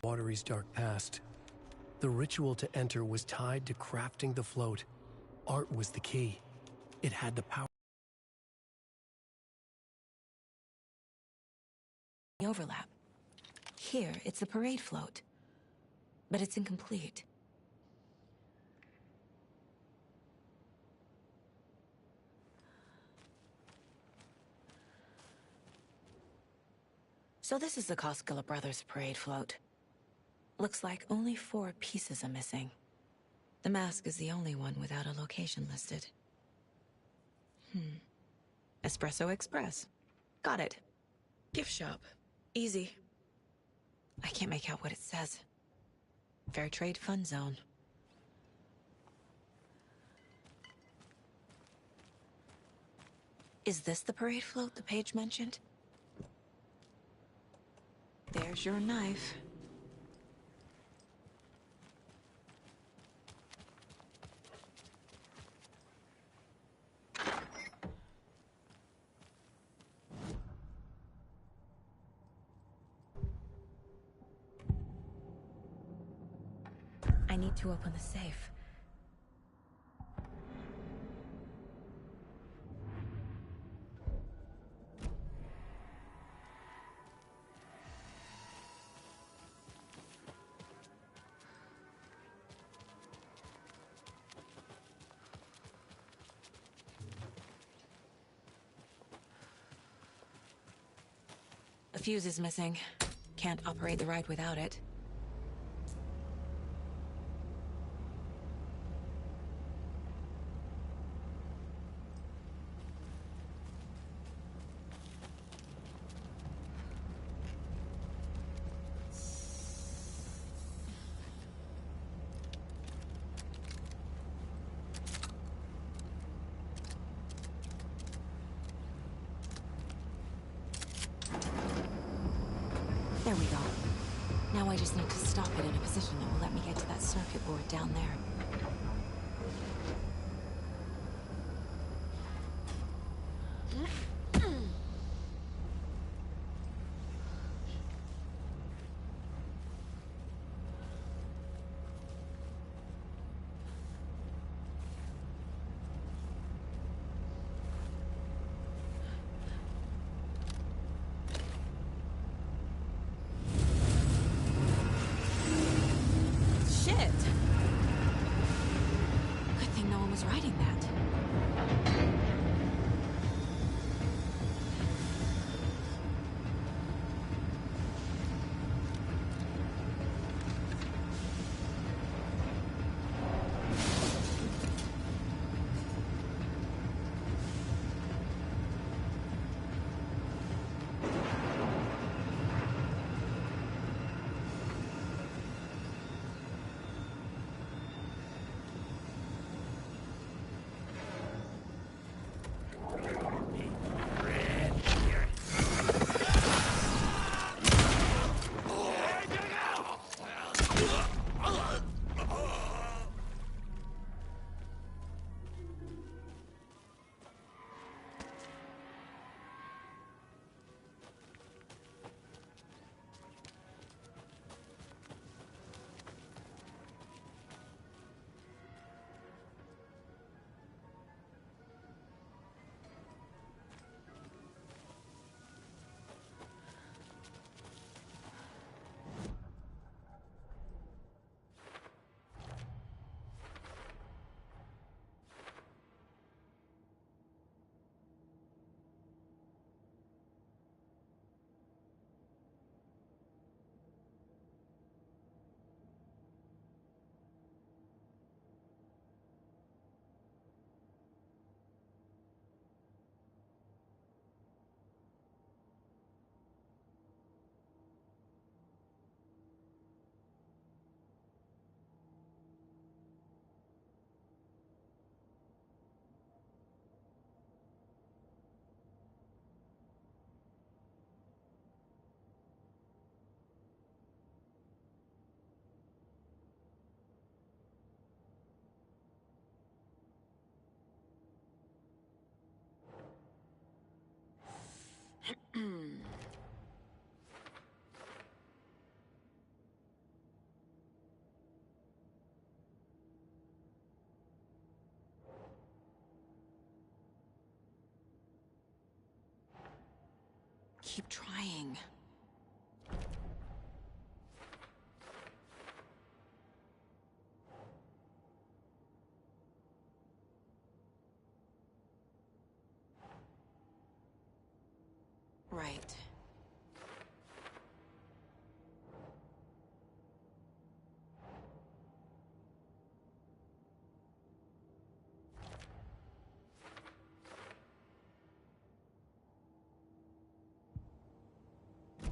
Speaker 1: Watery's dark past. The ritual to enter was tied to crafting the float. Art was the key. It had the power.
Speaker 2: Overlap. Here, it's a parade float. But it's incomplete. So this is the Koskela Brothers parade float. Looks like only 4 pieces are missing. The mask is the only one without a location listed. Espresso Express. Got it. Gift shop. Easy. I can't make out what it says. Fair Trade Fund Zone. Is this the parade float the page mentioned? There's your knife. I need to open the safe. A fuse is missing. Can't operate the ride without it. There we go. Now I just need to stop it in a position that will let me get to that circuit board down there. keep trying. Right.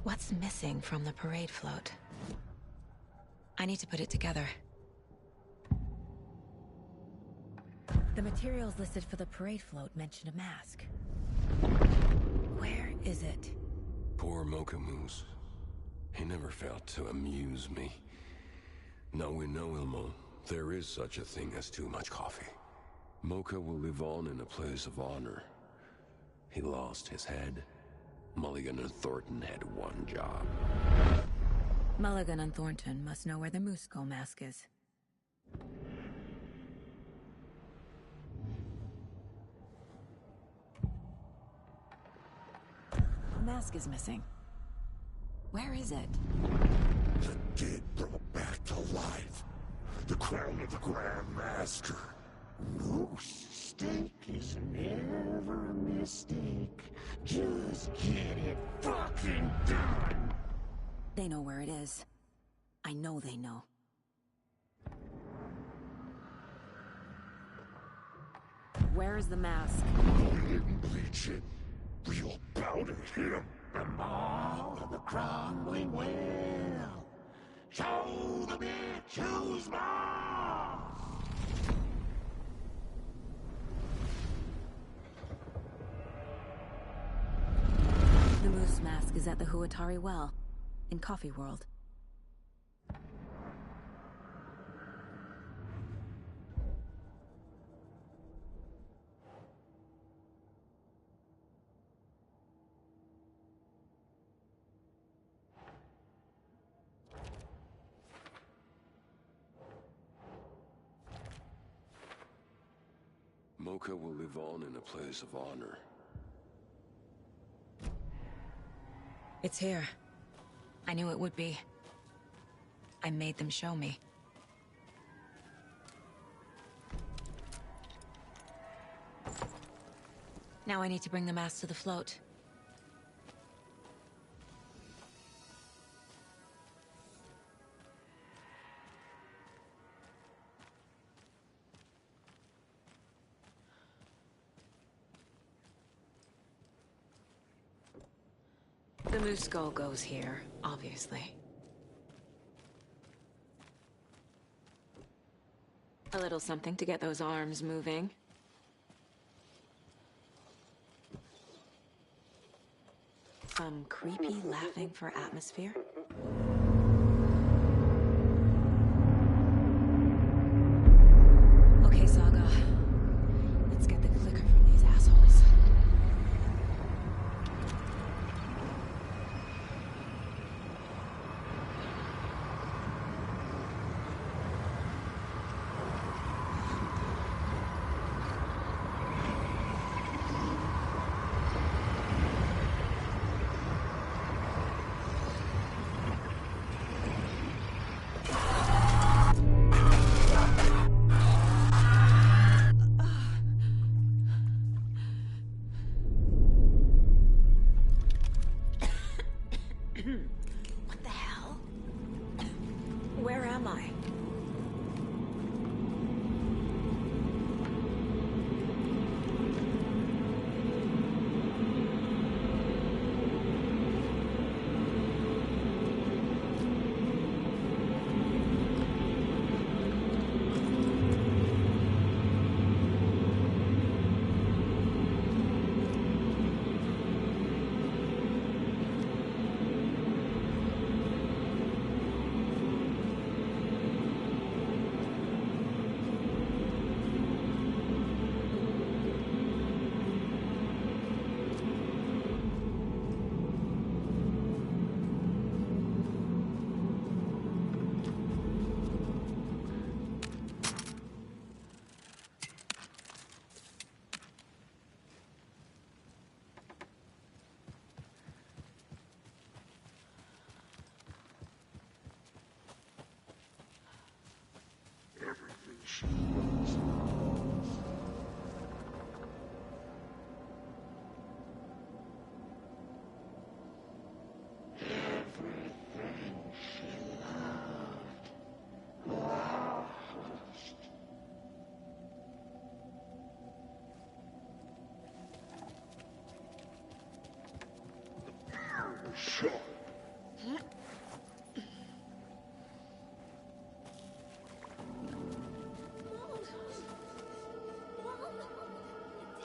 Speaker 2: What's missing from the parade float? I need to put it together. The materials listed for the parade float mention a mask. Where is it?
Speaker 3: Poor Mocha Moose. He never failed to amuse me. Now we know, Ilmo, there is such a thing as too much coffee. Mocha will live on in a place of honor. He lost his head. Mulligan and Thornton had one job.
Speaker 2: Mulligan and Thornton must know where the Moose Skull mask is. The mask is missing. Where is it?
Speaker 8: The dead brought back to life. The crown of the Grand Master. Moose steak is never a mistake. Just get it fucking done.
Speaker 2: They know where it is. I know they know. Where is the mask?
Speaker 8: We didn't bleach it. We'll powder him. The maw of the crumbling well. Show the bitch who's boss.
Speaker 2: The Moose mask is at the Huatari Well, in Coffee World.
Speaker 3: Mocha will live on in a place of honor.
Speaker 2: It's here. I knew it would be. I made them show me. Now I need to bring the mask to the float. The Moose Skull goes here, obviously. A little something to get those arms moving. Some creepy laughing for atmosphere. Okay, Saga. Let's get the clicker from these assholes.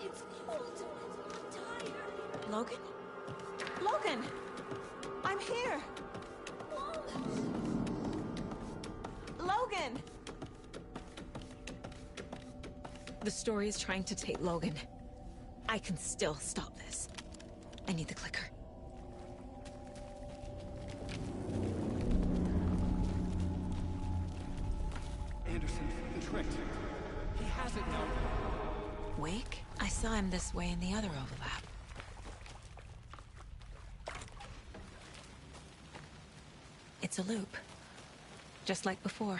Speaker 9: It's cold. I'm tired.
Speaker 15: Logan? Logan! I'm here! Logan! The story is trying to take Logan. I can still stop this. I need the clicker.
Speaker 17: Anderson, the trick. He has it now.
Speaker 2: Wake? I saw him this way in the other overlap. It's a loop. Just like before.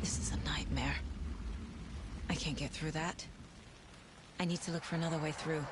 Speaker 2: This is a nightmare. I can't get through that. I need to look for another way through.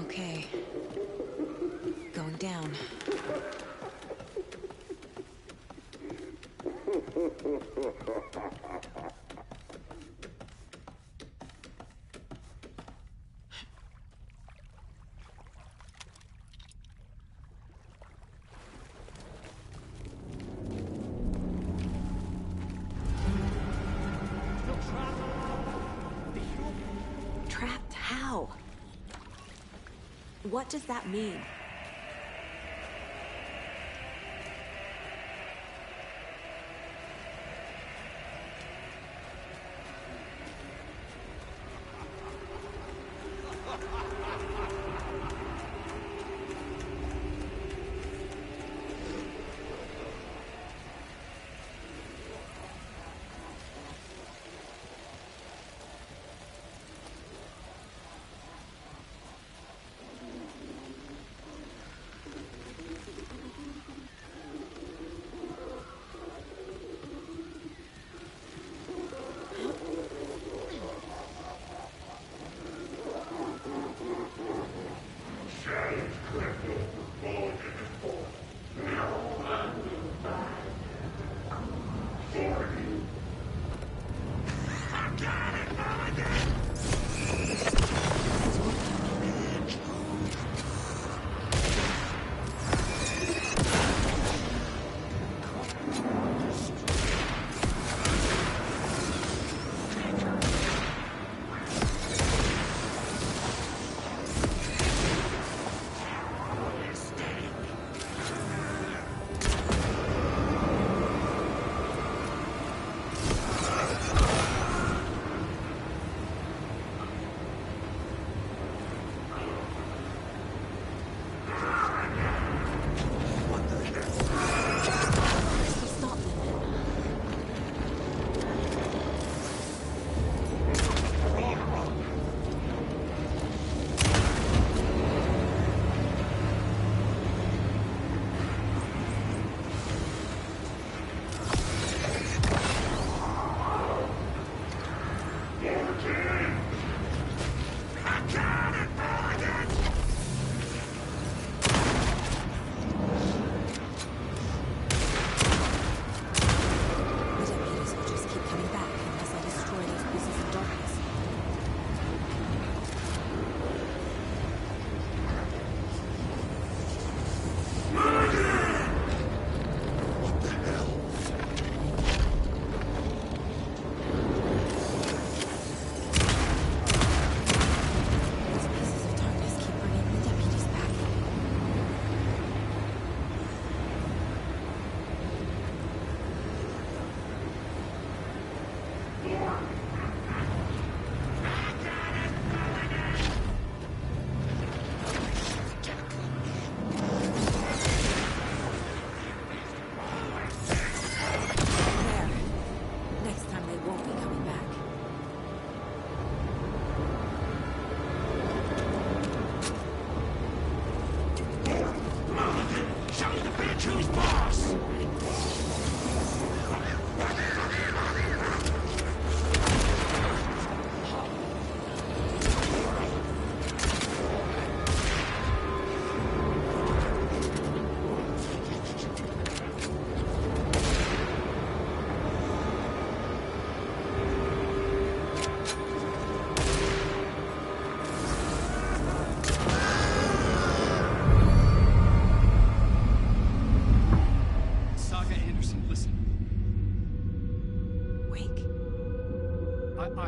Speaker 2: Okay. Going down. Trapped how? What does that mean?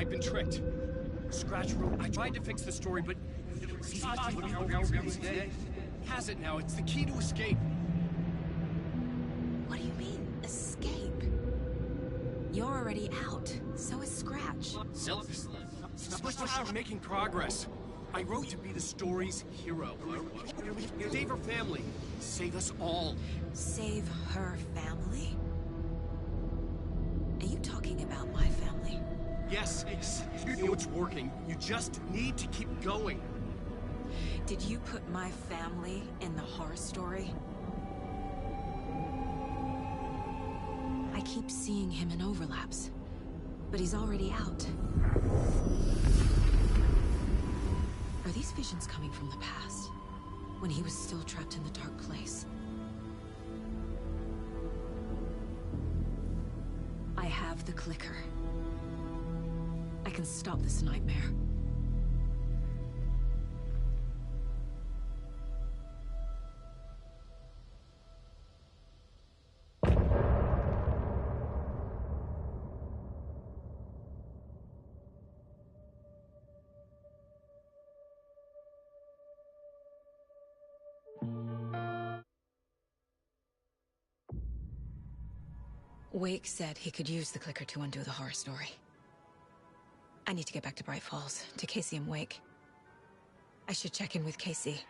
Speaker 17: I've been tricked. Scratch Room. I tried to fix the story, but has it now. It's the key to escape.
Speaker 2: What do you mean, escape? You're already out. So is Scratch.
Speaker 17: We're making progress. I wrote to be the story's hero. Save her family. Save us all.
Speaker 2: Save her family? Are you talking about my family?
Speaker 17: Yes, you know it's working. You just need to keep going.
Speaker 2: Did you put my family in the horror story? I keep seeing him in overlaps, but he's already out. Are these visions coming from the past, when he was still trapped in the dark place? I have the clicker. I can stop this nightmare. Wake said he could use the clicker to undo the horror story. I need to get back to Bright Falls, to Casey and Wake. I should check in with Casey.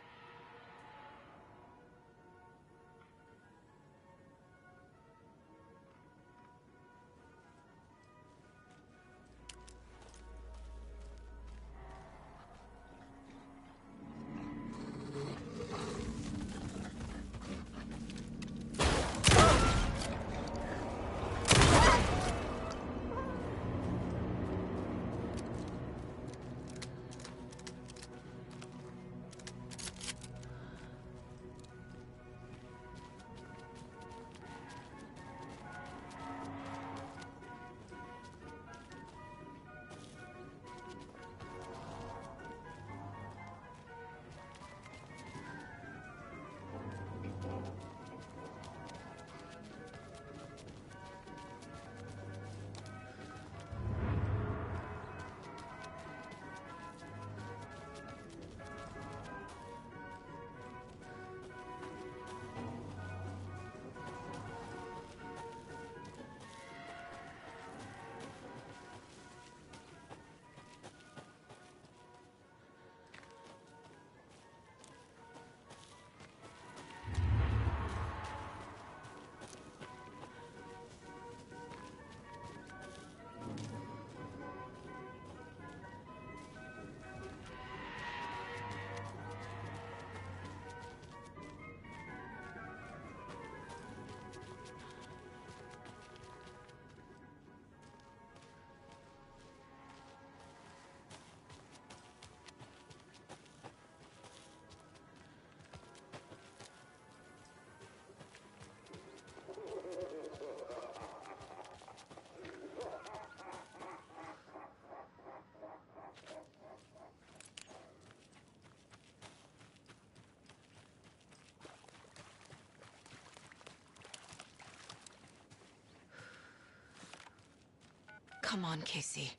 Speaker 2: Come on, Casey.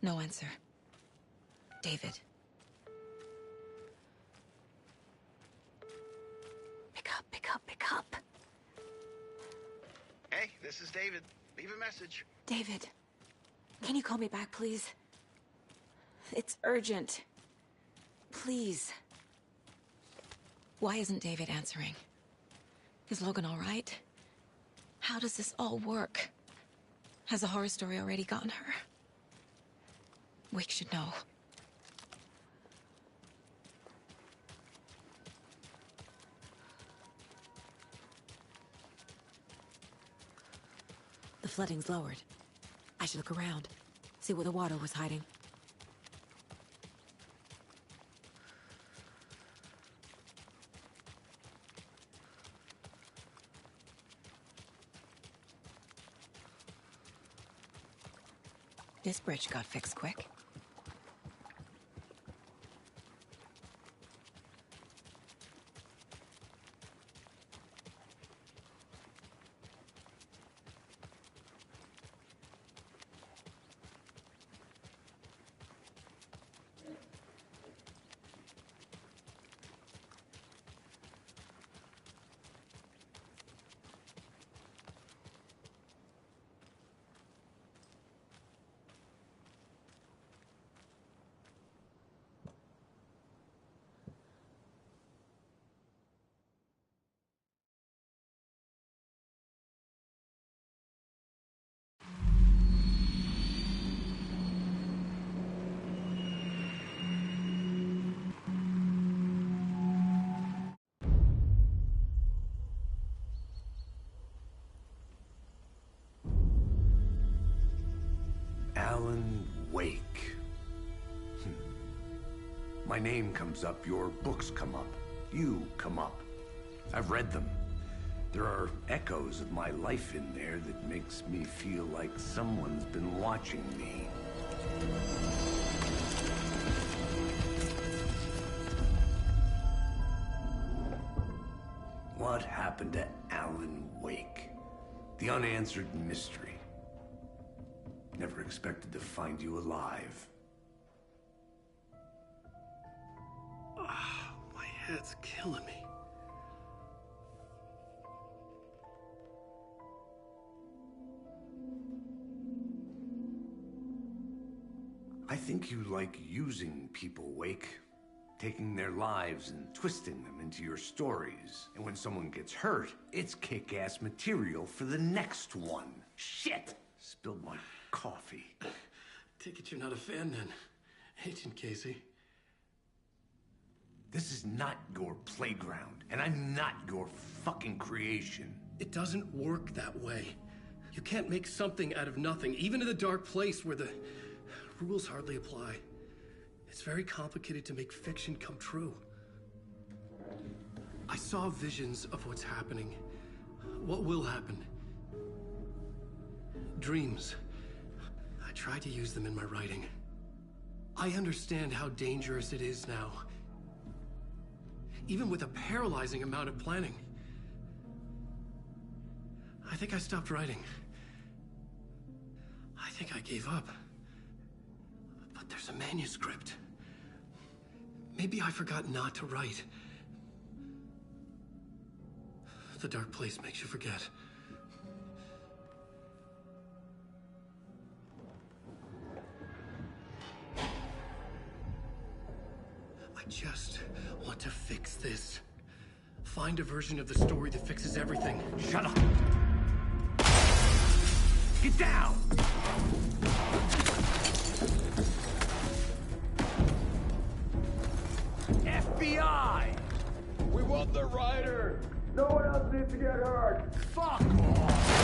Speaker 2: No answer. David. Pick up, pick up, pick up.
Speaker 13: Hey, this is David. Leave a message.
Speaker 2: David, can you call me back, please? It's urgent. Please. Why isn't David answering? Is Logan all right? How does this all work? Has the horror story already gotten her? Wake should know. The flooding's lowered. I should look around, see where the water was hiding. This bridge got fixed quick.
Speaker 4: Alan Wake. My name comes up, your books come up, you come up. I've read them. There are echoes of my life in there that makes me feel like someone's been watching me. What happened to Alan Wake? The unanswered mystery. Never expected to find you alive.
Speaker 1: My head's killing me.
Speaker 4: I think you like using people, Wake. Taking their lives and twisting them into your stories. And when someone gets hurt, it's kick-ass material for the next one. Shit! Spilled my coffee.
Speaker 1: Take it you're not a fan then, Agent Casey.
Speaker 4: This is not your playground, and I'm not your fucking creation.
Speaker 1: It doesn't work that way. You can't make something out of nothing, even in the dark place where the rules hardly apply. It's very complicated to make fiction come true. I saw visions of what's happening, what will happen. Dreams. I tried to use them in my writing. I understand how dangerous it is now. Even with a paralyzing amount of planning. I think I stopped writing. I think I gave up. But there's a manuscript. Maybe I forgot not to write. The dark place makes you forget. I just want to fix this. Find a version of the story that fixes everything.
Speaker 4: Shut up! Get down! FBI!
Speaker 19: We want the rider! No one else needs to get hurt!
Speaker 4: Fuck off!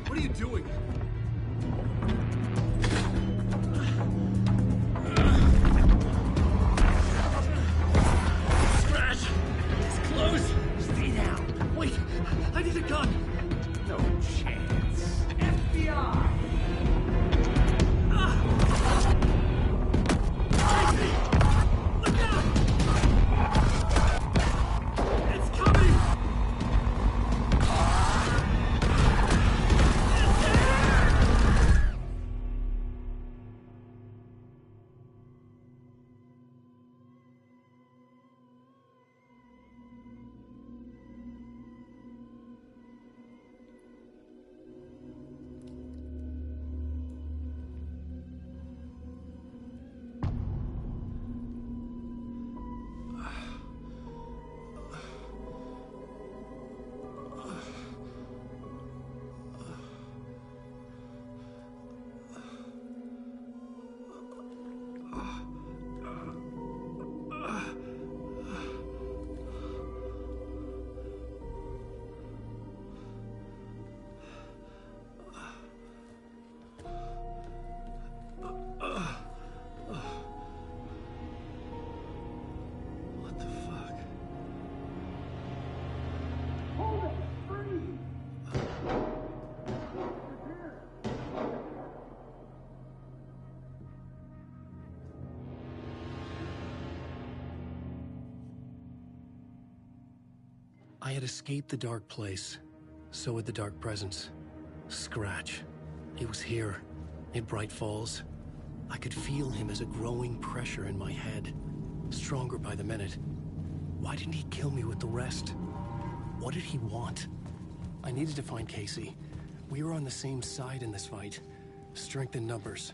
Speaker 1: What are you doing? Scratch! It's close!
Speaker 4: Stay down!
Speaker 1: Wait! I need a gun!
Speaker 4: No chance. FBI!
Speaker 1: Crazy! Look out! It's coming! What the fuck? I had escaped the dark place. So had the dark presence. Scratch. He was here, in Bright Falls. I could feel him as a growing pressure in my head. Stronger by the minute. Why didn't he kill me with the rest? What did he want? I needed to find Casey. We were on the same side in this fight. Strength in numbers.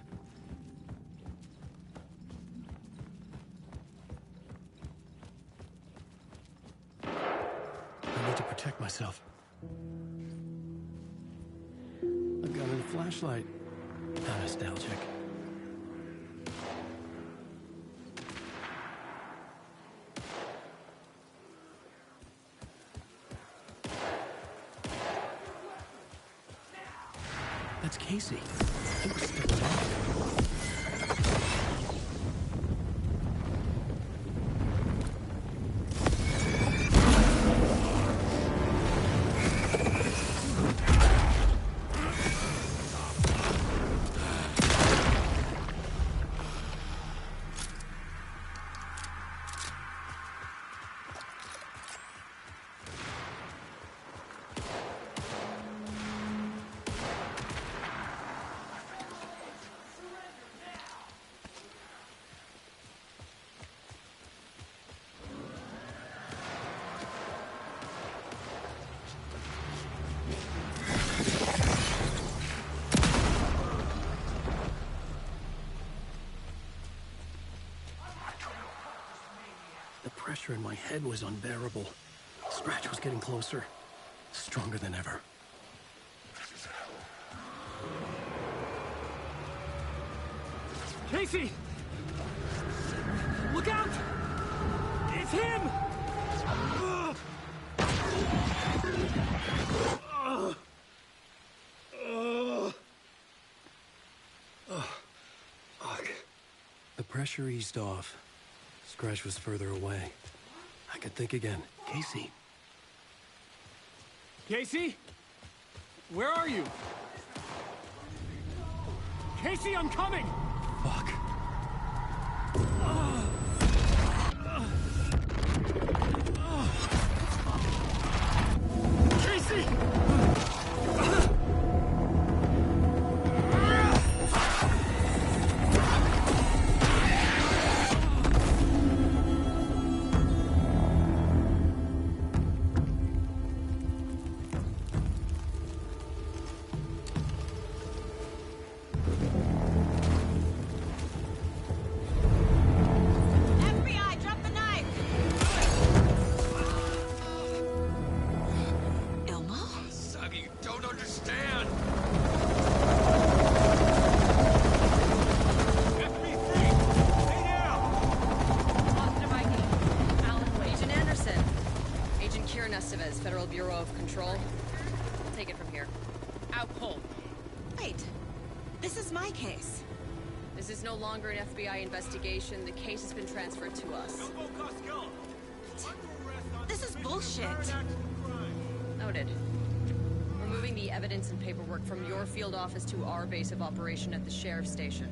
Speaker 1: I need to protect myself. A gun and a flashlight. How nostalgic. That's Casey. He was still alive. The pressure in my head was unbearable. Scratch was getting closer, stronger than ever.
Speaker 17: Casey! Look out! It's him!
Speaker 1: Fuck. The pressure eased off. Scratch was further away. I could think again. Casey.
Speaker 17: Casey? Where are you? Casey, I'm coming!
Speaker 1: Fuck.
Speaker 17: Casey!
Speaker 16: Federal Bureau of Control. I'll take it from here. Out cold.
Speaker 15: Wait. This is my case.
Speaker 16: This is no longer an FBI investigation. The case has been transferred to us.
Speaker 15: This is bullshit.
Speaker 16: Noted. We're moving the evidence and paperwork from your field office to our base of operation at the sheriff's station.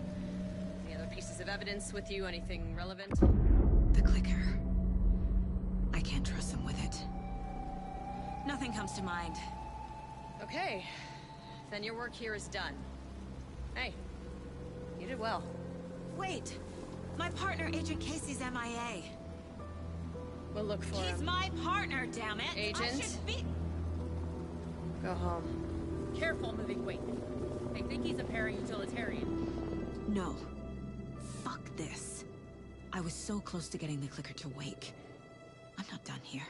Speaker 16: Any other pieces of evidence with you? Anything relevant?
Speaker 15: The clicker. I can't trust them with it. Nothing comes to mind.
Speaker 16: Okay. Then your work here is done. Hey, you did well.
Speaker 15: Wait! My partner, Agent Casey's MIA.
Speaker 16: We'll look for him.
Speaker 15: He's my partner, damn it!
Speaker 16: Agent?
Speaker 15: I should be...
Speaker 16: Go home.
Speaker 14: Careful moving weight. I think he's a para-utilitarian.
Speaker 15: No. Fuck this. I was so close to getting the clicker to wake. I'm not done here.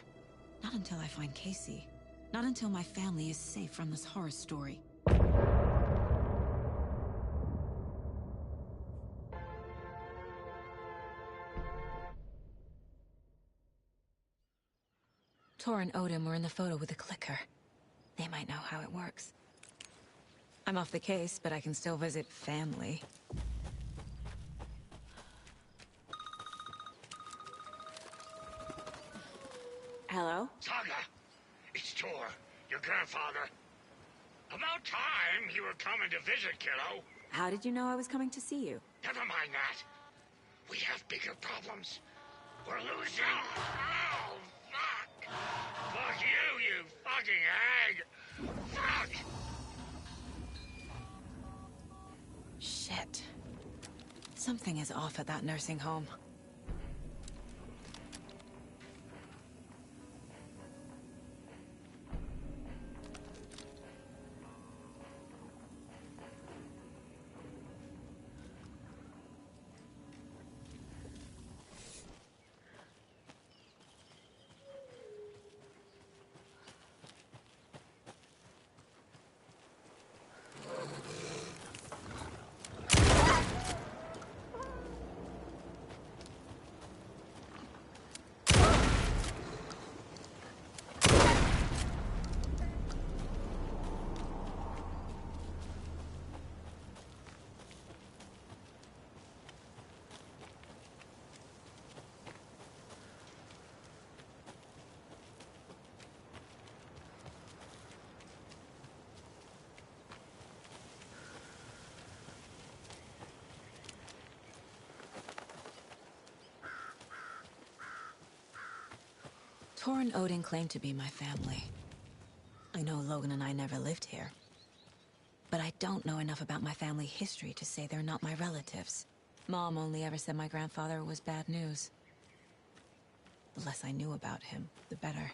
Speaker 15: Not until I find Casey. Not until my family is safe from this horror story. Tor and Odin were in the photo with the clicker. They might know how it works. I'm off the case, but I can still visit family. Hello?
Speaker 20: Saga, it's Tor, your grandfather. About time you were coming to visit, kiddo.
Speaker 15: How did you know I was coming to see you?
Speaker 20: Never mind that. We have bigger problems. We're losing. Oh, fuck. Fuck you fucking hag. Fuck.
Speaker 15: Shit. Something is off at that nursing home.
Speaker 2: Tor and Odin claim to be my family. I know Logan and I never lived here. But I don't know enough about my family history to say they're not my relatives. Mom only ever said my grandfather was bad news. The less I knew about him, the better.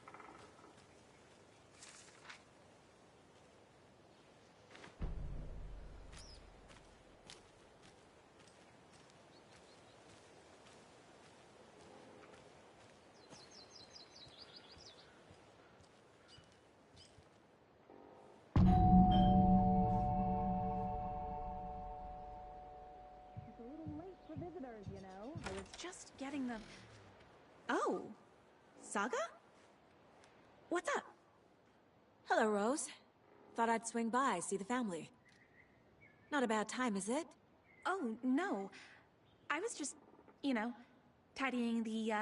Speaker 15: Just getting the... Oh, Saga? What's up?
Speaker 2: Hello, Rose. Thought I'd swing by, see the family. Not a bad time, is it?
Speaker 15: Oh, no. I was just, tidying the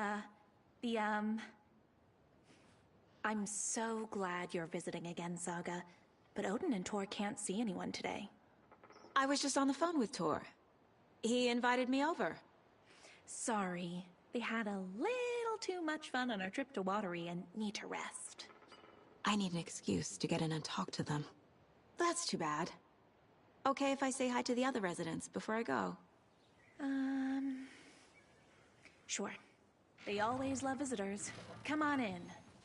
Speaker 15: I'm so glad you're visiting again, Saga. But Odin and Tor can't see anyone today.
Speaker 2: I was just on the phone with Tor. He invited me over.
Speaker 15: Sorry. They had a little too much fun on our trip to Watery and need to rest.
Speaker 2: I need an excuse to get in and talk to them. That's too bad. Okay if I say hi to the other residents before I go?
Speaker 15: Sure. They always love visitors. Come on in.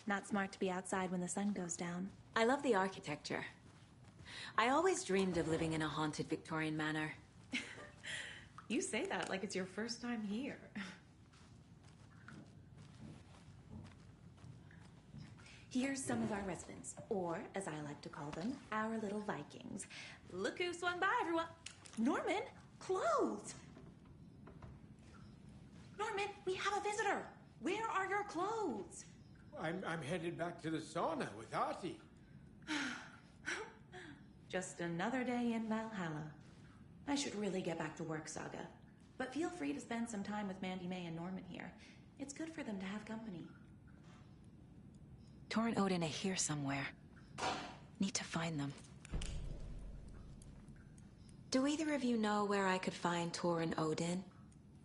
Speaker 15: Not smart to be outside when the sun goes down.
Speaker 2: I love the architecture. I always dreamed of living in a haunted Victorian manor.
Speaker 15: You say that like it's your first time here. Here's some of our residents, or as I like to call them, our little Vikings. Look who swung by, everyone. Norman, clothes. Norman, we have a visitor. Where are your clothes?
Speaker 20: I'm headed back to the sauna with Ahti.
Speaker 15: Just another day in Valhalla. I should really get back to work, Saga. But feel free to spend some time with Mandy May and Norman here. It's good for them to have company.
Speaker 2: Tor and Odin are here somewhere. Need to find them. Do either of you know where I could find Tor and Odin?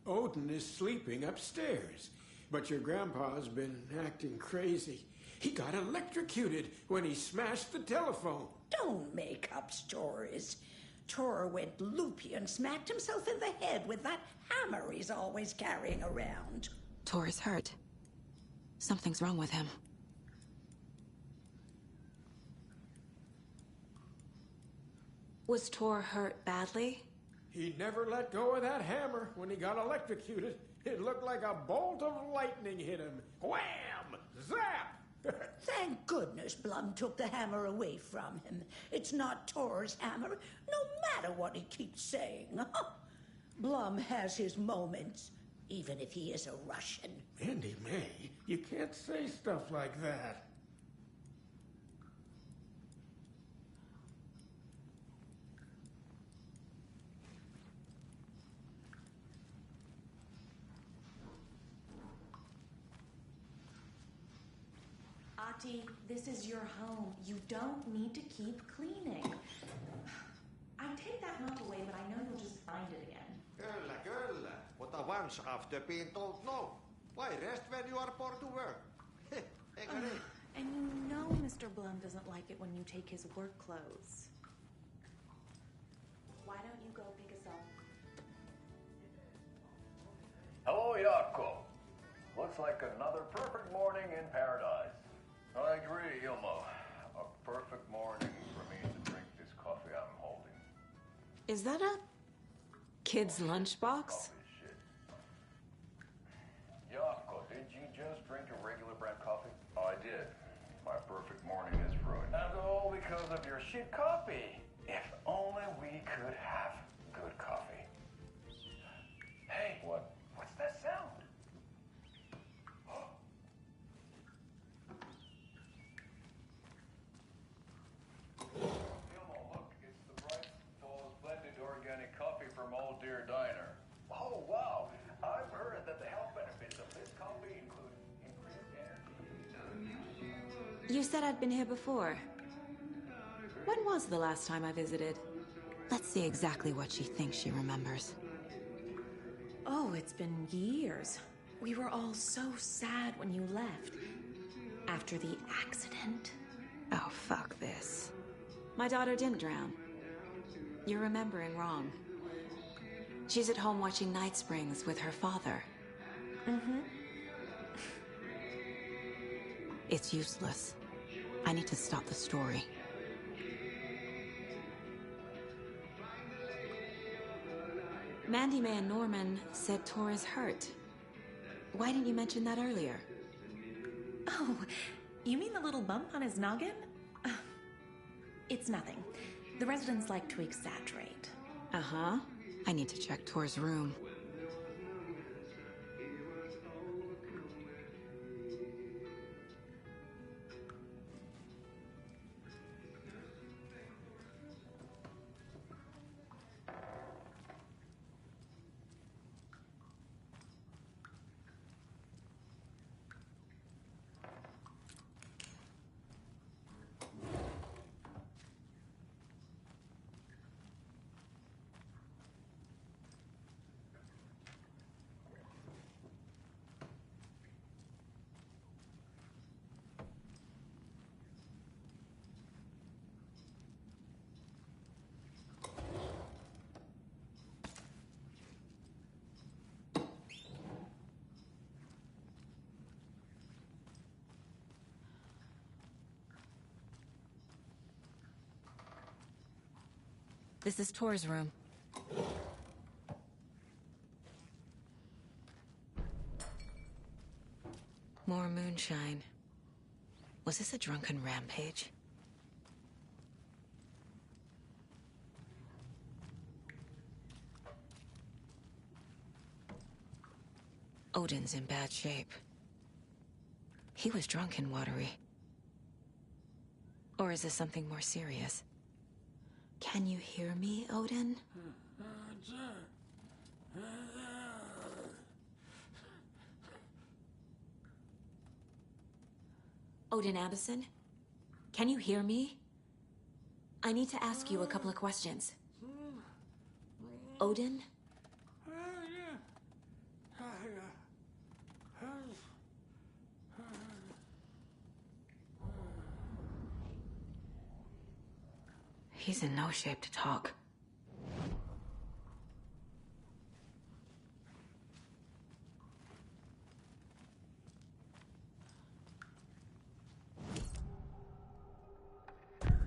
Speaker 20: Odin is sleeping upstairs, but your grandpa's been acting crazy. He got electrocuted when he smashed the telephone.
Speaker 10: Don't make up stories. Tor went loopy and smacked himself in the head with that hammer he's always carrying around.
Speaker 2: Tor is hurt. Something's wrong with him. Was Tor hurt badly?
Speaker 20: He never let go of that hammer when he got electrocuted. It looked like a bolt of lightning hit him. Wham! Zap!
Speaker 10: Thank goodness Blum took the hammer away from him. It's not Tor's hammer, no matter what he keeps saying. Blum has his moments, even if he is a Russian.
Speaker 20: Mandy May, you can't say stuff like that.
Speaker 15: Ahti, this is your home. You don't need to keep cleaning. I take that mop away, but I know you'll just find it again.
Speaker 21: Kyllä, kyllä. But once after being told no. Why rest when you are born to work?
Speaker 15: And you know Mr. Blum doesn't like it when you take his work clothes. Why don't you go pick us up?
Speaker 6: Hello, Jaakko. Looks like another perfect morning in paradise. I agree, Ilmo. A perfect morning for me to drink this coffee I'm holding.
Speaker 2: Is that a kid's lunchbox?
Speaker 6: Coffee shit. Jaakko, did you just drink a regular brand coffee? I did. My perfect morning is ruined. And all because of your shit coffee. If only we could have good coffee. Hey, what's that sound? Old Deer Diner. Oh, wow. I've heard that the health benefits of this coffee include increased energy.
Speaker 2: You said I'd been here before. When was the last time I visited? Let's see exactly what she thinks she remembers.
Speaker 15: Oh, it's been years. We were all so sad when you left. after the accident.
Speaker 2: Oh, fuck this. My daughter didn't drown. You're remembering wrong. She's at home watching Night Springs with her father.
Speaker 15: Mm-hmm.
Speaker 2: It's useless. I need to stop the story. Mandy May and Norman said Tor is hurt. Why didn't you mention that earlier?
Speaker 12: Oh, you mean the little bump on his noggin? It's nothing. The residents like to exaggerate.
Speaker 2: Uh-huh. I need to check Tor's room. This is Tor's room. More moonshine. Was this a drunken rampage? Odin's in bad shape. He was drunk and watery. Or is this something more serious? Can you hear me, Odin? Odin Anderson? Can you hear me? I need to ask you a couple of questions. Odin? He's in no shape to talk.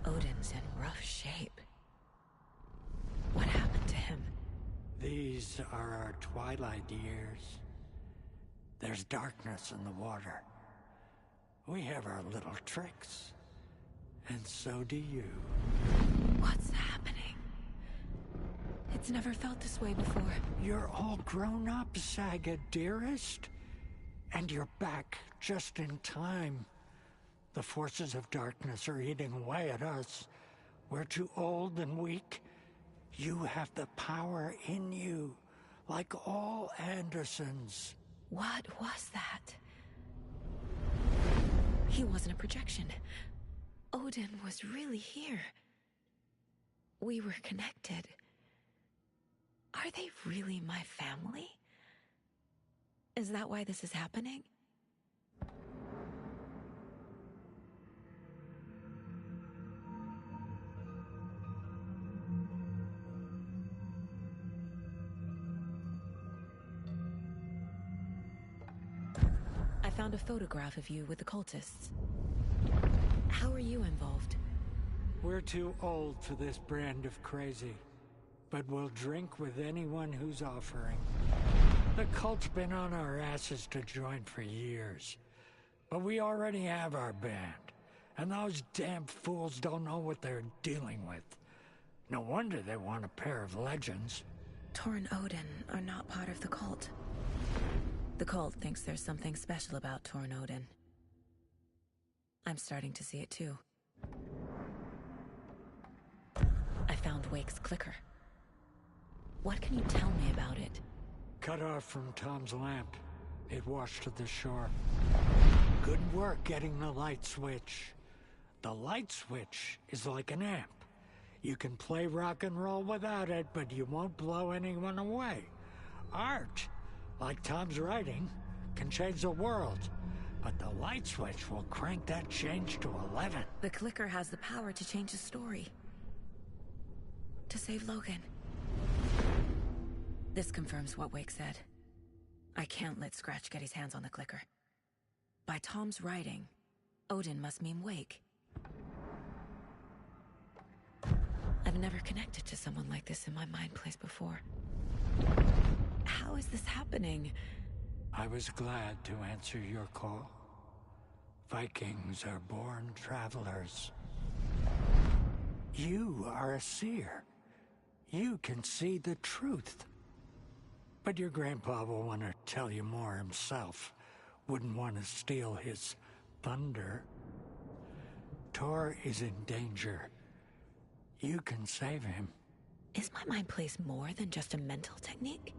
Speaker 2: Odin's in rough shape. What happened to him?
Speaker 18: These are our twilight years. There's darkness in the water. We have our little tricks. And so do you.
Speaker 2: What's happening? It's never felt this way before.
Speaker 18: You're all grown up, Saga, dearest. And you're back just in time. The forces of darkness are eating away at us. We're too old and weak. You have the power in you, like all Andersons.
Speaker 2: What was that? He wasn't a projection. Odin was really here. We were connected. Are they really my family? Is that why this is happening? I found a photograph of you with the cultists. How are you involved?
Speaker 18: We're too old for this brand of crazy, but we'll drink with anyone who's offering. The cult's been on our asses to join for years, but we already have our band, and those damn fools don't know what they're dealing with. No wonder they want a pair of legends.
Speaker 2: Tor and Odin are not part of the cult. The cult thinks there's something special about Tor and Odin. I'm starting to see it too. I found Wake's clicker. What can you tell me about it?
Speaker 18: Cut off from Tom's lamp. It washed to the shore. Good work getting the light switch. The light switch is like an amp. You can play rock and roll without it, but you won't blow anyone away. Art, like Tom's writing, can change the world. but the light switch will crank that change to 11.
Speaker 2: The clicker has the power to change the story. To save Logan. This confirms what Wake said. I can't let Scratch get his hands on the clicker. By Tom's writing, Odin must mean Wake. I've never connected to someone like this in my mind place before. How is this happening?
Speaker 18: I was glad to answer your call. Vikings are born travelers. You are a seer. You can see the truth. But your grandpa will want to tell you more himself. Wouldn't want to steal his thunder. Tor is in danger. You can save him.
Speaker 2: Is my mind place more than just a mental technique?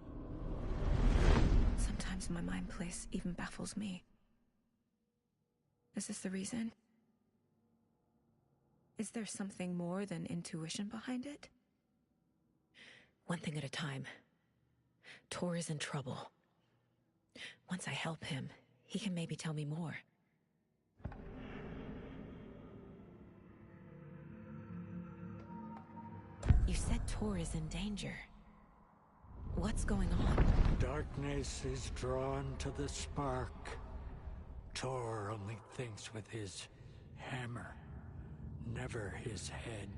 Speaker 2: Sometimes my mind place even baffles me. Is this the reason? Is there something more than intuition behind it? One thing at a time. Tor is in trouble. Once I help him, he can maybe tell me more. You said Tor is in danger. What's going on?
Speaker 18: Darkness is drawn to the spark. Tor only thinks with his hammer, never his head.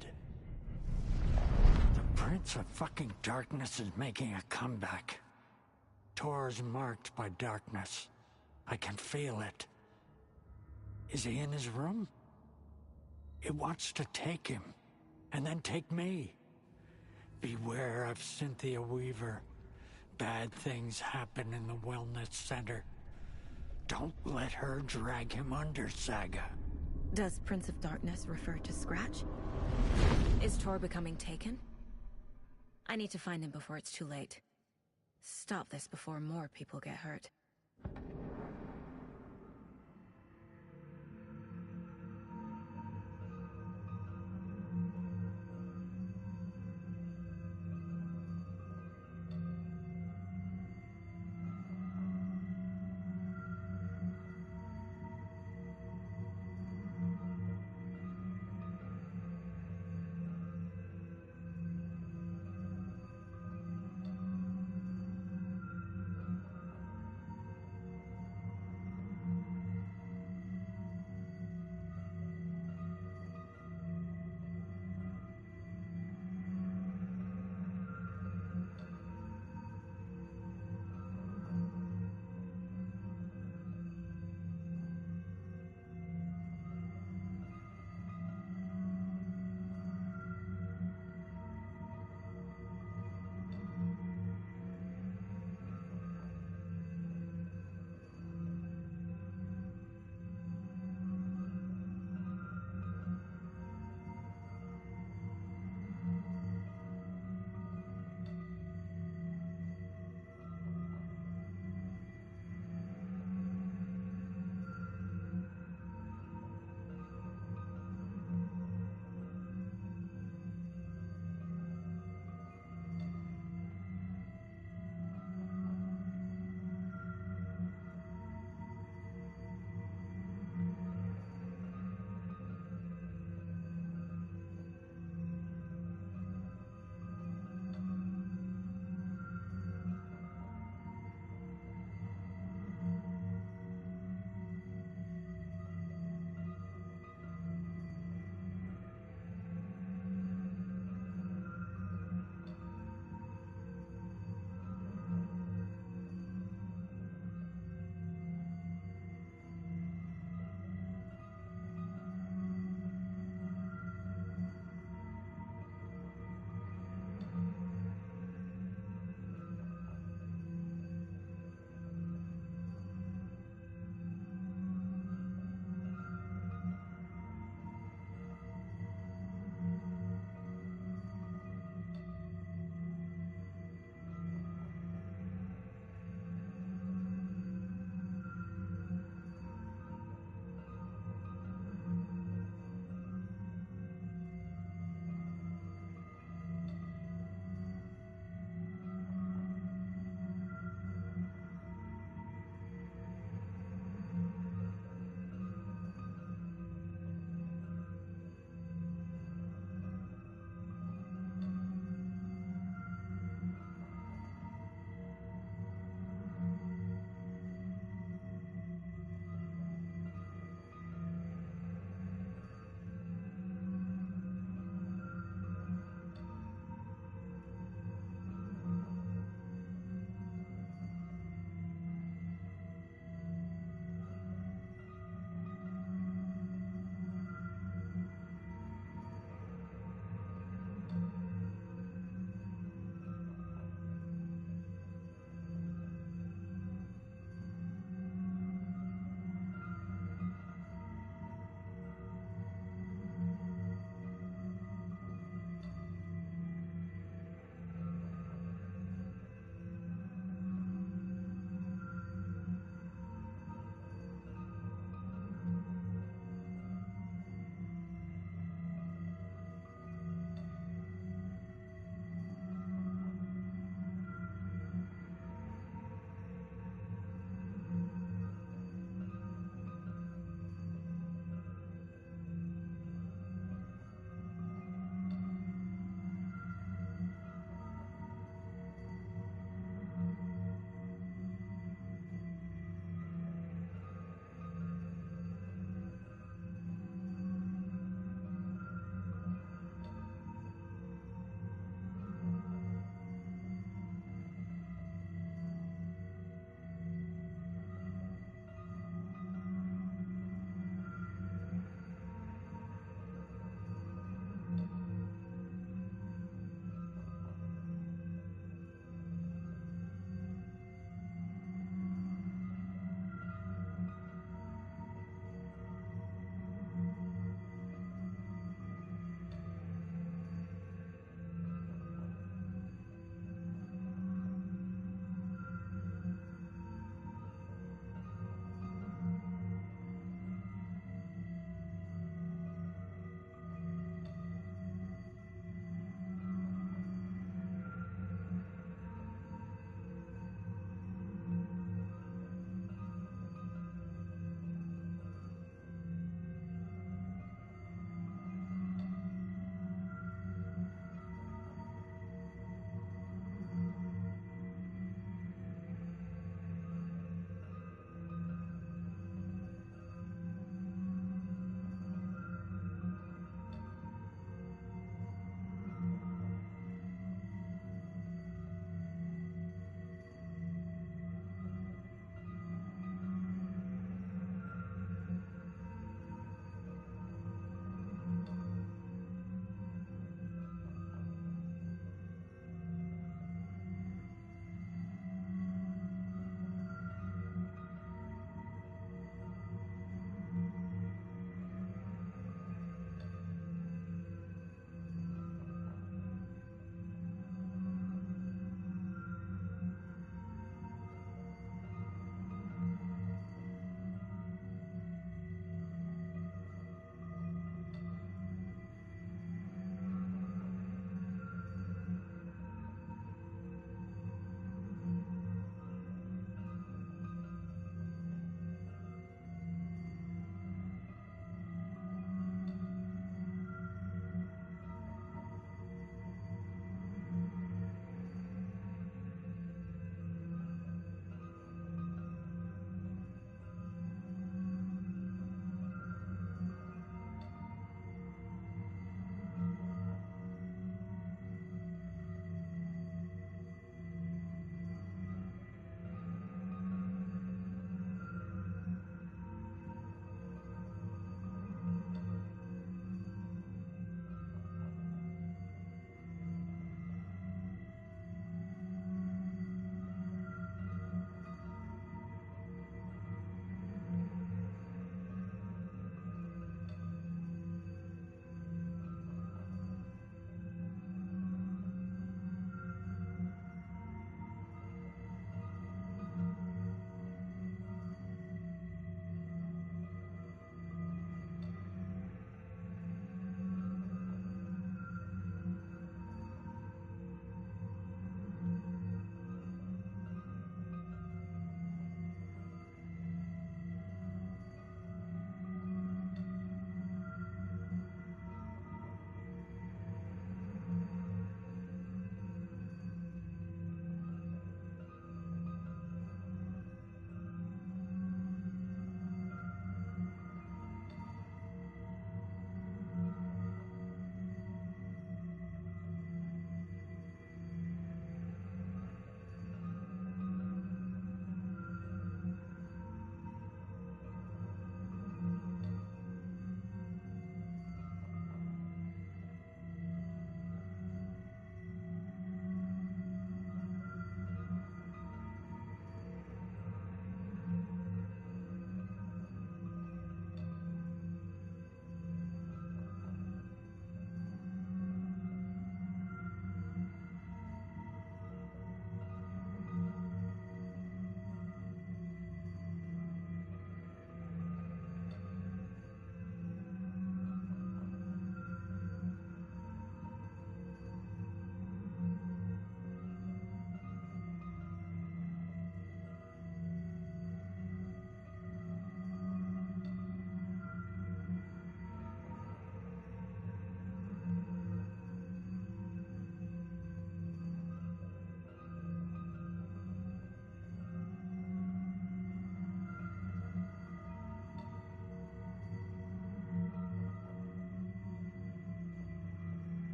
Speaker 18: The Prince of fucking Darkness is making a comeback. Tor's marked by darkness. I can feel it. Is he in his room? It wants to take him, and then take me. Beware of Cynthia Weaver. Bad things happen in the wellness center. Don't let her drag him under, Saga.
Speaker 2: Does Prince of Darkness refer to Scratch? Is Tor becoming taken? I need to find him before it's too late. Stop this before more people get hurt.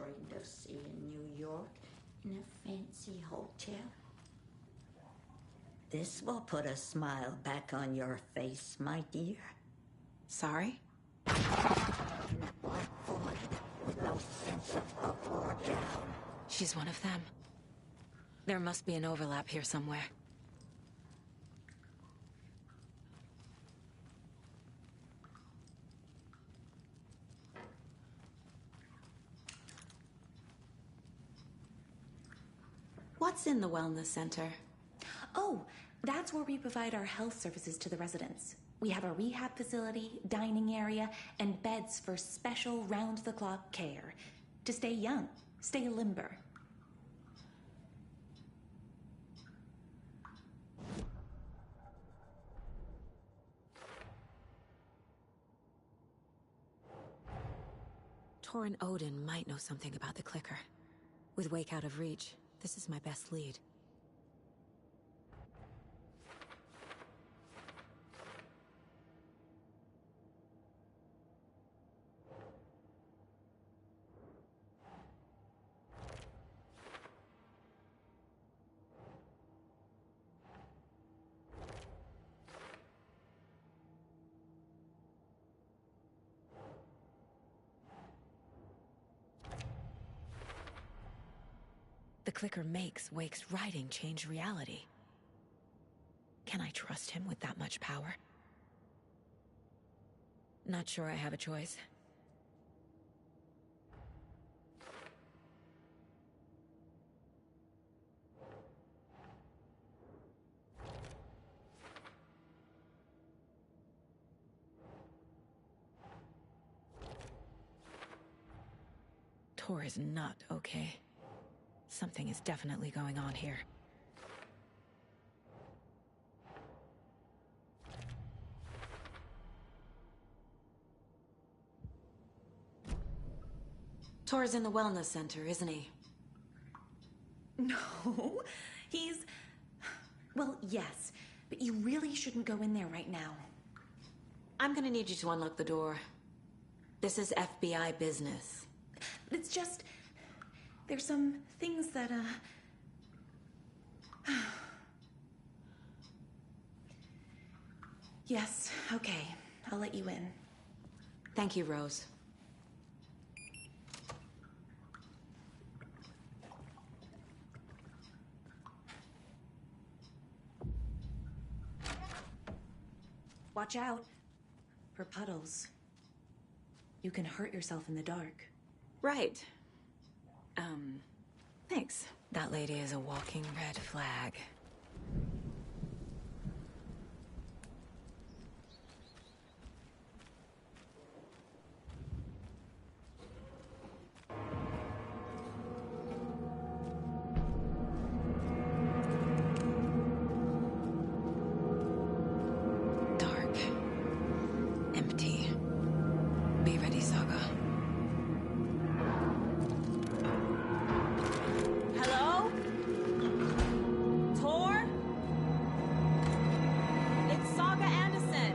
Speaker 10: dreamed of seeing New York in a fancy hotel. This will put a smile back on your face, my dear.
Speaker 12: Sorry?
Speaker 2: She's one of them. There must be an overlap here somewhere.
Speaker 12: What's in the wellness center? Oh, that's where we provide our health services to the residents. We have a rehab facility, dining area, and beds for special round-the-clock care. To stay young, stay limber.
Speaker 2: Torin Odin might know something about the clicker. With Wake out of reach, this is my best lead. The clicker makes Wake's writing change reality. Can I trust him with that much power? Not sure I have a choice. Tor is not okay. Something is definitely going on here. Tor's in the wellness center, isn't he?
Speaker 12: No, he's... Well, yes, but you really shouldn't go in there right now.
Speaker 2: I'm gonna need you to unlock the door. This is FBI business.
Speaker 12: It's just... There's some things that, Yes, okay. I'll let you in.
Speaker 2: Thank you, Rose.
Speaker 12: Watch out for puddles. You can hurt yourself in the dark.
Speaker 2: Right. Thanks. That lady is a walking red flag. Dark. Empty. Be ready, Saga.
Speaker 12: Hello? Tor? It's Saga Anderson.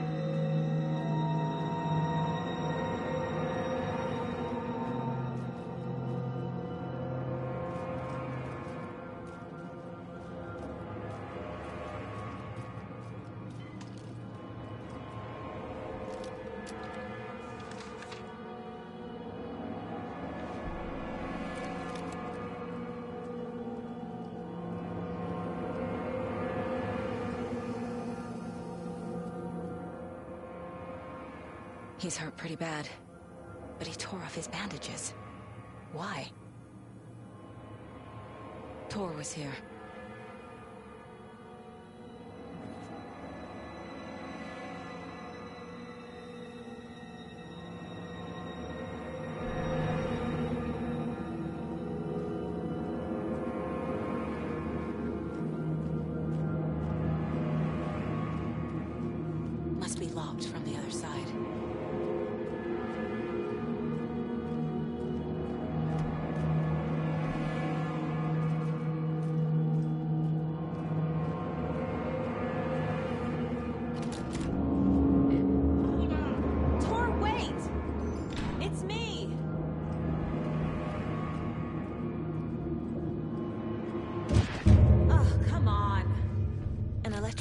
Speaker 2: He's hurt pretty bad, but he tore off his bandages. Why? Tor was here. Must be locked from the other side.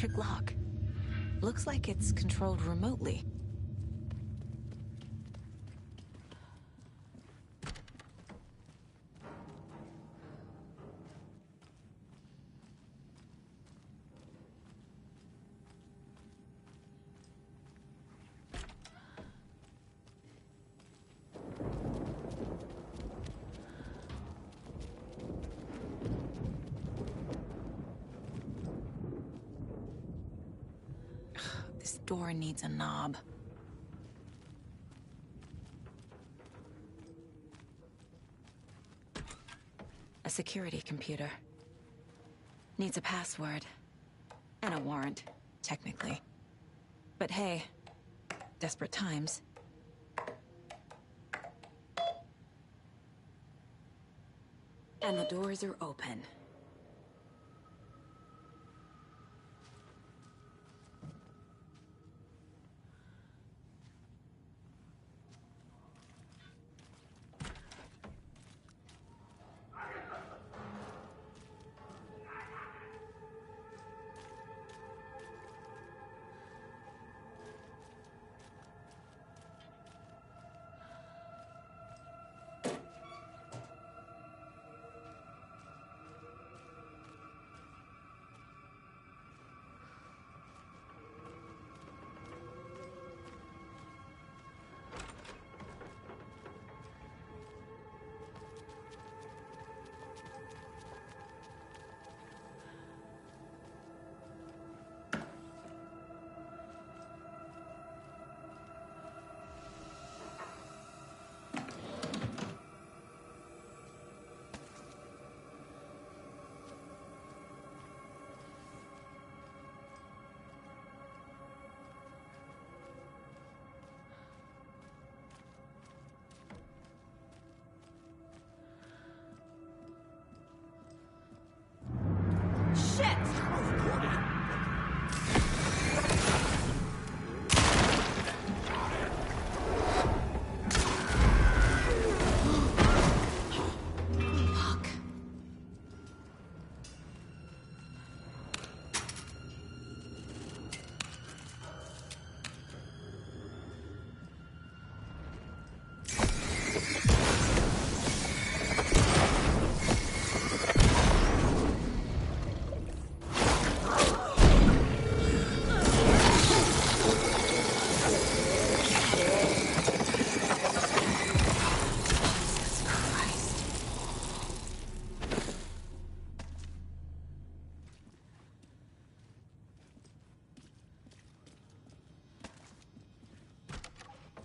Speaker 2: electric lock. Looks like it's controlled remotely. This door needs a knob. A security computer. Needs a password. And a warrant, technically. But hey, desperate times. And the doors are open.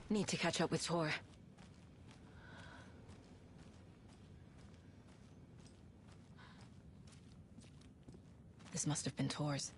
Speaker 2: Need to catch up with Tor. This must have been Tor's.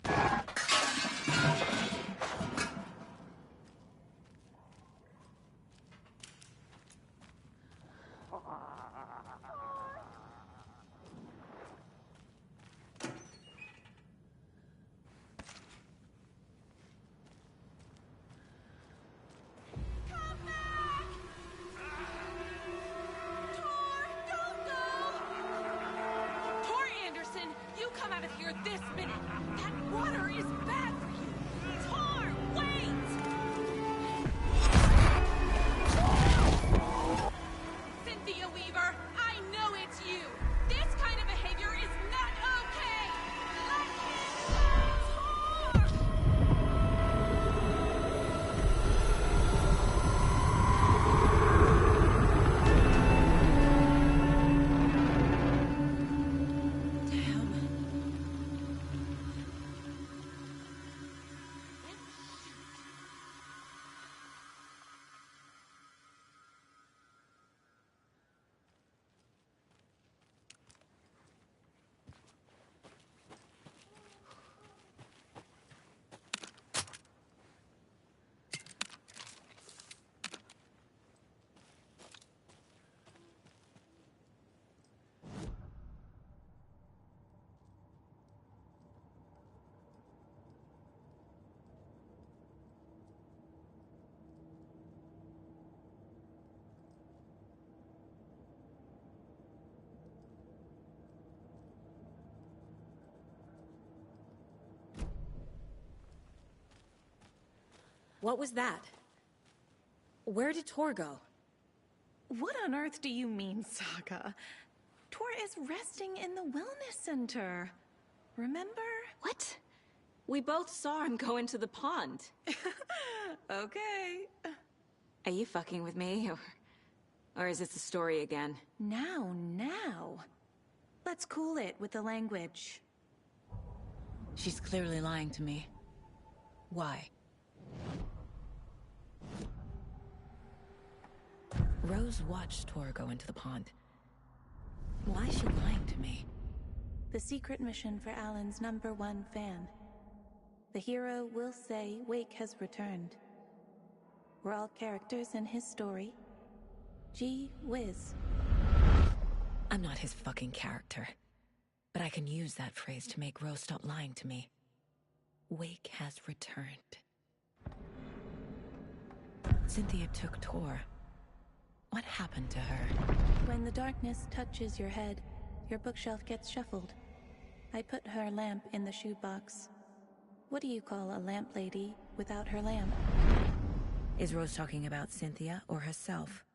Speaker 2: What was that? Where did Tor go?
Speaker 12: What on earth do you mean, Saga? Tor is resting in the wellness center. Remember?
Speaker 2: What? We both saw him go into the pond.
Speaker 12: Okay.
Speaker 2: Are you fucking with me, or is this a story again?
Speaker 12: Now. Let's cool it with the language.
Speaker 2: She's clearly lying to me. Why? Rose watched Tor go into the pond. Why is she lying to me?
Speaker 12: The secret mission for Alan's #1 fan. The hero will say Wake has returned. We're all characters in his story. Gee whiz.
Speaker 2: I'm not his fucking character. But I can use that phrase to make Rose stop lying to me. Wake has returned. Cynthia took Tor. What happened to her?
Speaker 12: When the darkness touches your head, your bookshelf gets shuffled. I put her lamp in the shoebox. What do you call a lamp lady without her lamp?
Speaker 2: Is Rose talking about Cynthia or herself?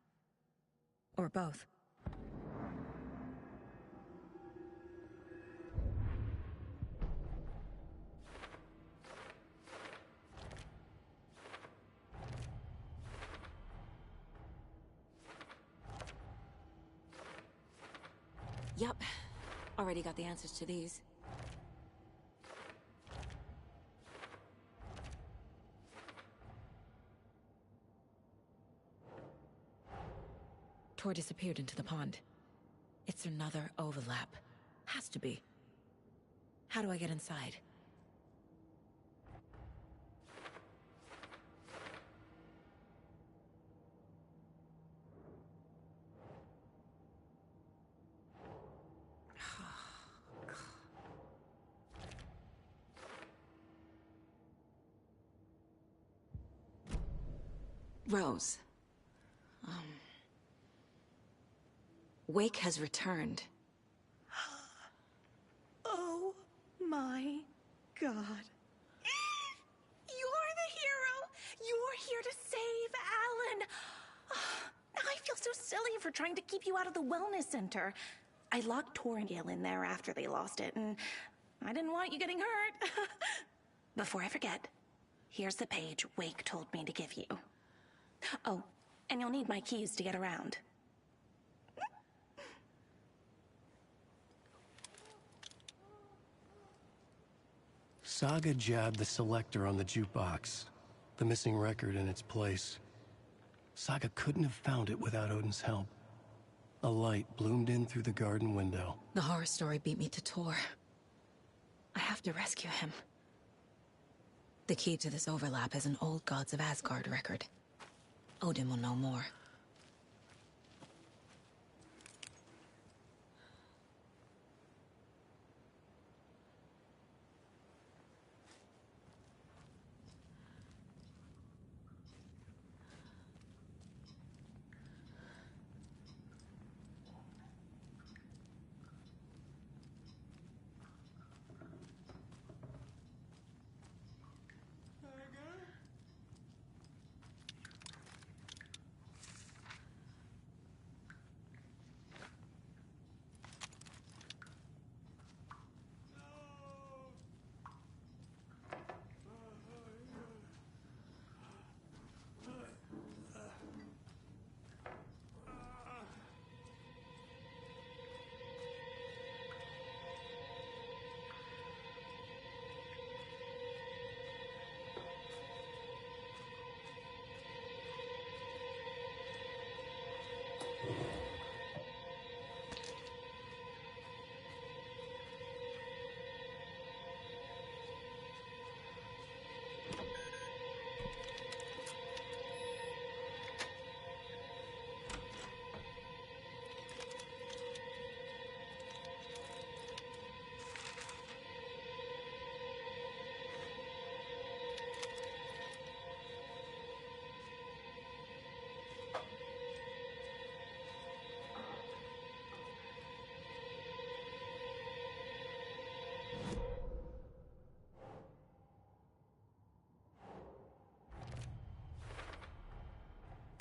Speaker 2: Or both? Yup. Already got the answers to these. Tor disappeared into the pond. It's another overlap. Has to be. How do I get inside? Rose. Wake has returned.
Speaker 12: Oh my God. You're the hero! You're here to save Alan! I feel so silly for trying to keep you out of the wellness center. I locked Tor and Gale in there after they lost it, and I didn't want you getting hurt. Before I forget, here's the page Wake told me to give you. Oh, and you'll need my keys to get around.
Speaker 1: Saga jabbed the selector on the jukebox, the missing record in its place. Saga couldn't have found it without Odin's help. A light bloomed in through the garden window.
Speaker 2: The horror story beat me to Tor. I have to rescue him. The key to this overlap is an old Gods of Asgard record. Odin will know more.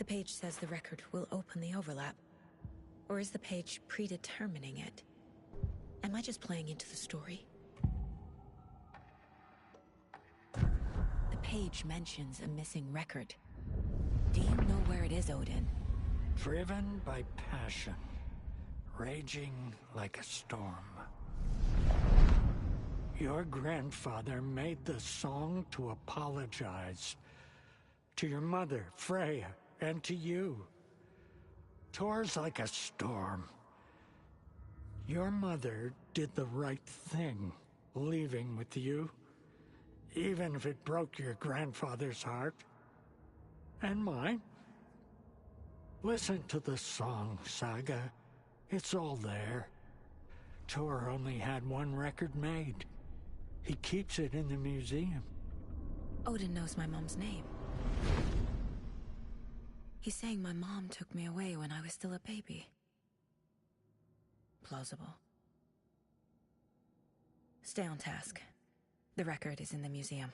Speaker 2: The page says the record will open the overlap. Or is the page predetermining it? Am I just playing into the story? The page mentions a missing record. Do you know where it is, Odin?
Speaker 18: Driven by passion, raging like a storm. Your grandfather made the song to apologize. To your mother, Freya, and to you. Tours like a storm. Your mother did the right thing, leaving with you. Even if it broke your grandfather's heart. And mine. Listen to the song, Saga. It's all there. Tor only had one record made. He keeps it in the museum.
Speaker 2: Odin knows my mom's name. He's saying my mom took me away when I was still a baby. Plausible. Stay on task. The record is in the museum.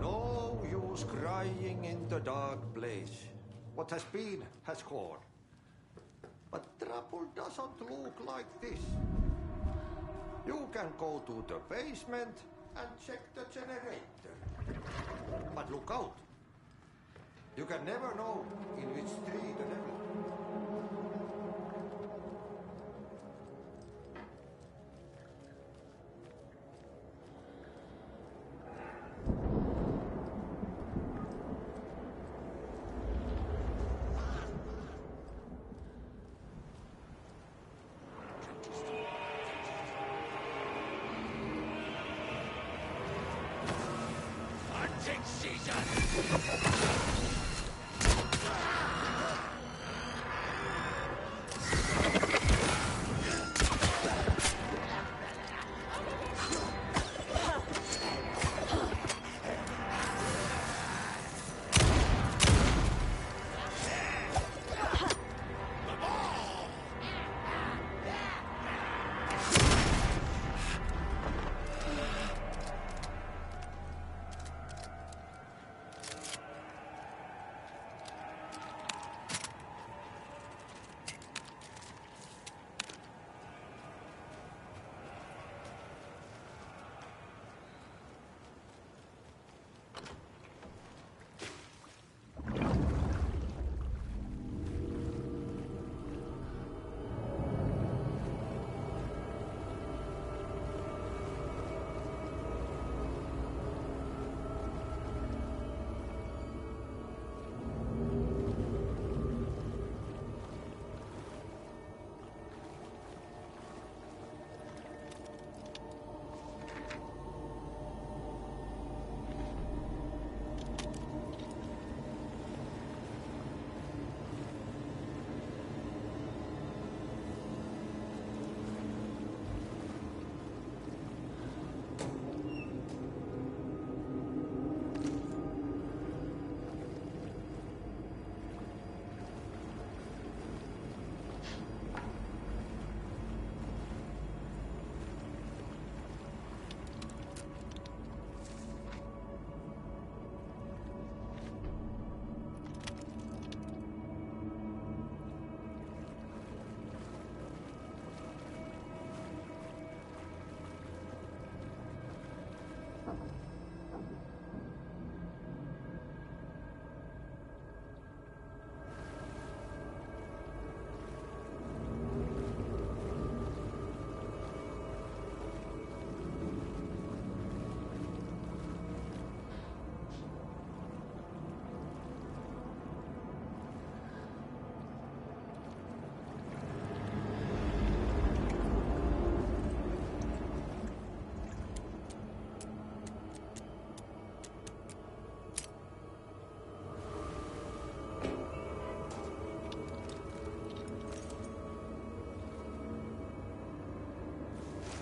Speaker 21: No use crying in the dark place. What has been has gone. But trouble doesn't look like this. You can go to the basement and check the generator. But look out. You can never know in which tree the devil.
Speaker 19: Hunting season!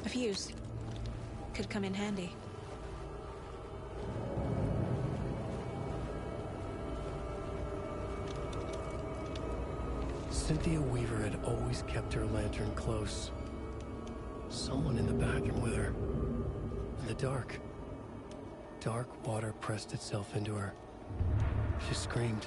Speaker 2: A fuse. Could come in handy.
Speaker 1: Cynthia Weaver had always kept her lantern close. Someone in the bathroom with her. In the dark. Dark water pressed itself into her. She screamed.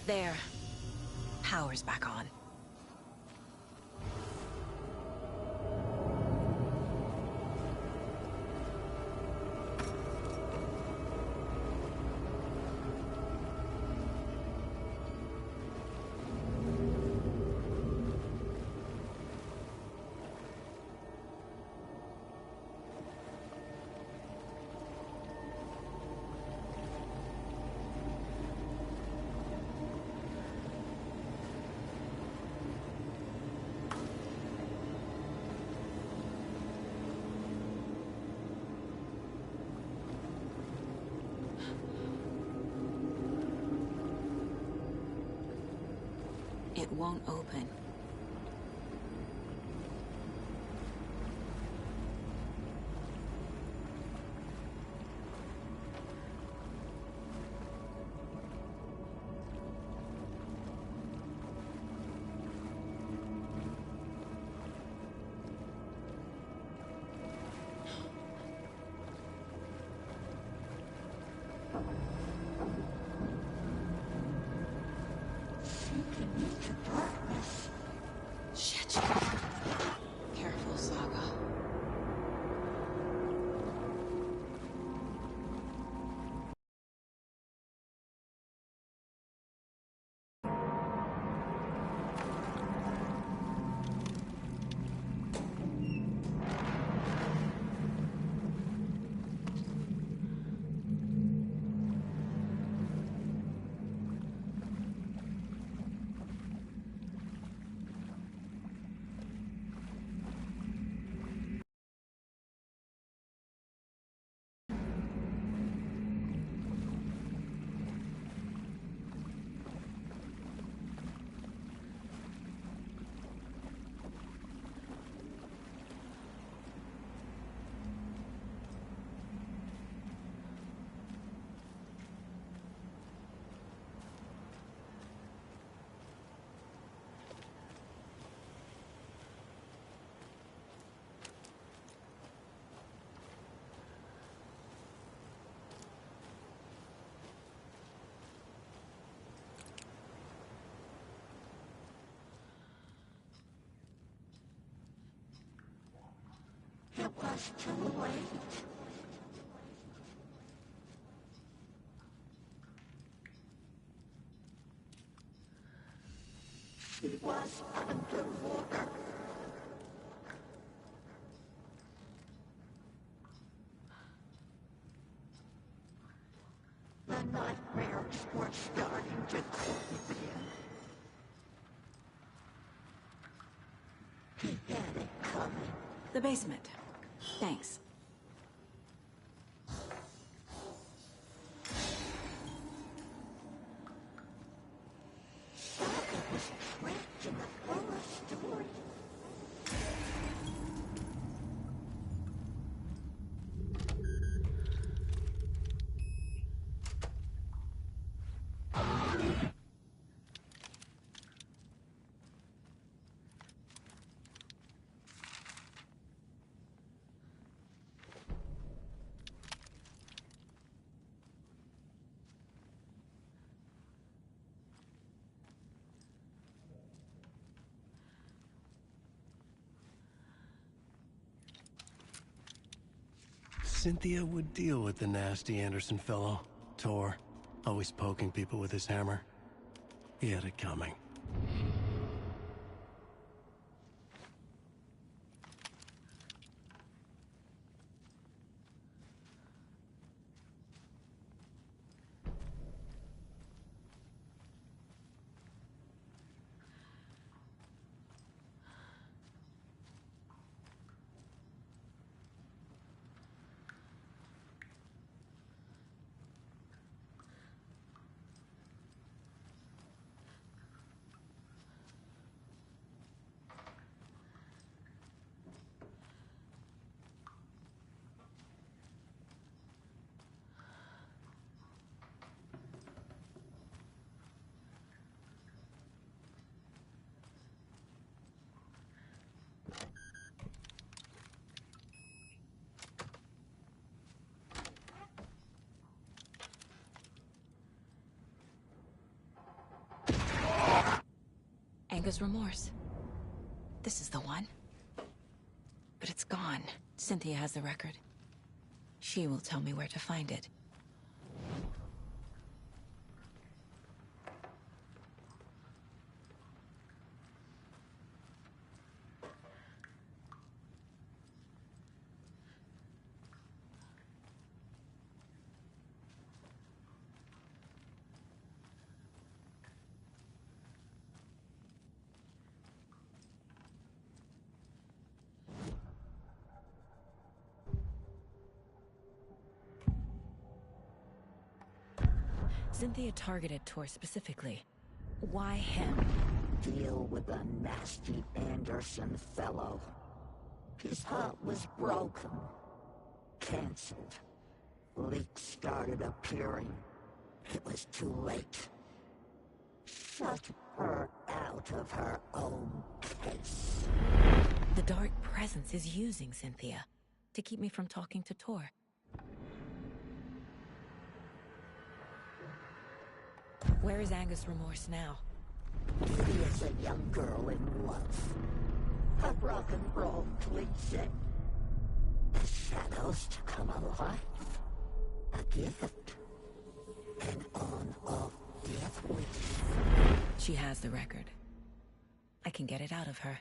Speaker 2: There. Power's back on. It won't open. Shit. Careful, Saga.
Speaker 10: It was too late. He was underwater. The nightmares were starting to creep in. He had it coming.
Speaker 2: The basement. Thanks.
Speaker 10: Saga was trapped in the forest story.
Speaker 1: Cynthia would deal with the nasty Anderson fellow. Tor, always poking people with his hammer. He had it coming.
Speaker 2: Anger's Remorse. This is the one. But it's gone. Cynthia has the record. She will tell me where to find it. Cynthia targeted Tor specifically. Why him?
Speaker 10: Deal with the nasty Anderson fellow. His heart was broken. Cancelled. Leaks started appearing. It was too late. Shut her out of her own case.
Speaker 2: The Dark Presence is using Cynthia to keep me from talking to Tor. Where is Anger's Remorse now?
Speaker 10: She is a young girl in love. A rock and roll cliche. The shadows to come alive. A gift. An on-off death wish.
Speaker 2: She has the record. I can get it out of her.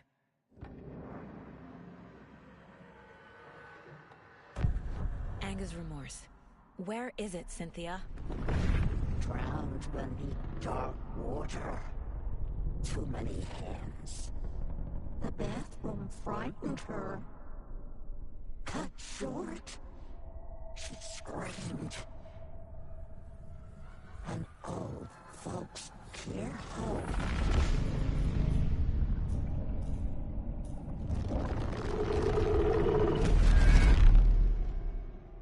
Speaker 2: Anger's Remorse. Where is it, Cynthia?
Speaker 10: Drowned beneath dark water. Too many hands. The bathroom frightened her. Cut short. She screamed. An old folks' care home.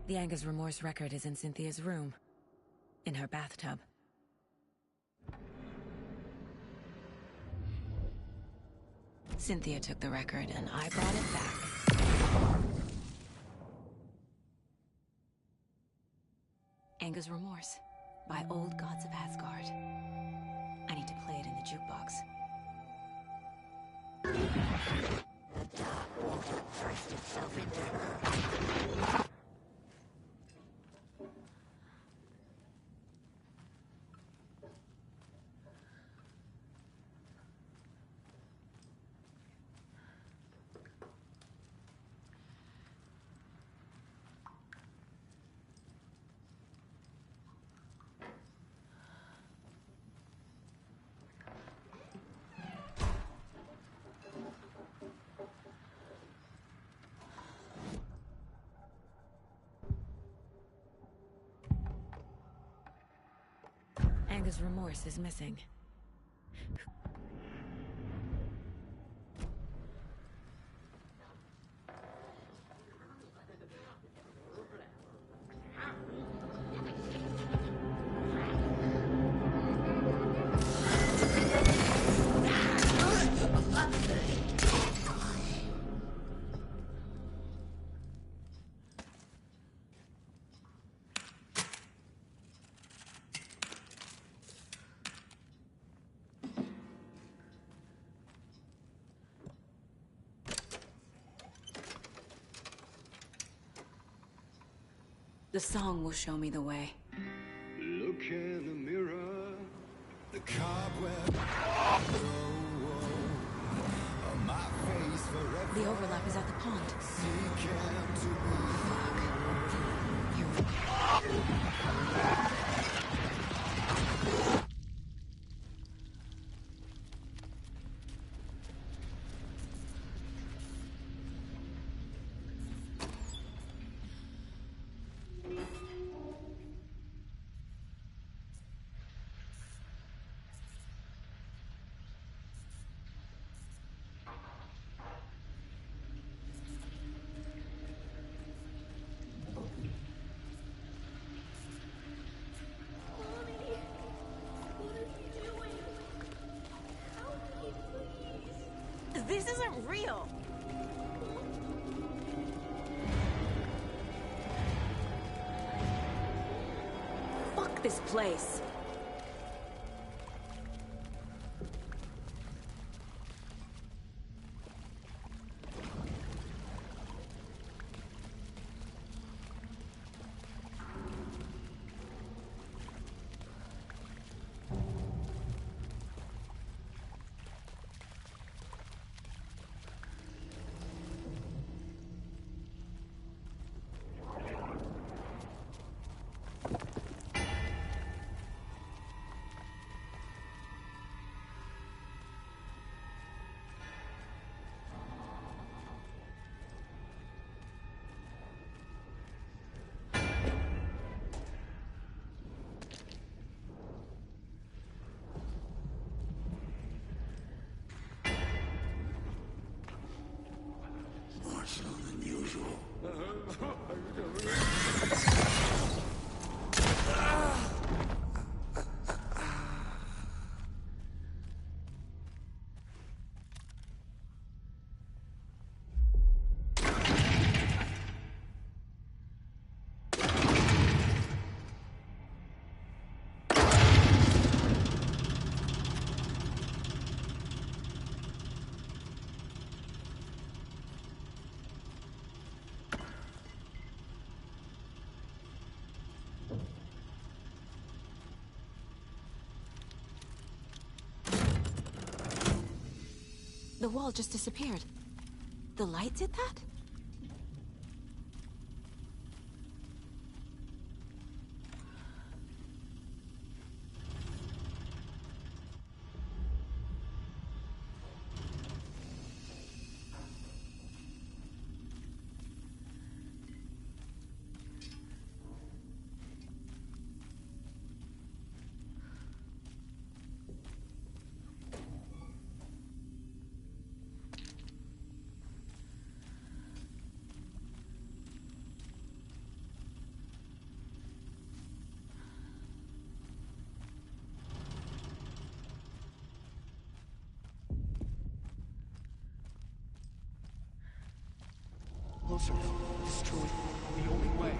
Speaker 2: The Anger's Remorse record is in Cynthia's room. In her bathtub. Cynthia took the record and I brought it back. Anger's Remorse by Old Gods of Asgard. I need to play it in the jukebox.
Speaker 10: The dark water thrust itself into her.
Speaker 2: Anger's Remorse is missing. The song will show me the way.
Speaker 8: Look in the mirror, the cobweb. On my face forever.
Speaker 2: The overlap is at the pond.
Speaker 15: This isn't real.
Speaker 2: Fuck this place.
Speaker 8: What's so unusual?
Speaker 2: The wall just disappeared. The light did that?
Speaker 1: Closer. Destroy. The only way.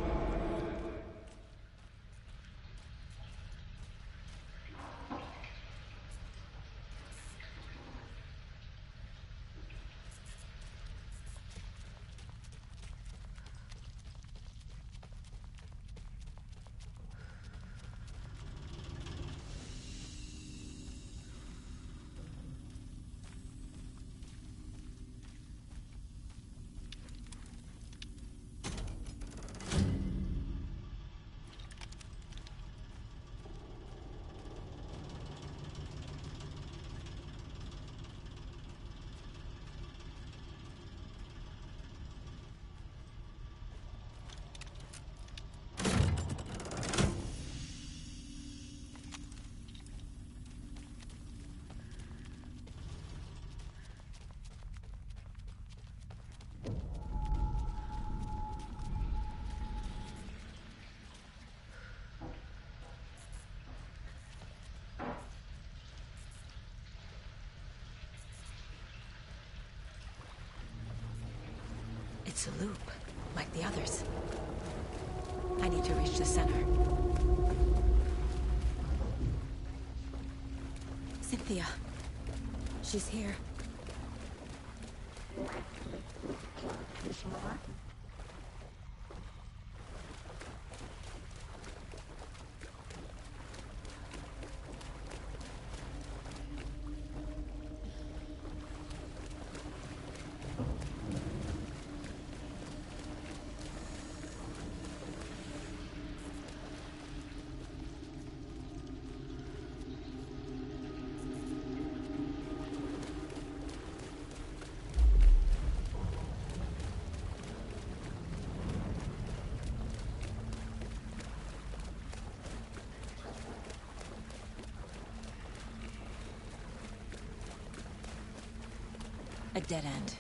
Speaker 2: It's a loop, like the others. I need to reach the center. Cynthia. She's here. A dead end.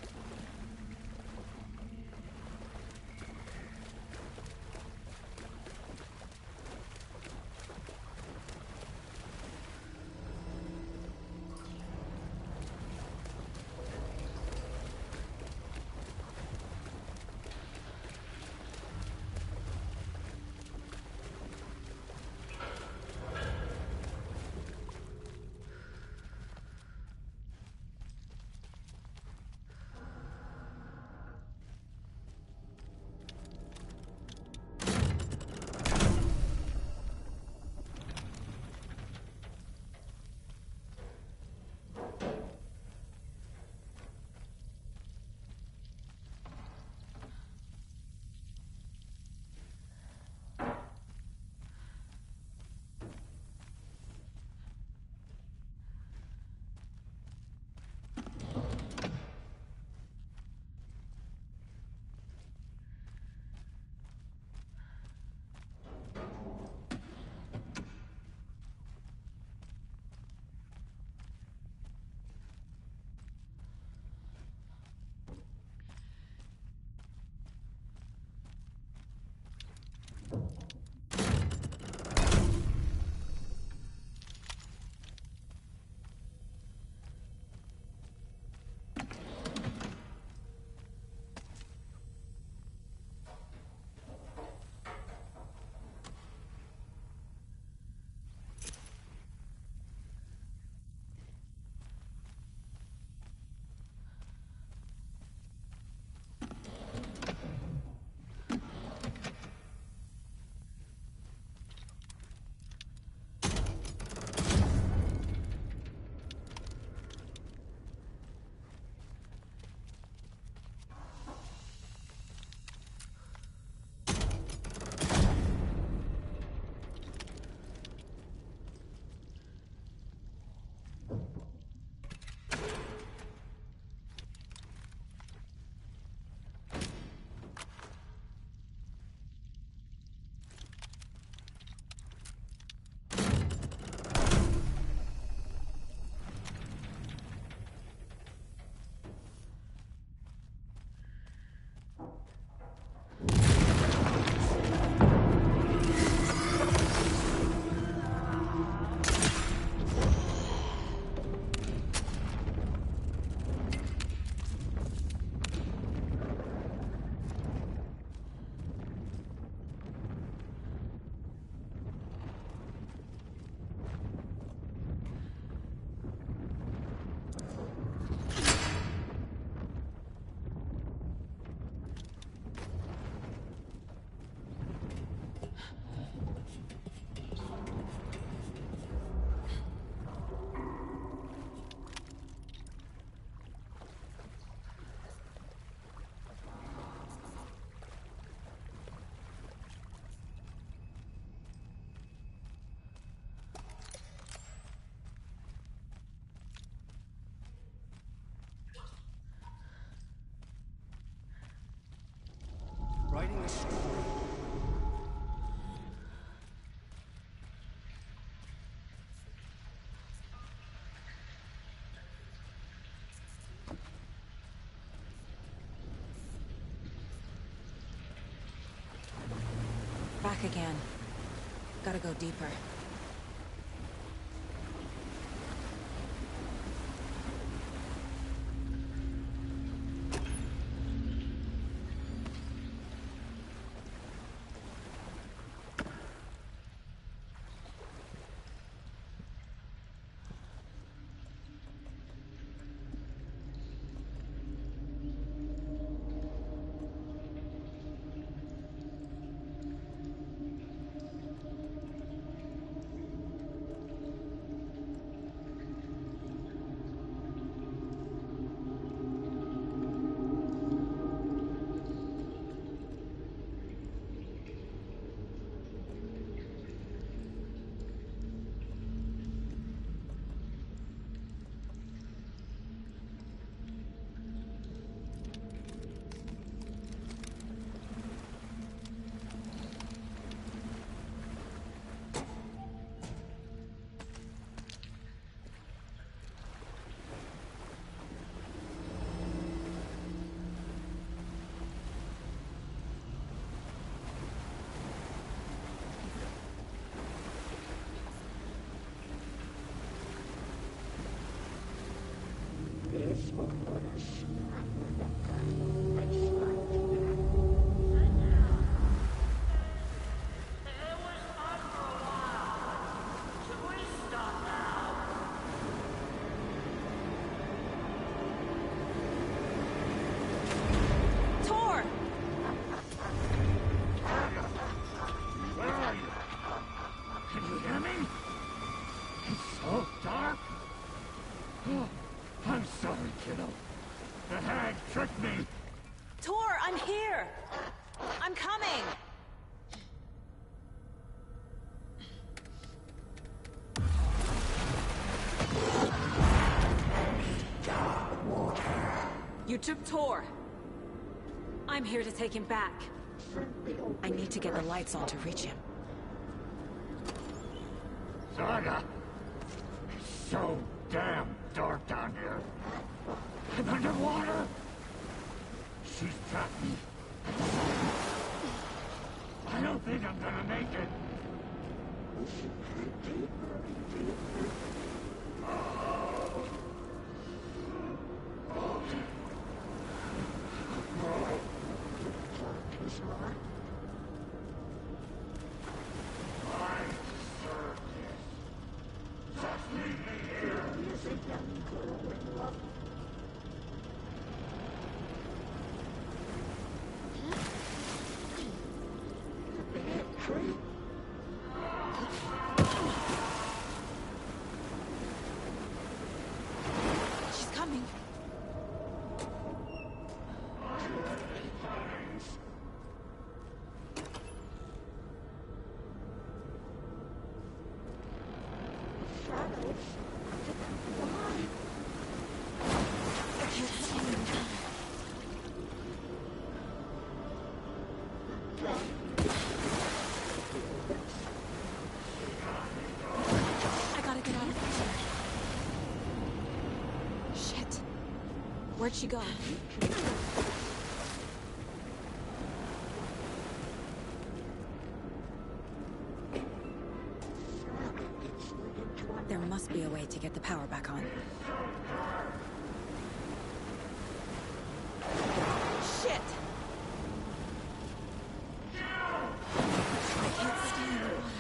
Speaker 1: Writing a story.
Speaker 2: Back again. Gotta go deeper. You took Tor. I'm here to take him back. I need to get the lights on to reach him.
Speaker 20: Saga! It's so damn dark down here. I'm underwater! She's trapped me. I don't think I'm gonna make it.
Speaker 2: She's coming. Where'd she go? There must be a way to get the power back on. Shit! I can't stay in the water.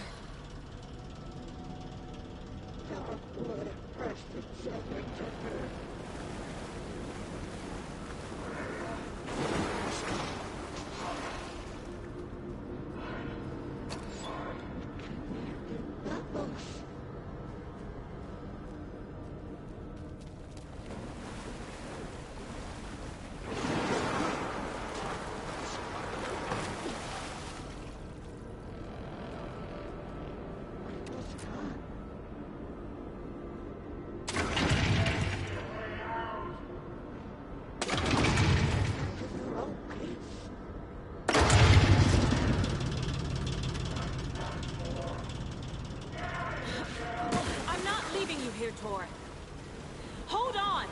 Speaker 2: Tor. Hold on!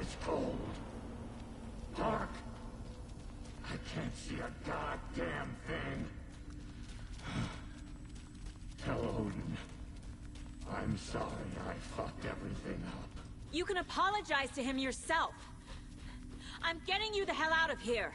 Speaker 20: It's cold. Dark. I can't see a goddamn thing. Tell Odin. I'm sorry I fucked everything up.
Speaker 2: You can apologize to him yourself. I'm getting you the hell out of here.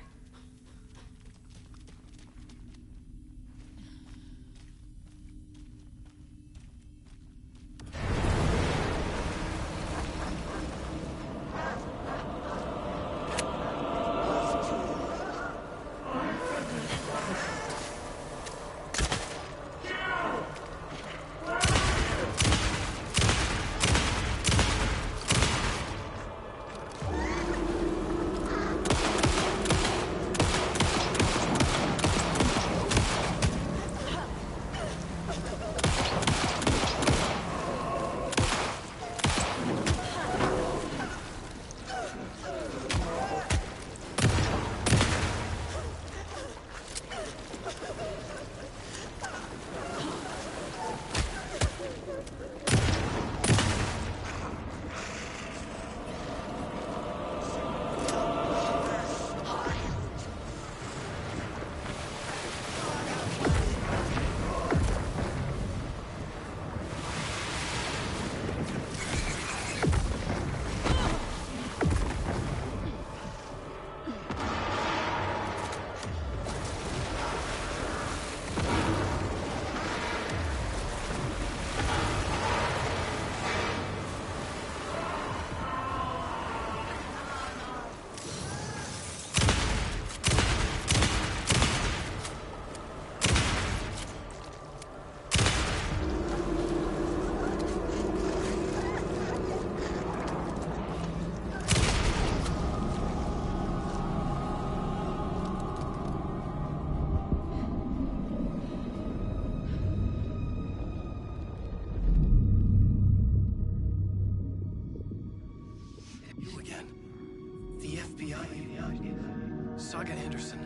Speaker 1: Saga Anderson.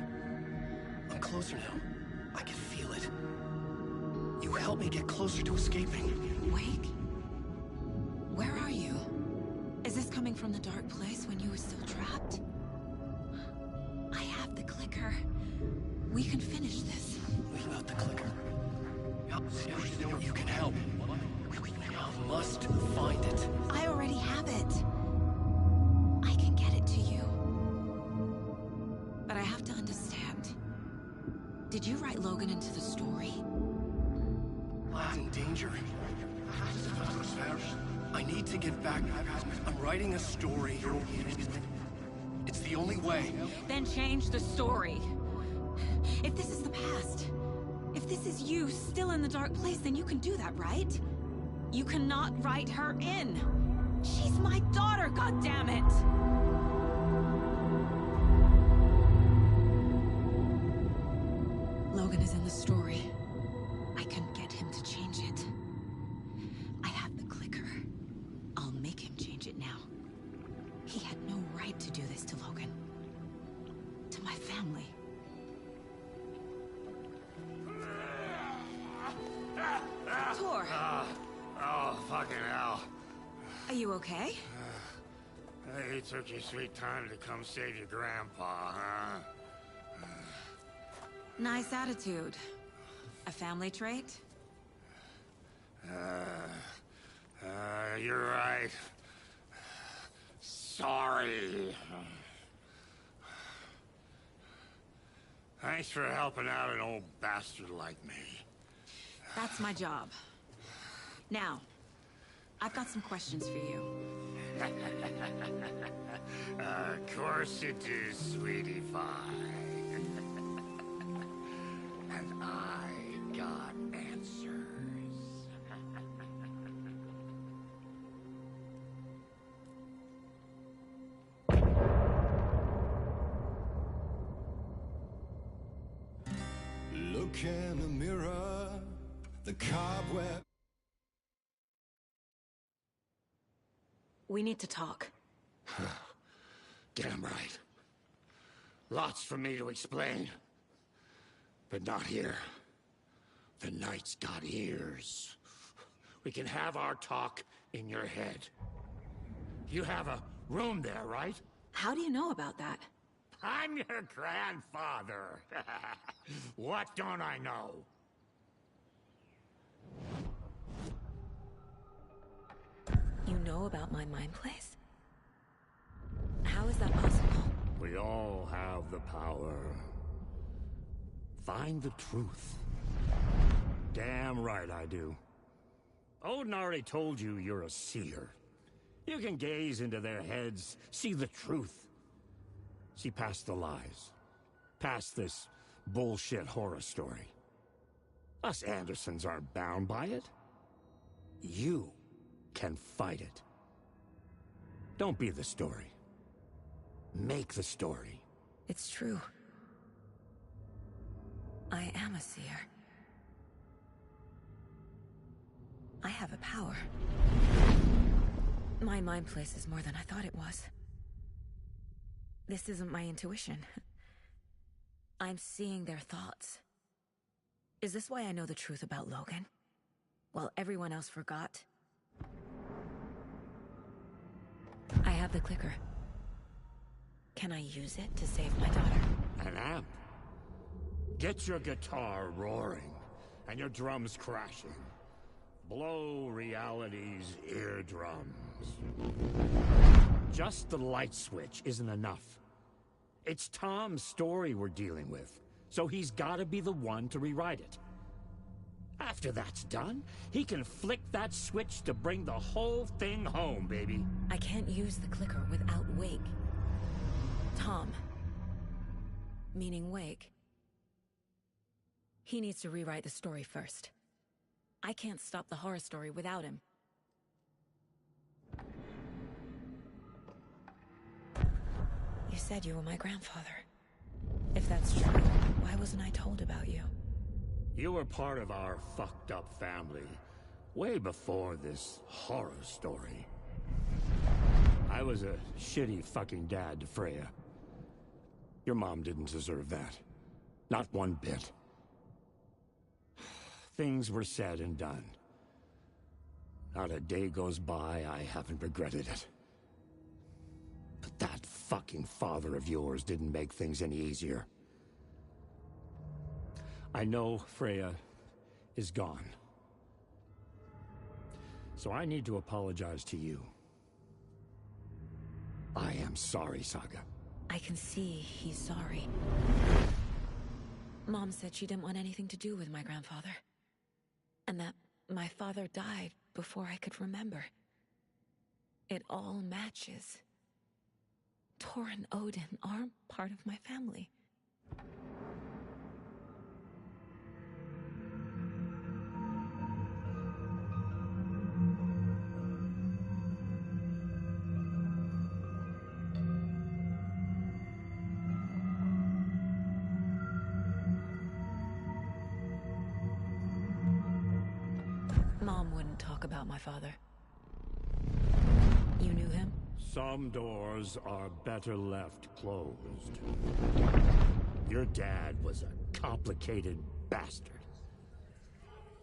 Speaker 1: I'm closer now. I can feel it. You help me get closer to escaping.
Speaker 2: Wake? Where are you? Is this coming from the dark place when you were still trapped? I have the clicker. We can finish this.
Speaker 1: Without the clicker, you can help. I must find it.
Speaker 2: I already have it. I can get it to you. But I have to understand. Did you write Logan into the story?
Speaker 1: Lad's in danger. I need to get back. I'm writing a story. It's the only way.
Speaker 2: Then change the story. If this is the past, if this is you still in the dark place, then you can do that, right? You cannot write her in. She's my daughter, goddammit! Logan is in the story. I can get him to change it. I have the clicker. I'll make him change it now. He had no right to do this to Logan. To my family. Tor!
Speaker 20: Oh, fucking hell.
Speaker 2: Are you okay?
Speaker 20: You took your sweet time to come save your grandpa, huh?
Speaker 2: Nice attitude. A family trait?
Speaker 20: You're right. Sorry. Thanks for helping out an old bastard like me.
Speaker 2: That's my job. Now, I've got some questions for you.
Speaker 20: Of course you do, sweetie pie. And I got answers.
Speaker 19: Look in the mirror, the cobweb.
Speaker 2: We need to talk.
Speaker 20: Damn right. Lots for me to explain. But not here. The night's got ears. We can have our talk in your head. You have a room there, right?
Speaker 2: How do you know about that?
Speaker 20: I'm your grandfather. What don't I know?
Speaker 2: You know about my mind place? How is that possible?
Speaker 20: We all have the power. Find the truth. Damn right I do. Odin already told you you're a seer. You can gaze into their heads, see the truth. See past the lies. Past this bullshit horror story. Us Andersons aren't bound by it. You can fight it. Don't be the story. Make the story.
Speaker 2: It's true. I am a seer. I have a power. My mind place is more than I thought it was. This isn't my intuition. I'm seeing their thoughts. Is this why I know the truth about Logan? While everyone else forgot? I have the clicker. Can I use it to save my daughter?
Speaker 20: An amp? Get your guitar roaring, and your drums crashing. Blow reality's eardrums. Just the light switch isn't enough. It's Tom's story we're dealing with, so he's gotta be the one to rewrite it. After that's done, he can flick that switch to bring the whole thing home, baby.
Speaker 2: I can't use the clicker without Wake. Tom. Meaning Wake. He needs to rewrite the story first. I can't stop the horror story without him. You said you were my grandfather. If that's true, why wasn't I told about you?
Speaker 20: You were part of our fucked up family, way before this horror story. I was a shitty fucking dad to Freya.
Speaker 5: Your mom didn't deserve that. Not one bit. Things were said and done. Not a day goes by I haven't regretted it. But that fucking father of yours didn't make things any easier. I know Freya is gone. So I need to apologize to you. I am sorry, Saga.
Speaker 2: I can see he's sorry. Mom said she didn't want anything to do with my grandfather. And that my father died before I could remember. It all matches. Tor and Odin aren't part of my family. Mom wouldn't talk about my father. You knew him?
Speaker 5: Some doors are better left closed. Your dad was a complicated bastard.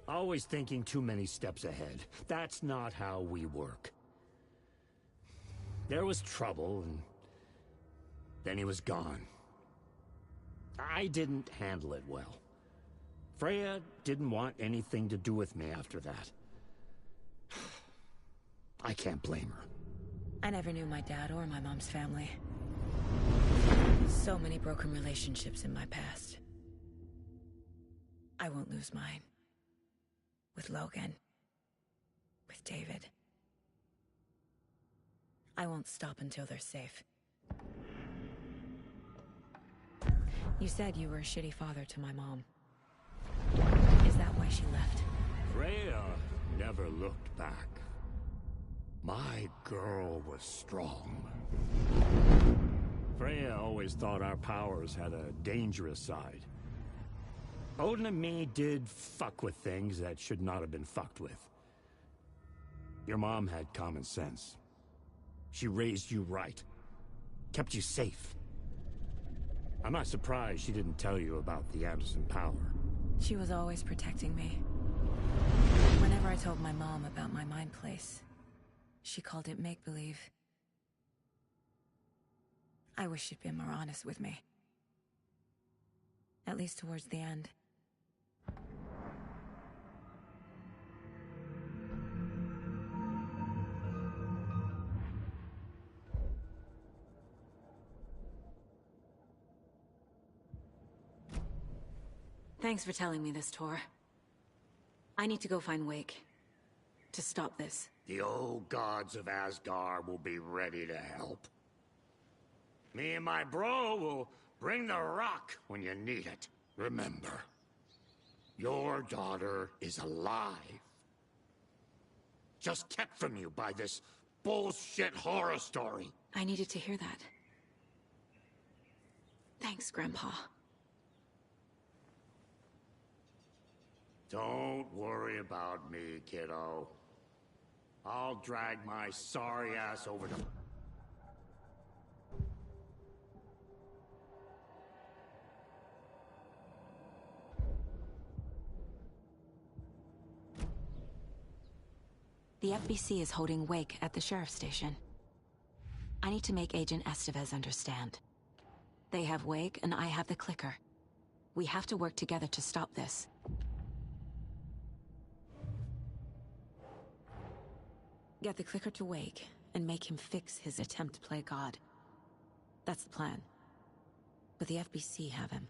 Speaker 5: Always thinking too many steps ahead. That's not how we work. There was trouble, and then he was gone. I didn't handle it well. Freya didn't want anything to do with me after that. I can't blame her.
Speaker 2: I never knew my dad or my mom's family. So many broken relationships in my past. I won't lose mine. With Logan. With David. I won't stop until they're safe. You said you were a shitty father to my mom. Is that why she left?
Speaker 5: Freya never looked back. My girl was strong. Freya always thought our powers had a dangerous side. Odin and me did fuck with things that should not have been fucked with. Your mom had common sense. She raised you right. Kept you safe. I'm not surprised she didn't tell you about the Anderson power.
Speaker 2: She was always protecting me. Whenever I told my mom about my mind place, she called it make-believe. I wish she'd been more honest with me. At least towards the end. Thanks for telling me this, Tor. I need to go find Wake. To stop this.
Speaker 5: The old gods of Asgard will be ready to help. Me and my bro will bring the rock when you need it. Remember, your daughter is alive. Just kept from you by this bullshit horror story.
Speaker 2: I needed to hear that. Thanks, Grandpa.
Speaker 5: Don't worry about me, kiddo. I'll drag my sorry ass over to...
Speaker 2: The FBC is holding Wake at the sheriff's station. I need to make Agent Estevez understand. They have Wake and I have the clicker. We have to work together to stop this. Get the clicker to Wake and make him fix his attempt to play God. That's the plan. But the FBC have him.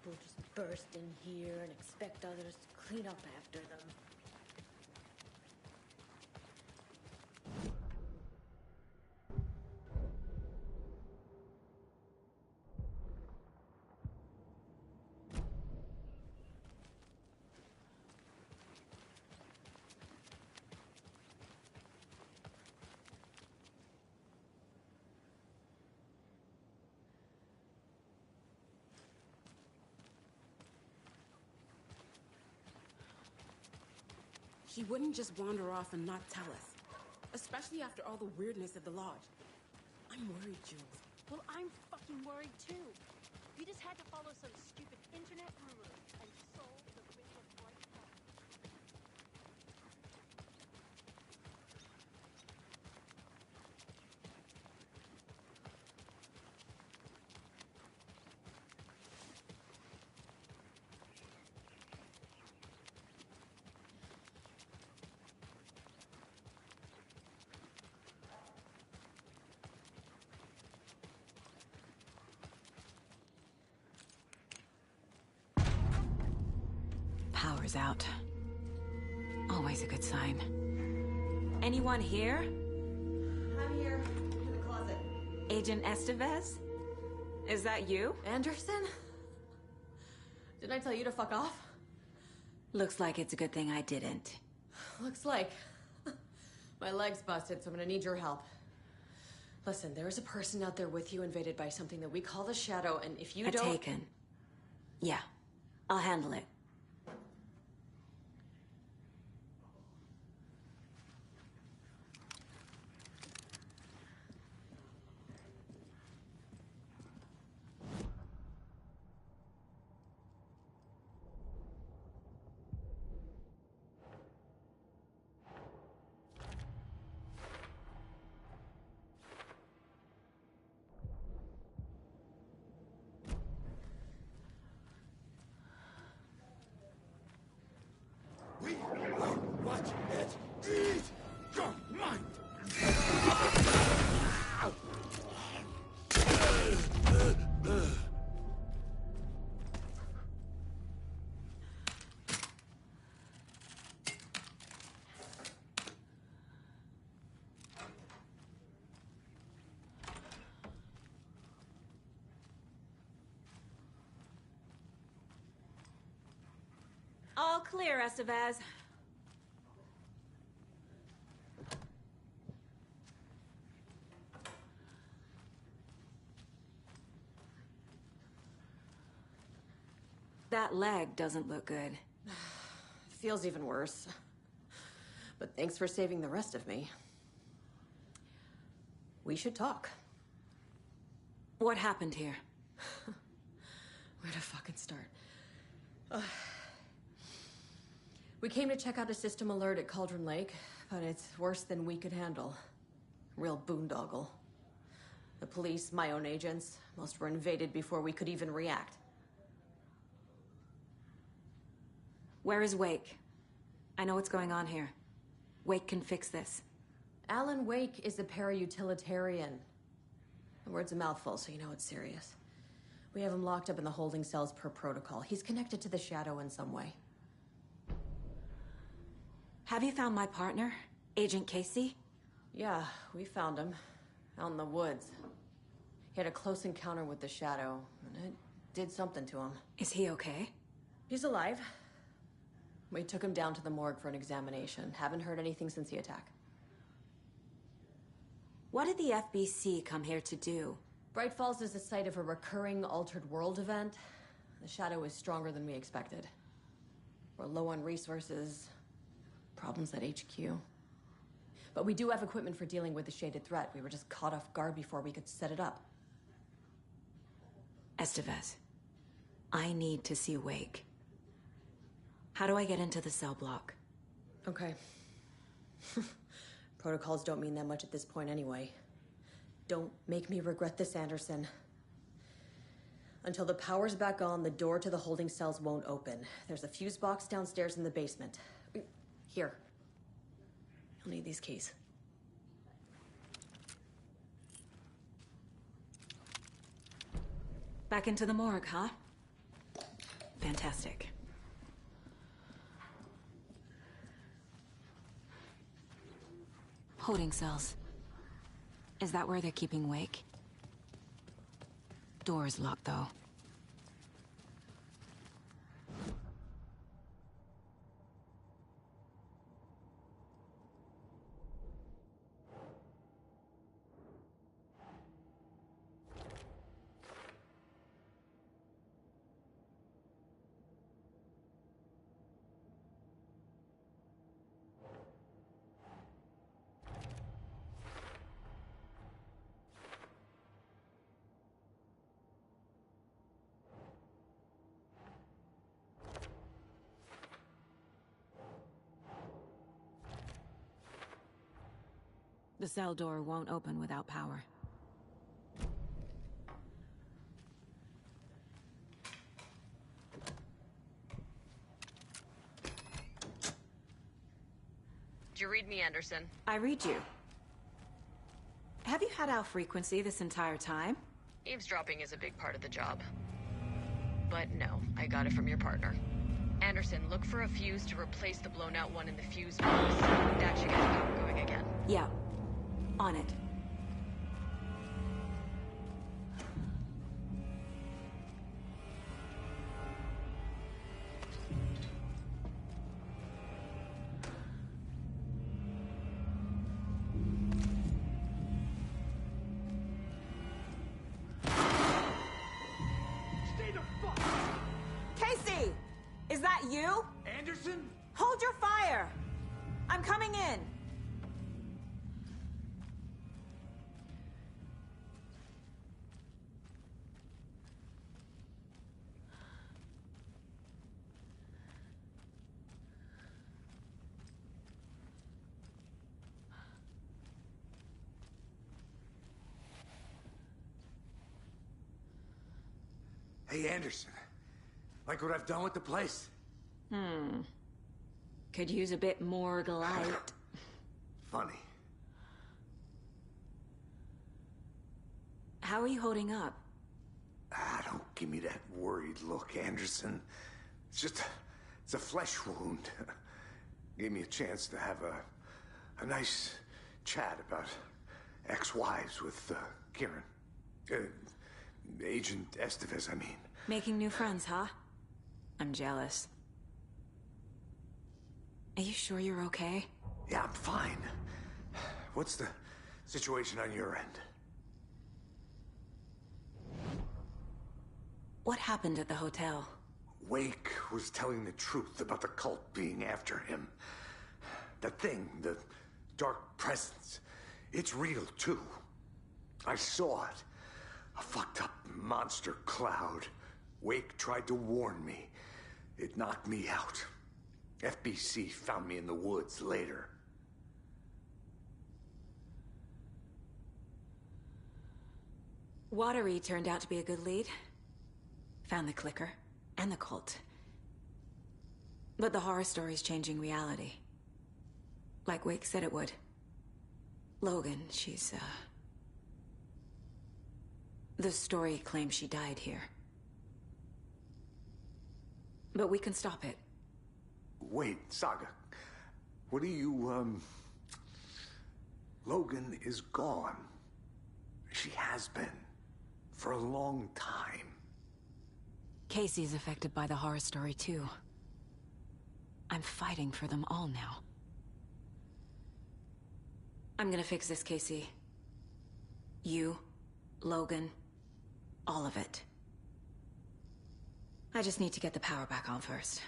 Speaker 9: people just burst in here and expect others to clean up after them.
Speaker 11: She wouldn't just wander off and not tell us. Especially after all the weirdness at the lodge. I'm worried, Jules.
Speaker 22: Well, I'm fucking worried too. We just had to follow some stupid internet rumor and solve the riddle of Bright Falls.
Speaker 2: Power's out. Always a good sign. Anyone here?
Speaker 12: I'm here, in the closet.
Speaker 2: Agent Estevez? Is that you?
Speaker 16: Anderson? Didn't I tell you to fuck off?
Speaker 2: Looks like it's a good thing I didn't.
Speaker 16: Looks like. My leg's busted, so I'm gonna need your help. Listen, there is a person out there with you invaded by something that we call the Shadow, and if you don't...
Speaker 2: Taken. Yeah, I'll handle it.
Speaker 19: Watch it eat your mind!
Speaker 2: All clear, Estevez. That leg doesn't look good.
Speaker 16: Feels even worse. But thanks for saving the rest of me. We should talk.
Speaker 2: What happened here?
Speaker 16: Where to fucking start? We came to check out a system alert at Cauldron Lake, but it's worse than we could handle. Real boondoggle. The police, my own agents, most were invaded before we could even react.
Speaker 2: Where is Wake? I know what's going on here. Wake can fix this.
Speaker 16: Alan Wake is a para-utilitarian. The word's a mouthful, so you know it's serious. We have him locked up in the holding cells per protocol. He's connected to the Shadow in some way.
Speaker 2: Have you found my partner, Agent Casey?
Speaker 16: Yeah, we found him. Out in the woods. He had a close encounter with the Shadow, and it did something to him.
Speaker 2: Is he okay?
Speaker 16: He's alive. We took him down to the morgue for an examination. Haven't heard anything since the attack.
Speaker 2: What did the FBC come here to do?
Speaker 16: Bright Falls is the site of a recurring altered world event. The Shadow is stronger than we expected. We're low on resources. Problems at HQ. But we do have equipment for dealing with the shaded threat. We were just caught off guard before we could set it up.
Speaker 2: Estevez, I need to see Wake. How do I get into the cell block?
Speaker 16: Okay. Protocols don't mean that much at this point anyway. Don't make me regret this, Anderson. Until the power's back on, the door to the holding cells won't open. There's a fuse box downstairs in the basement. Here. You'll need these keys.
Speaker 2: Back into the morgue, huh? Fantastic. Holding cells. Is that where they're keeping Wake? Door is locked, though. The cell door won't open without power.
Speaker 3: Did you read me, Anderson?
Speaker 2: I read you. Have you had our frequency this entire time?
Speaker 3: Eavesdropping is a big part of the job. But no, I got it from your partner. Anderson, look for a fuse to replace the blown out one in the fuse box. That should get the power going again.
Speaker 2: Yeah. On it.
Speaker 19: Stay the fuck!
Speaker 2: Casey! Is that you?
Speaker 19: Anderson?
Speaker 2: Hold your fire! I'm coming in!
Speaker 4: Hey, Anderson. Like what I've done with the place?
Speaker 2: Could use a bit more light.
Speaker 4: Funny.
Speaker 2: How are you holding up?
Speaker 4: Don't give me that worried look, Anderson. It's a flesh wound. Gave me a chance to have a nice chat about ex-wives with Kieran. Agent Estevez, I mean.
Speaker 2: Making new friends, huh? I'm jealous. Are you sure you're okay?
Speaker 4: Yeah, I'm fine. What's the situation on your end?
Speaker 2: What happened at the hotel?
Speaker 4: Wake was telling the truth about the cult being after him. That thing, the dark presence, it's real too. I saw it. A fucked up monster cloud. Wake tried to warn me. It knocked me out. FBC found me in the woods later.
Speaker 2: Watery turned out to be a good lead. Found the clicker and the cult. But the horror story's changing reality. Like Wake said it would. Logan, she's, the story claims she died here. But we can stop it.
Speaker 4: Wait, Saga. What do you, Logan is gone. She has been. For a long time.
Speaker 2: Casey's affected by the horror story, too. I'm fighting for them all now. I'm gonna fix this, Casey. You, Logan, all of it. I just need to get the power back on first.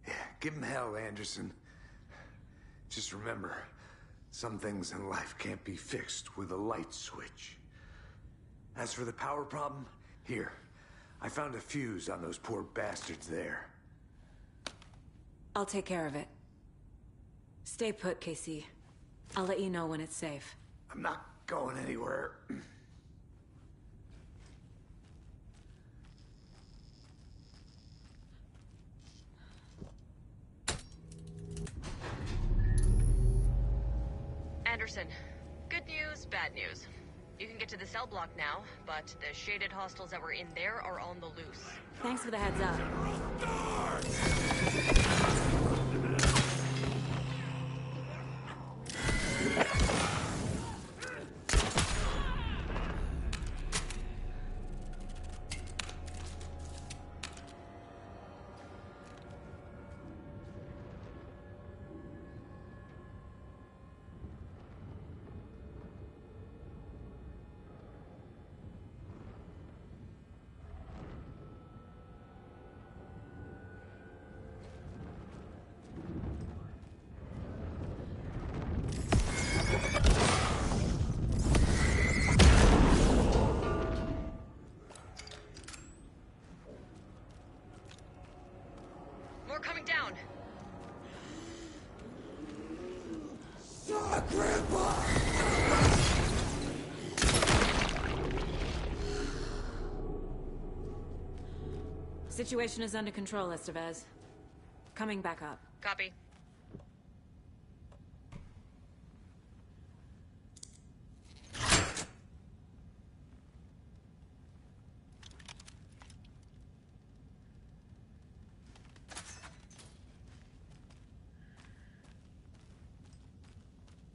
Speaker 4: Yeah, give him hell, Anderson. Just remember, some things in life can't be fixed with a light switch. As for the power problem, here. I found a fuse on those poor bastards there.
Speaker 2: I'll take care of it. Stay put, Casey. I'll let you know when it's safe.
Speaker 4: I'm not going anywhere.
Speaker 3: Anderson, good news, bad news. You can get to the cell block now, but the shaded hostiles that were in there are on the loose.
Speaker 2: Thanks for the heads up.
Speaker 3: More coming down.
Speaker 2: Situation is under control, Estevez. Coming back up.
Speaker 3: Copy.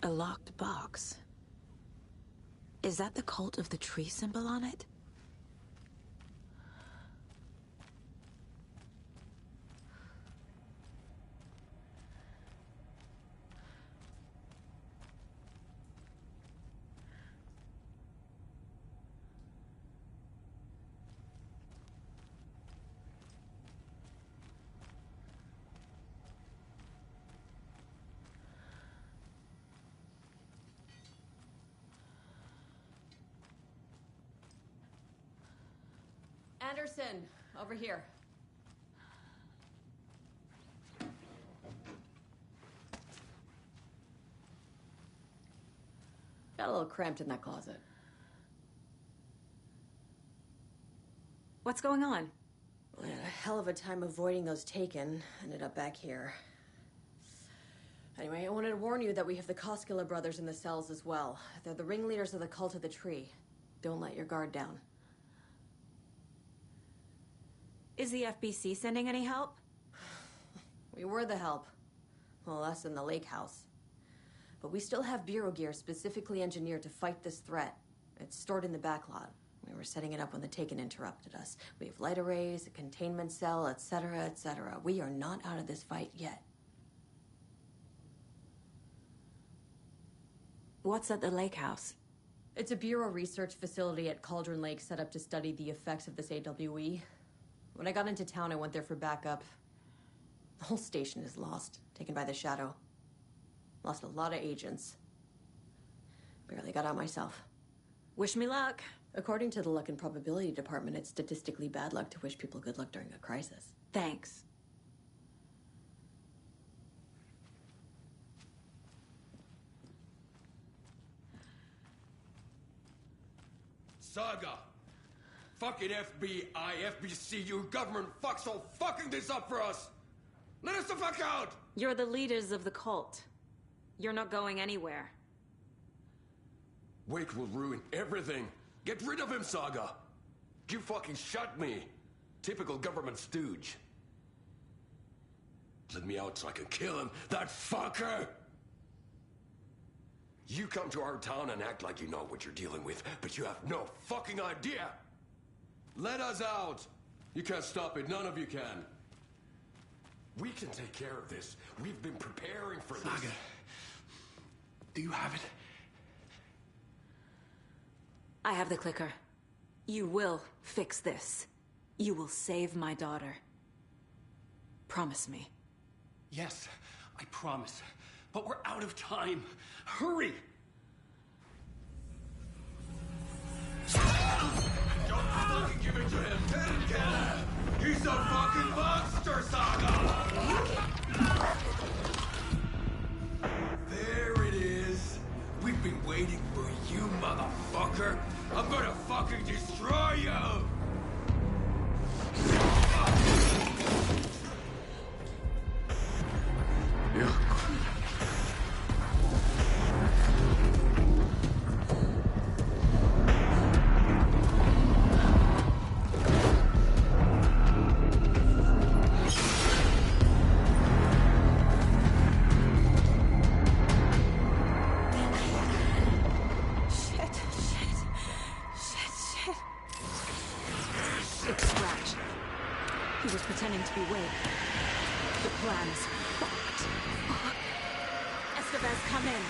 Speaker 2: A locked box. Is that the Cult of the Tree symbol on it?
Speaker 16: Anderson, over here. Got a little cramped in that closet.
Speaker 2: What's going on?
Speaker 16: We had a hell of a time avoiding those taken. Ended up back here. Anyway, I wanted to warn you that we have the Koskela brothers in the cells as well. They're the ringleaders of the Cult of the Tree. Don't let your guard down.
Speaker 2: Is the FBC sending any help?
Speaker 16: We were the help. Well, us in the lake house. But we still have Bureau gear specifically engineered to fight this threat. It's stored in the backlot. We were setting it up when the Taken interrupted us. We have light arrays, a containment cell, etc., etc. We are not out of this fight yet.
Speaker 2: What's at the lake house?
Speaker 16: It's a Bureau research facility at Cauldron Lake set up to study the effects of this AWE. When I got into town, I went there for backup. The whole station is lost, taken by the Shadow. Lost a lot of agents. Barely got out myself.
Speaker 2: Wish me luck.
Speaker 16: According to the Luck and Probability Department, it's statistically bad luck to wish people good luck during a crisis.
Speaker 2: Thanks.
Speaker 7: Saga! Fucking FBI, FBC, your government fucks all fucking this up for us! Let us the fuck out!
Speaker 2: You're the leaders of the cult. You're not going anywhere.
Speaker 7: Wake will ruin everything. Get rid of him, Saga! You fucking shot me! Typical government stooge. Let me out so I can kill him, that fucker! You come to our town and act like you know what you're dealing with, but you have no fucking idea! Let us out! You can't stop it, none of you can. We can take care of this. We've been preparing for
Speaker 17: Saga,
Speaker 7: this.
Speaker 17: Do you have it?
Speaker 2: I have the clicker. You will fix this. You will save my daughter. Promise me.
Speaker 17: Yes, I promise. But we're out of time. Hurry!
Speaker 7: Don't fucking give it to him! Kill him! He's a fucking monster, Saga! There it is! We've been waiting for you, motherfucker! I'm gonna fucking destroy you!
Speaker 2: He was pretending to be Wake. The plan is fucked. Estevez, come in.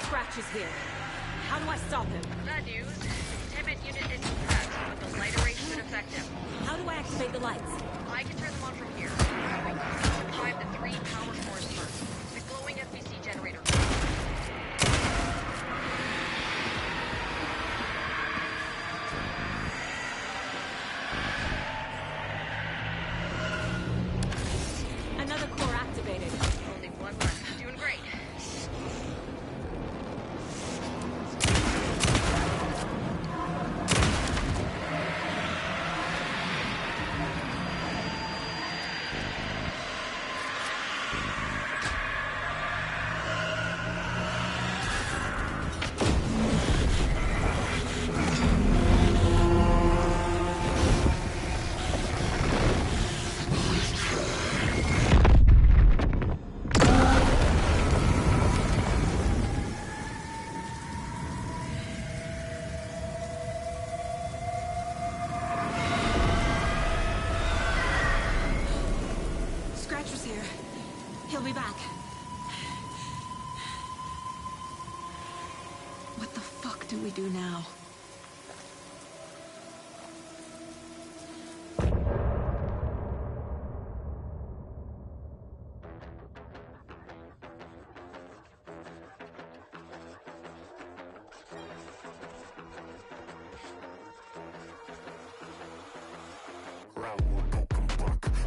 Speaker 2: Scratch is here. How do I stop him?
Speaker 3: Bad news. Containment unit is suppressed, but the light array should affect him.
Speaker 2: How do I activate the lights?
Speaker 3: I can turn them on from here. Drive the 3 power cores first. The glowing FBC generator.
Speaker 2: Another core activated.
Speaker 3: Only one left. Doing great.
Speaker 15: Scratcher's here. He'll be back. What the fuck do we do now?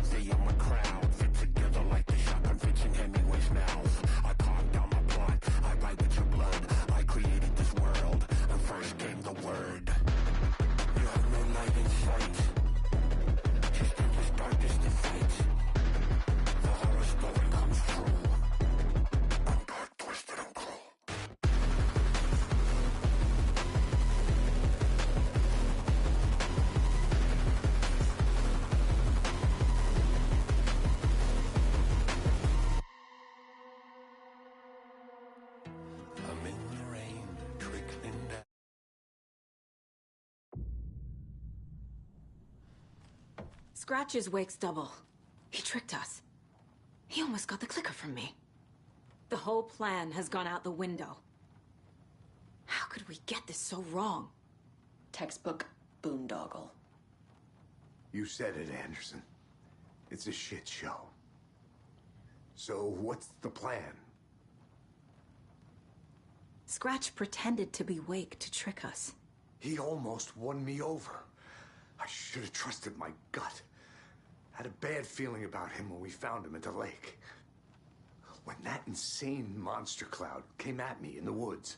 Speaker 8: Stay in my crowd, fit together like the shotgun fits in Hemingway's mouth. I carved out my plot, I write with your blood. I created this world, and first came the word. You have no light in sight, just endless darkness to fight. The horror story comes true. I'm dark, twisted, and cruel. I'm in the rain, trickling down.
Speaker 2: Scratch is Wake's double. He tricked us. He almost got the clicker from me. The whole plan has gone out the window. How could we get this so wrong?
Speaker 16: Textbook boondoggle.
Speaker 4: You said it, Anderson. It's a shit show. So what's the plan?
Speaker 2: Scratch pretended to be Wake to trick us.
Speaker 4: He almost won me over. I should have trusted my gut. Had a bad feeling about him when we found him at the lake. When that insane monster cloud came at me in the woods,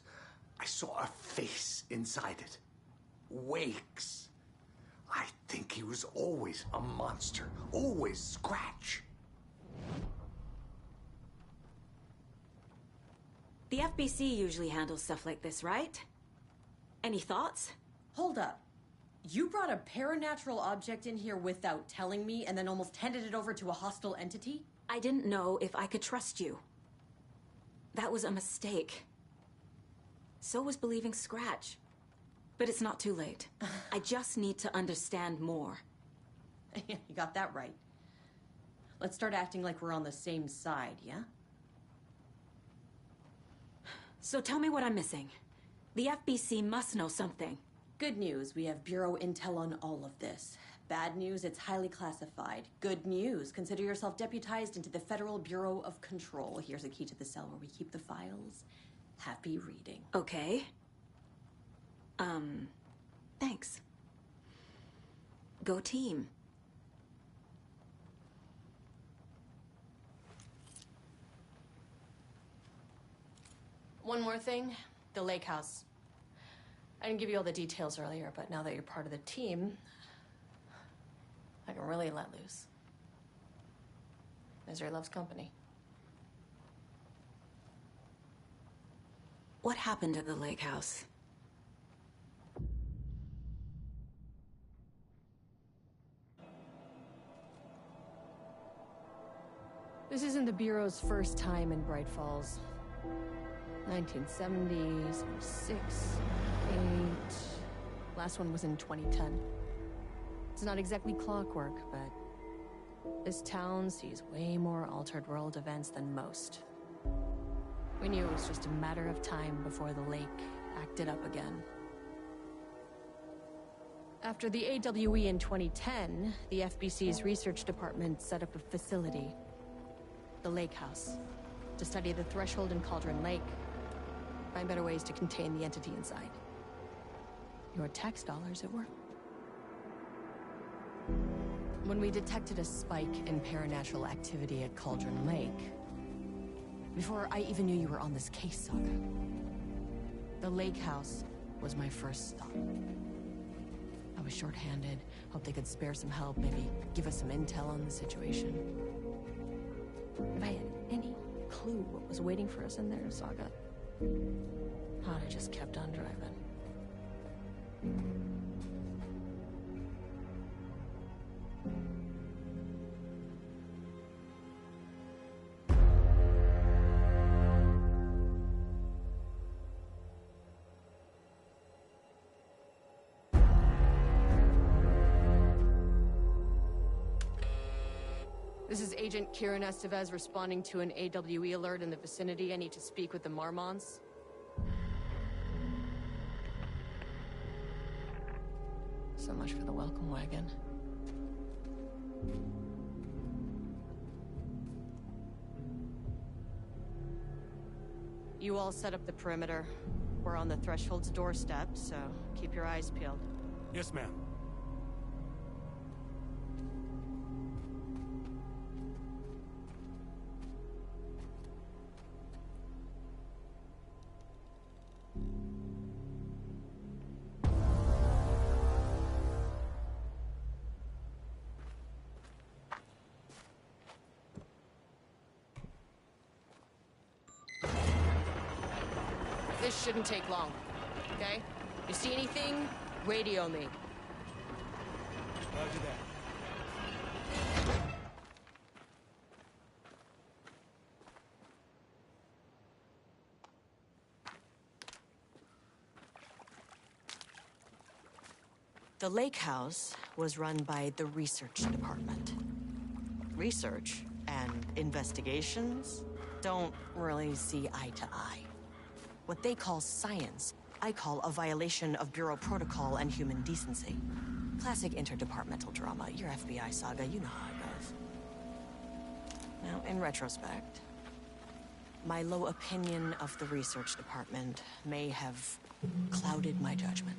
Speaker 4: I saw a face inside it. Wake's. I think he was always a monster. Always Scratch.
Speaker 2: The FBC usually handles stuff like this, right? Any thoughts?
Speaker 16: Hold up. You brought a paranatural object in here without telling me and then almost handed it over to a hostile entity?
Speaker 2: I didn't know if I could trust you. That was a mistake. So was believing Scratch. But it's not too late. I just need to understand more.
Speaker 16: You got that right. Let's start acting like we're on the same side, yeah?
Speaker 2: So tell me what I'm missing. The FBC must know something.
Speaker 16: Good news, we have Bureau intel on all of this. Bad news, it's highly classified. Good news, consider yourself deputized into the Federal Bureau of Control. Here's a key to the cell where we keep the files. Happy reading.
Speaker 2: Okay. Thanks. Go team.
Speaker 16: One more thing, the lake house. I didn't give you all the details earlier, but now that you're part of the team, I can really let loose. Misery loves company.
Speaker 2: What happened at the lake house?
Speaker 16: This isn't the Bureau's first time in Bright Falls. 1970, 76, 8. Last one was in 2010. It's not exactly clockwork, but This town sees way more altered world events than most. We knew it was just a matter of time before the lake acted up again. After the AWE in 2010, the FBC's research department set up a facility, the Lake House, to study the threshold in Cauldron Lake, find better ways to contain the entity inside. Your tax dollars at work. When we detected a spike in paranatural activity at Cauldron Lake, before I even knew you were on this case, Saga, the Lake House was my first stop. I was short-handed, hoped they could spare some help, maybe give us some intel on the situation. If I had any clue what was waiting for us in there, Saga, I'd have just kept on driving. This is Agent Kieran Estevez responding to an AWE alert in the vicinity. I need to speak with the Marmonts. So much for the welcome wagon. You all set up the perimeter. We're on the Threshold's doorstep, so keep your eyes peeled.
Speaker 17: Yes, ma'am.
Speaker 16: This shouldn't take long, okay? You see anything, radio me.
Speaker 17: Roger that.
Speaker 16: The Lake House was run by the research department. Research and investigations don't really see eye to eye. What they call science, I call a violation of Bureau protocol and human decency. Classic interdepartmental drama. Your FBI saga, you know how it goes. Now, in retrospect, my low opinion of the research department may have clouded my judgment.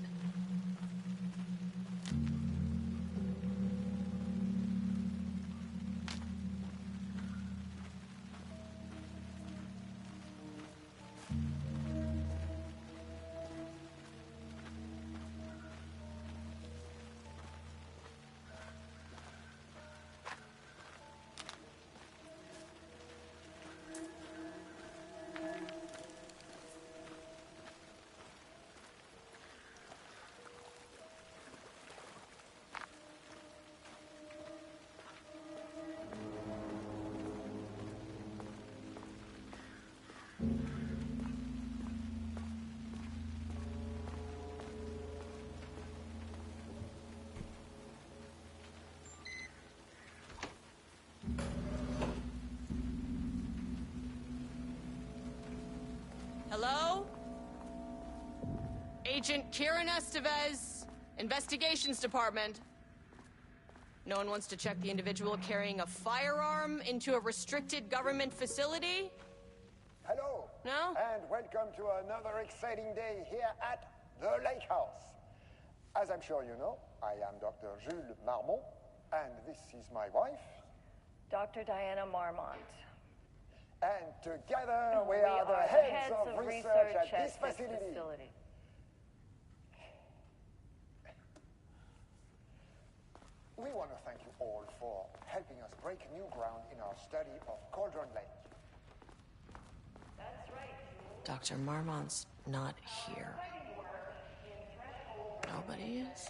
Speaker 16: Hello? Agent Kieran Estevez, Investigations Department. No one wants to check the individual carrying a firearm into a restricted government facility?
Speaker 13: Hello.
Speaker 16: No?
Speaker 13: And welcome to another exciting day here at the Lake House. As I'm sure you know, I am Dr. Jules Marmont, and this is my wife,
Speaker 14: Dr. Diana Marmont.
Speaker 13: And together we are the heads of research at this facility. We want to thank you all for helping us break new ground in our study of Cauldron Lake.
Speaker 14: That's right.
Speaker 16: Dr. Marmont's not here. Nobody is?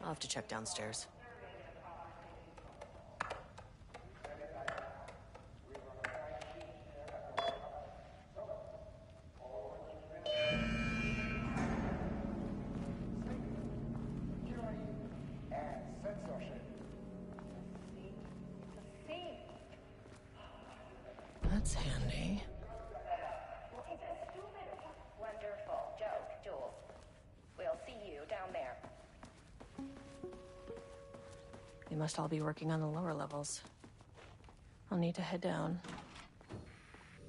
Speaker 16: I'll have to check downstairs.
Speaker 13: And censorship
Speaker 16: They must all be working on the lower levels. I'll need to head down.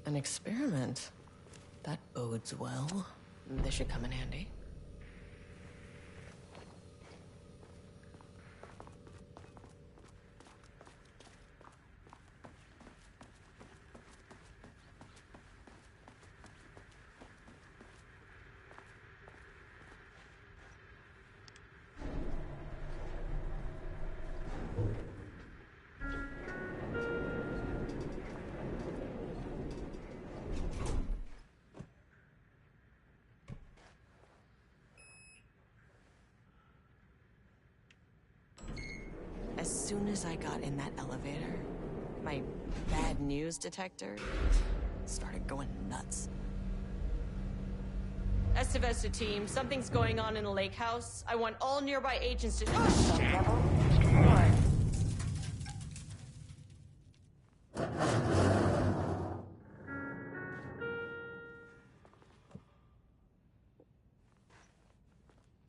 Speaker 16: An experiment? That bodes well. This should come in handy. As soon as I got in that elevator, my bad news detector started going nuts. Estevesta team, something's going on in the lake house. I want all nearby agents to...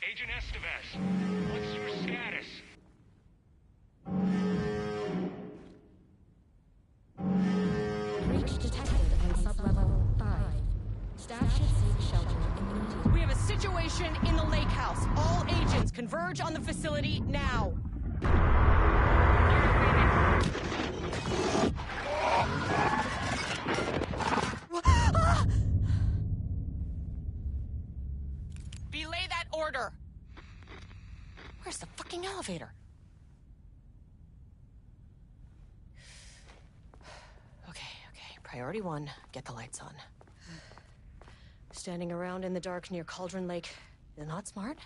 Speaker 20: Agent Estevez, what's your status?
Speaker 22: Breach detected on sublevel 5. Staff should seek shelter immediately.
Speaker 16: We have a situation in the lake house. All agents converge on the facility now. Belay that order. Where's the fucking elevator? Okay. Priority 1, get the lights on. Standing around in the dark near Cauldron Lake is not smart.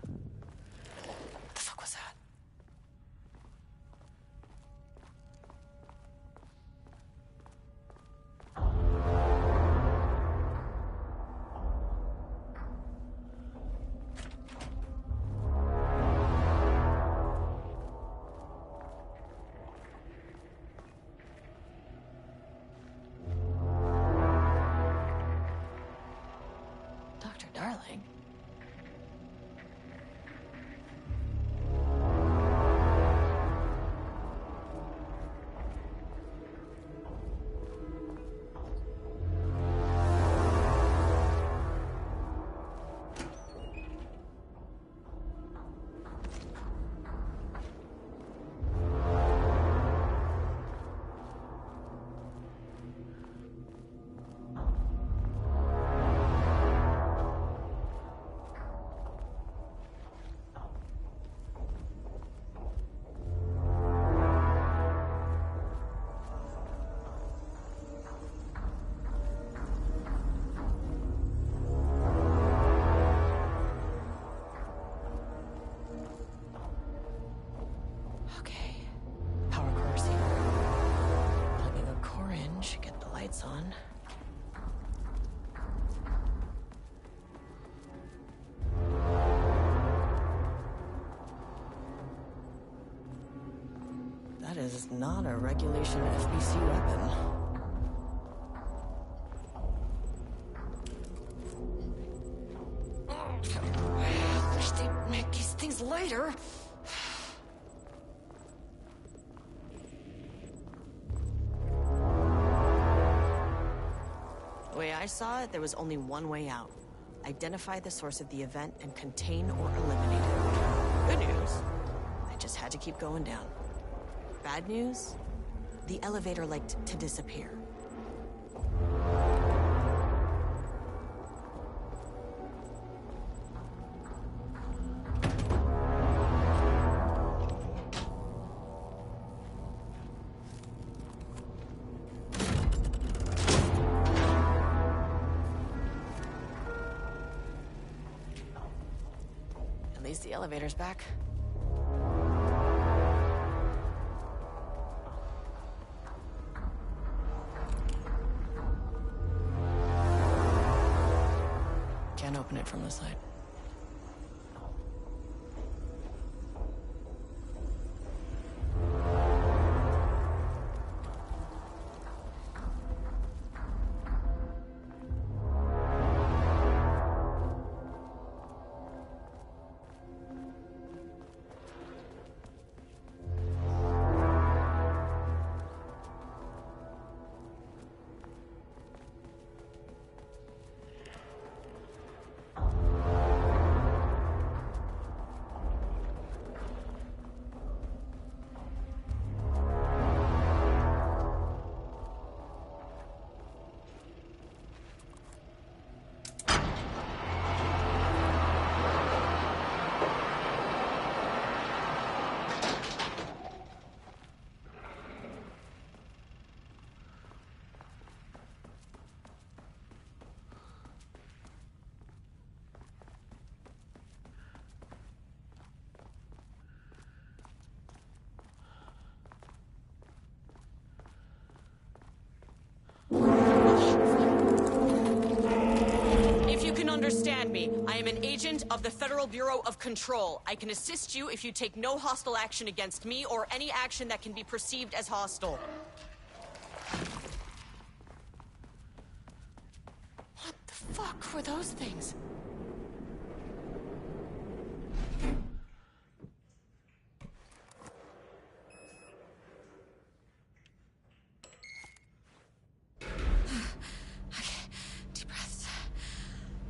Speaker 16: What the fuck was that? Dr. Darling? Okay. Power core's here. Plugging a core in should get the lights on. That is not a regulation FBC weapon. I wish they'd make these things lighter. The way I saw it, there was only one way out. Identify the source of the event and contain or eliminate it. Good news, I just had to keep going down. Bad news, the elevator liked to disappear. At least the elevator's back. Can't open it from the side.
Speaker 3: understand me. I am an agent of the Federal Bureau of Control. I can assist you if you take no hostile action against me or any action that can be perceived as hostile. What the fuck were those things?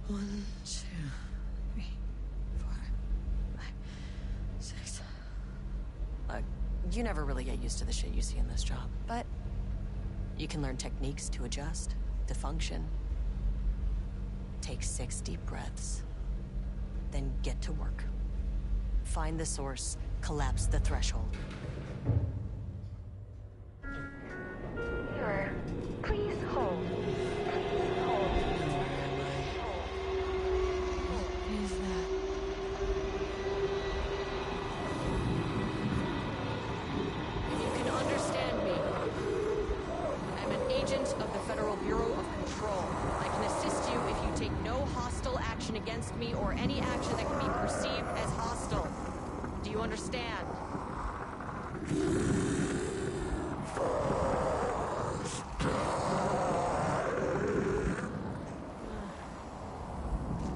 Speaker 3: One, two, three, 4, 5, 6. Look, you never really get used to the shit you see in this job, but you can learn techniques to adjust, to function. Take 6 deep breaths, then get to work. Find the source, collapse the threshold.
Speaker 22: Mirror, please hold.
Speaker 3: Against me or any action that can be perceived as hostile. Do you understand?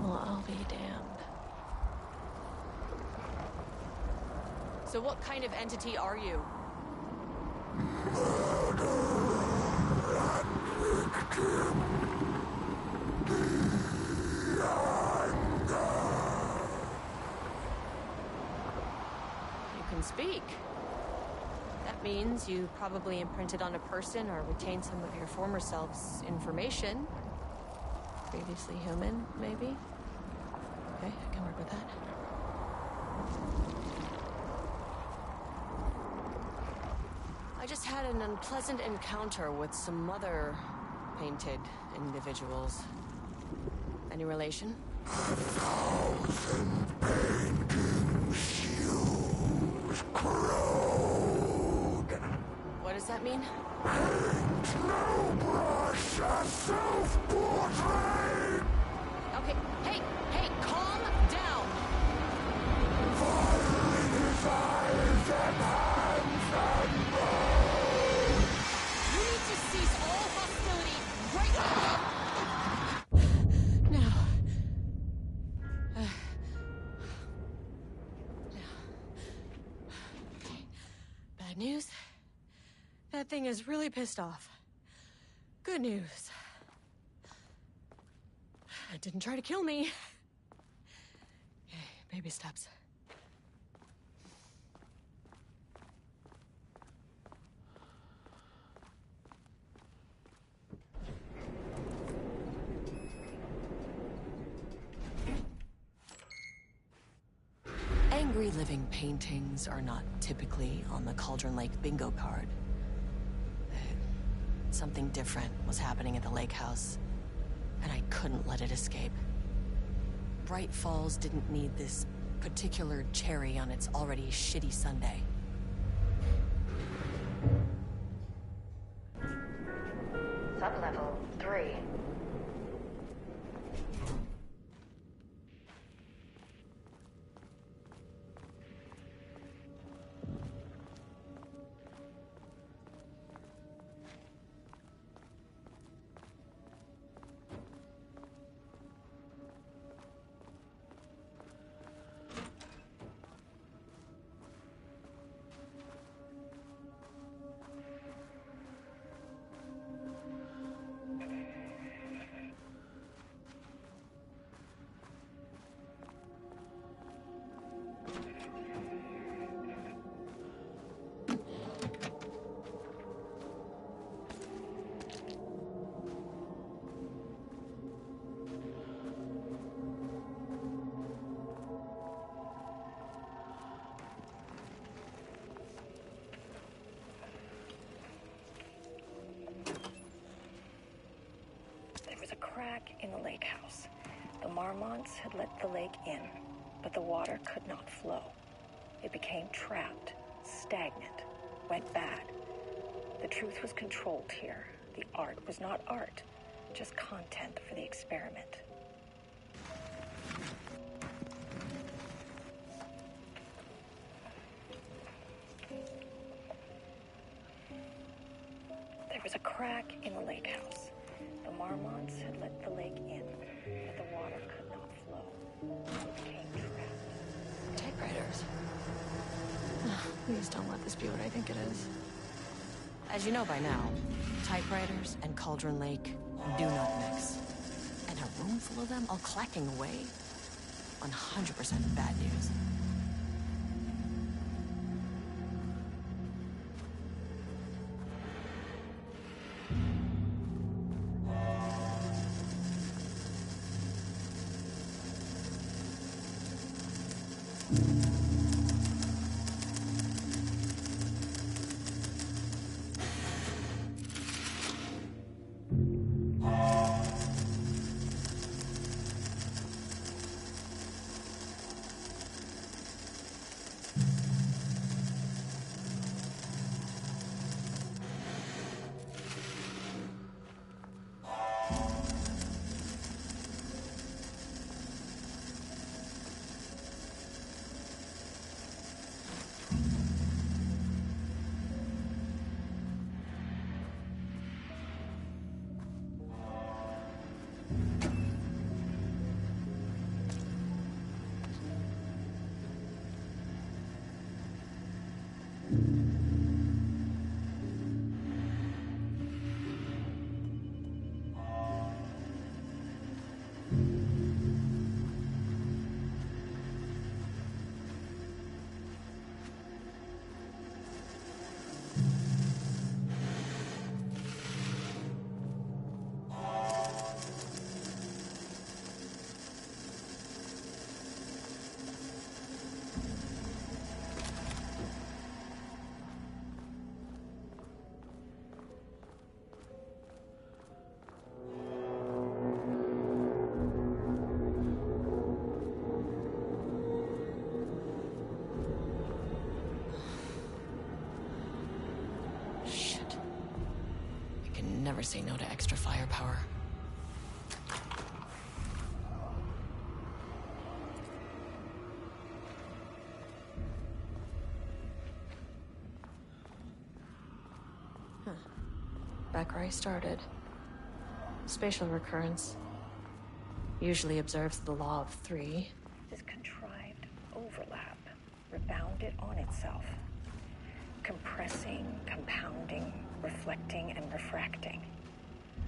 Speaker 22: Well, I'll be damned.
Speaker 3: So what kind of entity are you? Speak. That means you probably imprinted on a person or retained some of your former self's information. Previously human, maybe? Okay, I can work with that. I just had an unpleasant encounter with some other painted individuals. Any relation?
Speaker 8: 1,000 paintings.
Speaker 3: What does that mean?
Speaker 8: Paint no brush, a self-portrait!
Speaker 3: Okay, hey, calm down!
Speaker 8: Filing his eyes and hands and bones!
Speaker 3: You need to cease all hostility right now! Now. Bad news? That thing is really pissed off. Good news. It didn't try to kill me. Okay, baby steps. Angry living paintings are not typically on the Cauldron Lake bingo card. Something different was happening at the lake house, and I couldn't let it escape. Bright Falls didn't need this particular cherry on its already shitty sundae.
Speaker 22: Sublevel 3. Crack in the lake house. The Marmonts had let the lake in, but the water could not flow. It became trapped, stagnant, went bad. The truth was controlled here. The art was not art, just content for the experiment. was a crack in the lake house. The Marmonts had let the lake in, but the water could not flow. It became trapped.
Speaker 3: Typewriters. Please don't let this be what I think it is. As you know by now, typewriters and Cauldron Lake do not mix. And a room full of them all clacking away? 100% bad news. Never say no to extra firepower. Back where I started. Spatial recurrence usually observes the law of three.
Speaker 22: This contrived overlap rebounded on itself, compressing, compounding, reflecting, and refracting.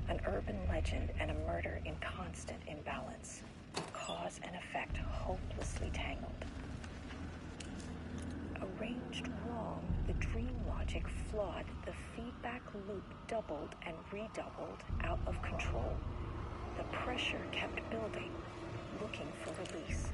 Speaker 22: An urban legend and a murder in constant imbalance. Cause and effect hopelessly tangled. Arranged wrong, the dream logic flawed, the feedback loop doubled and redoubled, out of control. The pressure kept building, looking for release.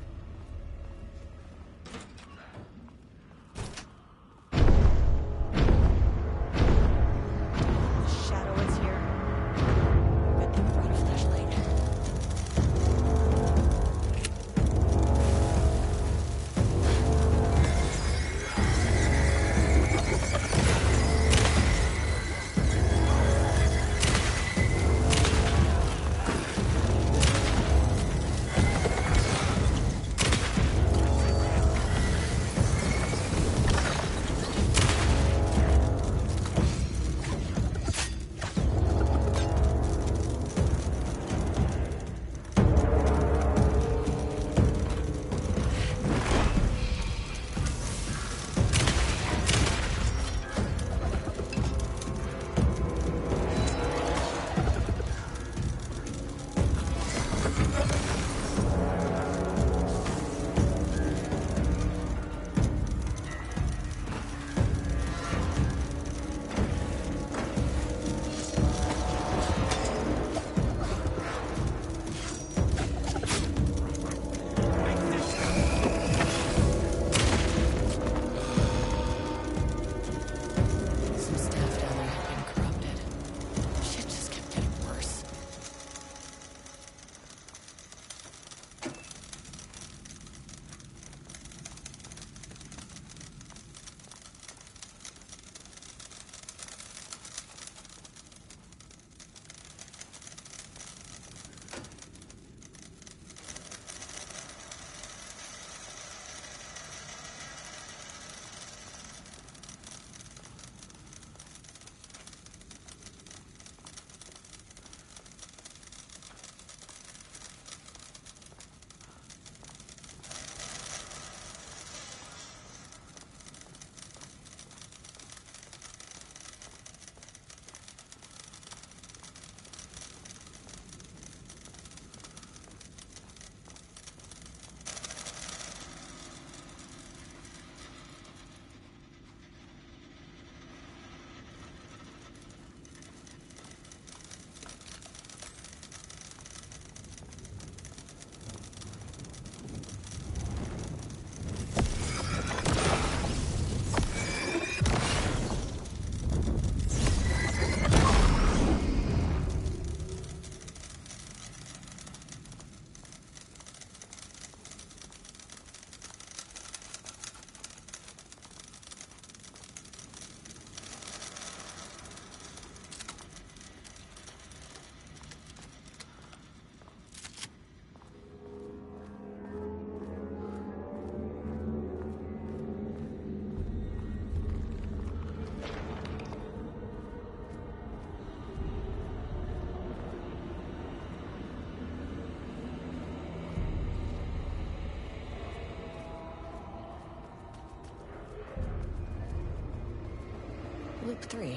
Speaker 3: Loop 3.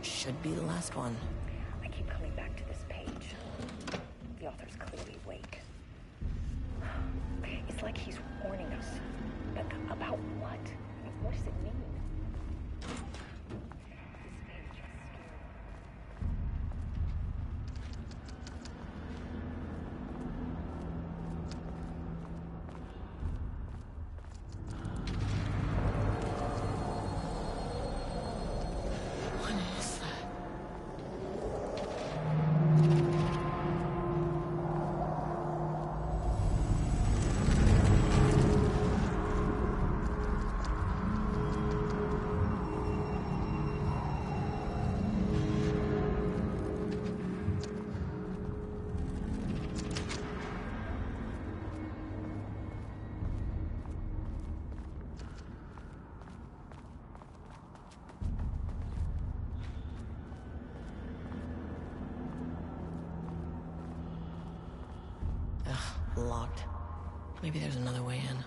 Speaker 3: Should be the last one.
Speaker 22: I keep coming back to this page. The author's clearly awake. It's like he's warning us. But about what? What does it mean?
Speaker 3: Locked. Maybe there's another way in.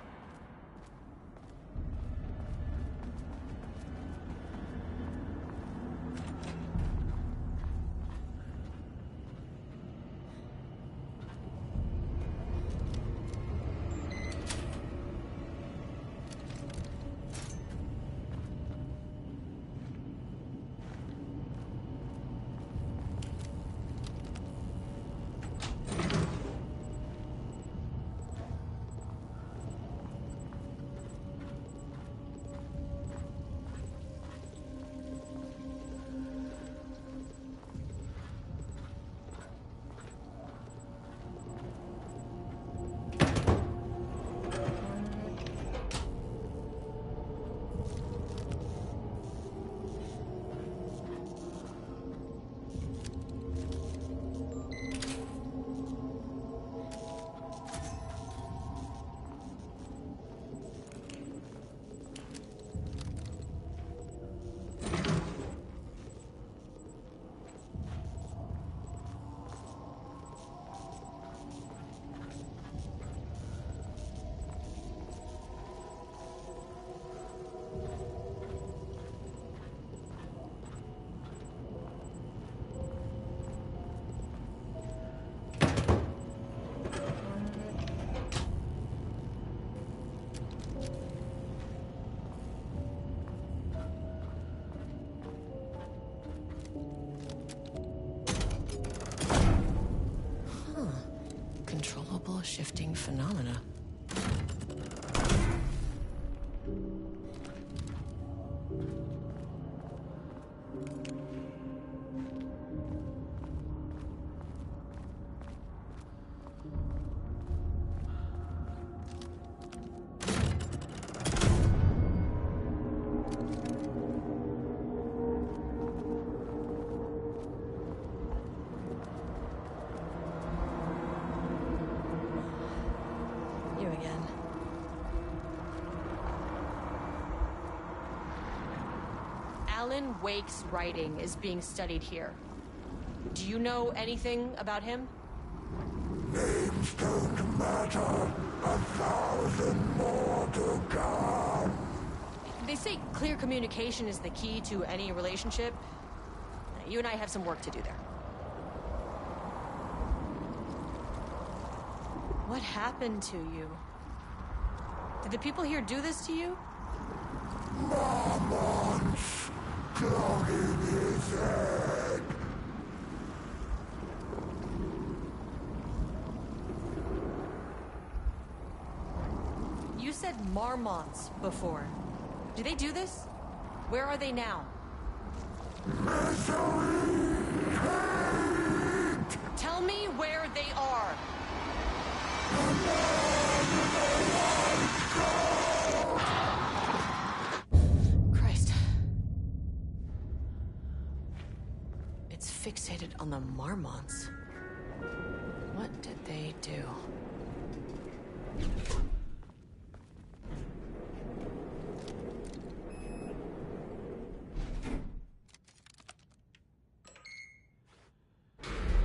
Speaker 3: Shifting phenomena.
Speaker 16: Alan Wake's writing is being studied here. Do you know anything about him?
Speaker 8: Names don't matter. 1,000 more to come.
Speaker 16: They say clear communication is the key to any relationship. You and I have some work to do there. What happened to you? Did the people here do this to you?
Speaker 8: Marmonts clogging his head.
Speaker 16: You said Marmonts before. Do they do this? Where are they now?
Speaker 8: Misery! Hate!
Speaker 16: Tell me where they are. Christ. It's fixated on the Marmonts. What did they do?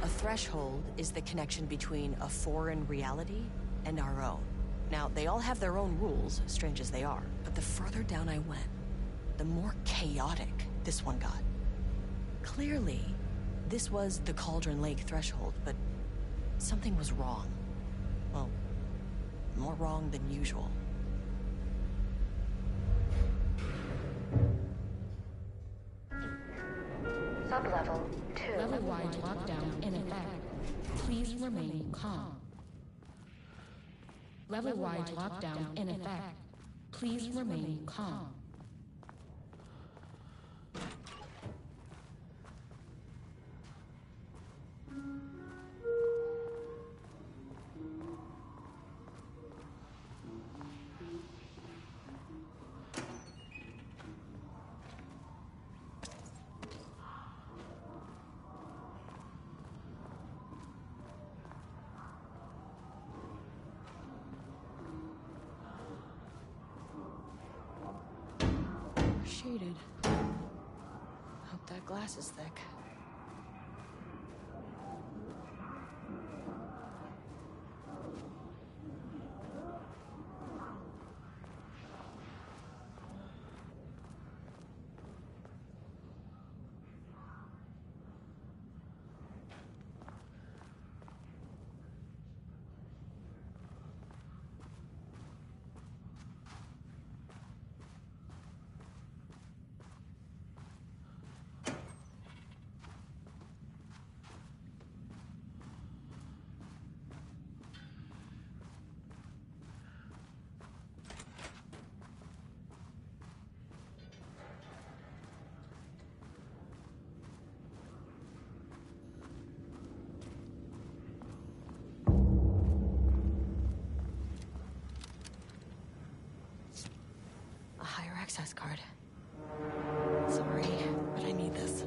Speaker 16: A threshold is the connection between a foreign reality and our own. Now, they all have their own rules, strange as they are, but the further down I went, the more chaotic
Speaker 3: this one got. Clearly, this was the Cauldron Lake threshold, but something was wrong. Well, more wrong than usual.
Speaker 22: Sublevel 2.
Speaker 6: Level-wide lockdown in effect. Please remain calm. Level-wide lockdown in effect. Please remain calm.
Speaker 3: Shaded. Hope that glass is thick. Access card. Sorry, but I need this.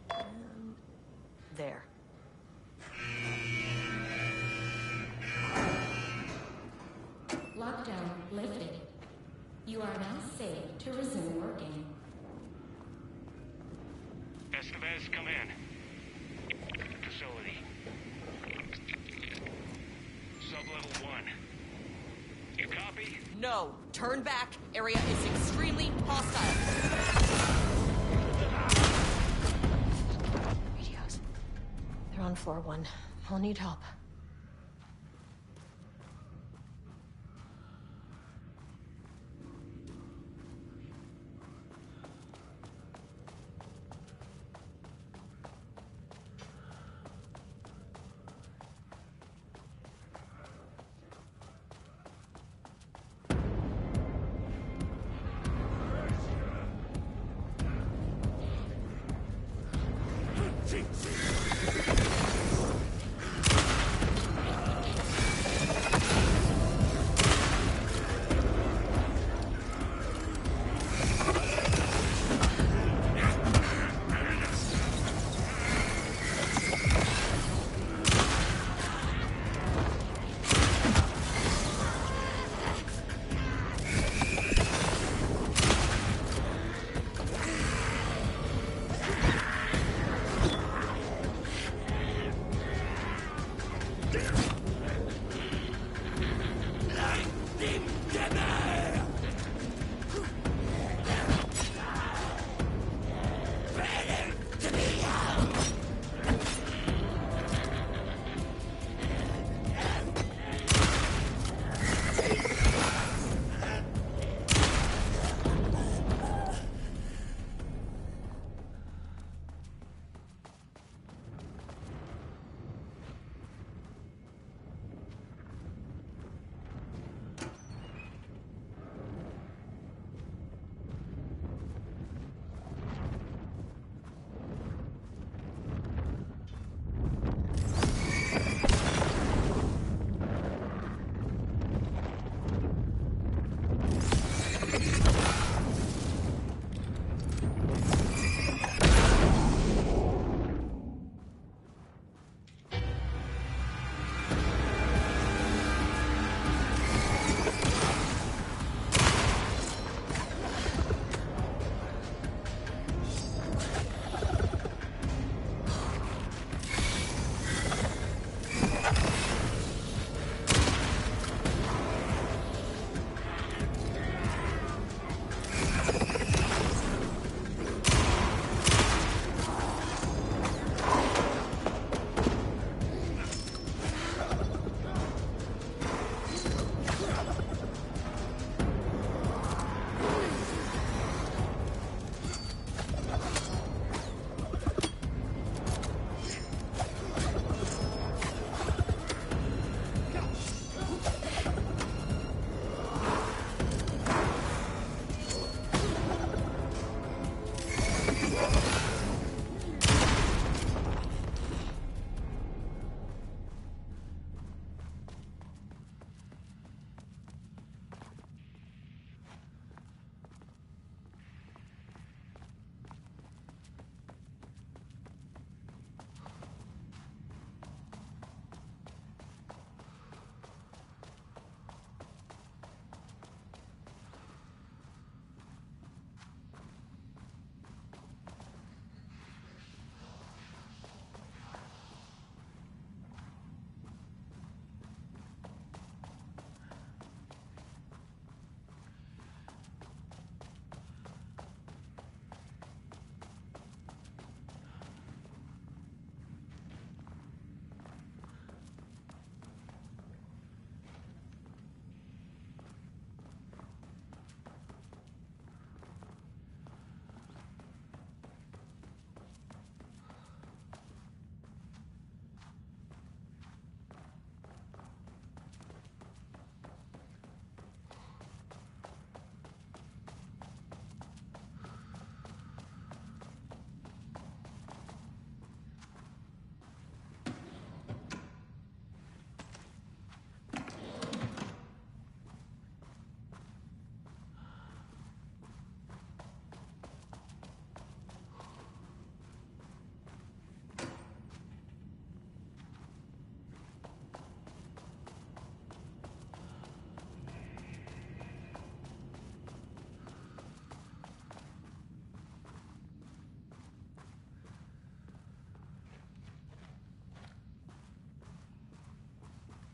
Speaker 3: And there.
Speaker 6: Lockdown lifted. You are now safe to resume working.
Speaker 18: Estevez, come in. Facility. Sublevel 1. You copy?
Speaker 3: No. Turn back. Area is extremely hostile. Radios. They're on floor 1. I'll need help.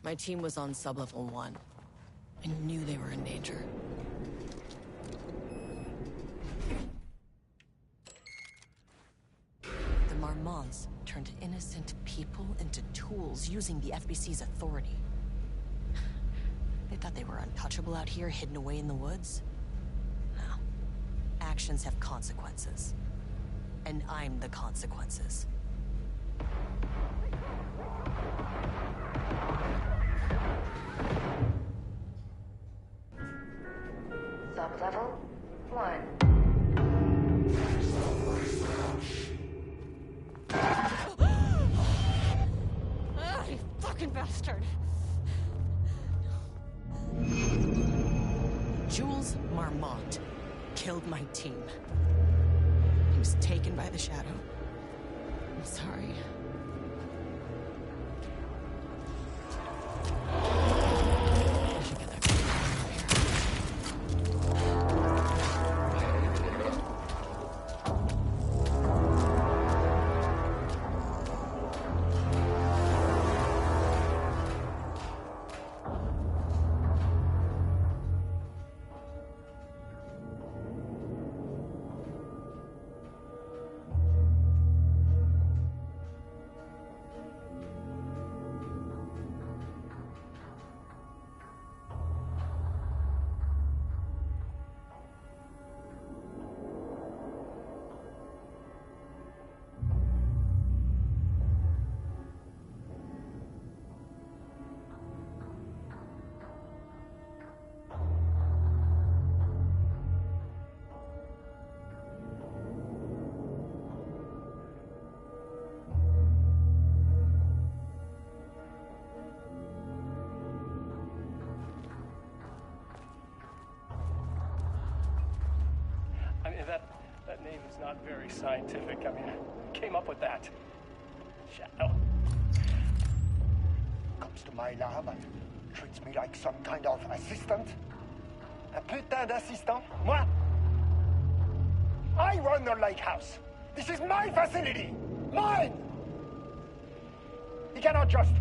Speaker 3: My team was on sublevel 1. I knew they were in danger. The Marmonts turned innocent people into tools using the FBC's authority. They thought they were untouchable out here, hidden away in the woods? No. Actions have consequences. And I'm the consequences.
Speaker 22: Sublevel 1.
Speaker 3: Ah, you fucking bastard! Jules Marmont killed my team. He was taken by the Shadow. I'm sorry. I should get that guy out of here.
Speaker 1: I mean, that name is not very scientific. I mean, who came up with that? Shadow.
Speaker 13: Comes to my lab and treats me like some kind of assistant. Un putain d'assistant? Moi? I run the lake house. This is my facility. Mine! He cannot just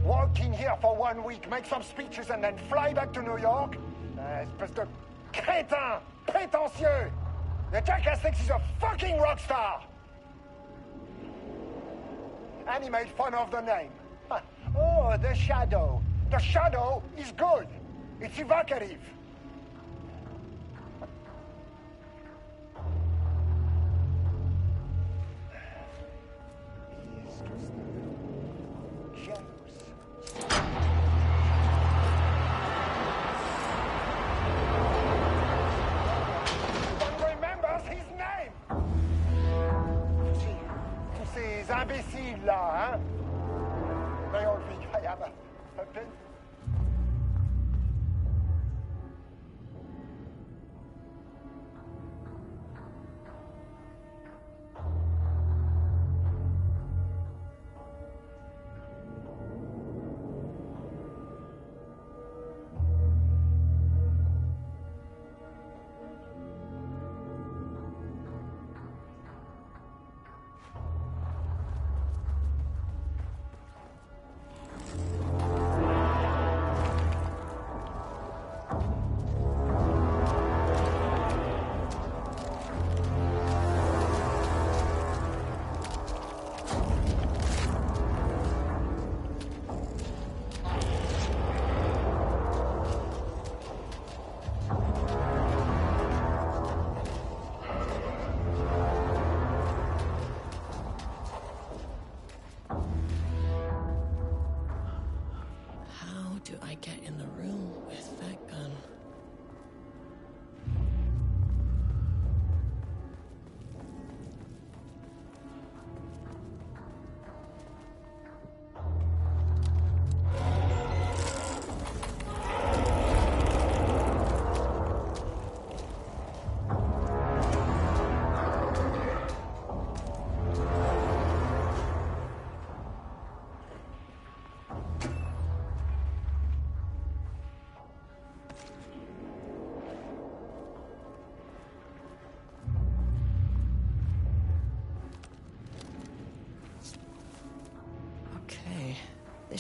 Speaker 13: walk in here for 1 week, make some speeches, and then fly back to New York. Espèce de crétin! Prétentieux! The jackass thinks he's a fucking rock star! And he made fun of the name. Oh, the Shadow. The Shadow is good. It's evocative. He's just jealous. Ces imbéciles là, hein? They all think I am a bit.
Speaker 3: Do I get in the room with that gun?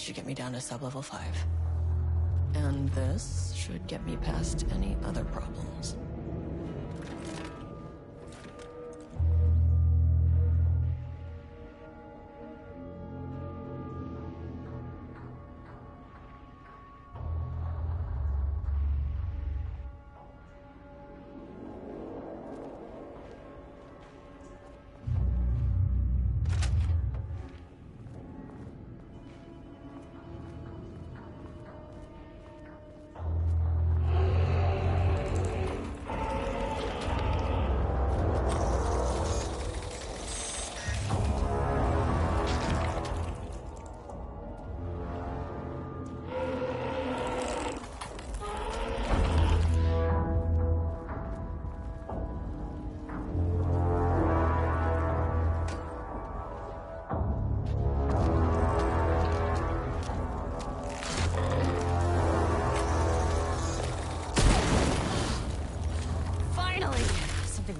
Speaker 3: should get me down to sub-level 5. And this should get me past any other problems.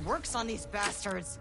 Speaker 3: Works on these bastards.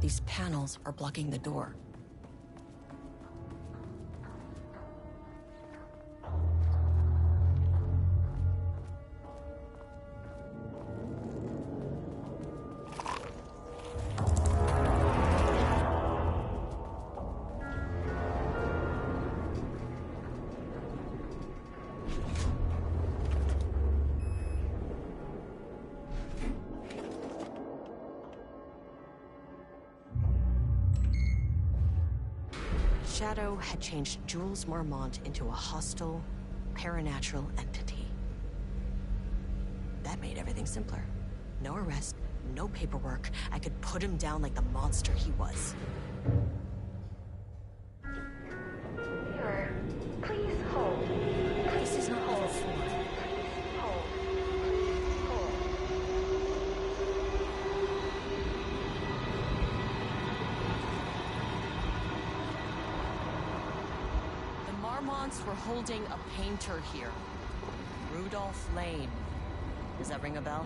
Speaker 3: These panels are blocking the door. Shadow had changed Jules Marmont into a hostile, paranatural entity. That made everything simpler. No arrest, no paperwork. I could put him down like the monster he was.
Speaker 12: Sir, please hold.
Speaker 3: This is not level 4.
Speaker 12: Hold.
Speaker 3: The Marmonts were holding a painter here. Rudolph Lane. Does that ring a bell?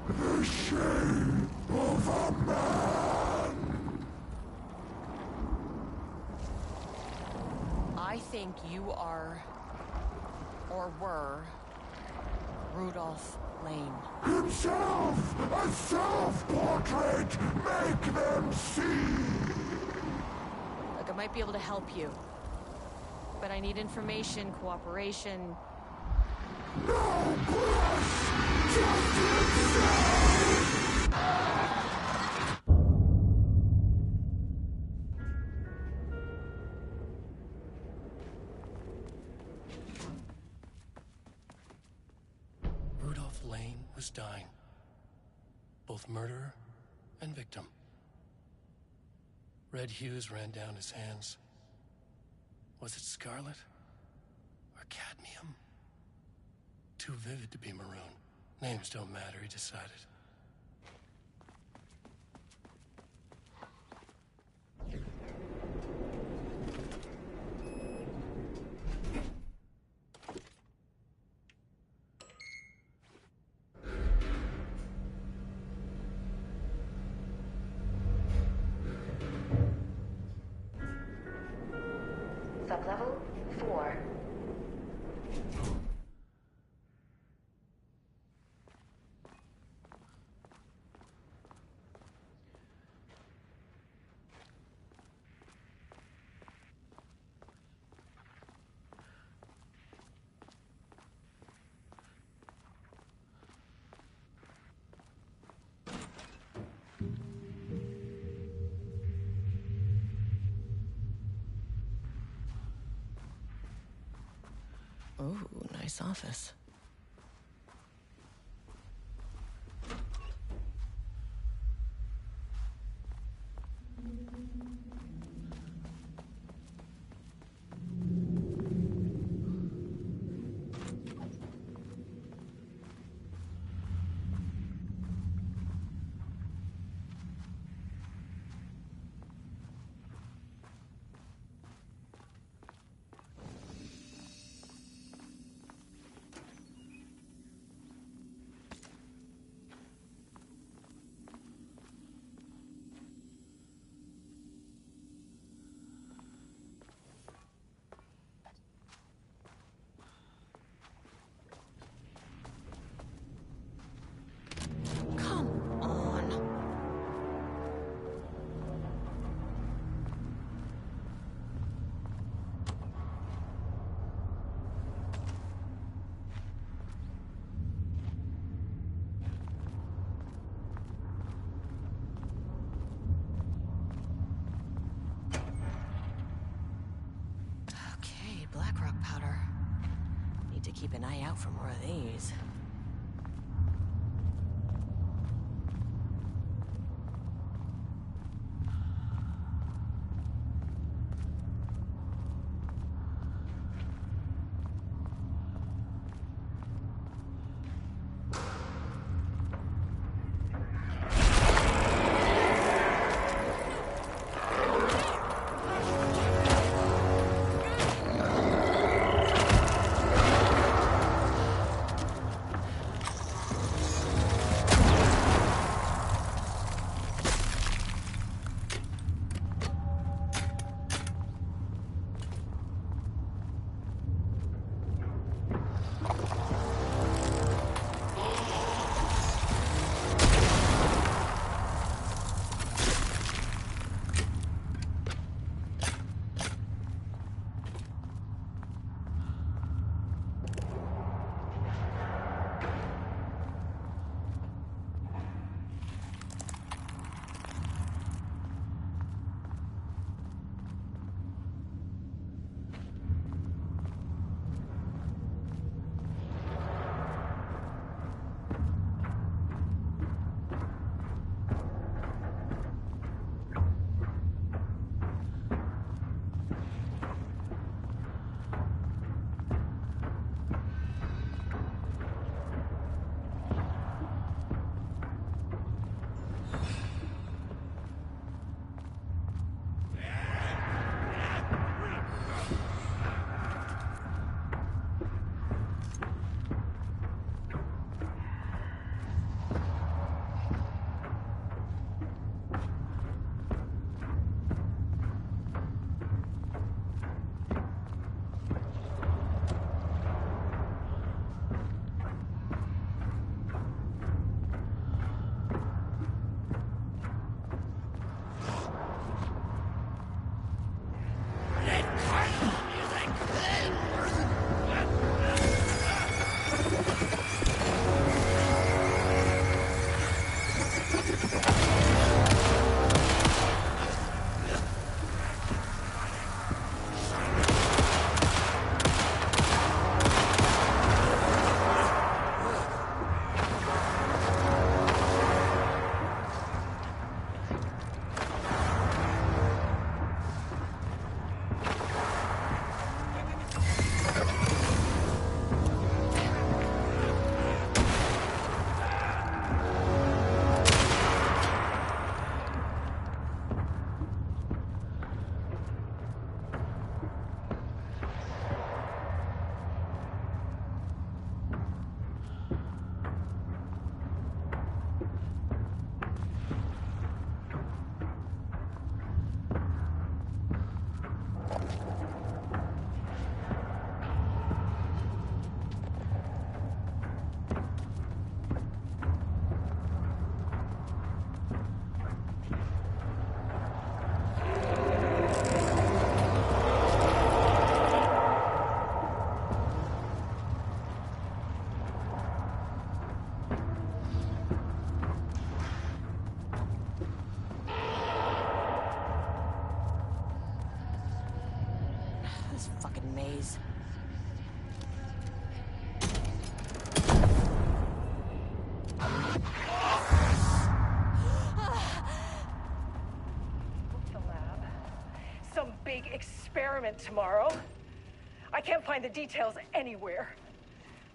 Speaker 8: The shame of a man!
Speaker 3: I think you are, or were, Rudolph Lane.
Speaker 8: Himself! A self-portrait! Make them see!
Speaker 3: Look, I might be able to help you. But I need information, cooperation.
Speaker 8: No push! Just insane!
Speaker 1: Ralph Lane was dying. Both murderer and victim. Red hues ran down his hands. Was it scarlet? Or cadmium? Too vivid to be maroon. Names don't matter, he decided.
Speaker 12: Sublevel 4.
Speaker 3: Ooh, nice office. Blackrock powder. Need to keep an eye out for more of these.
Speaker 16: memories.
Speaker 22: The lab. Some big experiment tomorrow. I can't find the details anywhere.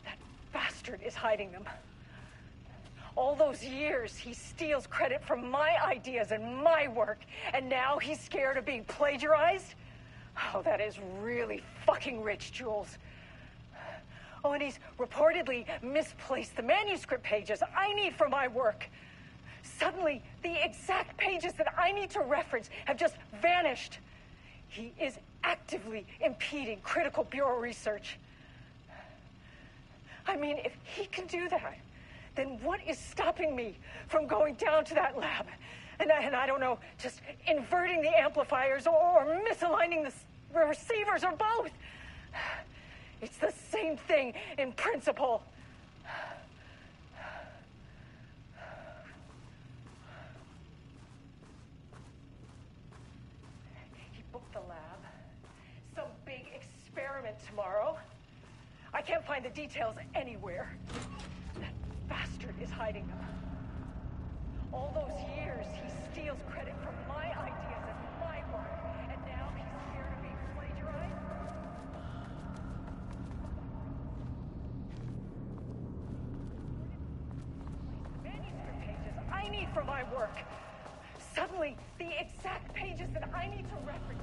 Speaker 22: That bastard is hiding them. All those years, he steals credit for my ideas and my work, and now he's scared of being plagiarized? Oh, that is really fucking rich, Jules. Oh, and he's reportedly misplaced the manuscript pages I need for my work. Suddenly, the exact pages that I need to reference have just vanished. He is actively impeding critical bureau research. I mean, if he can do that, then what is stopping me from going down to that lab? And I don't know, just inverting the amplifiers or misaligning the receivers or both. It's the same thing in principle. He booked the lab. Some big experiment tomorrow. I can't find the details anywhere. That bastard is hiding them. All those years, he steals credit from my ideas and my work, and now he's scared of being plagiarized? Manuscript pages I need for my work. Suddenly, the exact pages that I need to reference.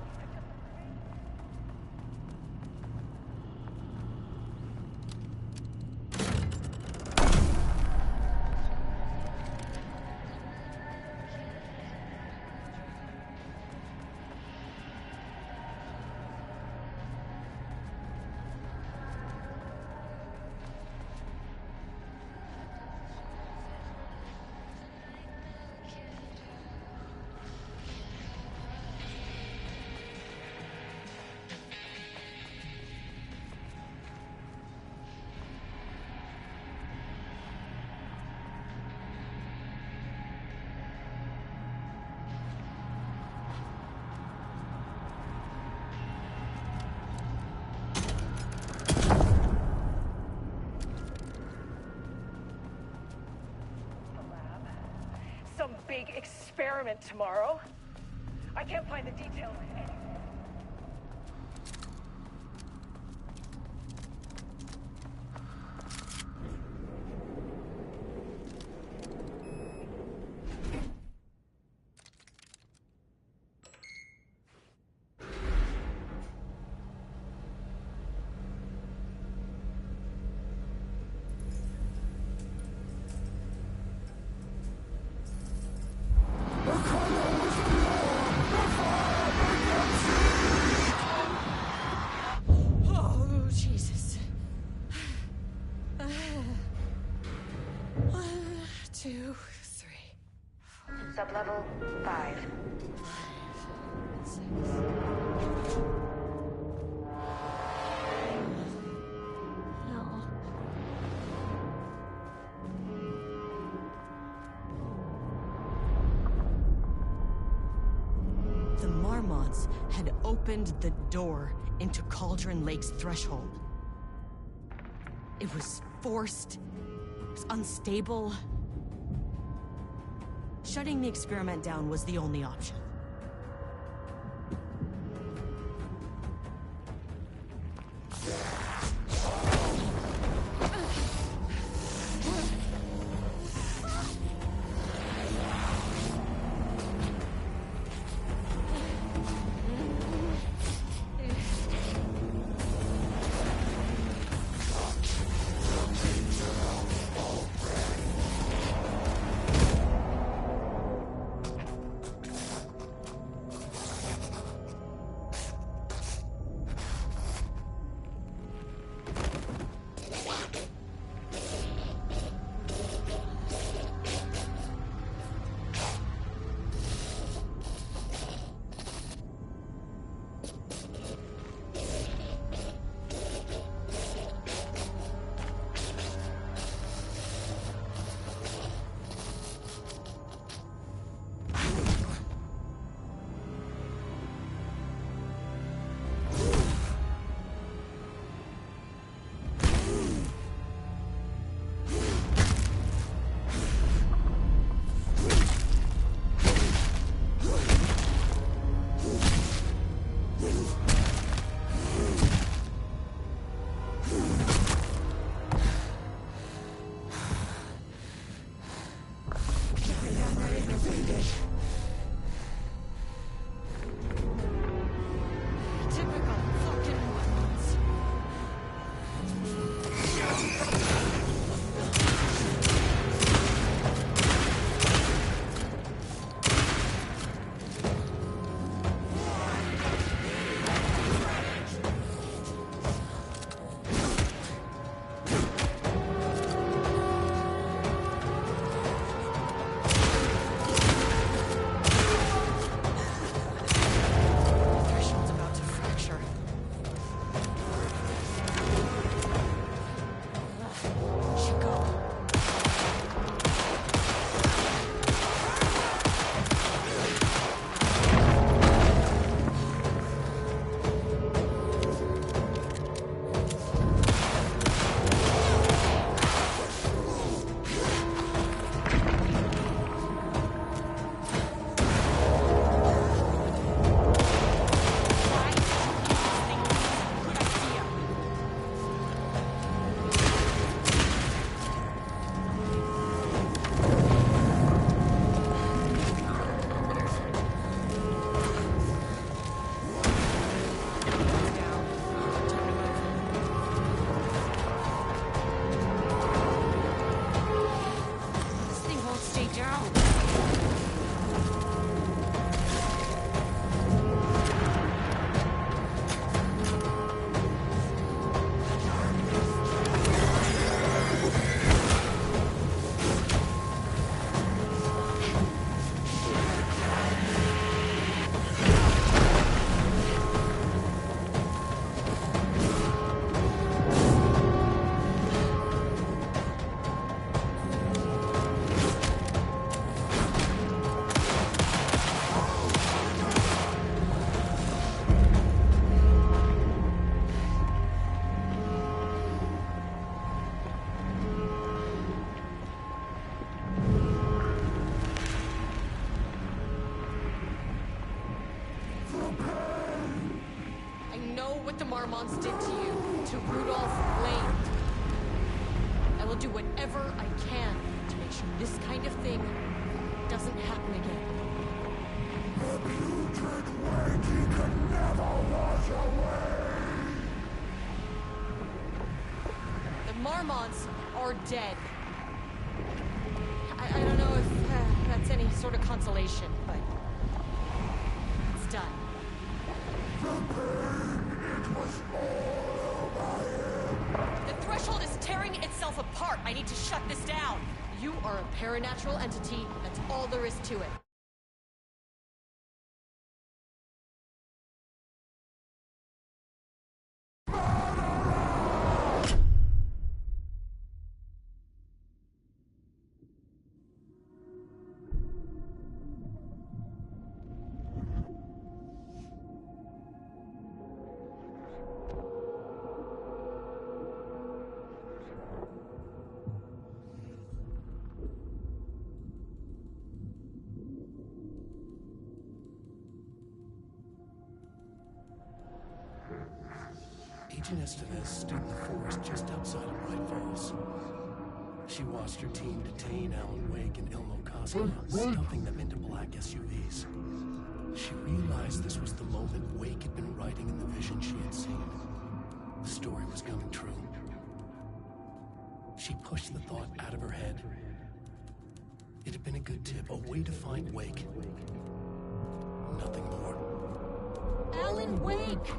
Speaker 22: Some big experiment tomorrow. I can't find the details anywhere. Sublevel 5.
Speaker 16: The Marmonts had opened the door into Cauldron Lake's threshold. It was forced, it was unstable. Shutting the experiment down was the only option.
Speaker 3: what the Marmonts did to you, to Rudolph Lane. I will do whatever I can to make sure this kind of thing doesn't happen again.
Speaker 8: The putrid weight he could never wash away!
Speaker 3: The Marmonts are dead. I don't know if that's any sort of consolation, but it's done.
Speaker 8: The pain, it was all over him.
Speaker 3: The Threshold is tearing itself apart. I need to shut this down. You are a paranatural entity. That's all there is to it.
Speaker 1: Agent Estevez stood in the forest just outside of Bright Falls. She watched her team detain Alan Wake and Ilmo Koskinen, stuffing them into black SUVs. She realized this was the moment Wake had been writing in the vision she had seen. The story was coming true. She pushed the thought out of her head. It had been a good tip, a way to find Wake. Nothing more.
Speaker 3: Alan Wake!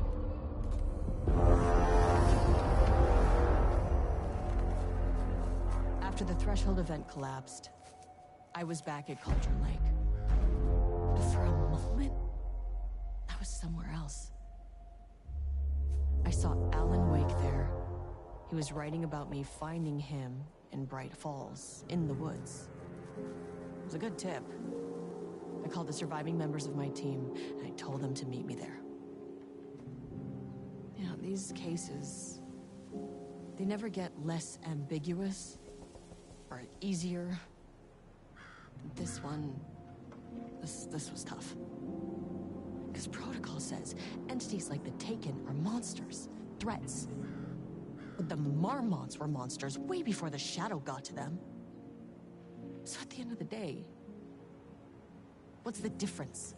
Speaker 3: After the Threshold event collapsed, I was back at Cauldron Lake. But for a moment, I was somewhere else. I saw Alan Wake there. He was writing about me finding him in Bright Falls, in the woods. It was a good tip. I called the surviving members of my team, and I told them to meet me there. You know, these cases, they never get less ambiguous or easier. This one, this was tough. Because Protocol says entities like the Taken are monsters, threats. But the Marmonts were monsters way before the Shadow got to them. So at the end of the day, what's the difference?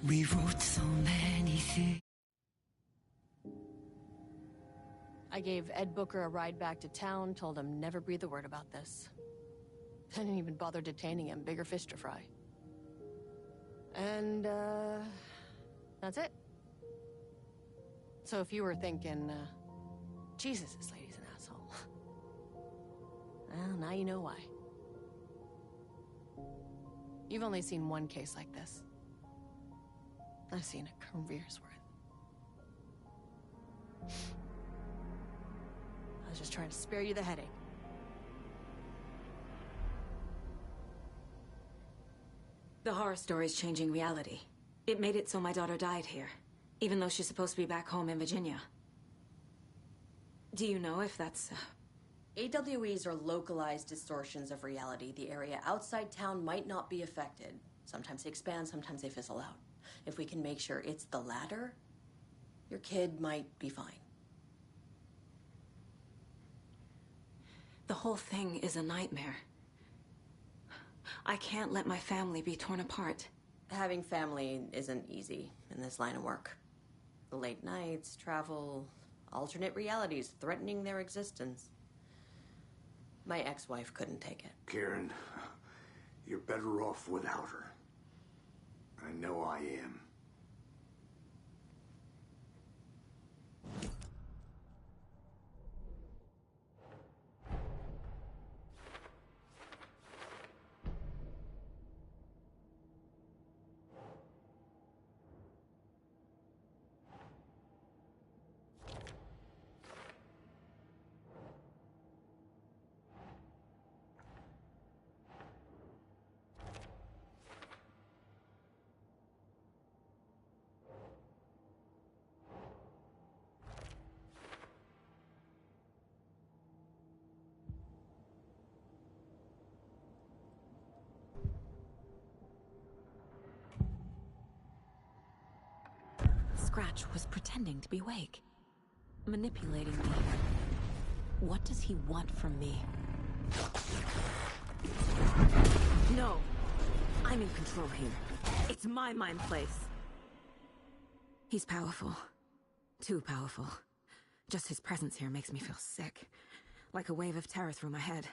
Speaker 19: We wrote so many things.
Speaker 3: I gave Ed Booker a ride back to town, told him never breathe a word about this. I didn't even bother detaining him. Bigger fish to fry. And, that's it. So if you were thinking, Jesus, this lady's an asshole. Well, now you know why. You've only seen one case like this. I've seen a career's worth. I was just trying to spare you the headache.
Speaker 2: The horror story's changing reality. It made it so my daughter died here, even though she's supposed to be back home in Virginia. Do you know if that's...
Speaker 16: AWEs are localized distortions of reality. The area outside town might not be affected. Sometimes they expand, sometimes they fizzle out. If we can make sure it's the latter, your kid might be fine.
Speaker 2: The whole thing is a nightmare. I can't let my family be torn apart.
Speaker 16: Having family isn't easy in this line of work. The late nights, travel, alternate realities threatening their existence. My ex-wife couldn't take it.
Speaker 4: Karen, you're better off without her. I know I am.
Speaker 2: Scratch was pretending to be Wake, manipulating me. What does he want from me? No! I'm in control here. It's my mind place. He's powerful. Too powerful. Just his presence here makes me feel sick. Like a wave of terror through my head.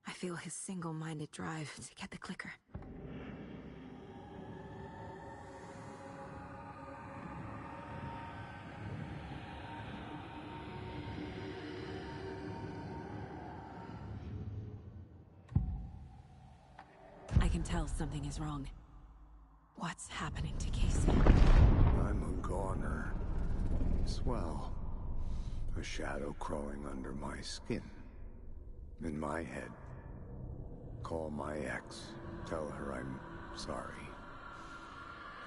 Speaker 2: I feel his single-minded drive to get the clicker. I can tell something is wrong. What's happening to Casey?
Speaker 4: I'm a goner. Swell. A shadow crawling under my skin. In my head. Call my ex. Tell her I'm sorry.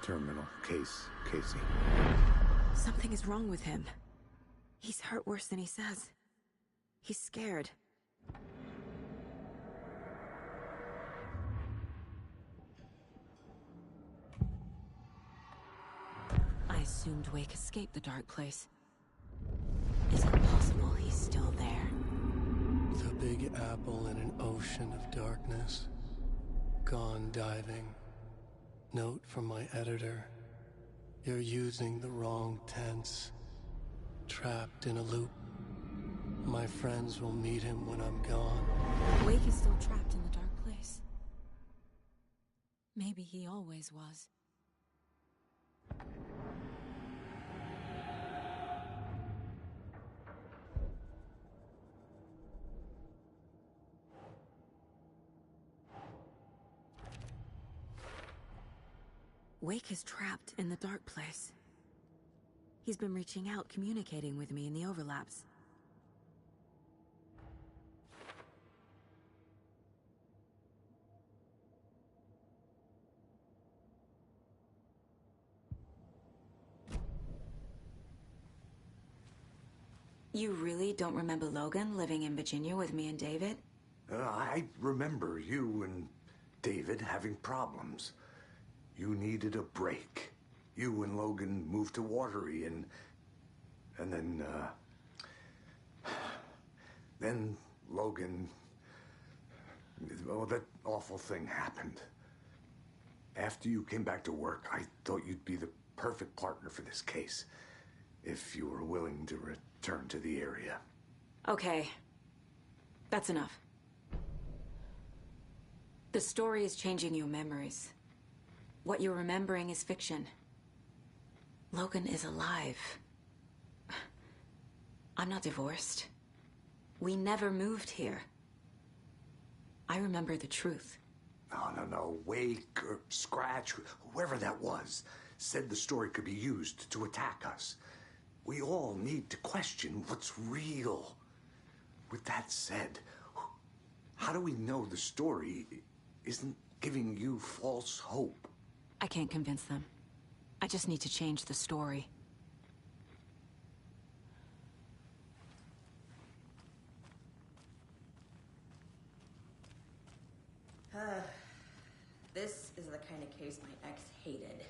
Speaker 4: Terminal case, Casey.
Speaker 2: Something is wrong with him. He's hurt worse than he says. He's scared. I assumed Wake escaped the dark place. Is it possible he's still there?
Speaker 1: The Big Apple in an ocean of darkness. Gone diving. Note from my editor. You're using the wrong tense. Trapped in a loop. My friends will meet him when I'm gone.
Speaker 2: Wake is still trapped in the dark place. Maybe he always was. Wake is trapped in the dark place. He's been reaching out, communicating with me in the overlaps. You really don't remember Logan living in Virginia with me and David?
Speaker 4: I remember you and David having problems. You needed a break. You and Logan moved to Watery and then Logan, well, that awful thing happened. After you came back to work, I thought you'd be the perfect partner for this case, if you were willing to return to the area.
Speaker 2: Okay. That's enough. The story is changing your memories. What you're remembering is fiction. Logan is alive. I'm not divorced. We never moved here. I remember the truth.
Speaker 4: No. Wake or Scratch, whoever that was, said the story could be used to attack us. We all need to question what's real. With that said, how do we know the story isn't giving you false hope?
Speaker 2: I can't convince them. I just need to change the story.
Speaker 16: This is the kind of case my ex hated.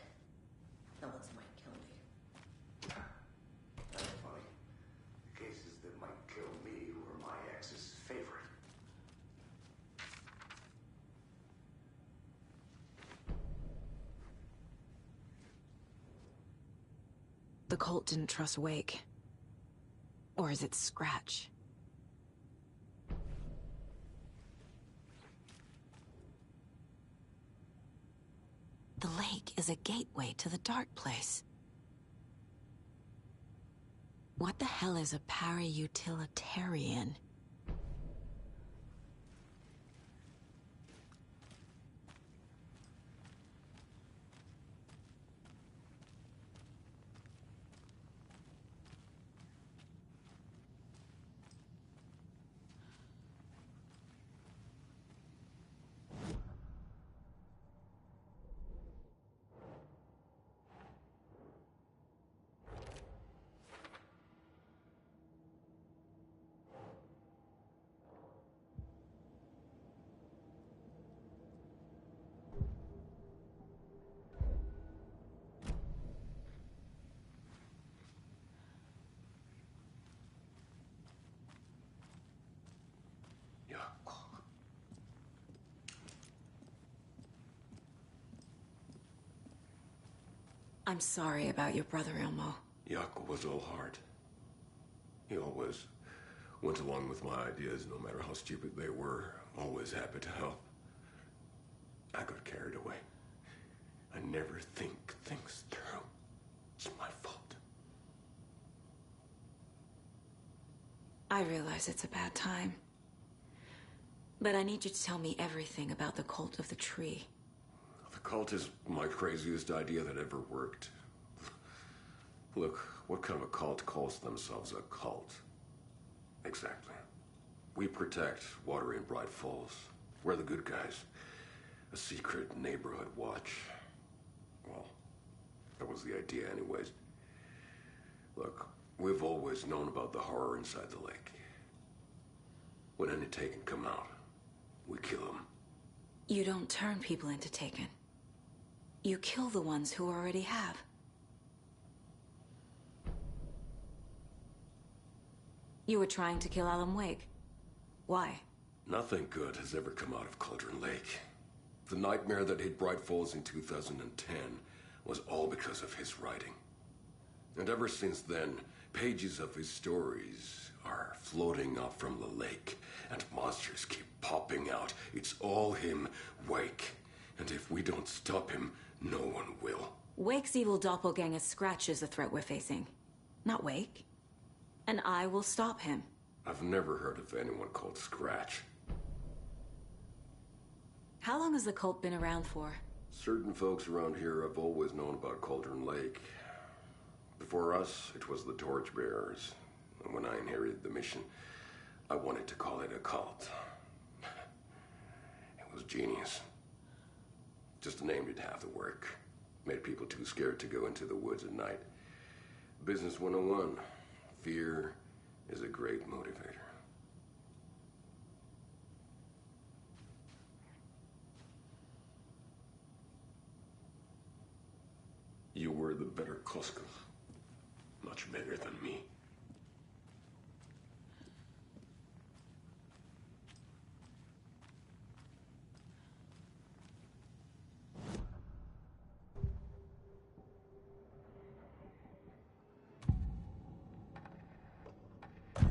Speaker 16: Alex might kill me.
Speaker 4: That's funny. The cases that might kill me were my ex's favorite.
Speaker 2: The cult didn't trust Wake. Or is it Scratch? The lake is a gateway to the dark place. What the hell is a para-utilitarian? I'm sorry about your brother, Elmo.
Speaker 7: Yaakov was all heart. He always went along with my ideas, no matter how stupid they were. Always happy to help. I got carried away. I never think things through. It's my fault.
Speaker 2: I realize it's a bad time. But I need you to tell me everything about the Cult of the Tree.
Speaker 7: The cult is my craziest idea that ever worked. Look, what kind of a cult calls themselves a cult? Exactly. We protect water in Bright Falls. We're the good guys. A secret neighborhood watch. Well, that was the idea anyways. Look, we've always known about the horror inside the lake. When any Taken come out, we kill them.
Speaker 2: You don't turn people into Taken. You kill the ones who already have. You were trying to kill Alan Wake. Why?
Speaker 7: Nothing good has ever come out of Cauldron Lake. The nightmare that hit Bright Falls in 2010 was all because of his writing. And ever since then, pages of his stories are floating up from the lake, and monsters keep popping out. It's all him, Wake. And if we don't stop him, no one will.
Speaker 2: Wake's evil doppelganger Scratch is the threat we're facing, not Wake. And I will stop him.
Speaker 7: I've never heard of anyone called Scratch.
Speaker 2: How long has the cult been around for?
Speaker 7: Certain folks around here have always known about Cauldron Lake. Before us, it was the Torchbearers. And when I inherited the mission, I wanted to call it a cult. It was genius. Just a name did half the work. Made people too scared to go into the woods at night. Business 101. Fear is a great motivator. You were the better Koska. Much better than me.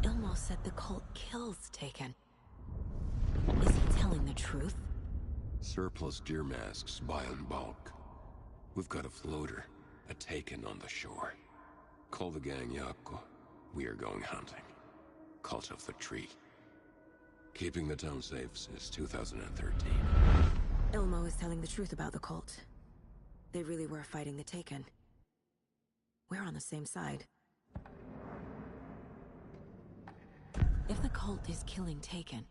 Speaker 2: Ilmo said the cult kills Taken. Is he telling the truth?
Speaker 7: surplus deer masks by in bulk. We've got a floater, a Taken on the shore. Call the gang Yako. We are going hunting. Cult of the Tree. Keeping the town safe since 2013.
Speaker 2: Ilmo is telling the truth about the cult. They really were fighting the Taken. We're on the same side. If the cult is killing Taken,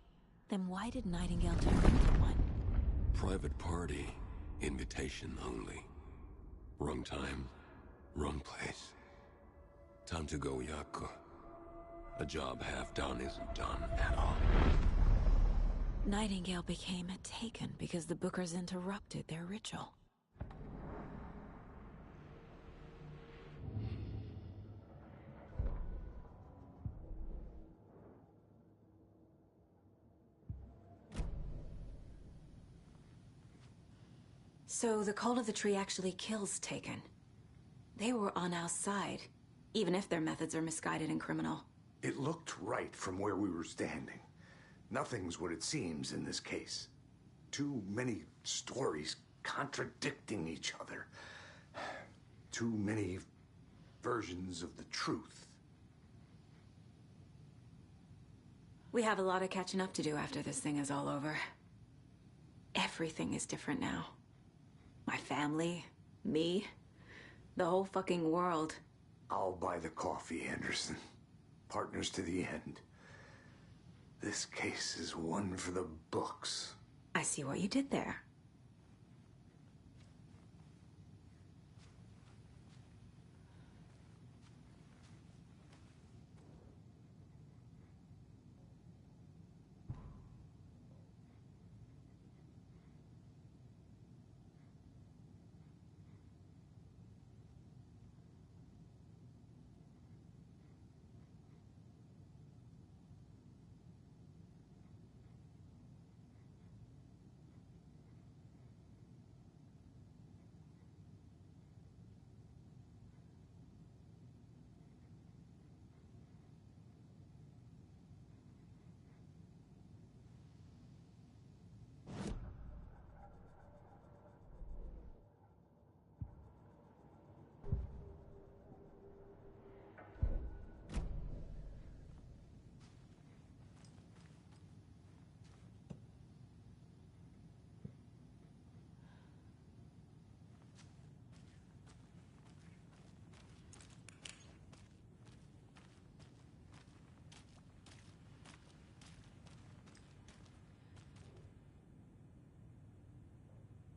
Speaker 2: then why did Nightingale turn into one?
Speaker 7: Private party. Invitation only. Wrong time, wrong place. Time to go, Yako. A job half done isn't done at all.
Speaker 2: Nightingale became a Taken because the Bookers interrupted their ritual. So the Cult of the Tree actually kills Taken. They were on our side, even if their methods are misguided and criminal.
Speaker 4: It looked right from where we were standing. Nothing's what it seems in this case. Too many stories contradicting each other. Too many versions of the truth.
Speaker 2: We have a lot of catching up to do after this thing is all over. Everything is different now. My family, me, the whole fucking world.
Speaker 4: I'll buy the coffee, Anderson. Partners to the end. This case is one for the books.
Speaker 2: I see what you did there.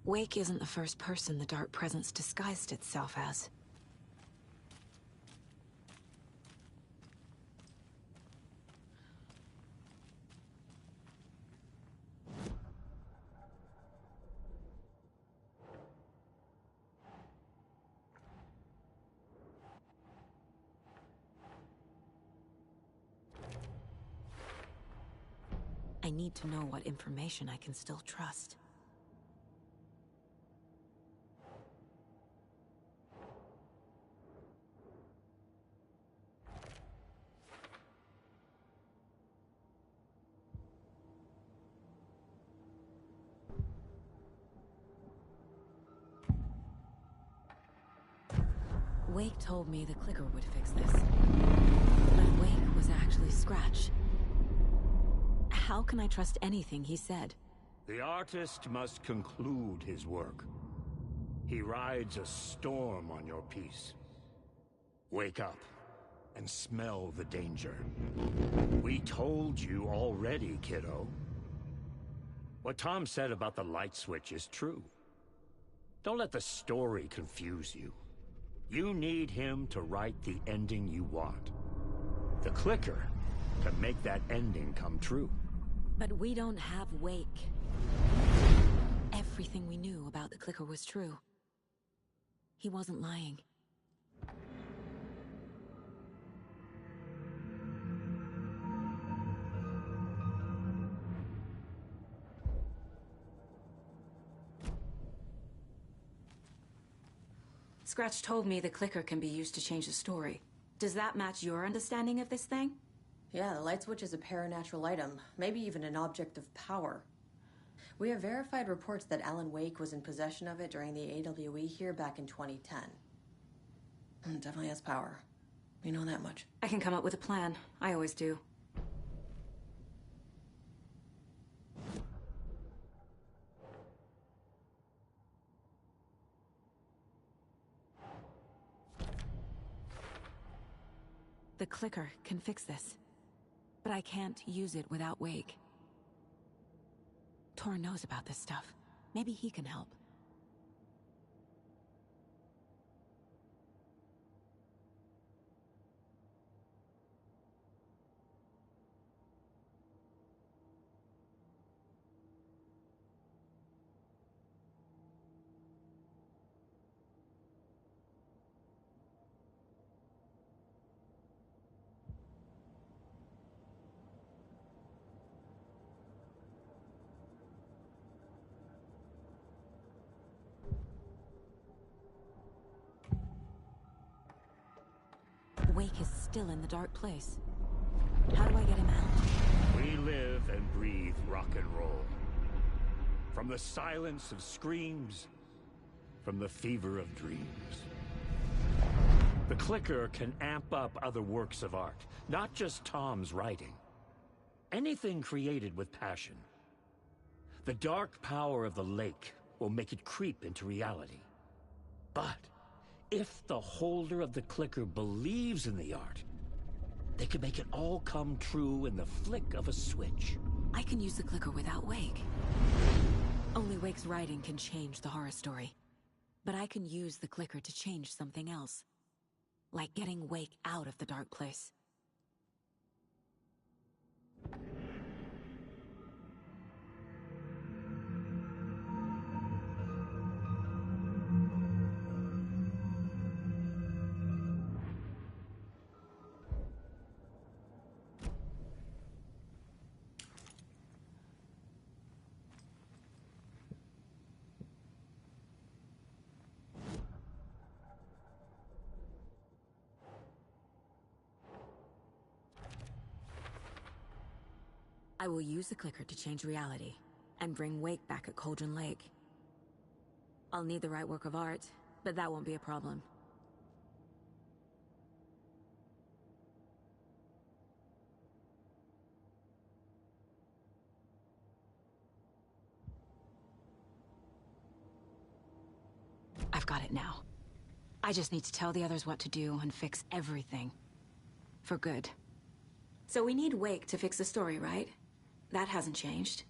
Speaker 2: Wake isn't the first person the Dark Presence disguised itself as. I need to know what information I can still trust. Wake told me the clicker would fix this. But Wake was actually Scratch. How can I trust anything he said?
Speaker 5: The artist must conclude his work. He rides a storm on your piece. Wake up and smell the danger. We told you already, kiddo. What Tom said about the light switch is true. Don't let the story confuse you. You need him to write the ending you want. The clicker can make that ending come true.
Speaker 2: But we don't have Wake. Everything we knew about the clicker was true. He wasn't lying. Scratch told me the clicker can be used to change the story. Does that match your understanding of this thing?
Speaker 16: Yeah, the light switch is a paranatural item, maybe even an object of power. We have verified reports that Alan Wake was in possession of it during the AWE here back in 2010. Definitely has power. We know that much.
Speaker 2: I can come up with a plan. I always do. The clicker can fix this. But I can't use it without Wake. Tor knows about this stuff. Maybe he can help. Wake is still in the dark place. How do I get him out?
Speaker 5: We live and breathe rock and roll. From the silence of screams, from the fever of dreams. The clicker can amp up other works of art, not just Tom's writing. Anything created with passion. The dark power of the lake will make it creep into reality. But if the holder of the clicker believes in the art, they can make it all come true in the flick of a switch.
Speaker 2: I can use the clicker without Wake. Only Wake's writing can change the horror story. But I can use the clicker to change something else. Like getting Wake out of the dark place. I will use the clicker to change reality, and bring Wake back at Cauldron Lake. I'll need the right work of art, but that won't be a problem. I've got it now. I just need to tell the others what to do and fix everything. For good. So we need Wake to fix the story, right? That hasn't changed.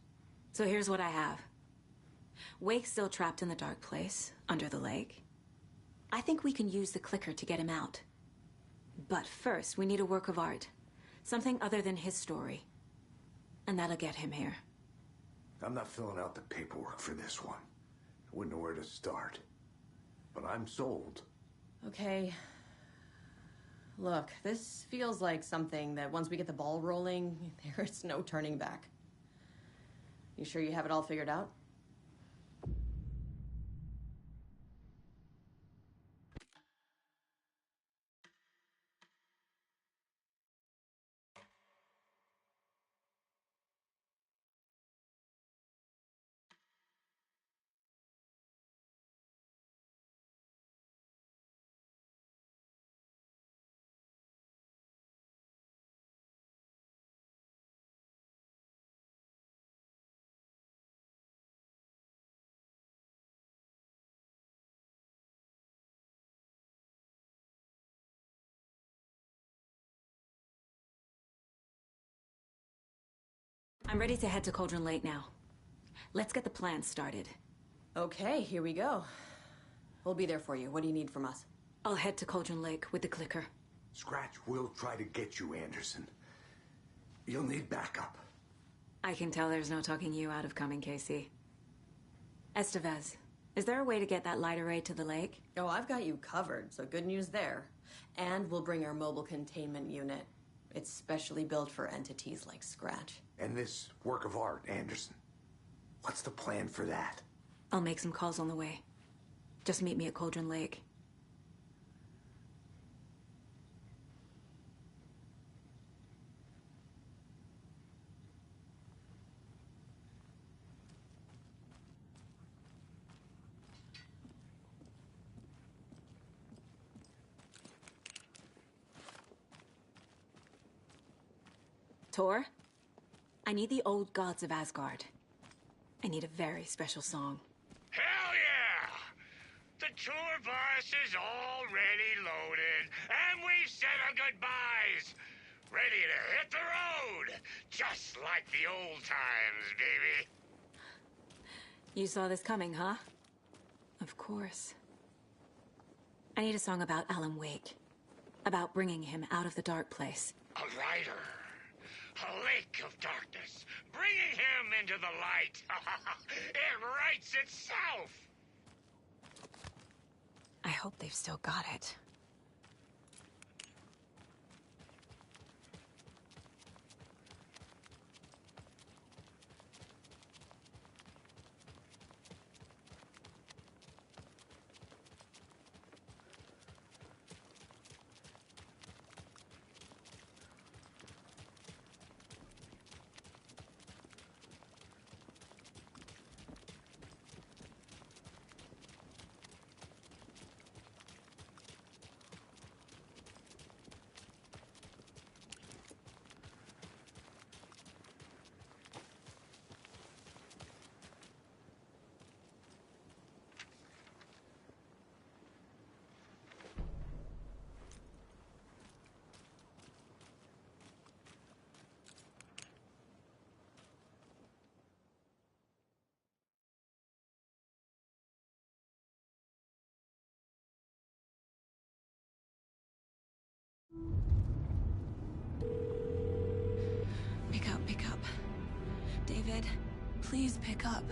Speaker 2: So here's what I have. Wake's still trapped in the dark place, under the lake. I think we can use the clicker to get him out. But first, we need a work of art. Something other than his story. And that'll get him here.
Speaker 4: I'm not filling out the paperwork for this one. I wouldn't know where to start. But I'm sold.
Speaker 16: Okay. Look, this feels like something that once we get the ball rolling, there's no turning back. You sure you have it all figured out?
Speaker 2: I'm ready to head to Cauldron Lake now. Let's get the plan started.
Speaker 16: Okay, here we go. We'll be there for you. What do you need from us?
Speaker 2: I'll head to Cauldron Lake with the clicker.
Speaker 4: Scratch will try to get you, Anderson. You'll need backup.
Speaker 2: I can tell there's no talking you out of coming, Casey. Estevez, is there a way to get that light array to the lake?
Speaker 16: Oh, I've got you covered, so good news there. And we'll bring our mobile containment unit. It's specially built for entities like Scratch.
Speaker 4: And this work of art, Anderson. What's the plan for that?
Speaker 2: I'll make some calls on the way. Just meet me at Cauldron Lake. Tor, I need the old gods of Asgard. I need a very special song.
Speaker 18: Hell yeah! The tour bus is already loaded, and we've said our goodbyes. Ready to hit the road, just like the old times, baby.
Speaker 2: You saw this coming, huh? Of course. I need a song about Alan Wake. About bringing him out of the dark place.
Speaker 18: A rider. A lake of darkness. Bringing him into the light. It writes itself.
Speaker 2: I hope they've still got it. Pick up. David, please pick up.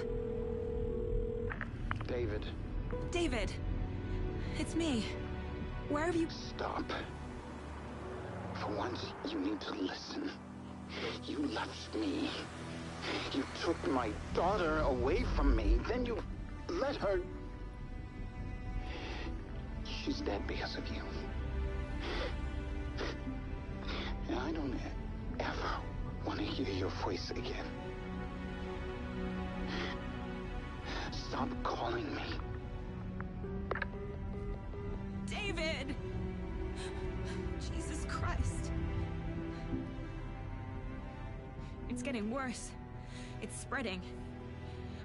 Speaker 8: David.
Speaker 2: David! It's me. Where have you...
Speaker 8: Stop. For once, you need to listen. You left me. You took my daughter away from me. Then you let her... She's dead because of you. And I don't ever want to hear your voice again. Stop calling me.
Speaker 15: David! Jesus Christ. It's getting worse. It's spreading.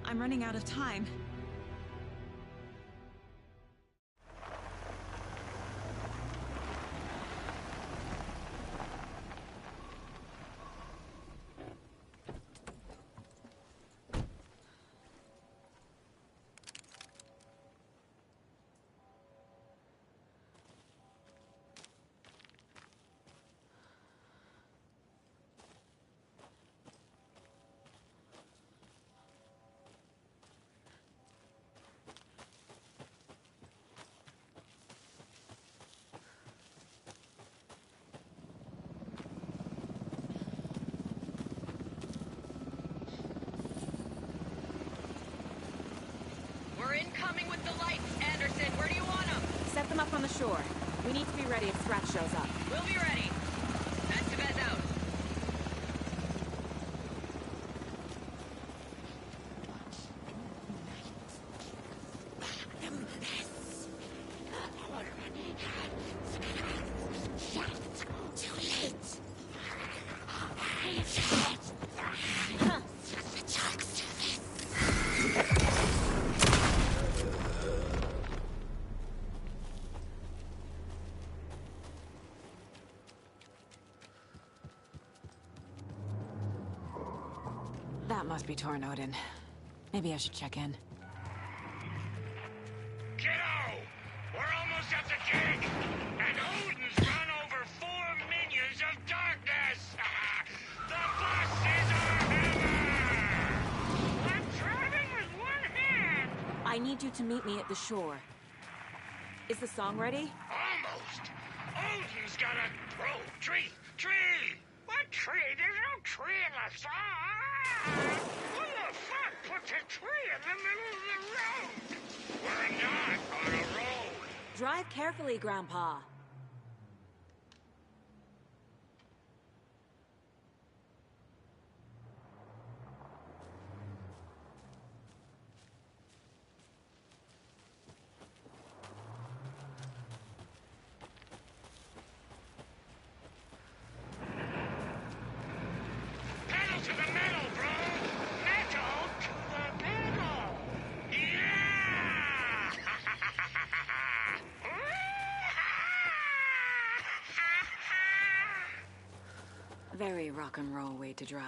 Speaker 15: I'm running out of time.
Speaker 3: We're incoming with the lights, Anderson. Where do you want them?
Speaker 2: Set them up on the shore. We need to be ready if Scratch shows up.
Speaker 3: We'll be ready. Estevez out.
Speaker 2: That must be Tor and Odin. Maybe I should check in.
Speaker 18: Kiddo! We're almost at the gig! And Odin's run over 4 minions of darkness! The bus is our hammer! I'm driving with one hand!
Speaker 2: I need you to meet me at the shore. Is the song ready?
Speaker 18: Almost! Odin's got a... Oh, tree! Tree! What tree? There's no tree in the song! Who the fuck put a tree in the middle of the road? We're not on a road!
Speaker 2: Drive carefully, Grandpa. very rock and roll way to drive.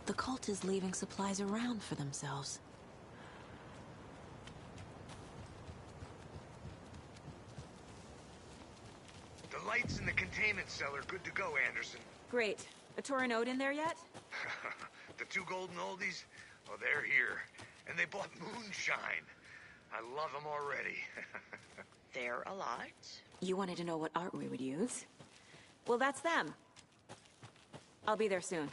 Speaker 2: The cult is leaving supplies around for themselves.
Speaker 13: The lights in the containment cell are good to go, Anderson.
Speaker 15: Great. A Tauren Ode in there yet?
Speaker 13: The two golden oldies? Oh, they're here. And they bought moonshine. I love them already.
Speaker 3: They're a lot.
Speaker 15: You wanted to know what art we would use? Well, that's them. I'll be there soon.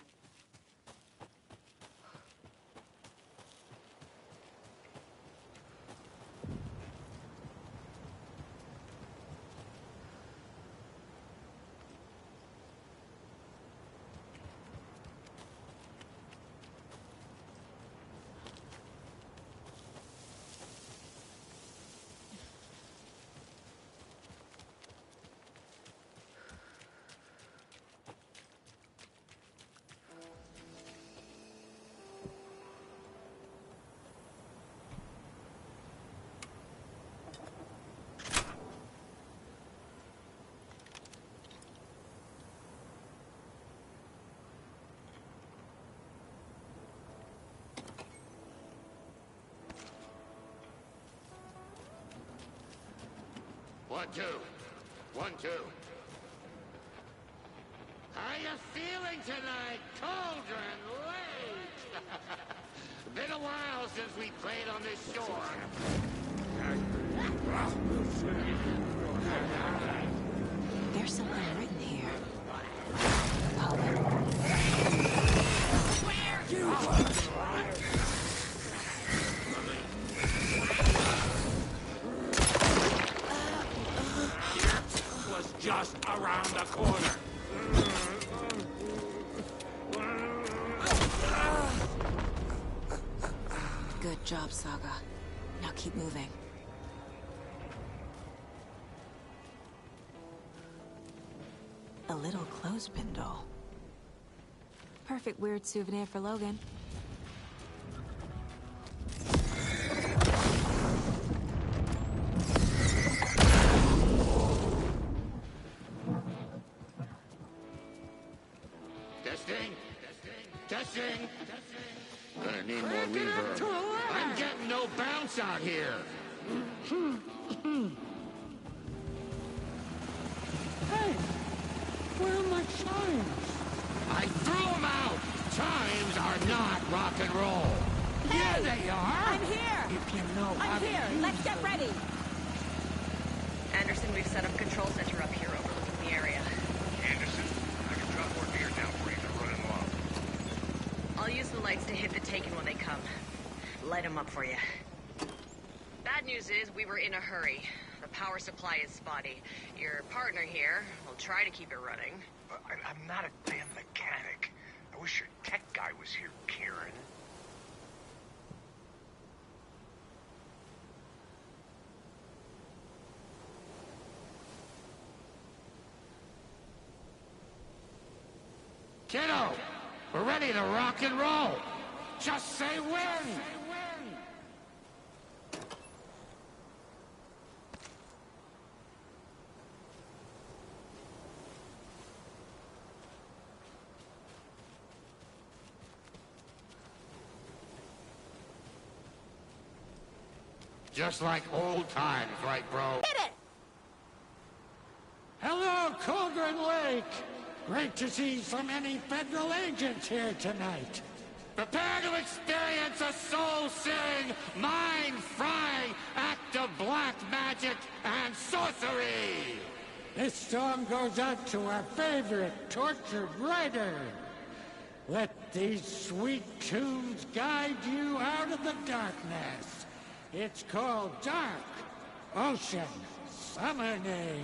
Speaker 20: One, two. 1, 2. How you feeling tonight, Cauldron Lake? Been a while since we played on this shore.
Speaker 2: There's something written here.
Speaker 20: Was just around the corner.
Speaker 2: Good job, Saga. Now keep moving. A little clothespin doll. Perfect weird souvenir for Logan.
Speaker 20: Testing. Gonna need more reverb. I'm getting no bounce out here.
Speaker 19: Hey, where are my chimes?
Speaker 20: I threw them out. Chimes are not rock and roll.
Speaker 15: Hey,
Speaker 20: there they are.
Speaker 15: I'm here.
Speaker 20: If you know
Speaker 15: I'm here. Let's get ready.
Speaker 3: Anderson, we've set up control center up here overlooking the area.
Speaker 13: Anderson, I can drop more gear down for you. They're running low.
Speaker 3: I'll use the lights to hit the Taken when they come. Light them up for you. Bad Bad news is we were in a hurry. The power supply is spotty. Your partner here will try to keep it running.
Speaker 18: I'm not a damn mechanic. I wish your tech guy was here, Karen.
Speaker 20: Kiddo, we're ready to rock and roll. Just say when. Just like old times, right, bro?
Speaker 15: Hit it!
Speaker 20: Hello, Cauldron Lake! Great to see so many federal agents here tonight. Prepare to experience a soul-searing, mind-frying act of black magic and sorcery! This song goes out to our favorite tortured writer. Let these sweet tunes guide you out of the darkness. It's called Dark Ocean Summoning.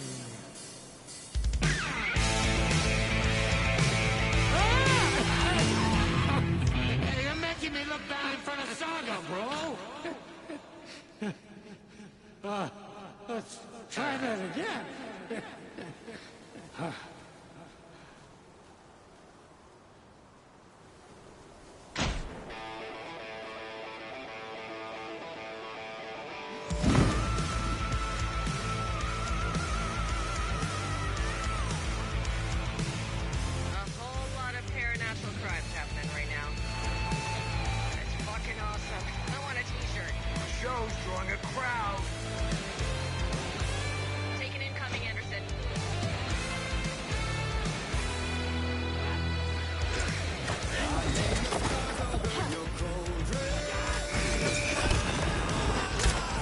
Speaker 20: Hey, you're making me look bad in front of Saga, bro. Let's try that again.
Speaker 18: Show's drawing a crowd.
Speaker 3: Take an incoming, Anderson.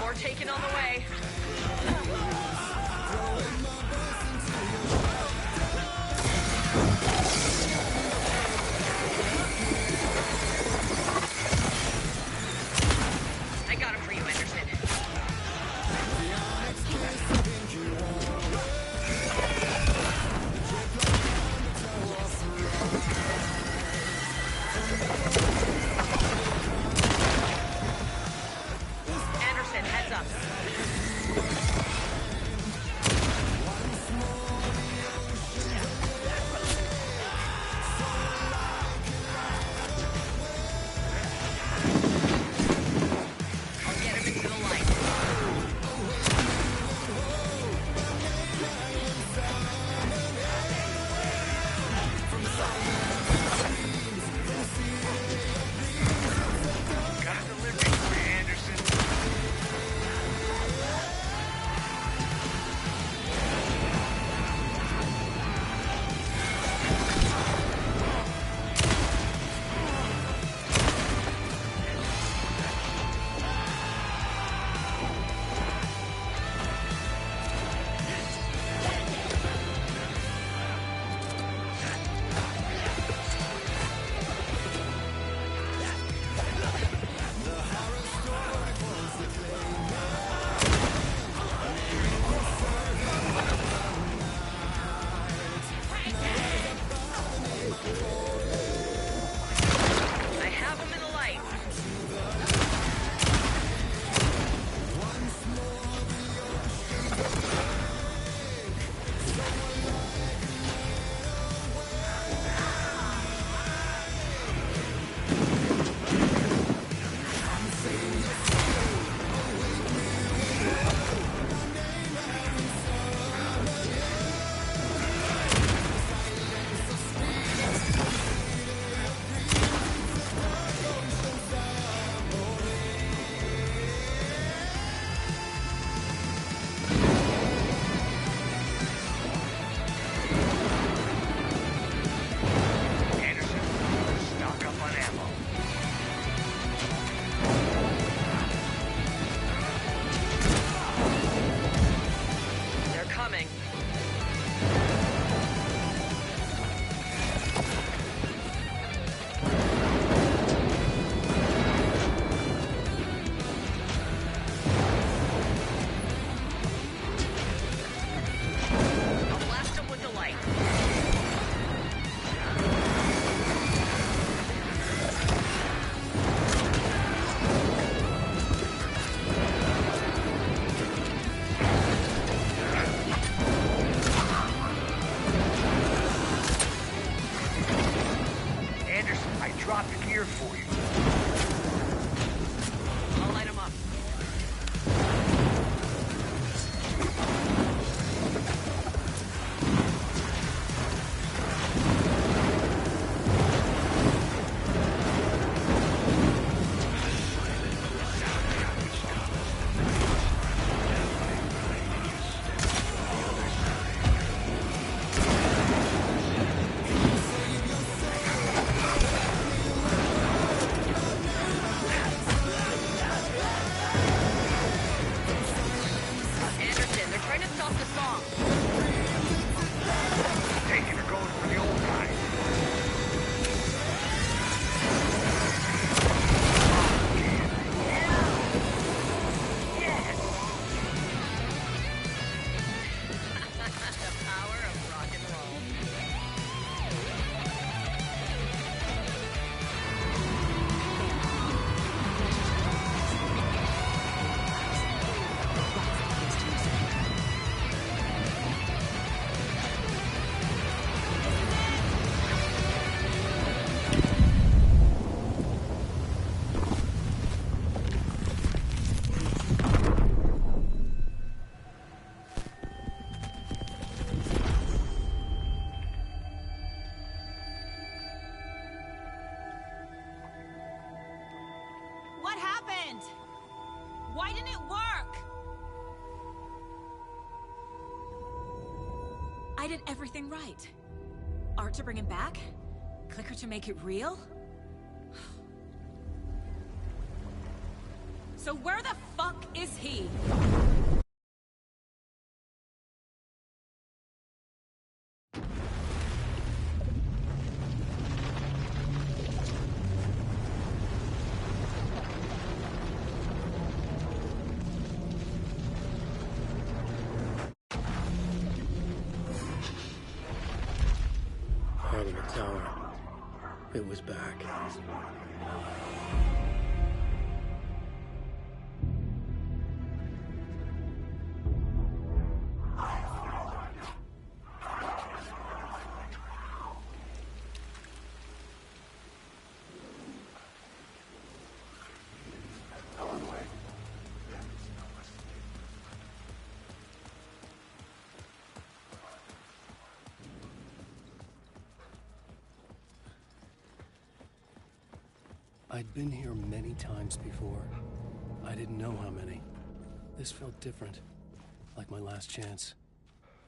Speaker 3: More taken on the way. I got him for you, Anderson. Anderson, heads up.
Speaker 18: drop the gear for you.
Speaker 3: I'll light him up.
Speaker 15: Why didn't it work? I did everything right. Art to bring him back? Clicker to make it real? So where the fuck is he?
Speaker 1: Parliament Tower. It was back. I'd been here many times before. I didn't know how many. This felt different. Like my last chance.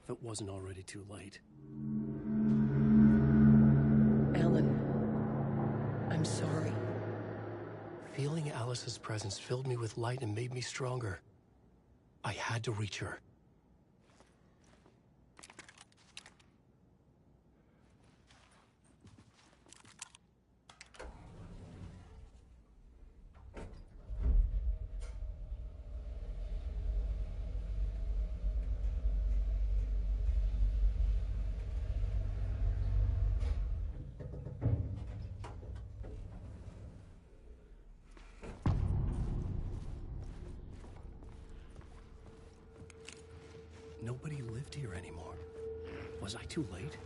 Speaker 1: If it wasn't already too late.
Speaker 16: Alan, I'm sorry.
Speaker 1: Feeling Alice's presence filled me with light and made me stronger. I had to reach her. Nobody lived here anymore. Was I too late?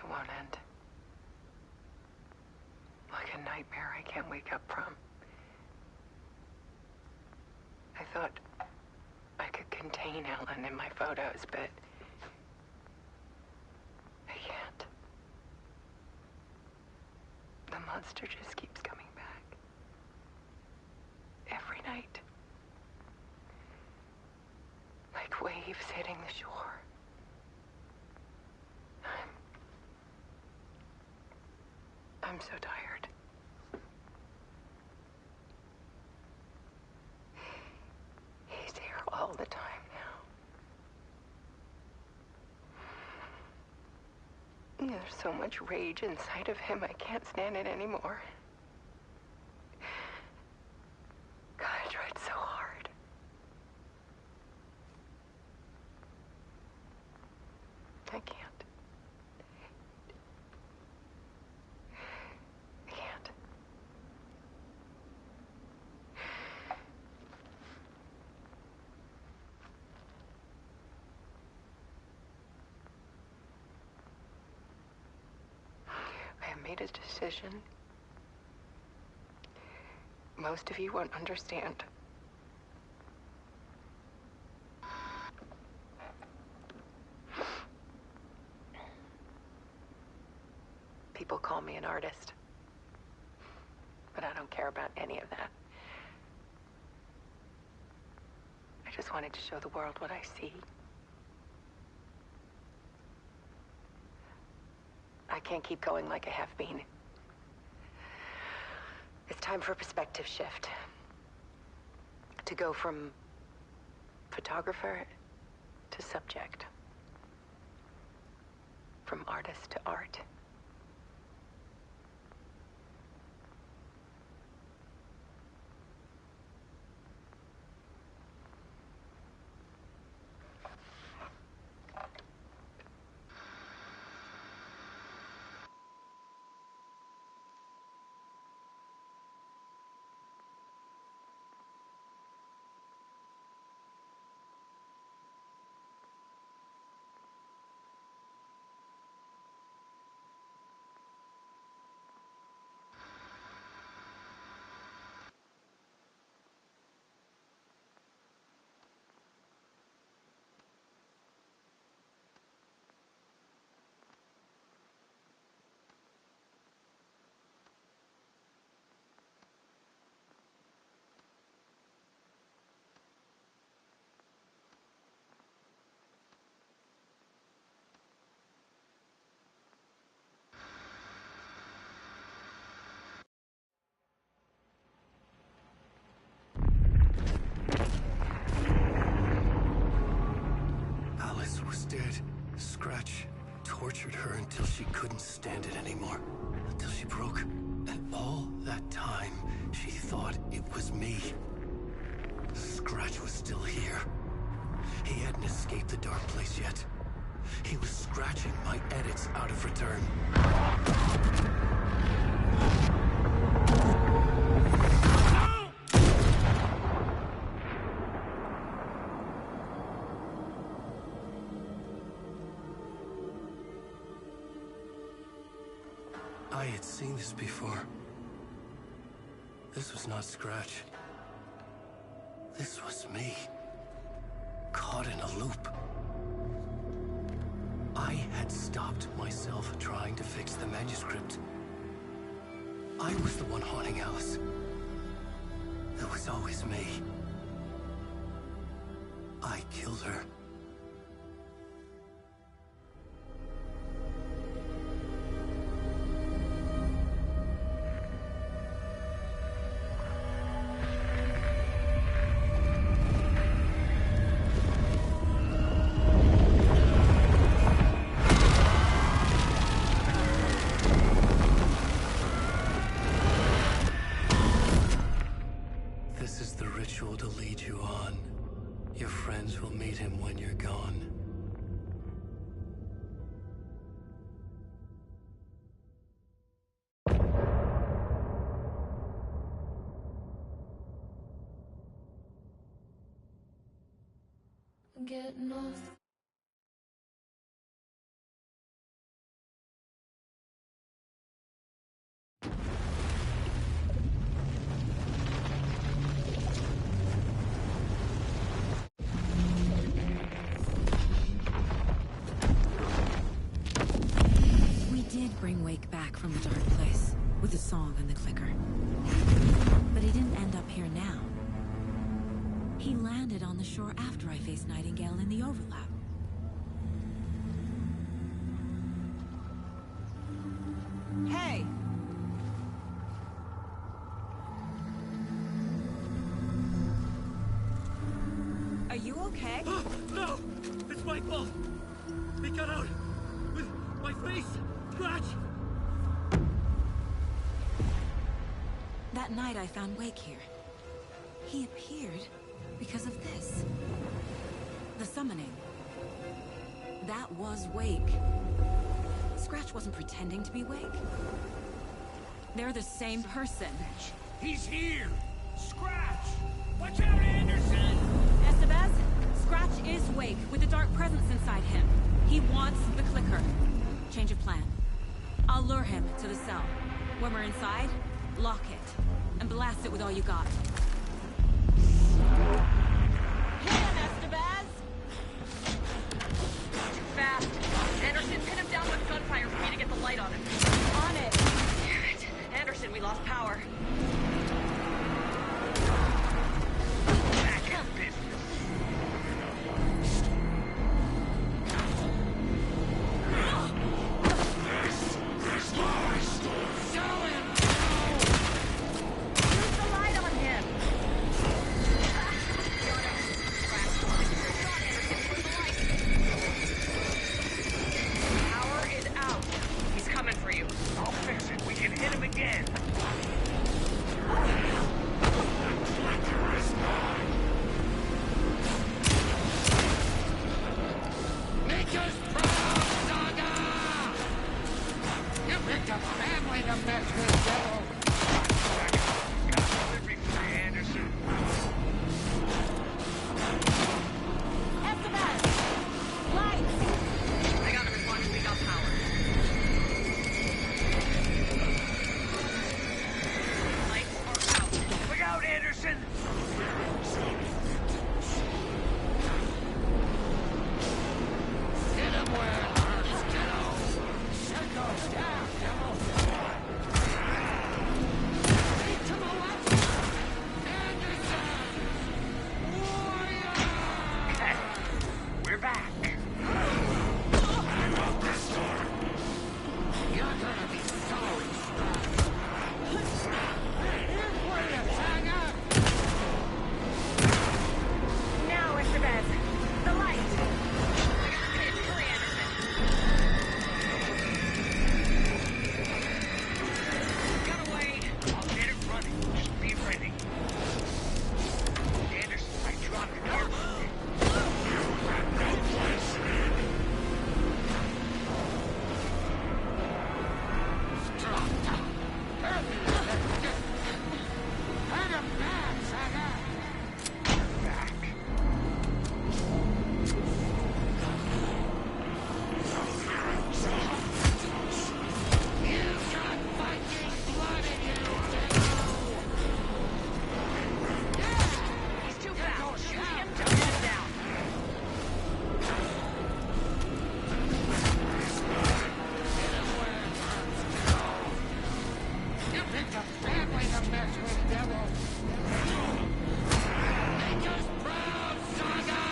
Speaker 10: Won't end. Like a nightmare I can't wake up from. I thought I could contain Ellen in my photos, but I can't. The monster just keeps coming back. Every night. Like waves hitting the shore. I'm so tired. There's so much rage inside of him, I can't stand it anymore. God, I tried so hard. I can't. I can't. I have made a decision. Most of you won't understand. People call me an artist, but I don't care about any of that. I just wanted to show the world what I see. I can't keep going like I have been. It's time for a perspective shift. To go from photographer to subject. From artist to art.
Speaker 1: Dead. Scratch tortured her until she couldn't stand it anymore. Until she broke. And all that time, she thought it was me. Scratch was still here. He hadn't escaped the dark place yet. He was scratching my edits out of return. I had seen this before. This was not Scratch. This was me. Caught in a loop. I had stopped myself trying to fix the manuscript. I was the one haunting Alice. It was always me. I killed her. This is the ritual to lead you on. Your friends will meet him when you're gone.
Speaker 6: Getting off.
Speaker 2: We did bring Wake back from the dark place, with the song and the clicker. But he didn't end up here now. He landed on the shore after I faced Nightingale in the overlap.
Speaker 9: Hey! Are you okay?
Speaker 17: No! It's my fault! He got out! With my face! Scratch!
Speaker 2: That night I found Wake here. He appeared because of this. The summoning. That was Wake. Scratch wasn't pretending to be Wake. They're the same person.
Speaker 20: He's here! Scratch! Watch out, Anderson!
Speaker 2: Estevez, Scratch is Wake, with a dark presence inside him. He wants the clicker. Change of plan. I'll lure him to the cell. When we're inside, lock it, and blast it with all you got. Hit him, Estevez!
Speaker 3: Too fast. Anderson, pin him down with gunfire for me to get the light on him.
Speaker 2: On it!
Speaker 3: Damn it. Anderson, we lost power.
Speaker 18: Back in business.
Speaker 3: Use the light on him. Power is out. He's coming for you.
Speaker 18: I'll fix it. We can hit him again.
Speaker 20: Make us proud, Saga! You picked a family to mess with, devil!
Speaker 18: Got delivery for you, Anderson.
Speaker 2: Estevez! Lights!
Speaker 3: I got him as long as we got power. Lights are out.
Speaker 18: Look out, Anderson!
Speaker 20: Hit him where it hurts, kiddo! Shut those down, devil! Take to the left! Anderson! Warrior!
Speaker 18: We're back.
Speaker 20: I'm up this door. You're gonna be sorry, Here's where you Saga!
Speaker 3: Now, Estevez. The light. Hurry, Anderson. Got away.
Speaker 18: I'll get it running. Just be ready. Anderson, I dropped it here.
Speaker 20: You had no place in it. Dropped out. Hand him back, Saga!
Speaker 18: Back.
Speaker 20: You've got Viking blood in you, devil!
Speaker 3: He's too fast. Shoot him to pin him down.
Speaker 20: You picked a family to mess with, devil! Make us proud, Saga!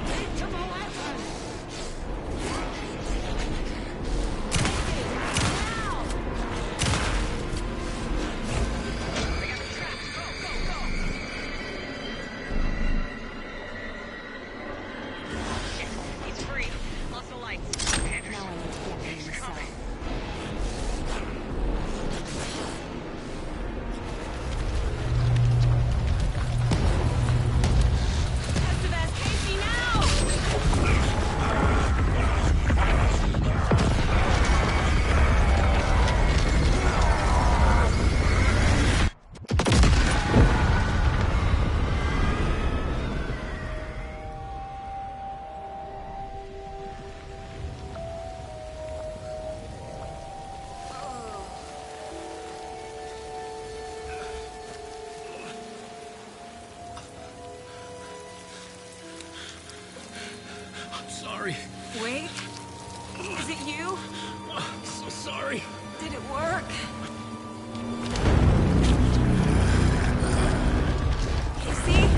Speaker 20: Take to the left!
Speaker 3: They got the trap. Go, go, go. Shit, he's free. Lost the lights.
Speaker 18: Anderson, he's coming.
Speaker 2: Estevez, Casey, now!
Speaker 17: I'm sorry.
Speaker 2: Wake? Is it you?
Speaker 17: I'm so sorry.
Speaker 2: Did it work? Casey?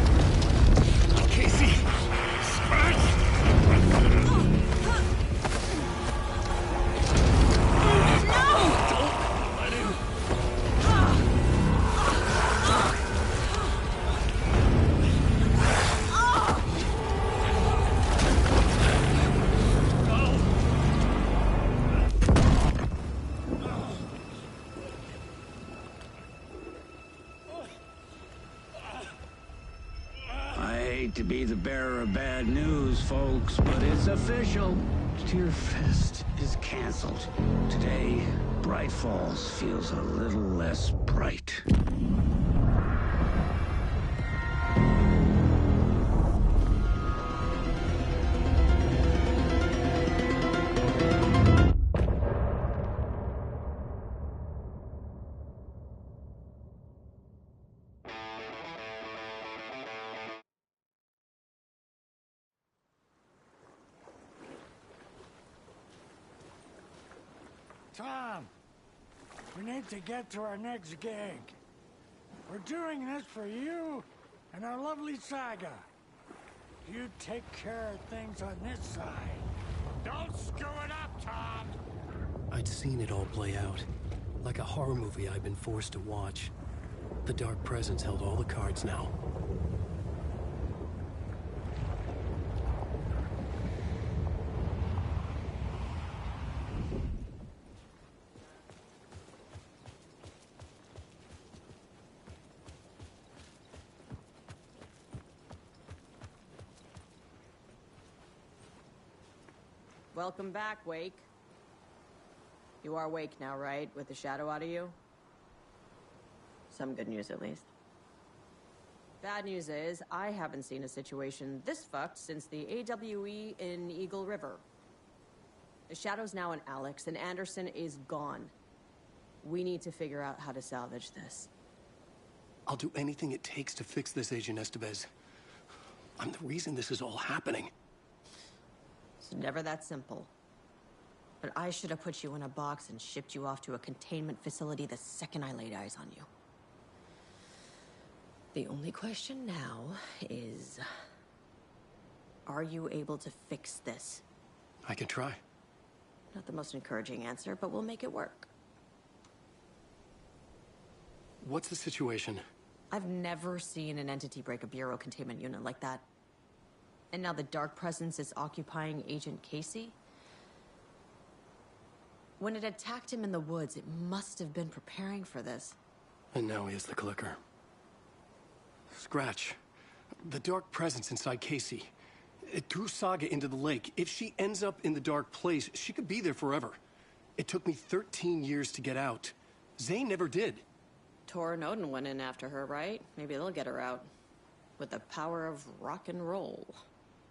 Speaker 17: Casey! Scratch! Don't let him!
Speaker 11: to be the bearer of bad news, folks, but it's official. Tearfest is canceled. Today, Bright Falls feels a little less bright.
Speaker 18: Tom, we need to get to our next gig. We're doing this for you and our lovely Saga. You take care of things on this side. Don't screw it up, Tom!
Speaker 1: I'd seen it all play out. Like a horror movie I'd been forced to watch. The Dark Presence held all the cards now.
Speaker 16: Welcome back, Wake. You are Wake now, right? With the shadow out of you? Some good news, at least. Bad news is, I haven't seen a situation this fucked since the AWE in Eagle River. The shadow's now in Alex, and Anderson is gone. We need to figure out how to salvage this.
Speaker 1: I'll do anything it takes to fix this, Agent Estevez. I'm the reason this is all happening.
Speaker 16: It's never that simple. But I should have put you in a box and shipped you off to a containment facility the second I laid eyes on you. The only question now is... are you able to fix this?
Speaker 1: I can try.
Speaker 16: Not the most encouraging answer, but we'll make it work.
Speaker 1: What's the situation?
Speaker 16: I've never seen an entity break a Bureau containment unit like that. And now the Dark Presence is occupying Agent Casey? When it attacked him in the woods, it must have been preparing for this.
Speaker 1: And now he has the clicker. Scratch. The Dark Presence inside Casey. It threw Saga into the lake. If she ends up in the Dark Place, she could be there forever. It took me 13 years to get out. Zane never did.
Speaker 16: Tor and Odin went in after her, right? Maybe they'll get her out. With the power of rock and roll.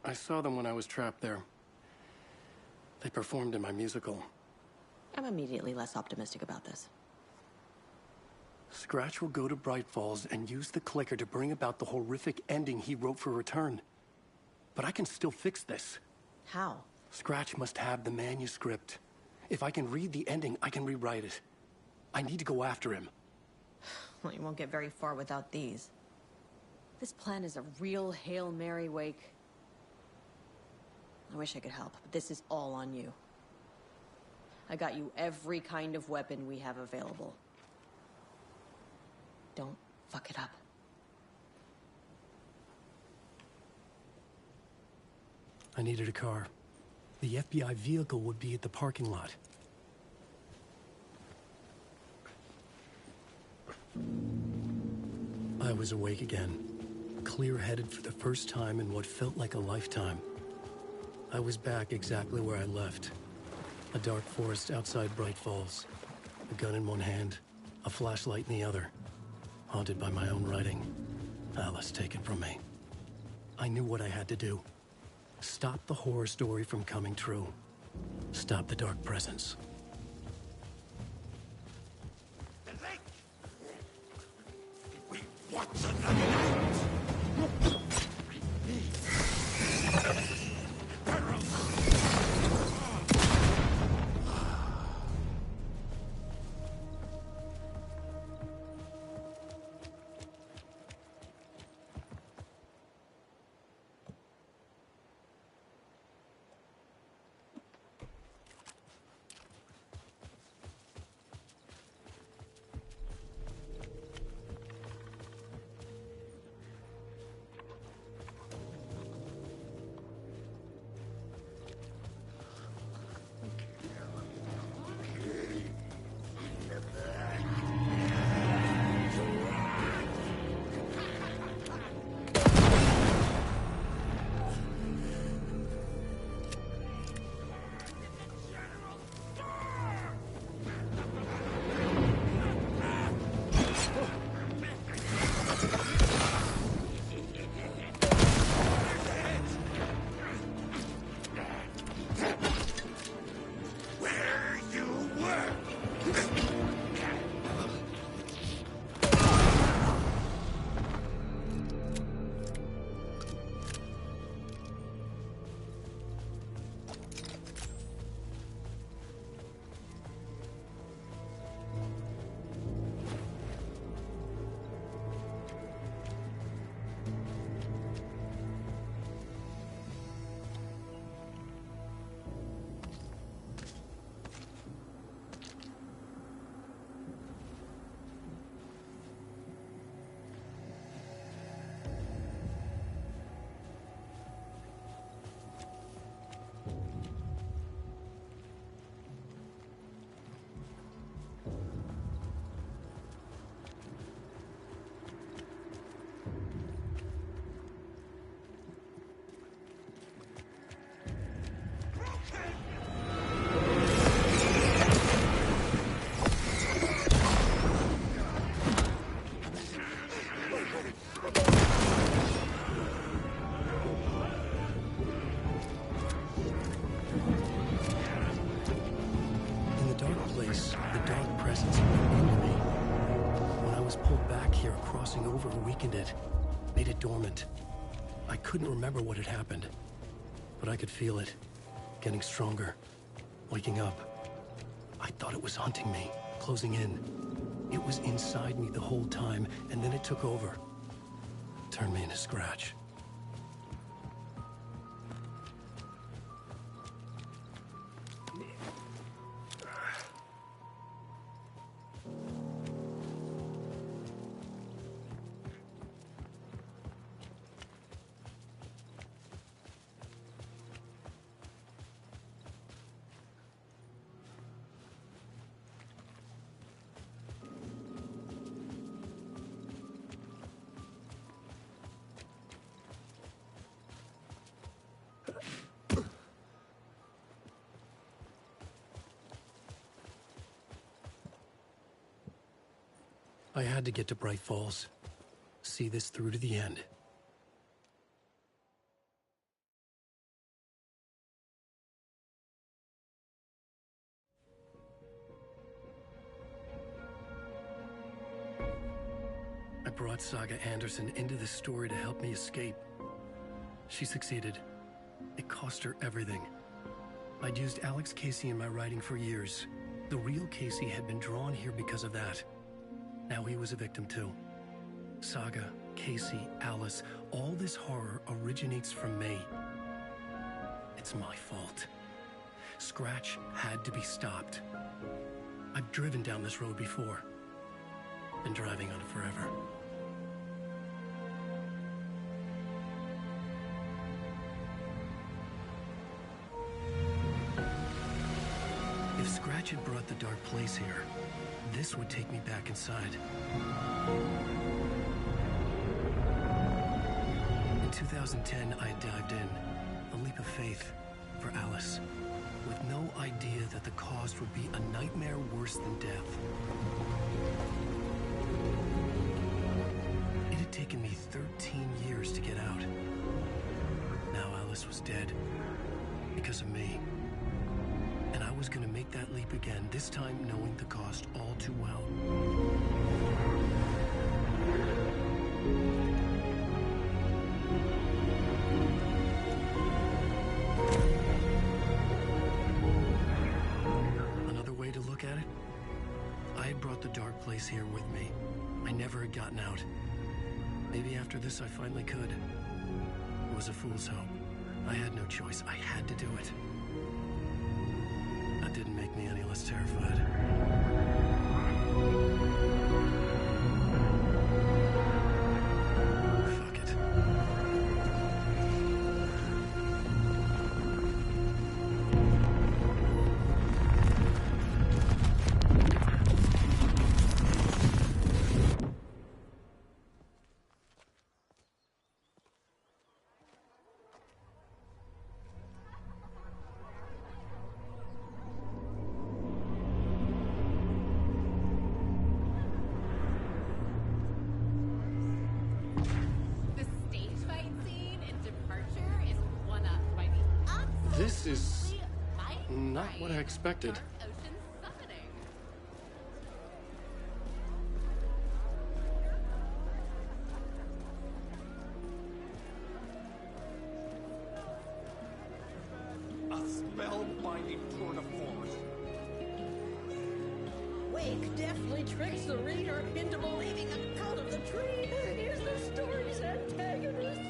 Speaker 1: I saw them when I was trapped there. They performed in my musical.
Speaker 16: I'm immediately less optimistic about this.
Speaker 1: Scratch will go to Bright Falls and use the clicker to bring about the horrific ending he wrote for Return. But I can still fix this.
Speaker 16: How?
Speaker 1: Scratch must have the manuscript. If I can read the ending, I can rewrite it. I need to go after him.
Speaker 16: Well, you won't get very far without these. This plan is a real Hail Mary, Wake. I wish I could help, but this is all on you. I got you every kind of weapon we have available. Don't fuck it up.
Speaker 1: I needed a car. The FBI vehicle would be at the parking lot. I was awake again, clear-headed for the first time in what felt like a lifetime. I was back exactly where I left. A dark forest outside Bright Falls. A gun in one hand, a flashlight in the other. Haunted by my own writing. Alice taken from me. I knew what I had to do. Stop the horror story from coming true. Stop the Dark Presence.
Speaker 18: What's another night?
Speaker 1: taking over weakened it, made it dormant. I couldn't remember what had happened, but I could feel it, getting stronger, waking up. I thought it was hunting me, closing in. It was inside me the whole time, and then it took over. Turned me into Scratch. I had to get to Bright Falls. See this through to the end. I brought Saga Anderson into this story to help me escape. She succeeded. It cost her everything. I'd used Alex Casey in my writing for years. The real Casey had been drawn here because of that. Now he was a victim too. Saga, Casey, Alice, all this horror originates from me. It's my fault. Scratch had to be stopped. I've driven down this road before. Been driving on it forever. If Scratch had brought the Dark Place here, this would take me back inside. In 2010, I dived in, a leap of faith for Alice, with no idea that the cost would be a nightmare worse than death. It had taken me 13 years to get out. Now Alice was dead, because of me. And I was gonna make that leap again, this time knowing the cost all too well. Another way to look at it, I had brought the Dark Place here with me. I never had gotten out. Maybe after this I finally could. It was a fool's hope. I had no choice. I had to do it. That didn't make me any less terrified. Fuck it.
Speaker 14: This is not what I expected.
Speaker 21: A spellbinding tour de force.
Speaker 23: Wake deftly tricks the reader into believing a cult of the tree is the story's antagonist.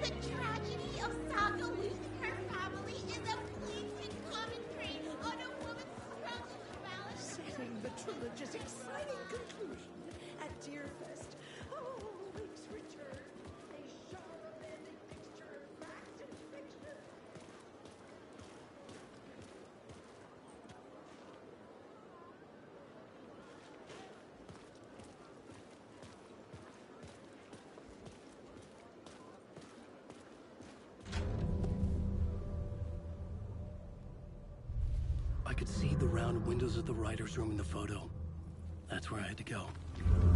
Speaker 24: The tragedy of Saga losing her family is a pleasing commentary on a woman's struggle with balance.
Speaker 23: Setting the trilogy's exciting conclusion at Deerfest. Oh, Wake's return. A genre-bending mixture of fact and fiction.
Speaker 1: I could see the round windows of the writer's room in the photo. That's where I had to go,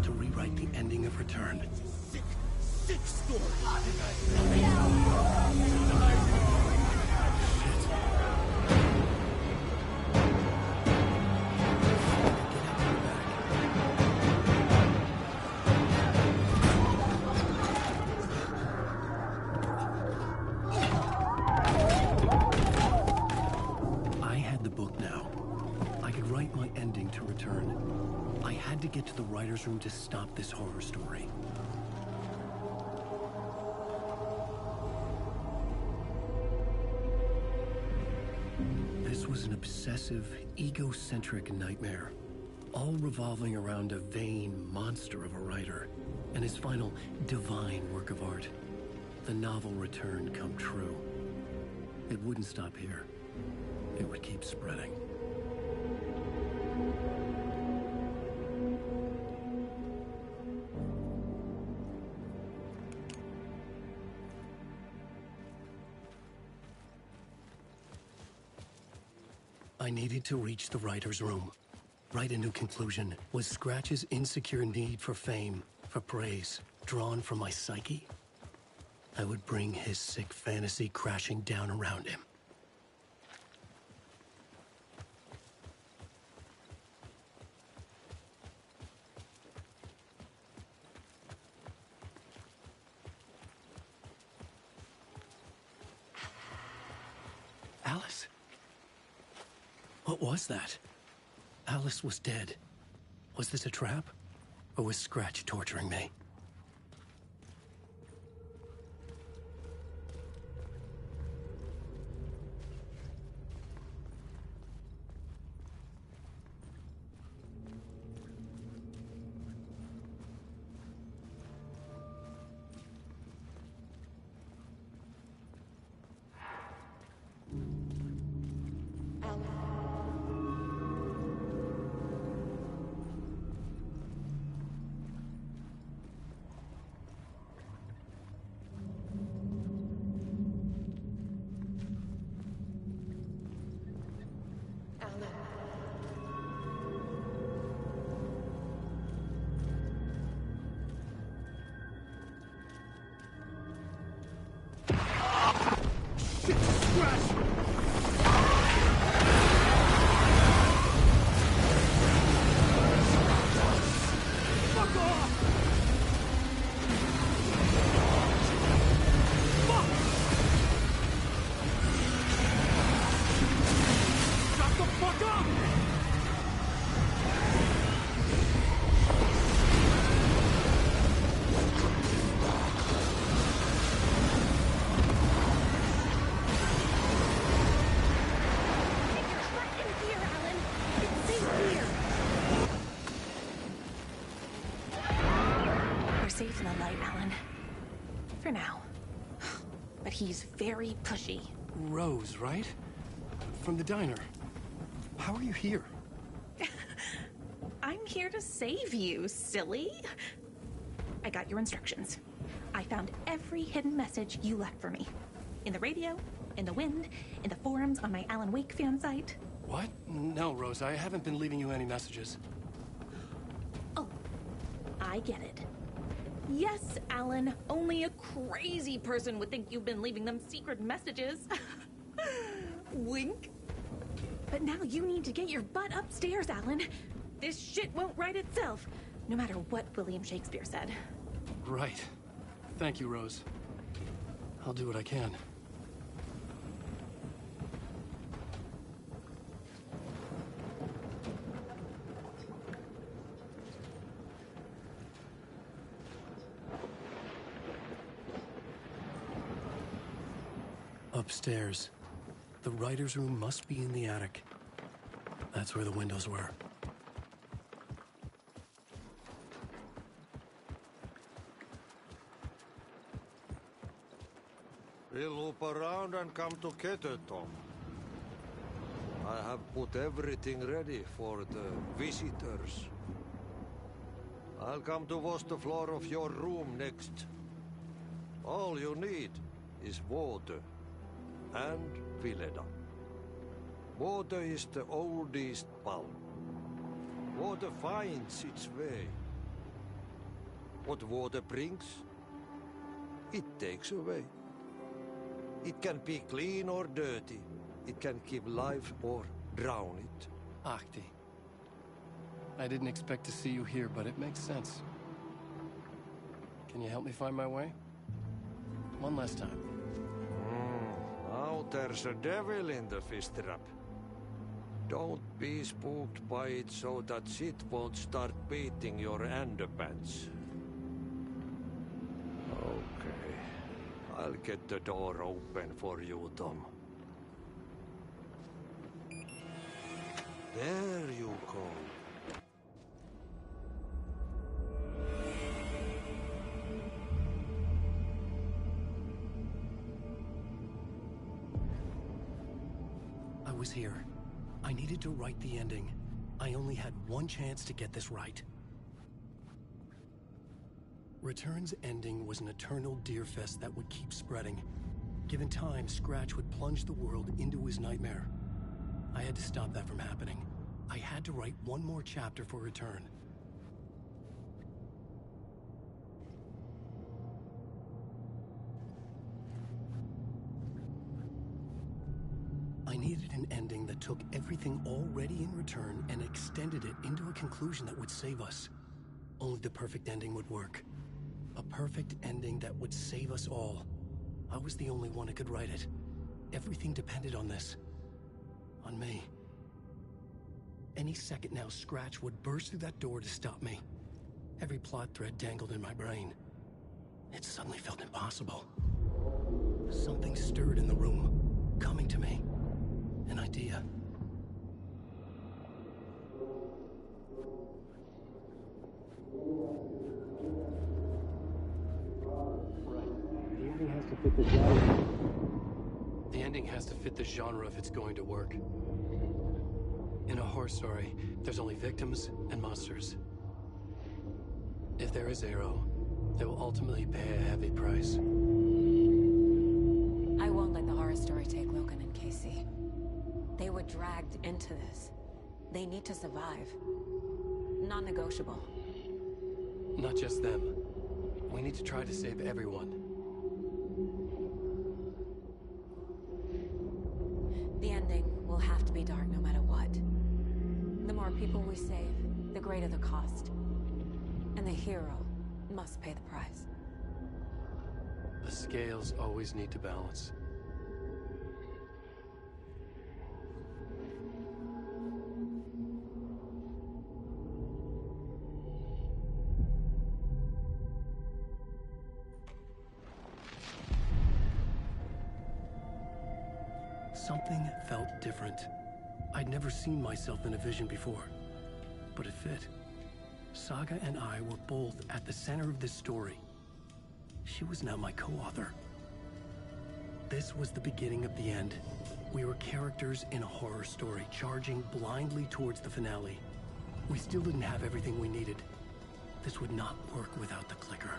Speaker 1: to rewrite the ending of Return.
Speaker 21: Sick story.
Speaker 1: writer's room to stop this horror story. This was an obsessive, egocentric nightmare, all revolving around a vain monster of a writer and his final divine work of art. The novel return come true. It wouldn't stop here. It would keep spreading. I needed to reach the writer's room. Write a new conclusion. Was Scratch's insecure need for fame, for praise, drawn from my psyche? I would bring his sick fantasy crashing down around him. Alice? What was that? Alice was dead. Was this a trap? Or was Scratch torturing me?
Speaker 3: Safe in the light, Alan. For now. But he's very pushy.
Speaker 1: Rose, right? From the diner. How are you here?
Speaker 15: I'm here to save you, silly. I got your instructions. I found every hidden message you left for me. In the radio, in the wind, in the forums on my Alan Wake fan site.
Speaker 1: What? No, Rose, I haven't been leaving you any messages.
Speaker 15: Oh, I get it. Yes, Alan, only a crazy person would think you've been leaving them secret messages. Wink. But now you need to get your butt upstairs, Alan. This shit won't write itself, no matter what William Shakespeare said.
Speaker 1: Right. Thank you, Rose. I'll do what I can. Upstairs. The writer's room must be in the attic. That's where the windows were.
Speaker 5: We'll loop around and come to Ketetom. I have put everything ready for the visitors. I'll come to wash the floor of your room next. All you need is water. And Vileda. Water is the oldest bulb. Water finds its way. What water brings, it takes away. It can be clean or dirty. It can keep life or drown it.
Speaker 1: Ahti. I didn't expect to see you here, but it makes sense. Can you help me find my way? One last time.
Speaker 5: Now there's a devil in the fish trap. Don't be spooked by it so that Sid won't start beating your underpants. Okay. I'll get the door open for you, Tom. There you go.
Speaker 1: I was here. I needed to write the ending. I only had one chance to get this right. Return's ending was an eternal Deerfest that would keep spreading. Given time, Scratch would plunge the world into his nightmare. I had to stop that from happening. I had to write one more chapter for Return. I needed an ending that took everything already in Return and extended it into a conclusion that would save us. Only the perfect ending would work. A perfect ending that would save us all. I was the only one who could write it. Everything depended on this. On me. Any second now, Scratch would burst through that door to stop me. Every plot thread dangled in my brain. It suddenly felt impossible. Something stirred in the room, coming to me. An idea.
Speaker 14: The ending has to fit the genre.
Speaker 1: The ending has to fit the genre if it's going to work. In a horror story, there's only victims and monsters. If there is Arrow, they will ultimately pay a heavy price.
Speaker 2: I won't let the horror story take Logan and Casey. They were dragged into this. They need to survive. Non-negotiable.
Speaker 1: Not just them. We need to try to save everyone.
Speaker 2: The ending will have to be dark no matter what. The more people we save, the greater the cost. And the hero must pay the price.
Speaker 1: The scales always need to balance. Something felt different. I'd never seen myself in a vision before, but it fit. Saga and I were both at the center of this story. She was now my co-author. This was the beginning of the end. We were characters in a horror story, charging blindly towards the finale. We still didn't have everything we needed. This would not work without the clicker.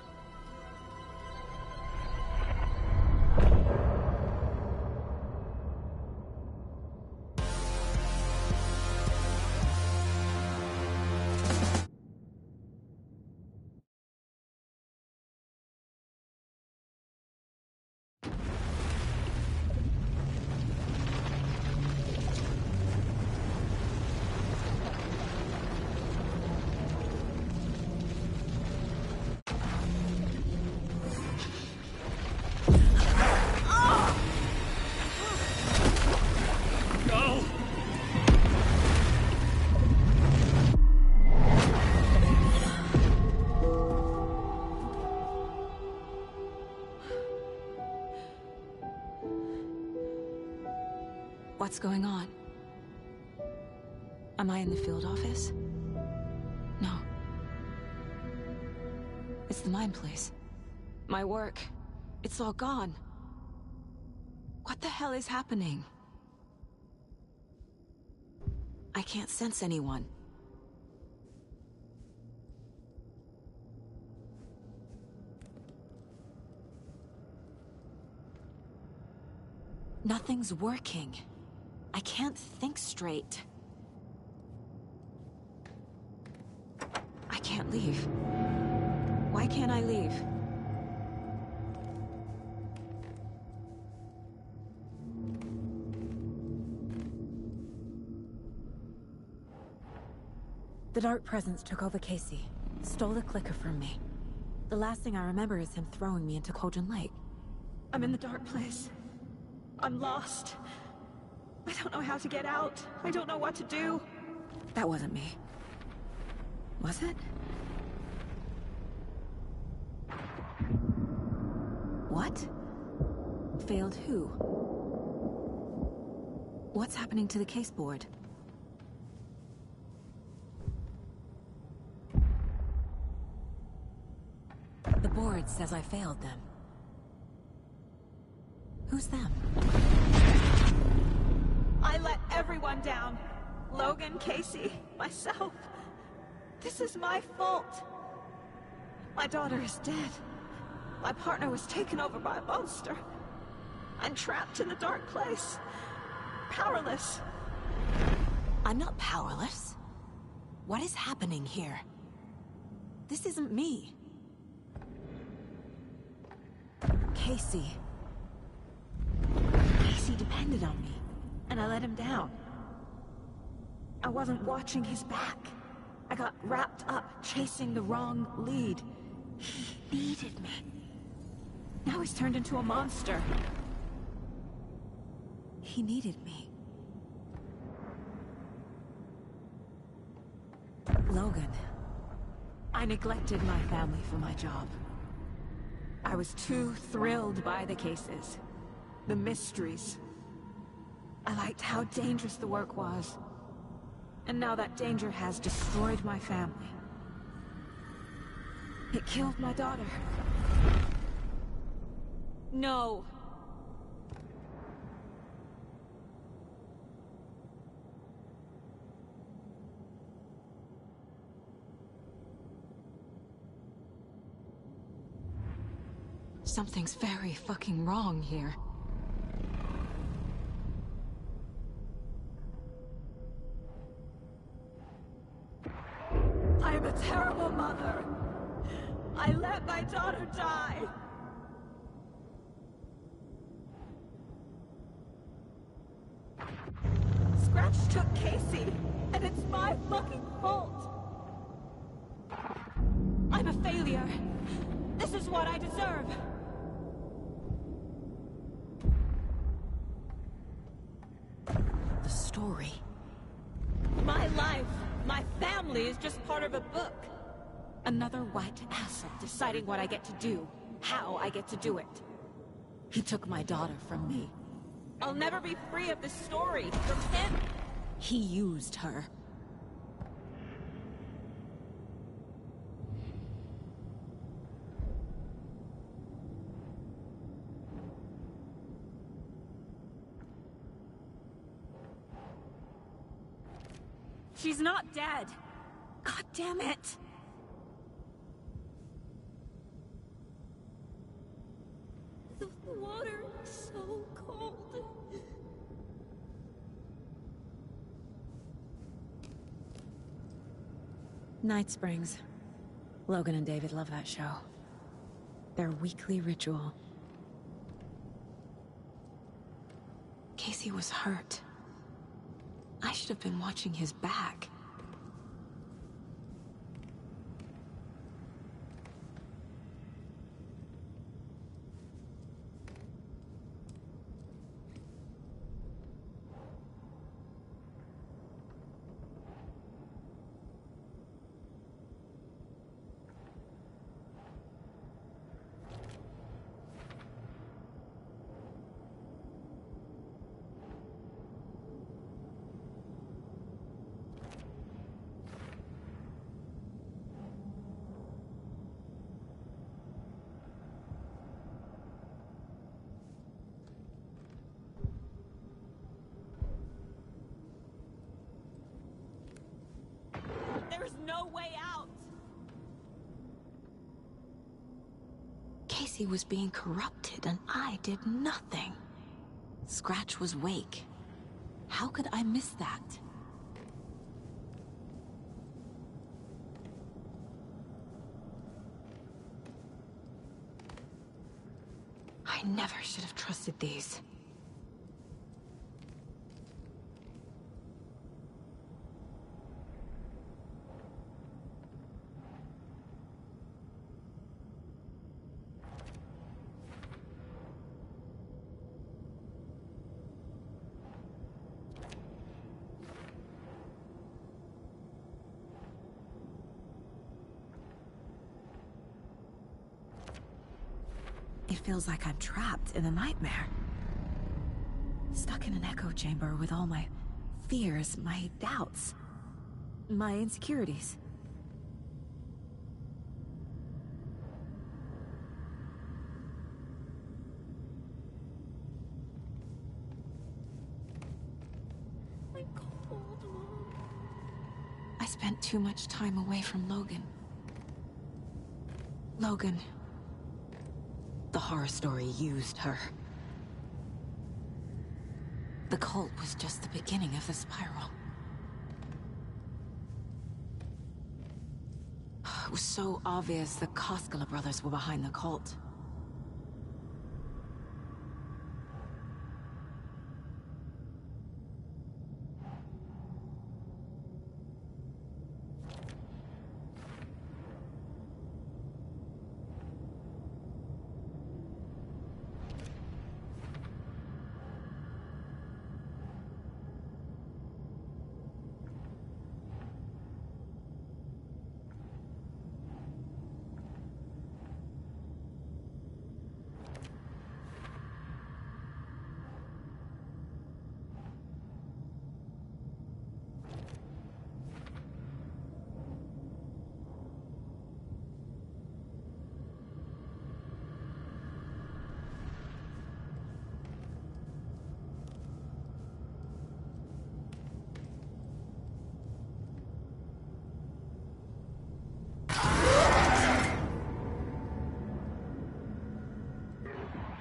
Speaker 2: What's going on? Am I in the field office? No. It's the mine place. My work. It's all gone. What the hell is happening? I can't sense anyone. Nothing's working. I can't think straight. I can't leave. Why can't I leave? The Dark Presence took over Casey, stole the clicker from me. The last thing I remember is him throwing me into Cauldron Lake. I'm in the dark place. I'm lost.
Speaker 9: I don't know how to get out. I don't know what to do.
Speaker 2: That wasn't me. Was it? What? Failed who? What's happening to the case board? The board says I failed them. Who's them?
Speaker 9: I let everyone down. Logan, Casey, myself. This is my fault. My daughter is dead. My partner was taken over by a monster. I'm trapped in the dark place. Powerless.
Speaker 2: I'm not powerless. What is happening here? This isn't me. Casey. Casey depended on me, and I let him down.
Speaker 9: I wasn't watching his back. I got wrapped up chasing the wrong lead. He needed me. Now he's turned into a monster.
Speaker 2: He needed me. Logan.
Speaker 9: I neglected my family for my job. I was too thrilled by the cases. The mysteries. I liked how dangerous the work was. And now that danger has destroyed my family. It killed my daughter. No.
Speaker 2: Something's very fucking wrong here.
Speaker 9: I am a terrible mother. I let my daughter die. Scratch took Casey, and it's my fucking fault. I'm a failure. This is what I deserve.
Speaker 2: The story.
Speaker 9: My life, my family is just part of a book.
Speaker 2: Another white asshole deciding what I get to do, how I get to do it. He took my daughter from me.
Speaker 9: I'll never be free of this story from him.
Speaker 2: He used her.
Speaker 9: She's not dead. God damn it. The water is so cold.
Speaker 2: Night Springs. Logan and David love that show. Their weekly ritual. Casey was hurt. I should have been watching his back.
Speaker 9: There's no way out.
Speaker 2: Casey was being corrupted and I did nothing. Scratch was Wake. How could I miss that? I never should have trusted these. It feels like I'm trapped in a nightmare. Stuck in an echo chamber with all my fears, my doubts, my insecurities. I'm cold, Mom. I spent too much time away from Logan. Logan. The horror story used her. The cult was just the beginning of the spiral. It was so obvious the Koskela brothers were behind the cult.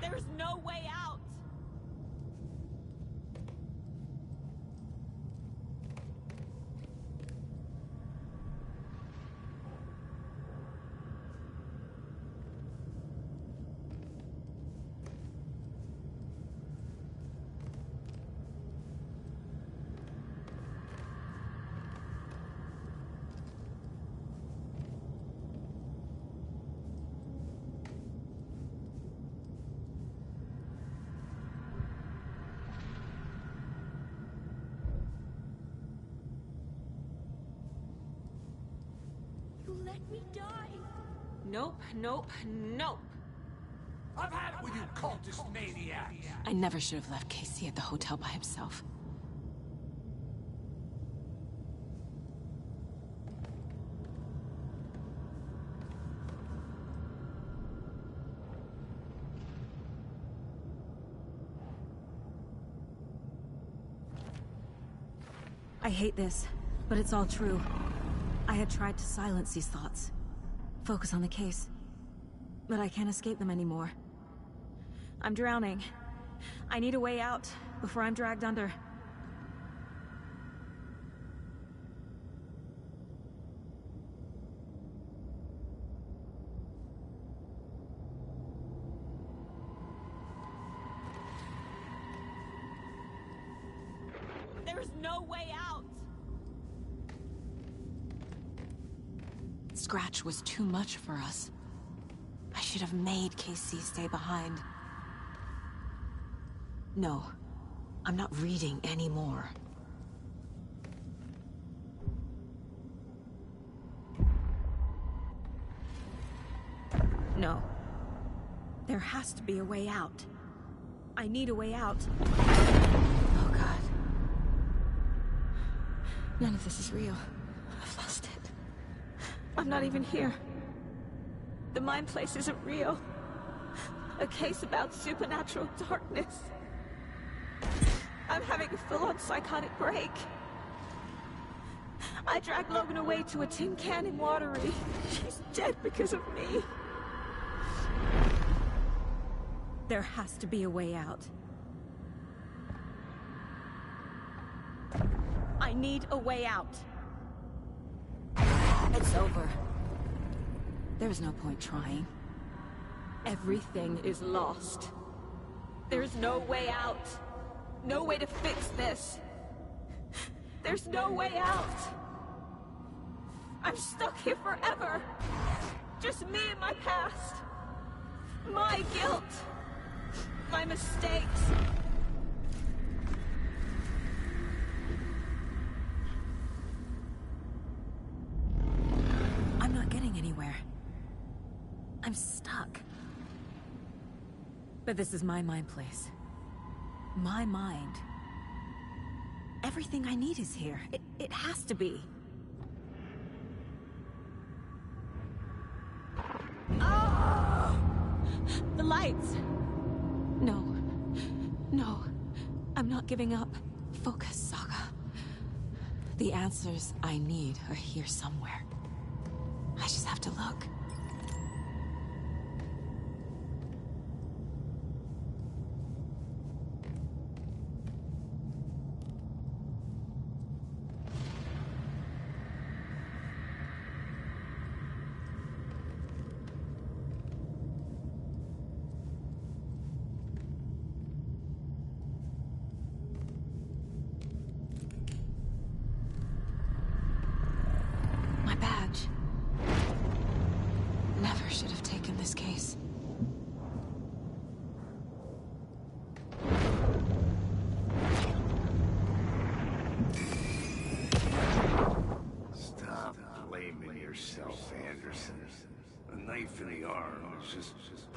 Speaker 9: There's no way out!
Speaker 23: You let me die.
Speaker 9: Nope, nope, nope.
Speaker 20: I've had it with you cultist maniacs!
Speaker 2: I never should have left Casey at the hotel by himself. I hate this, but it's all true. I had tried to silence these thoughts. Focus on the case. But I can't escape them anymore. I'm drowning. I need a way out before I'm dragged under.
Speaker 9: There's no way out!
Speaker 2: Scratch was too much for us. I should have made Casey stay behind. No, I'm not reading anymore. No. There has to be a way out. I need a way out. Oh, God. None of this is real. I've lost it.
Speaker 9: I'm not even here. The Mind Place isn't real. A case about supernatural darkness. I'm having a full-on psychotic break. I dragged Logan away to a tin can in Watery. She's dead because of me.
Speaker 2: There has to be a way out.
Speaker 9: I need a way out.
Speaker 2: It's over. There's no point trying.
Speaker 9: Everything is lost. There's no way out. No way to fix this. There's no way out. I'm stuck here forever. Just me and my past. My guilt. My mistakes.
Speaker 2: I'm not getting anywhere. I'm stuck. But this is my mind place. My mind. Everything I need is here. It has to be.
Speaker 9: Oh! The lights!
Speaker 2: No. No. I'm not giving up. Focus, Saga. The answers I need are here somewhere. I just have to look.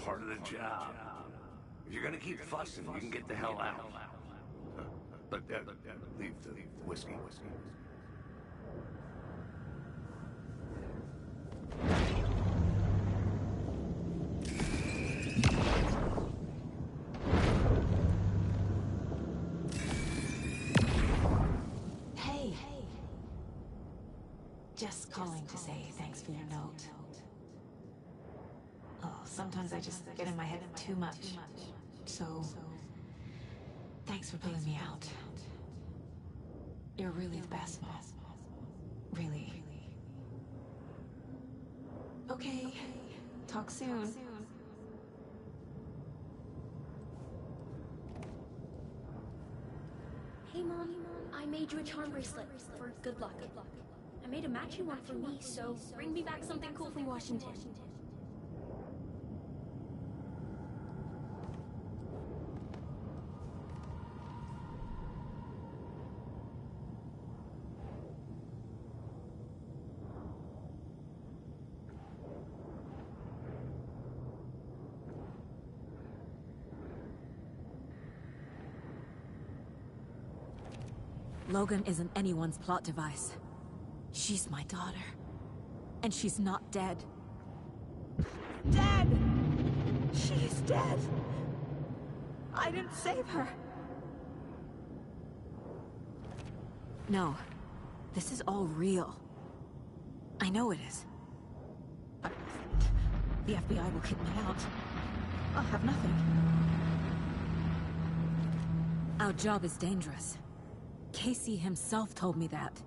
Speaker 11: Part of the job. If you're gonna keep fussing, you can get the hell out. But leave the whiskey.
Speaker 2: Hey. Just calling to say thanks for your note. Sometimes I just get in my head too much. So, thanks for pulling me out. You're really the best, Mom. Really. Okay. Talk soon.
Speaker 4: Hey, Mom. I made you a charm bracelet for good luck. I made a matching one for me, so bring me back something cool from Washington.
Speaker 2: Logan isn't anyone's plot device. She's my daughter. And she's not dead.
Speaker 9: Dead! She's dead! I didn't save her.
Speaker 2: No. This is all real. I know it is. But the FBI will kick me out. I'll have nothing. Our job is dangerous. Casey himself told me that.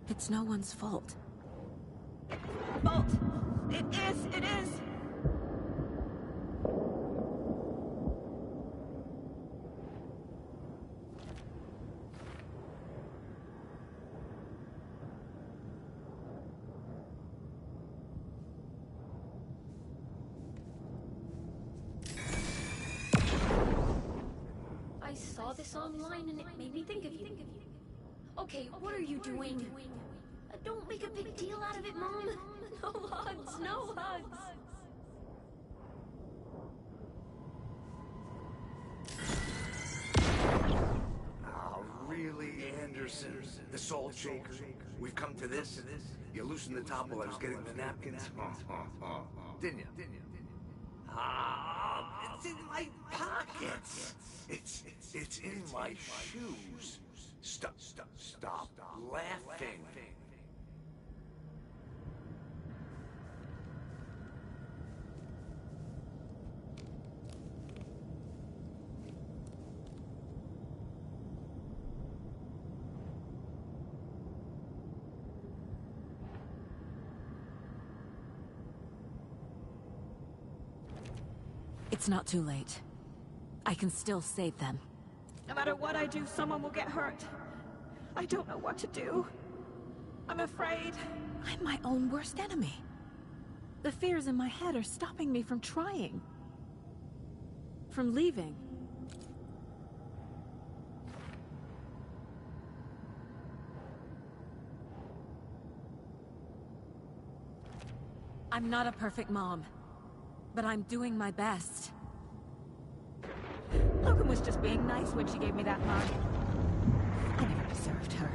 Speaker 2: It's no one's fault.
Speaker 9: Fault! It is!
Speaker 4: I saw this online and it made me think of you. Okay, what are you doing? Don't make a big deal out of it, Mom. No hugs, no hugs.
Speaker 11: Oh, really, Anderson? The Salt Shaker? We've come to this? You loosened the top while I was getting the napkins? Didn't you? It's in my pockets. It's in my shoes. Stop laughing.
Speaker 2: It's not too late. I can still save them.
Speaker 9: No matter what I do, someone will get hurt. I don't know what to do. I'm afraid.
Speaker 2: I'm my own worst enemy. The fears in my head are stopping me from trying. From leaving. I'm not a perfect mom, but I'm doing my best.
Speaker 9: Logan was just being nice when she gave me that mug. I never deserved her.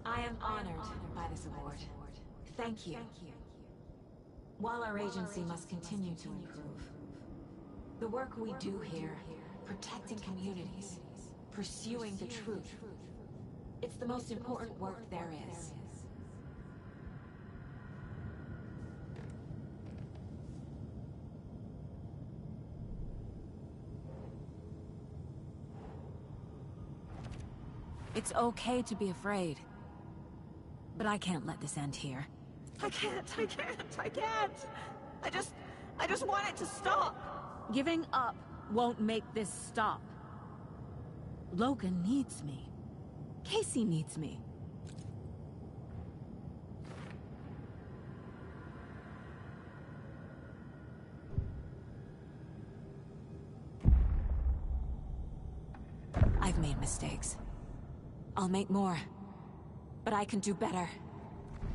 Speaker 2: I am honored by this award. Thank you. While our agency must continue to improve, the work we do here, protecting communities, pursuing the truth, it's the most important work there is. It's okay to be afraid, but I can't let this end here.
Speaker 9: I can't. I just want it to stop.
Speaker 2: Giving up won't make this stop. Logan needs me. Casey needs me. I've made mistakes. I'll make more. But I can do better.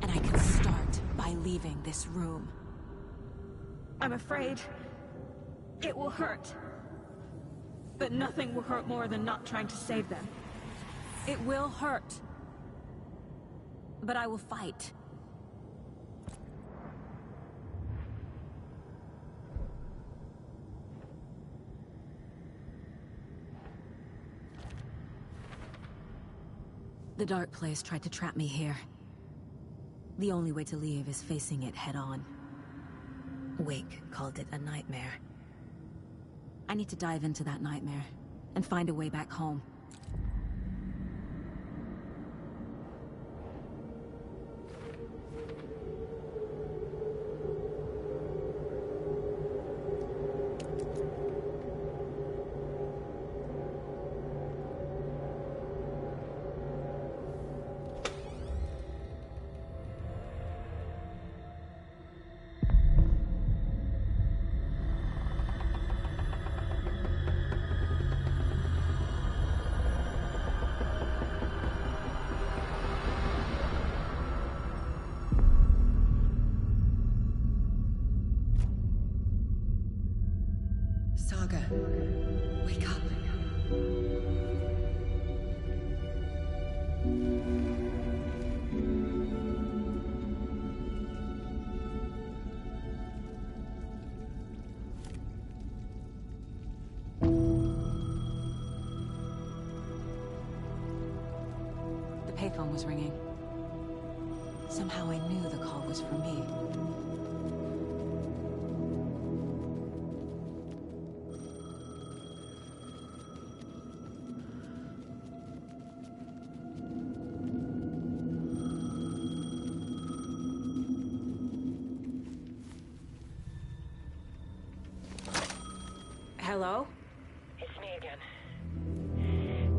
Speaker 2: And I can start by leaving this room.
Speaker 9: I'm afraid it will hurt. But nothing will hurt more than not trying to save them.
Speaker 2: It will hurt. But I will fight. The Dark Place tried to trap me here. The only way to leave is facing it head-on. Wake called it a nightmare. I need to dive into that nightmare and find a way back home.
Speaker 10: Saga, wake up.
Speaker 2: The payphone was ringing. Somehow I knew the call was for me. Hello?
Speaker 10: It's me again.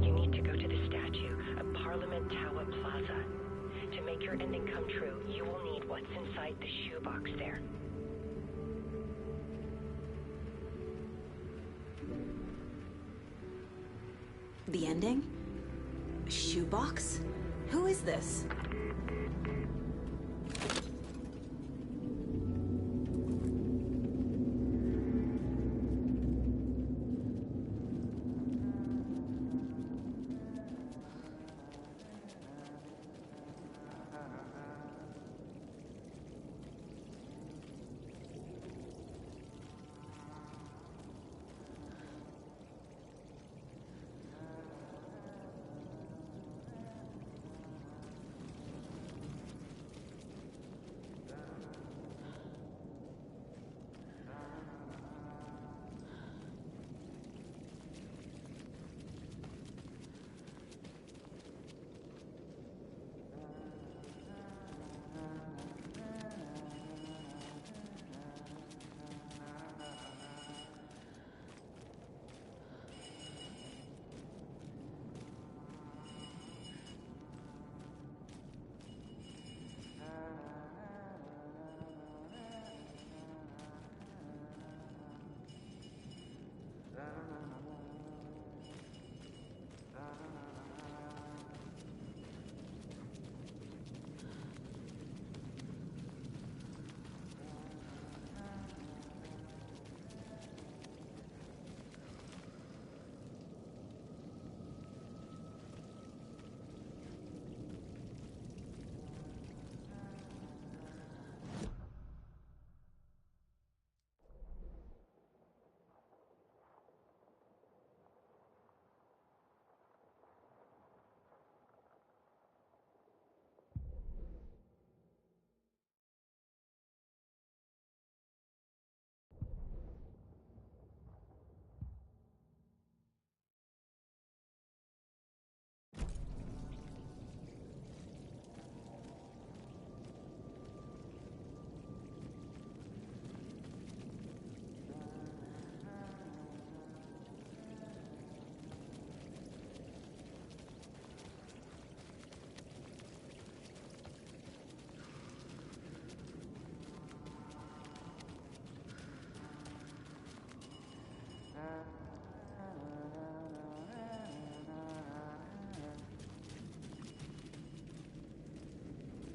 Speaker 10: You need to go to the statue at Parliament Tower Plaza. To make your ending come true, you will need what's inside the shoebox there.
Speaker 2: The ending? A shoebox? Who is this?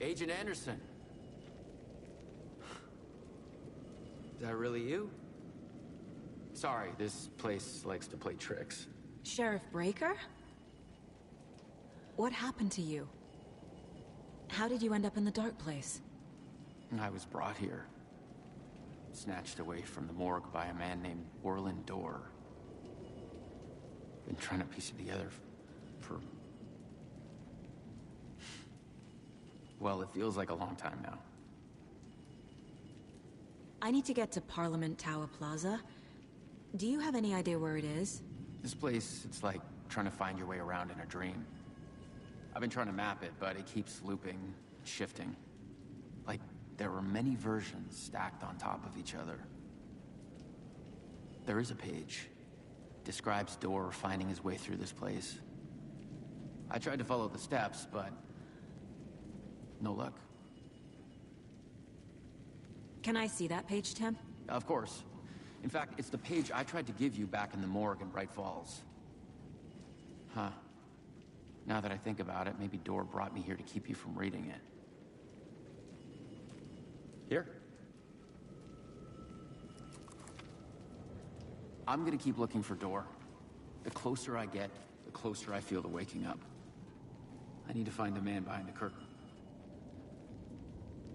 Speaker 7: Agent Anderson. Is that really you? Sorry, this place likes to play tricks.
Speaker 2: Sheriff Breaker? What happened to you? How did you end up in the dark place?
Speaker 7: I was brought here. Snatched away from the morgue by a man named Orlin Dorr. Been trying to piece it together for... Well, it feels like a long time now.
Speaker 2: I need to get to Parliament Tower Plaza. Do you have any idea where it is?
Speaker 7: This place, it's like trying to find your way around in a dream. I've been trying to map it, but it keeps looping, shifting. Like there were many versions stacked on top of each other. There is a page. Describes Dorr finding his way through this place. I tried to follow the steps, but no luck.
Speaker 2: Can I see that page, Tim?
Speaker 7: Of course. In fact, it's the page I tried to give you back in the morgue in Bright Falls. Huh. Now that I think about it, maybe Dorr brought me here to keep you from reading it. Here. I'm gonna keep looking for Dorr. The closer I get, the closer I feel to waking up. I need to find the man behind the curtain.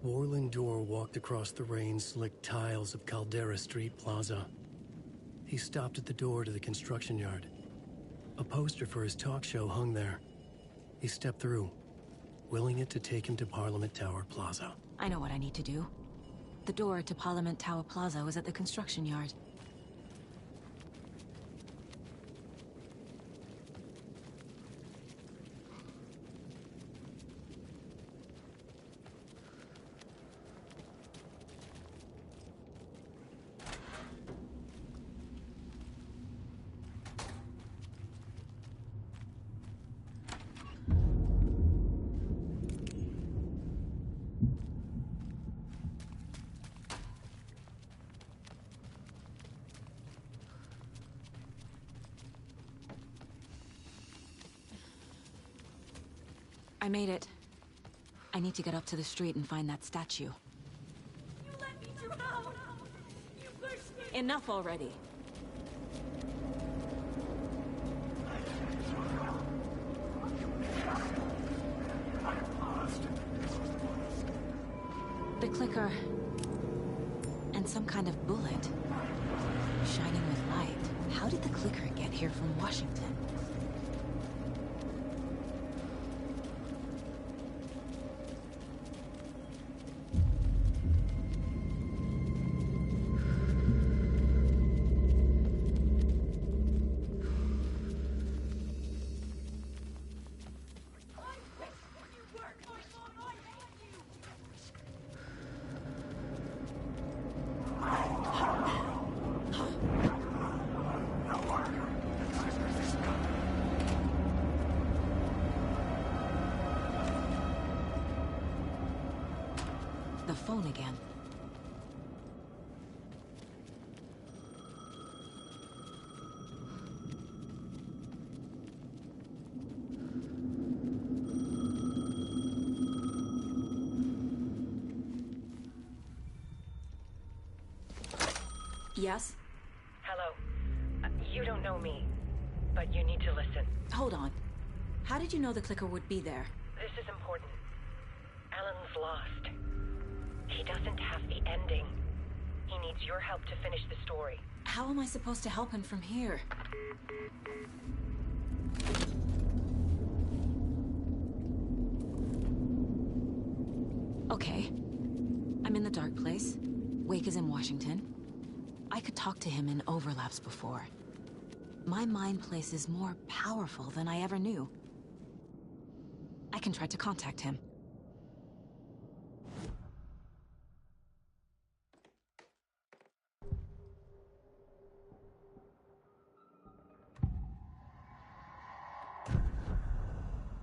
Speaker 1: Orlin Dorr walked across the rain-slicked tiles of Caldera Street Plaza. He stopped at the door to the construction yard. A poster for his talk show hung there. He stepped through, willing it to take him to Parliament Tower Plaza.
Speaker 2: I know what I need to do. The door to Parliament Tower Plaza was at the construction yard. I made it. I need to get up to the street and find that statue.
Speaker 9: You let me drown! You pushed me!
Speaker 2: Enough already. The clicker. And some kind of bullet. Shining with light. How did the clicker get here from Washington? The phone again. Yes?
Speaker 10: Hello. You don't know me, but you need to listen.
Speaker 2: Hold on. How did you know the clicker would be there?
Speaker 10: This is important. Alan's lost. He doesn't have the ending. He needs your help to finish the story.
Speaker 2: How am I supposed to help him from here? Okay. I'm in the dark place. Wake is in Washington. I could talk to him in overlaps before. My mind place is more powerful than I ever knew. I can try to contact him.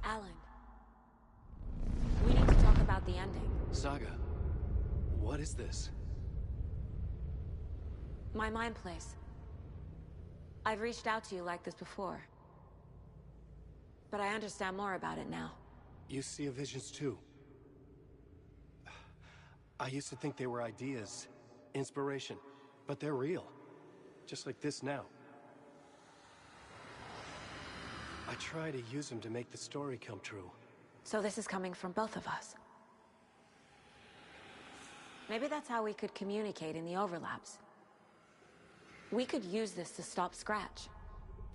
Speaker 2: Alan. We need to talk about the ending.
Speaker 1: Saga, what is this?
Speaker 2: My mind place. I've reached out to you like this before. But I understand more about it now.
Speaker 1: You see visions too? I used to think they were ideas, inspiration, but they're real. Just like this now. I try to use them to make the story come true.
Speaker 2: So this is coming from both of us. Maybe that's how we could communicate in the overlaps. We could use this to stop Scratch.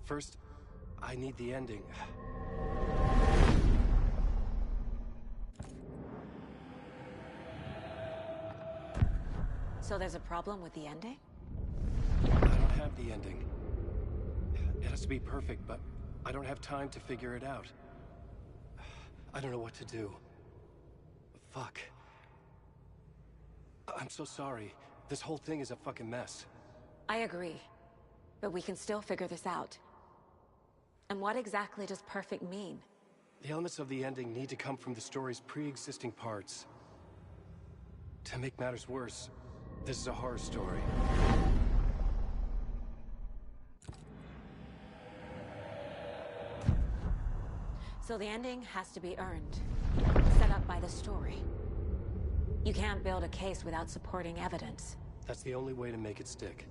Speaker 1: First, I need the ending.
Speaker 2: So there's a problem with the ending?
Speaker 1: I don't have the ending. It has to be perfect, but I don't have time to figure it out. I don't know what to do. Fuck. I'm so sorry. This whole thing is a fucking mess.
Speaker 2: I agree. But we can still figure this out. And what exactly does perfect mean?
Speaker 1: The elements of the ending need to come from the story's pre-existing parts. To make matters worse, this is a horror story.
Speaker 2: So the ending has to be earned, set up by the story. You can't build a case without supporting evidence.
Speaker 1: That's the only way to make it stick.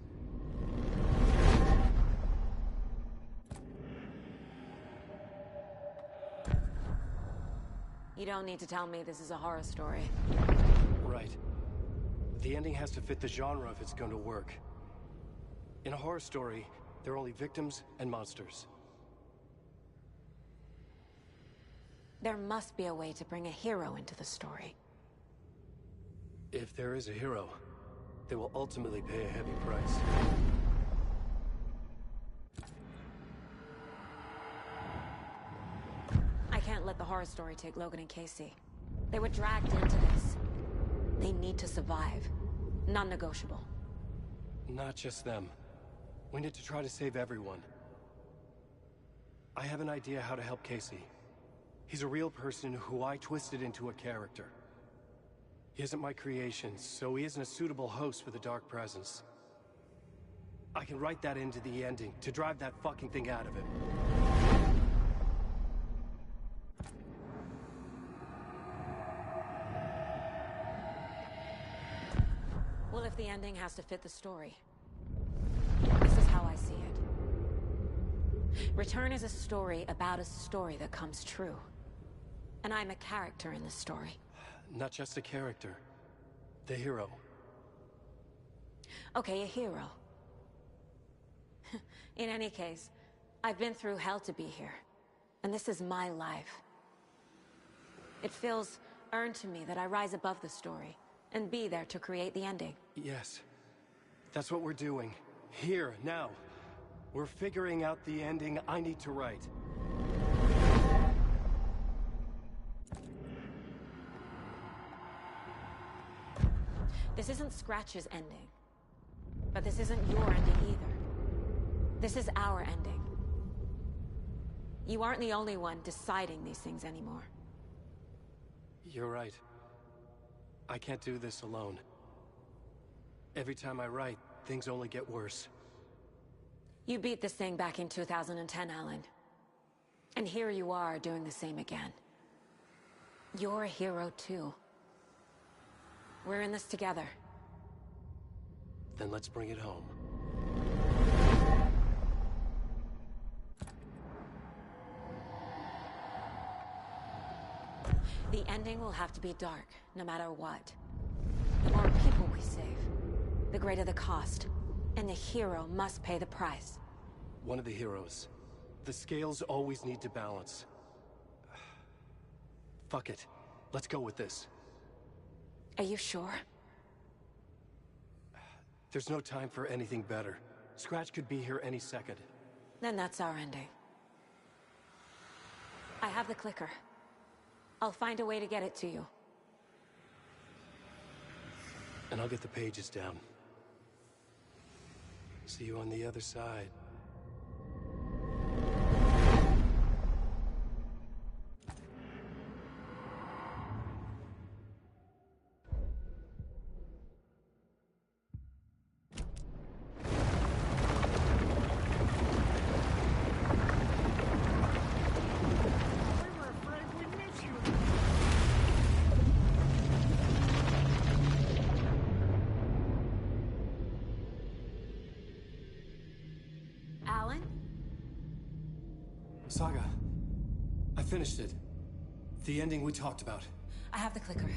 Speaker 2: You don't need to tell me this is a horror story.
Speaker 1: Right. The ending has to fit the genre if it's going to work. In a horror story, there are only victims and monsters.
Speaker 2: There must be a way to bring a hero into the story.
Speaker 1: If there is a hero, they will ultimately pay a heavy price.
Speaker 2: I can't let the horror story take Logan and Casey. They were dragged into this. They need to survive. Non-negotiable.
Speaker 1: Not just them. We need to try to save everyone. I have an idea how to help Casey. He's a real person who I twisted into a character. He isn't my creation, so he isn't a suitable host for the Dark Presence. I can write that into the ending to drive that fucking thing out of him.
Speaker 2: Well, if the ending has to fit the story, this is how I see it. Return is a story about a story that comes true. And I'm a character in the story.
Speaker 1: Not just a character. The hero.
Speaker 2: Okay, a hero. In any case, I've been through hell to be here. And this is my life. It feels earned to me that I rise above the story and be there to create the ending.
Speaker 1: Yes. That's what we're doing. Here, now. We're figuring out the ending I need to write.
Speaker 2: This isn't Scratch's ending. But this isn't your ending either. This is our ending. You aren't the only one deciding these things anymore.
Speaker 1: You're right. I can't do this alone. Every time I write, things only get worse.
Speaker 2: You beat this thing back in 2010, Alan. And here you are doing the same again. You're a hero too. We're in this together.
Speaker 1: Then let's bring it home.
Speaker 2: The ending will have to be dark, no matter what. The more people we save, the greater the cost. And the hero must pay the price.
Speaker 1: One of the heroes. The scales always need to balance. Fuck it. Let's go with this.
Speaker 2: Are you sure?
Speaker 1: There's no time for anything better. Scratch could be here any second.
Speaker 2: Then that's our ending. I have the clicker. I'll find a way to get it to you.
Speaker 1: And I'll get the pages down. See you on the other side. Saga, I finished it. The ending we talked about.
Speaker 2: I have the clicker.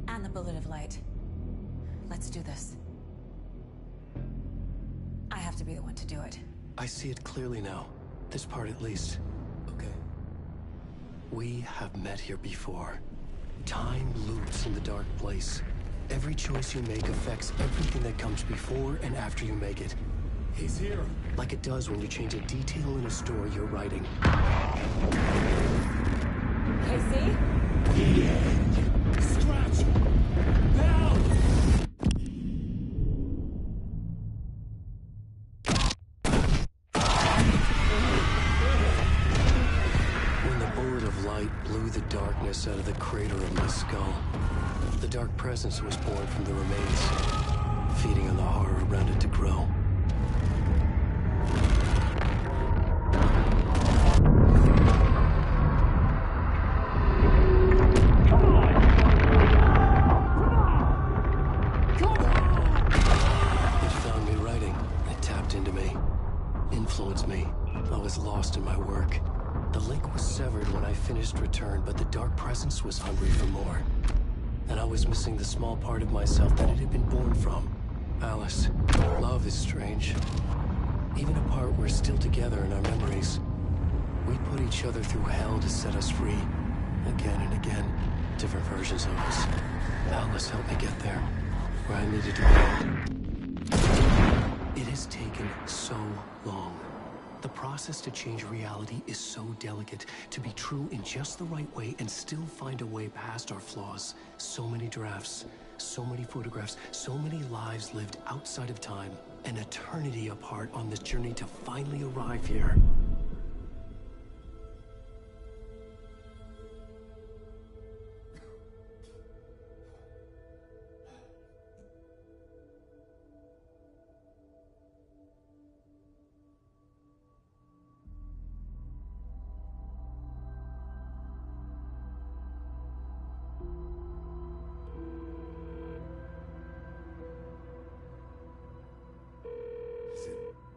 Speaker 2: And the bullet of light. Let's do this. I have to be the one to do it.
Speaker 1: I see it clearly now. This part at least. Okay. We have met here before. Time loops in the dark place. Every choice you make affects everything that comes before and after you make it.
Speaker 17: He's here.
Speaker 1: Like it does when you change a detail in a story you're writing.
Speaker 2: Casey?
Speaker 17: Scratch! Now!
Speaker 1: When the bullet of light blew the darkness out of the crater of my skull, the dark presence was born from the remains, feeding on the horror around it to grow. Return, but the dark presence was hungry for more. And I was missing the small part of myself that it had been born from. Alice, love is strange. Even apart, we're still together in our memories. We put each other through hell to set us free. Again and again, different versions of us. Alice helped me get there, where I needed to be. It has taken so long. The process to change reality is so delicate, to be true in just the right way and still find a way past our flaws. So many drafts, so many photographs, so many lives lived outside of time, an eternity apart on this journey to finally arrive here.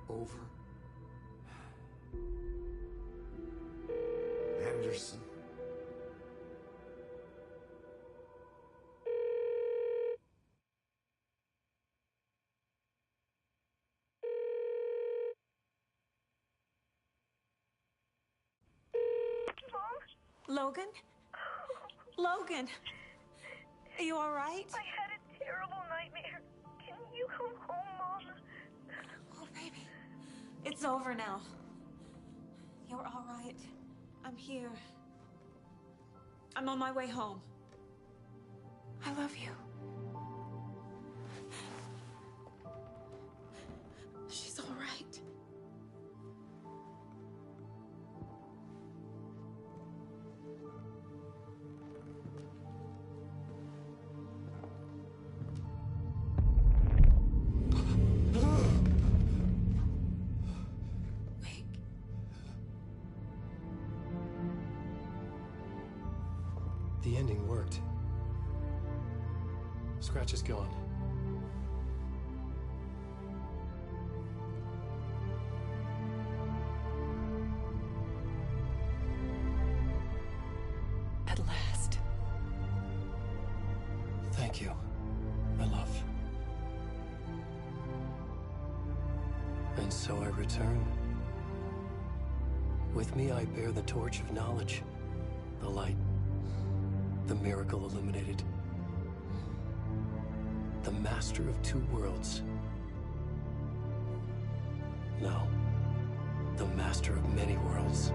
Speaker 21: Over. Anderson.
Speaker 9: Logan? Logan! Are you alright?
Speaker 24: I had a terrible nightmare. Can you come home, Mom?
Speaker 9: Oh, baby. It's over now. You're alright. I'm here. I'm on my way home. I love you. She's alright.
Speaker 1: The ending worked. Scratch is gone.
Speaker 3: At last.
Speaker 1: Thank you, my love. And so I return. With me I bear the torch of knowledge, the light. The miracle illuminated. The master of two worlds. No, the master of many worlds.